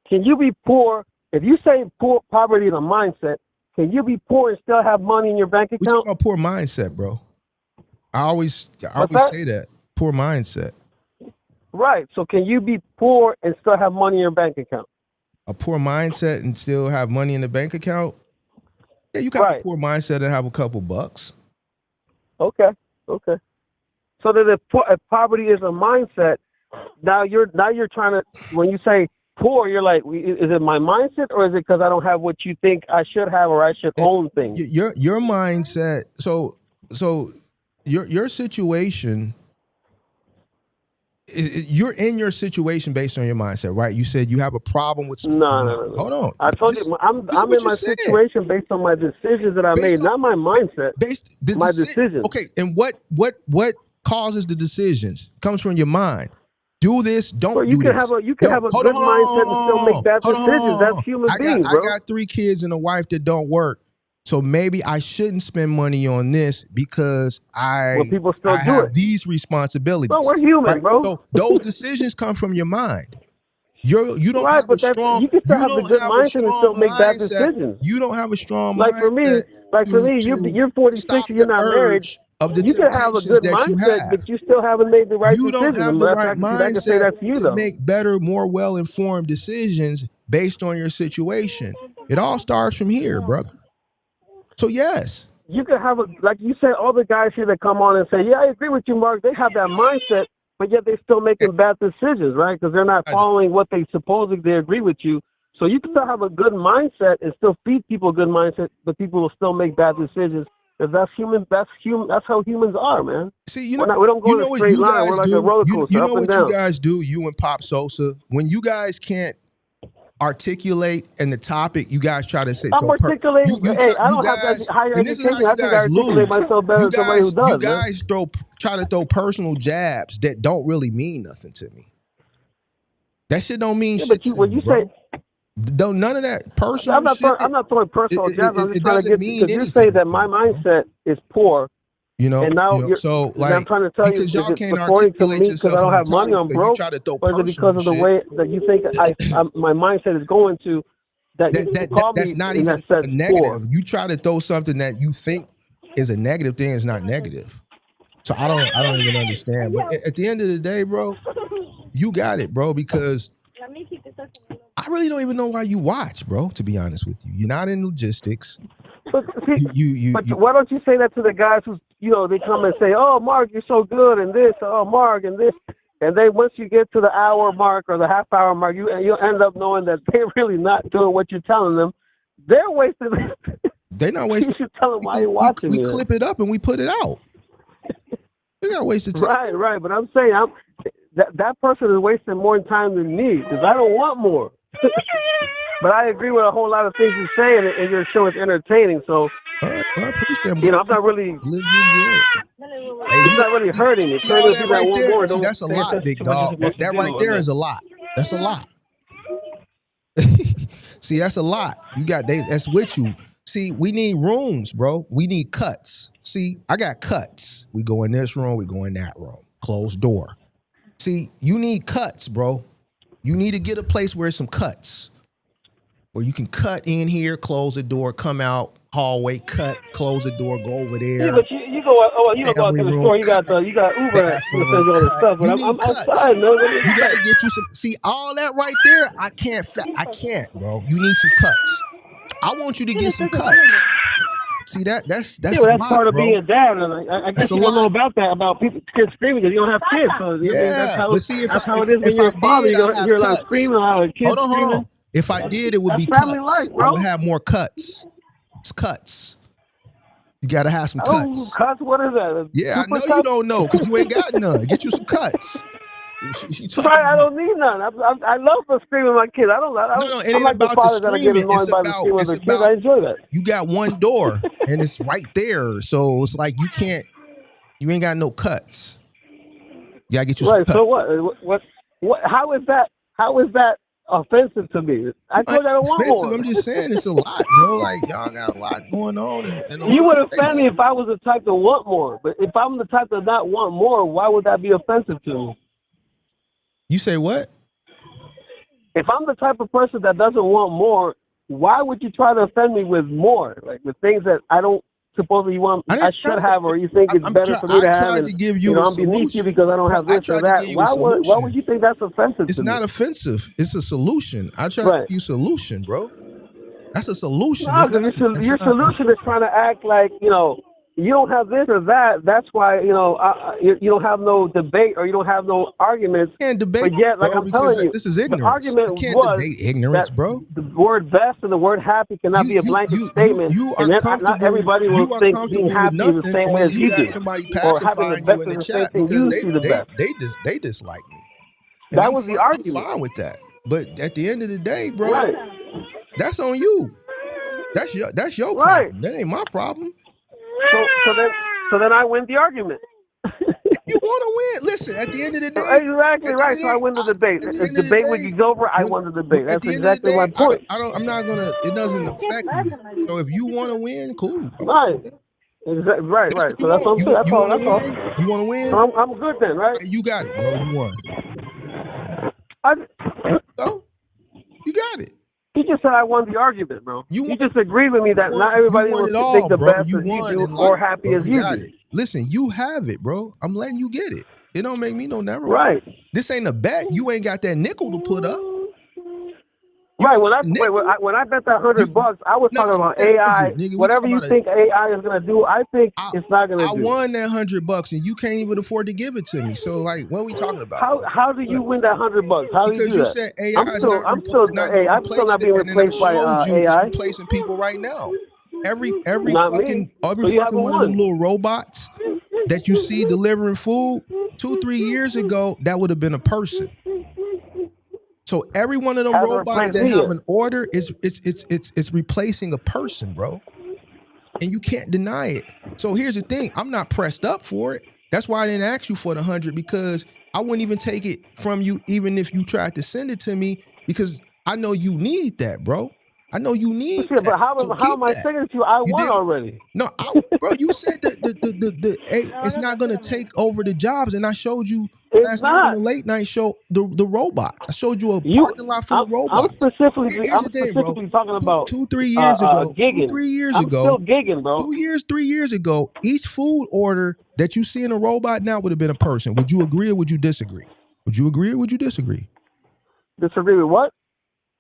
Can you be poor if you say poverty is a mindset? Can you be poor and still have money in your bank account? We're talking about poor mindset, bro. I always say that. Poor mindset. Right. So can you be poor and still have money in your bank account? A poor mindset and still have money in the bank account? Yeah, you got a poor mindset and have a couple bucks. Okay. So that if poverty is a mindset, now you're trying to, when you say poor, you're like, is it my mindset or is it because I don't have what you think I should have or I should own things? Your mindset. So your situation. You're in your situation based on your mindset, right? You said you have a problem with. No. Hold on. I told you I'm in my situation based on my decisions that I made, not my mindset. My decisions. Okay, and what causes the decisions? Comes from your mind. Do this, don't do this. You can have a good mindset and still make bad decisions. That's human beings, bro. I got 3 kids and a wife that don't work. So maybe I shouldn't spend money on this because people still do have it. These responsibilities. Bro, we're human, bro. So those decisions come from your mind. You don't have a strong. You can still have a good mindset and still make bad decisions. You don't have a strong mindset. For me, you're 46 and you're not married. You can have a good mindset, but you still haven't made the right decisions. You don't have the right mindset to make better, more well-informed decisions based on your situation. It all starts from here, brother. So yes. You can have like you said, all the guys here that come on and say, yeah, I agree with you, Mark. They have that mindset, but yet they're still making bad decisions, right? Because they're not following what they supposedly agree with you. So you can still have a good mindset and still feed people a good mindset, but people will still make bad decisions. Because that's human. That's human. That's how humans are, man. See, we don't go in a straight line. We're like a roller coaster, you know up and what down. you guys do, you and Pop Sosa, when you guys can't articulate in the topic, you guys try to say. I'm articulating. I don't have that higher education. I think I articulate myself better than somebody who does. You guys try to throw personal jabs that don't really mean nothing to me. That shit don't mean shit to me, bro. None of that personal I'm not shit. I'm not throwing personal jabs. I'm just trying to get because you're anything, saying that my mindset is poor. You know, and now so like I'm trying to tell you, because y'all can't according to me, articulate because I yourself don't on have the money, topic, I'm broke, you try to throw or is it because of the way that you think my mindset is going to? That's not even a negative. Poor. You try to throw something that you think is a negative thing is not negative. So I don't even understand. But at the end of the day, bro, you got it, bro, because I really don't even know why you watch, bro, to be honest with you. You're not in logistics. But see, why don't you say that to the guys who, they come and say, oh, Mark, you're so good, and this, oh, Mark, and this. And then once you get to the hour mark or the half hour mark, you'll end up knowing that they're really not doing what you're telling them. They're wasting. They're not wasting. You should tell them why you're watching. We clip it up and we put it out. They're not wasting time. Right. But I'm saying that person is wasting more time than me because I don't want more. But I agree with a whole lot of things you're saying, and your show is entertaining. So, I appreciate I'm not really. It's not really hurting me. That right there, see, that's a lot, big dog. That right there is a lot. That's a lot. See, that's a lot. That's with you. See, we need rooms, bro. We need cuts. See, I got cuts. We go in this room, we go in that room. Closed door. See, you need cuts, bro. You need to get a place where there's some cuts. Where you can cut in here, close the door, come out, hallway, cut, close the door, go over there. Yeah, but you go out to the store, you got Uber and all this stuff, but I'm outside, man. You gotta get you some. See, all that right there, I can't, bro. You need some cuts. I want you to get some cuts. See that's that's lot, part of bro. being a dad, and I guess you don't know about that, about kids screaming because you don't have kids. So that's how it is when you're a father. You hear a lot of screaming, a lot of kids screaming. Hold on. If I did, it would be cuts. Life, I would have more cuts. It's cuts. You gotta have some cuts. Cuts? What is that? Yeah, I know you don't know because you ain't got none. Get you some cuts. Right, I don't need none. I love for screaming my kids. No, it ain't about the screaming. It's about I enjoy that. You got one door and it's right there, so it's like you ain't got no cuts. You gotta get you some cuts. So what? How is that offensive to me? I told you I don't want more. I'm just saying it's a lot, bro. Like y'all got a lot going on. You would offend me if I was the type to want more, but if I'm the type to not want more, why would that be offensive to me? You say what? If I'm the type of person that doesn't want more, why would you try to offend me with more? Like with things that I don't supposedly want, I should have, or you think it's better for me to have. I tried to give you a I'm beneath you because I don't have this or that. Why would you think that's offensive? It's not offensive. It's a solution. I try to give you a solution, bro. That's a solution. No, your solution is trying to act like you don't have this or that. That's why you don't have no debate or you don't have no arguments. Can't debate, but yet, like bro, I'm telling you, this is ignorance. The argument can't was debate ignorance, bro. The word best and the word happy cannot be a blanket statement. Not everybody will think being happy the same way as you do, somebody or having the best in the is the chat same thing you see the best. They dislike me. And that was the argument. I'm fine with that. But at the end of the day, bro, that's on you. That's your problem. That ain't my problem. So then I win the argument. You want to win? Listen, at the end of the day, exactly right. So I win the debate. If the debate was over, I won the debate. That's exactly my point. I'm not gonna. It doesn't affect me. So if you want to win, cool. Right. Exactly. Right. So that's all. That's all. You want to win? So I'm good then, right? You got it, bro. You won. So you got it. You just said I won the argument, bro. You just agreed with me that not everybody will think the best as you do or happy as you do. Listen, you have it, bro. I'm letting you get it. It don't make me no never. Right. This ain't a bet. You ain't got that nickel to put up. Right. When I bet that $100, I was talking about AI. Nigga, whatever you think AI is gonna do, I think it's not gonna do. I won that $100 and you can't even afford to give it to me. So like, what are we talking about? How do you win that $100? How do you do that? Because you said AI is not I'm still not being replaced by AI. It's replacing people right now. Every Not fucking me. one of them little robots that you see delivering food 2-3 years ago, that would have been a person. So every one of them robots that have an order it's replacing a person, bro. And you can't deny it. So here's the thing. I'm not pressed up for it. That's why I didn't ask you for the 100, because I wouldn't even take it from you even if you tried to send it to me, because I know you need that, bro. I know you need that. But how am I saying it to you? I won already. No, bro, you said it's not gonna take over the jobs, and I showed you last night on the late night show the robots. I showed you a parking lot full of robots. I'm specifically talking about 2-3 years ago. Gigging. 2-3 years I'm ago. still gigging, bro. 3 years ago, each food order that you see in a robot now would have been a person. Would you agree or would you disagree? Would you agree or would you disagree? Disagree with what?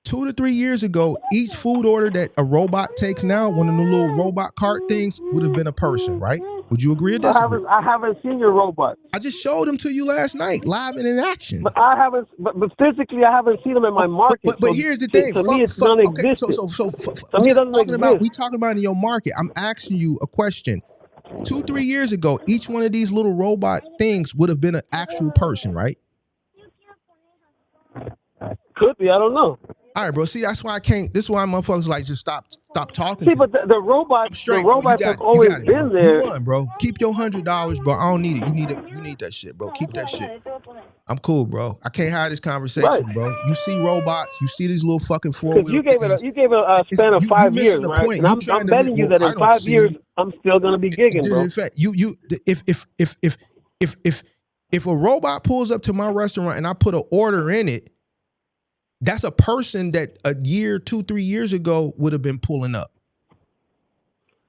2 to 3 years ago, each food order that a robot takes now, one of the little robot cart things, would have been a person, right? Would you agree or disagree? I haven't seen your robot. I just showed them to you last night, live and in action. But I haven't. But physically, I haven't seen them in my market. But here's the thing. To me, it's non-existent. Okay, we talking about in your market. I'm asking you a question. 2-3 years ago, each one of these little robot things would have been an actual person, right? Could be. I don't know. All right, bro. See, that's why I can't. This is why motherfuckers like just stop talking. See, but the robots have always been there. You won, bro. Keep your $100, bro. I don't need it. You need that shit, bro. Keep that shit. I'm cool, bro. I can't hide this conversation, bro. You see robots. You see these little fucking four-wheel. You gave a span of 5 years, right? And I'm betting you that in 5 years, I'm still gonna be gigging, bro. In fact, if a robot pulls up to my restaurant and I put an order in it, that's a person that a year, 2-3 years ago would have been pulling up.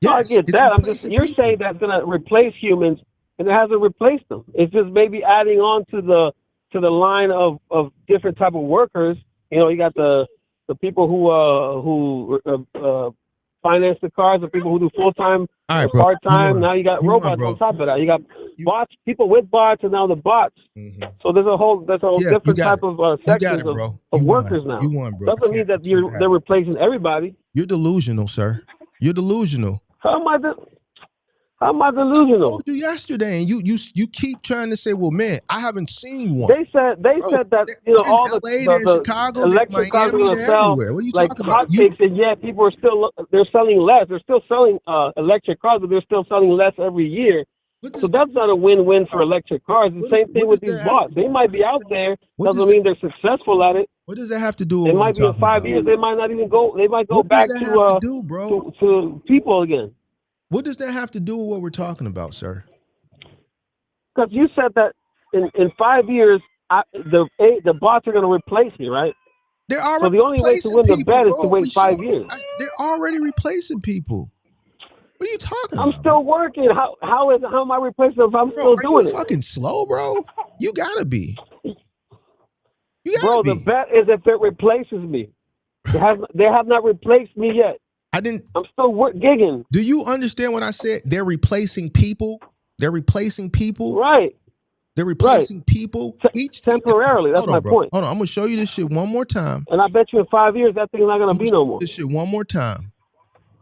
Yes, no, I get that. You're saying that's gonna replace humans, and it hasn't replaced them. It's just maybe adding on to the line of different type of workers. You know, you got the people who finance the cars, the people who do full time, part time. Now you got robots on top of that. You got bots, people with bots, and now the bots. Mm-hmm. So there's a whole different type of sections of workers now. You won, bro. Doesn't mean that they're replacing everybody. You're delusional, sir. You're delusional. How am I delusional? I told you yesterday, and you keep trying to say, well, man, I haven't seen one. They said that all the Chicago, electric cars are going to sell everywhere. What are you like talking about? hotcakes, and yet people are they're selling less. They're still selling electric cars, but they're still selling less every year. So that's not a win-win for electric cars. The same thing with these bots. They might be out there. Doesn't mean they're successful at it. What does that have to do with it might be in 5 years. They might not even go. They might go back to people again. What does that have to do with what we're talking about, sir? Because you said that in 5 years, the bots are going to replace me, right? They're already so the only way to win the bet is to wait 5 years. They're already replacing people. What are you talking about? I'm still working. How am I replacing them if I'm still doing it? Are you fucking slow, bro? You gotta be. Bro, the bet is if it replaces me. They have not replaced me yet. I'm still gigging. Do you understand what I said? They're replacing people. They're replacing people. Right. They're replacing people temporarily. That's my point. Hold on, I'm gonna show you this shit one more time. And I bet you in 5 years that thing's not gonna be no more. This shit one more time.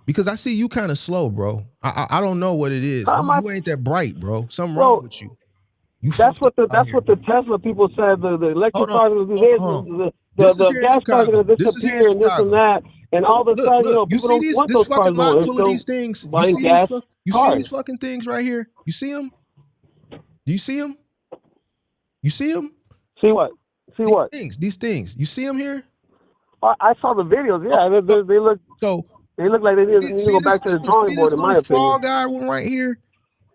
Because I see you kind of slow, bro. I don't know what it is. You ain't that bright, bro. Something wrong with you. That's what the Tesla people said. The electric cars will do this. The gas cars are gonna disappear and this and that. And all of a sudden, people don't want those cars no more. Full of these things. Buying gas cars. You see these fucking things right here? You see them? Do you see them? You see them? See what? See what? These things. You see them here? I saw the videos. Yeah, they look. So. They look like they need to go back to the drawing board, in my opinion. Frog guy one right here,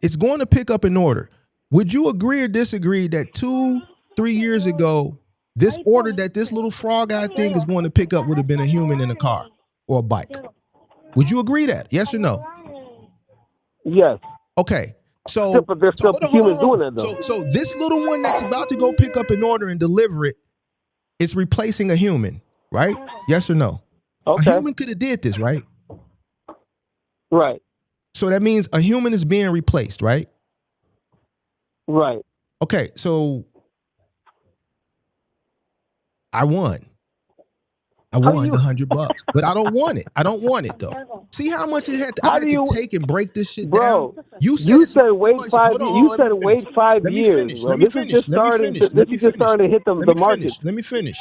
it's going to pick up in order. Would you agree or disagree that 2-3 years ago, this order that this little frog guy thing is going to pick up would have been a human in a car or a bike? Would you agree that? Yes or no? Yes. Okay. So, but there's still humans doing that, though. So this little one that's about to go pick up an order and deliver it is replacing a human. right? Yes or no? Okay. A human could have did this, right? Right. So that means a human is being replaced, right? Right. Okay, so I won. I won the $100, but I don't want it. I don't want it though. See how much it had? I had to take and break this shit bro, down. You said wait 5 hold on, years. You let me said finish. wait 5 Let me years, finish. bro. Let me This is finish. just Let me starting. finish. This Let me is just finish. starting to hit Let the me market. finish. Let me finish.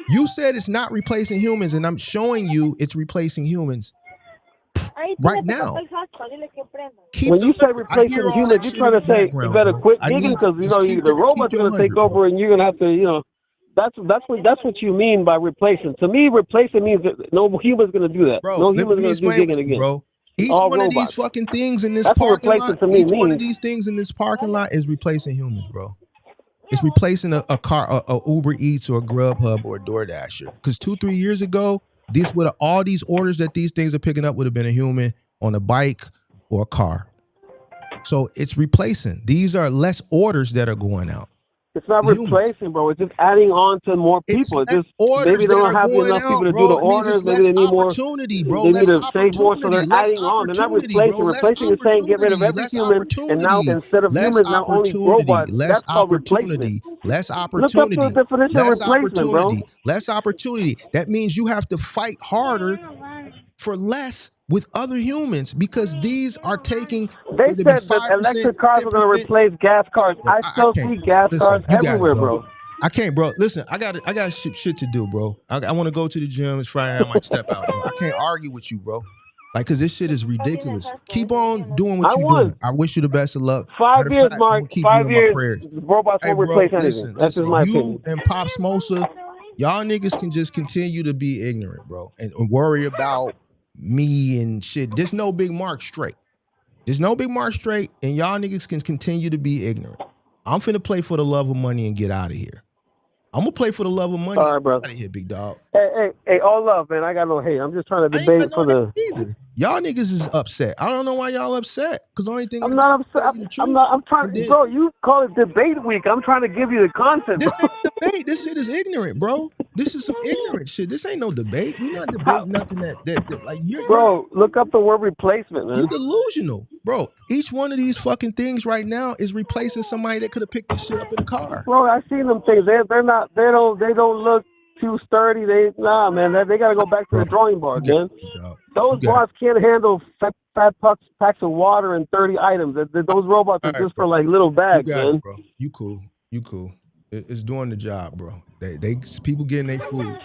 You said it's not replacing humans, and I'm showing you it's replacing humans right now. Keep When the you say 100. I hear replacing all humans, that you're shit in trying the to say you background, better bro. quit I digging need because just keep the keep robot's your gonna 100, take bro. over and you're gonna have to That's what you mean by replacing. To me, replacing means that no human's gonna do that. Bro, No let human's me gonna do explain digging what you, again. bro. Each All one of these robots. fucking things in this That's what parking lot, replacing to me each one of means. these things in this parking lot is replacing humans, bro. It's replacing a car, a Uber Eats or a Grubhub or a DoorDasher. Because 2-3 years ago, this would all these orders that these things are picking up would have been a human on a bike or a car. So it's replacing. These are less orders that are going out. It's not Humans. replacing, bro. It's just adding on to more It's people. It's less just maybe orders they that don't are have going enough people out, to do the bro. It means orders. it's Maybe less they need more. opportunity, bro. They need Less to save more, so opportunity. they're Less adding on. They're not opportunity, bro. replacing. Less Replacing is saying get rid of opportunity. every Less human, and now opportunity. instead of Less humans, now only opportunity. robots. Less That's called replacement. opportunity. Less Look up the opportunity. definition of Less replacement, bro. opportunity. Less opportunity. That means you have to fight harder for less with other humans because these are taking They whether it be said that 5%, electric cars are going to 10%. replace gas cars. Bro, I I still can't. see gas cars Listen, you got it, everywhere, bro. bro. I can't, bro. Listen, I got shit to do, bro. I want to go to the gym. It's Friday. I might step out, bro. I can't argue with you, bro. Like, cause this shit is ridiculous. Keep on doing what I you're won. doing. I wish you the best of luck. 5 Matter of years, fact, I'm Mark. gonna keep you 5 in my years, prayers. robots Hey, won't bro, replace anything. That's just listen. my You opinion. and Pop Smosa, y'all niggas can just continue to be ignorant, bro, and worry about me and shit. There's no Big Mark straight. There's no Big Mark straight, and y'all niggas can continue to be ignorant. I'm finna play for the love of money and get out of here. I'm gonna play for the love of money. All right, bro. Out of here, big dog. Hey, all love, man. I got no hate. I'm just trying to I ain't got debate no for the. hate either. Y'all niggas is upset. I don't know why y'all upset. Cause the only thing I'm not upset. tell you the truth. I'm trying, Then, bro. You call it debate week. I'm trying to give you the content, this bro. ain't debate. This shit is ignorant, bro. This is some ignorant shit. This ain't no debate. We not debating nothing that like Bro, look up the word replacement, you're man. delusional, bro. Each one of these fucking things right now is replacing somebody that could have picked this shit up in a car. Bro, I seen them things. They're not. They don't look too sturdy. Man. They got to go back to Bro, the drawing board, man. Dog. Those bots can't handle fat packs of water and 30 items. Those robots are just for like little bags, you got man. it, bro. You cool. It's doing the job, bro. They people getting their food.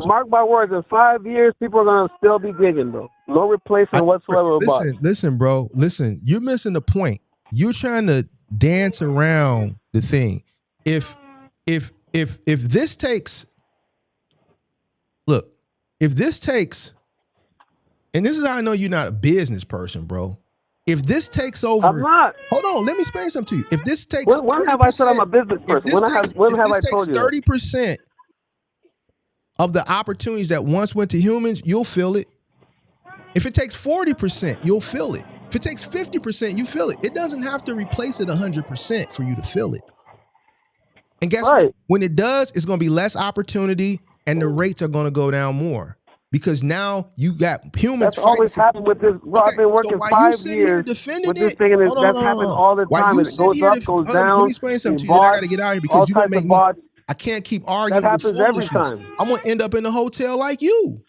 Mark my words, in 5 years, people are gonna still be gigging, bro. No replacement whatsoever. Listen, bro. Listen, you're missing the point. You're trying to dance around the thing. If this takes, look, if this takes, and this is how I know you're not a business person, bro. If this takes over, I'm not. Hold on, let me explain something to you. If this takes, when have I said I'm a business person? When have I told you 30% of the opportunities that once went to humans, you'll feel it. If it takes 40%, you'll feel it. If it takes 50%, you feel it. It doesn't have to replace it 100% for you to feel it. And guess what? When it does, it's going to be less opportunity and the rates are going to go down more. Because now you got humans. That's always happened with this. Bro, I've been working 5 years with this thing, and that's happened all the time. And it goes up, goes down. Let me explain something to you. I got to get out of here because you're going to make me. I can't keep arguing that with happens every foolishness. time. I'm going to end up in a hotel like you.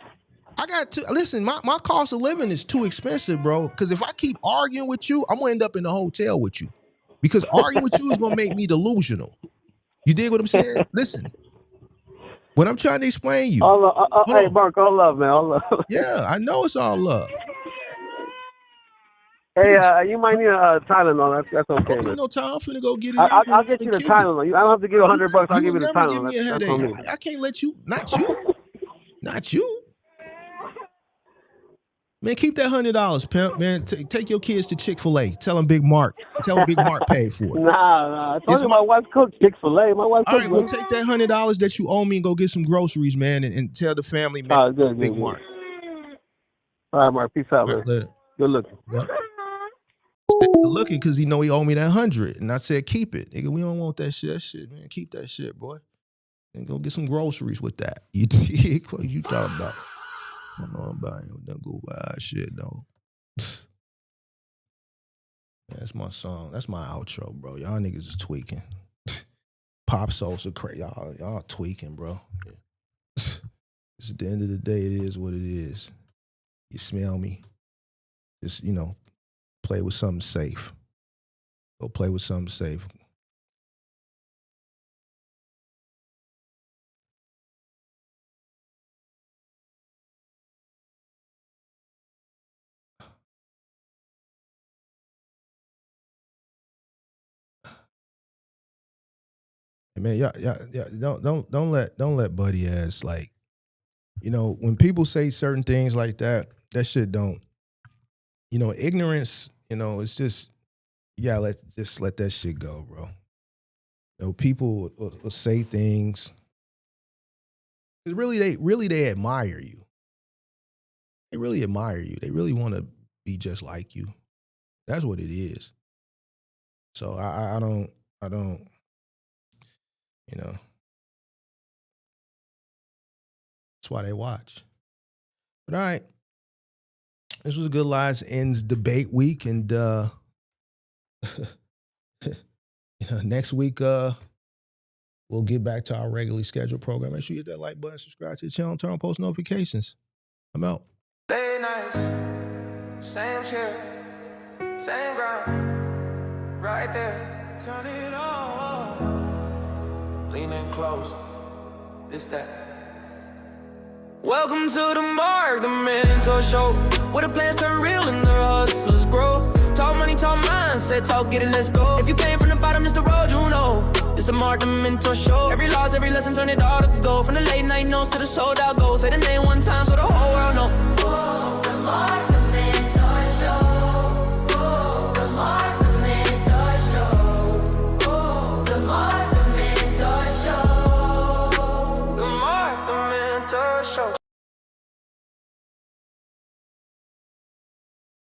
I got to listen. My cost of living is too expensive, bro. Because if I keep arguing with you, I'm gonna end up in a hotel with you. Because arguing with you is gonna make me delusional. You dig what I'm saying? Listen, when I'm trying to explain you. Hey, Mark, all love, man, all love. Yeah, I know it's all love. Hey, you might need a Tylenol. That's okay, Don't man. need no time. I'm finna go get it. I'll get you the Tylenol. I don't have to give you $100. I'll give you the Tylenol. Give me a headache. I can't let you. Not you. Man, keep that $100, pimp. Man, take your kids to Chick-fil-A. Tell them Big Mark paid for it. Nah. I told you my wife cooked Chick-fil-A. My wife all cooked. right, well, take that $100 that you owe me and go get some groceries, man, and tell the family, man. Big Mark. All right, Mark. Peace out, man. Later. Good looking. Yep. Good looking because he know he owe me that $100, and I said keep it. Nigga, we don't want that shit. Man, keep that shit, boy. and go get some groceries with that. You dig? What you talking about? I don't know about it. Don't go buy shit though. That's my song. That's my outro, bro. Y'all niggas is tweaking. Pop songs are crazy. Y'all tweaking, bro. It's at the end of the day, it is what it is. You smell me? Just, play with something safe. Go play with something safe. Man, yeah, don't let buddy ass when people say certain things like that, that shit don't, ignorance, it's just, just let that shit go, bro. People will say things. Really, they admire you. They really admire you. They really want to be just like you. That's what it is. So I don't. That's why they watch. But all right. This was a good Lies Ends debate week. And next week, we'll get back to our regularly scheduled program. Make sure you hit that like button, subscribe to the channel, turn on post notifications. I'm out. Late nights, same chair, same ground, right there. Turn it on, leaning close, this that. Welcome to the Mark, the mentor show, where the plans turn real and the hustlers grow. Talk money, talk mindset, talk get it, let's go. If you came from the bottom, it's the road you know. It's the Mark, the mentor show. Every loss, every lesson, turn it all to gold. From the late night notes to the sold out goals. Say the name one time so the whole world know. Whoa, the Mark,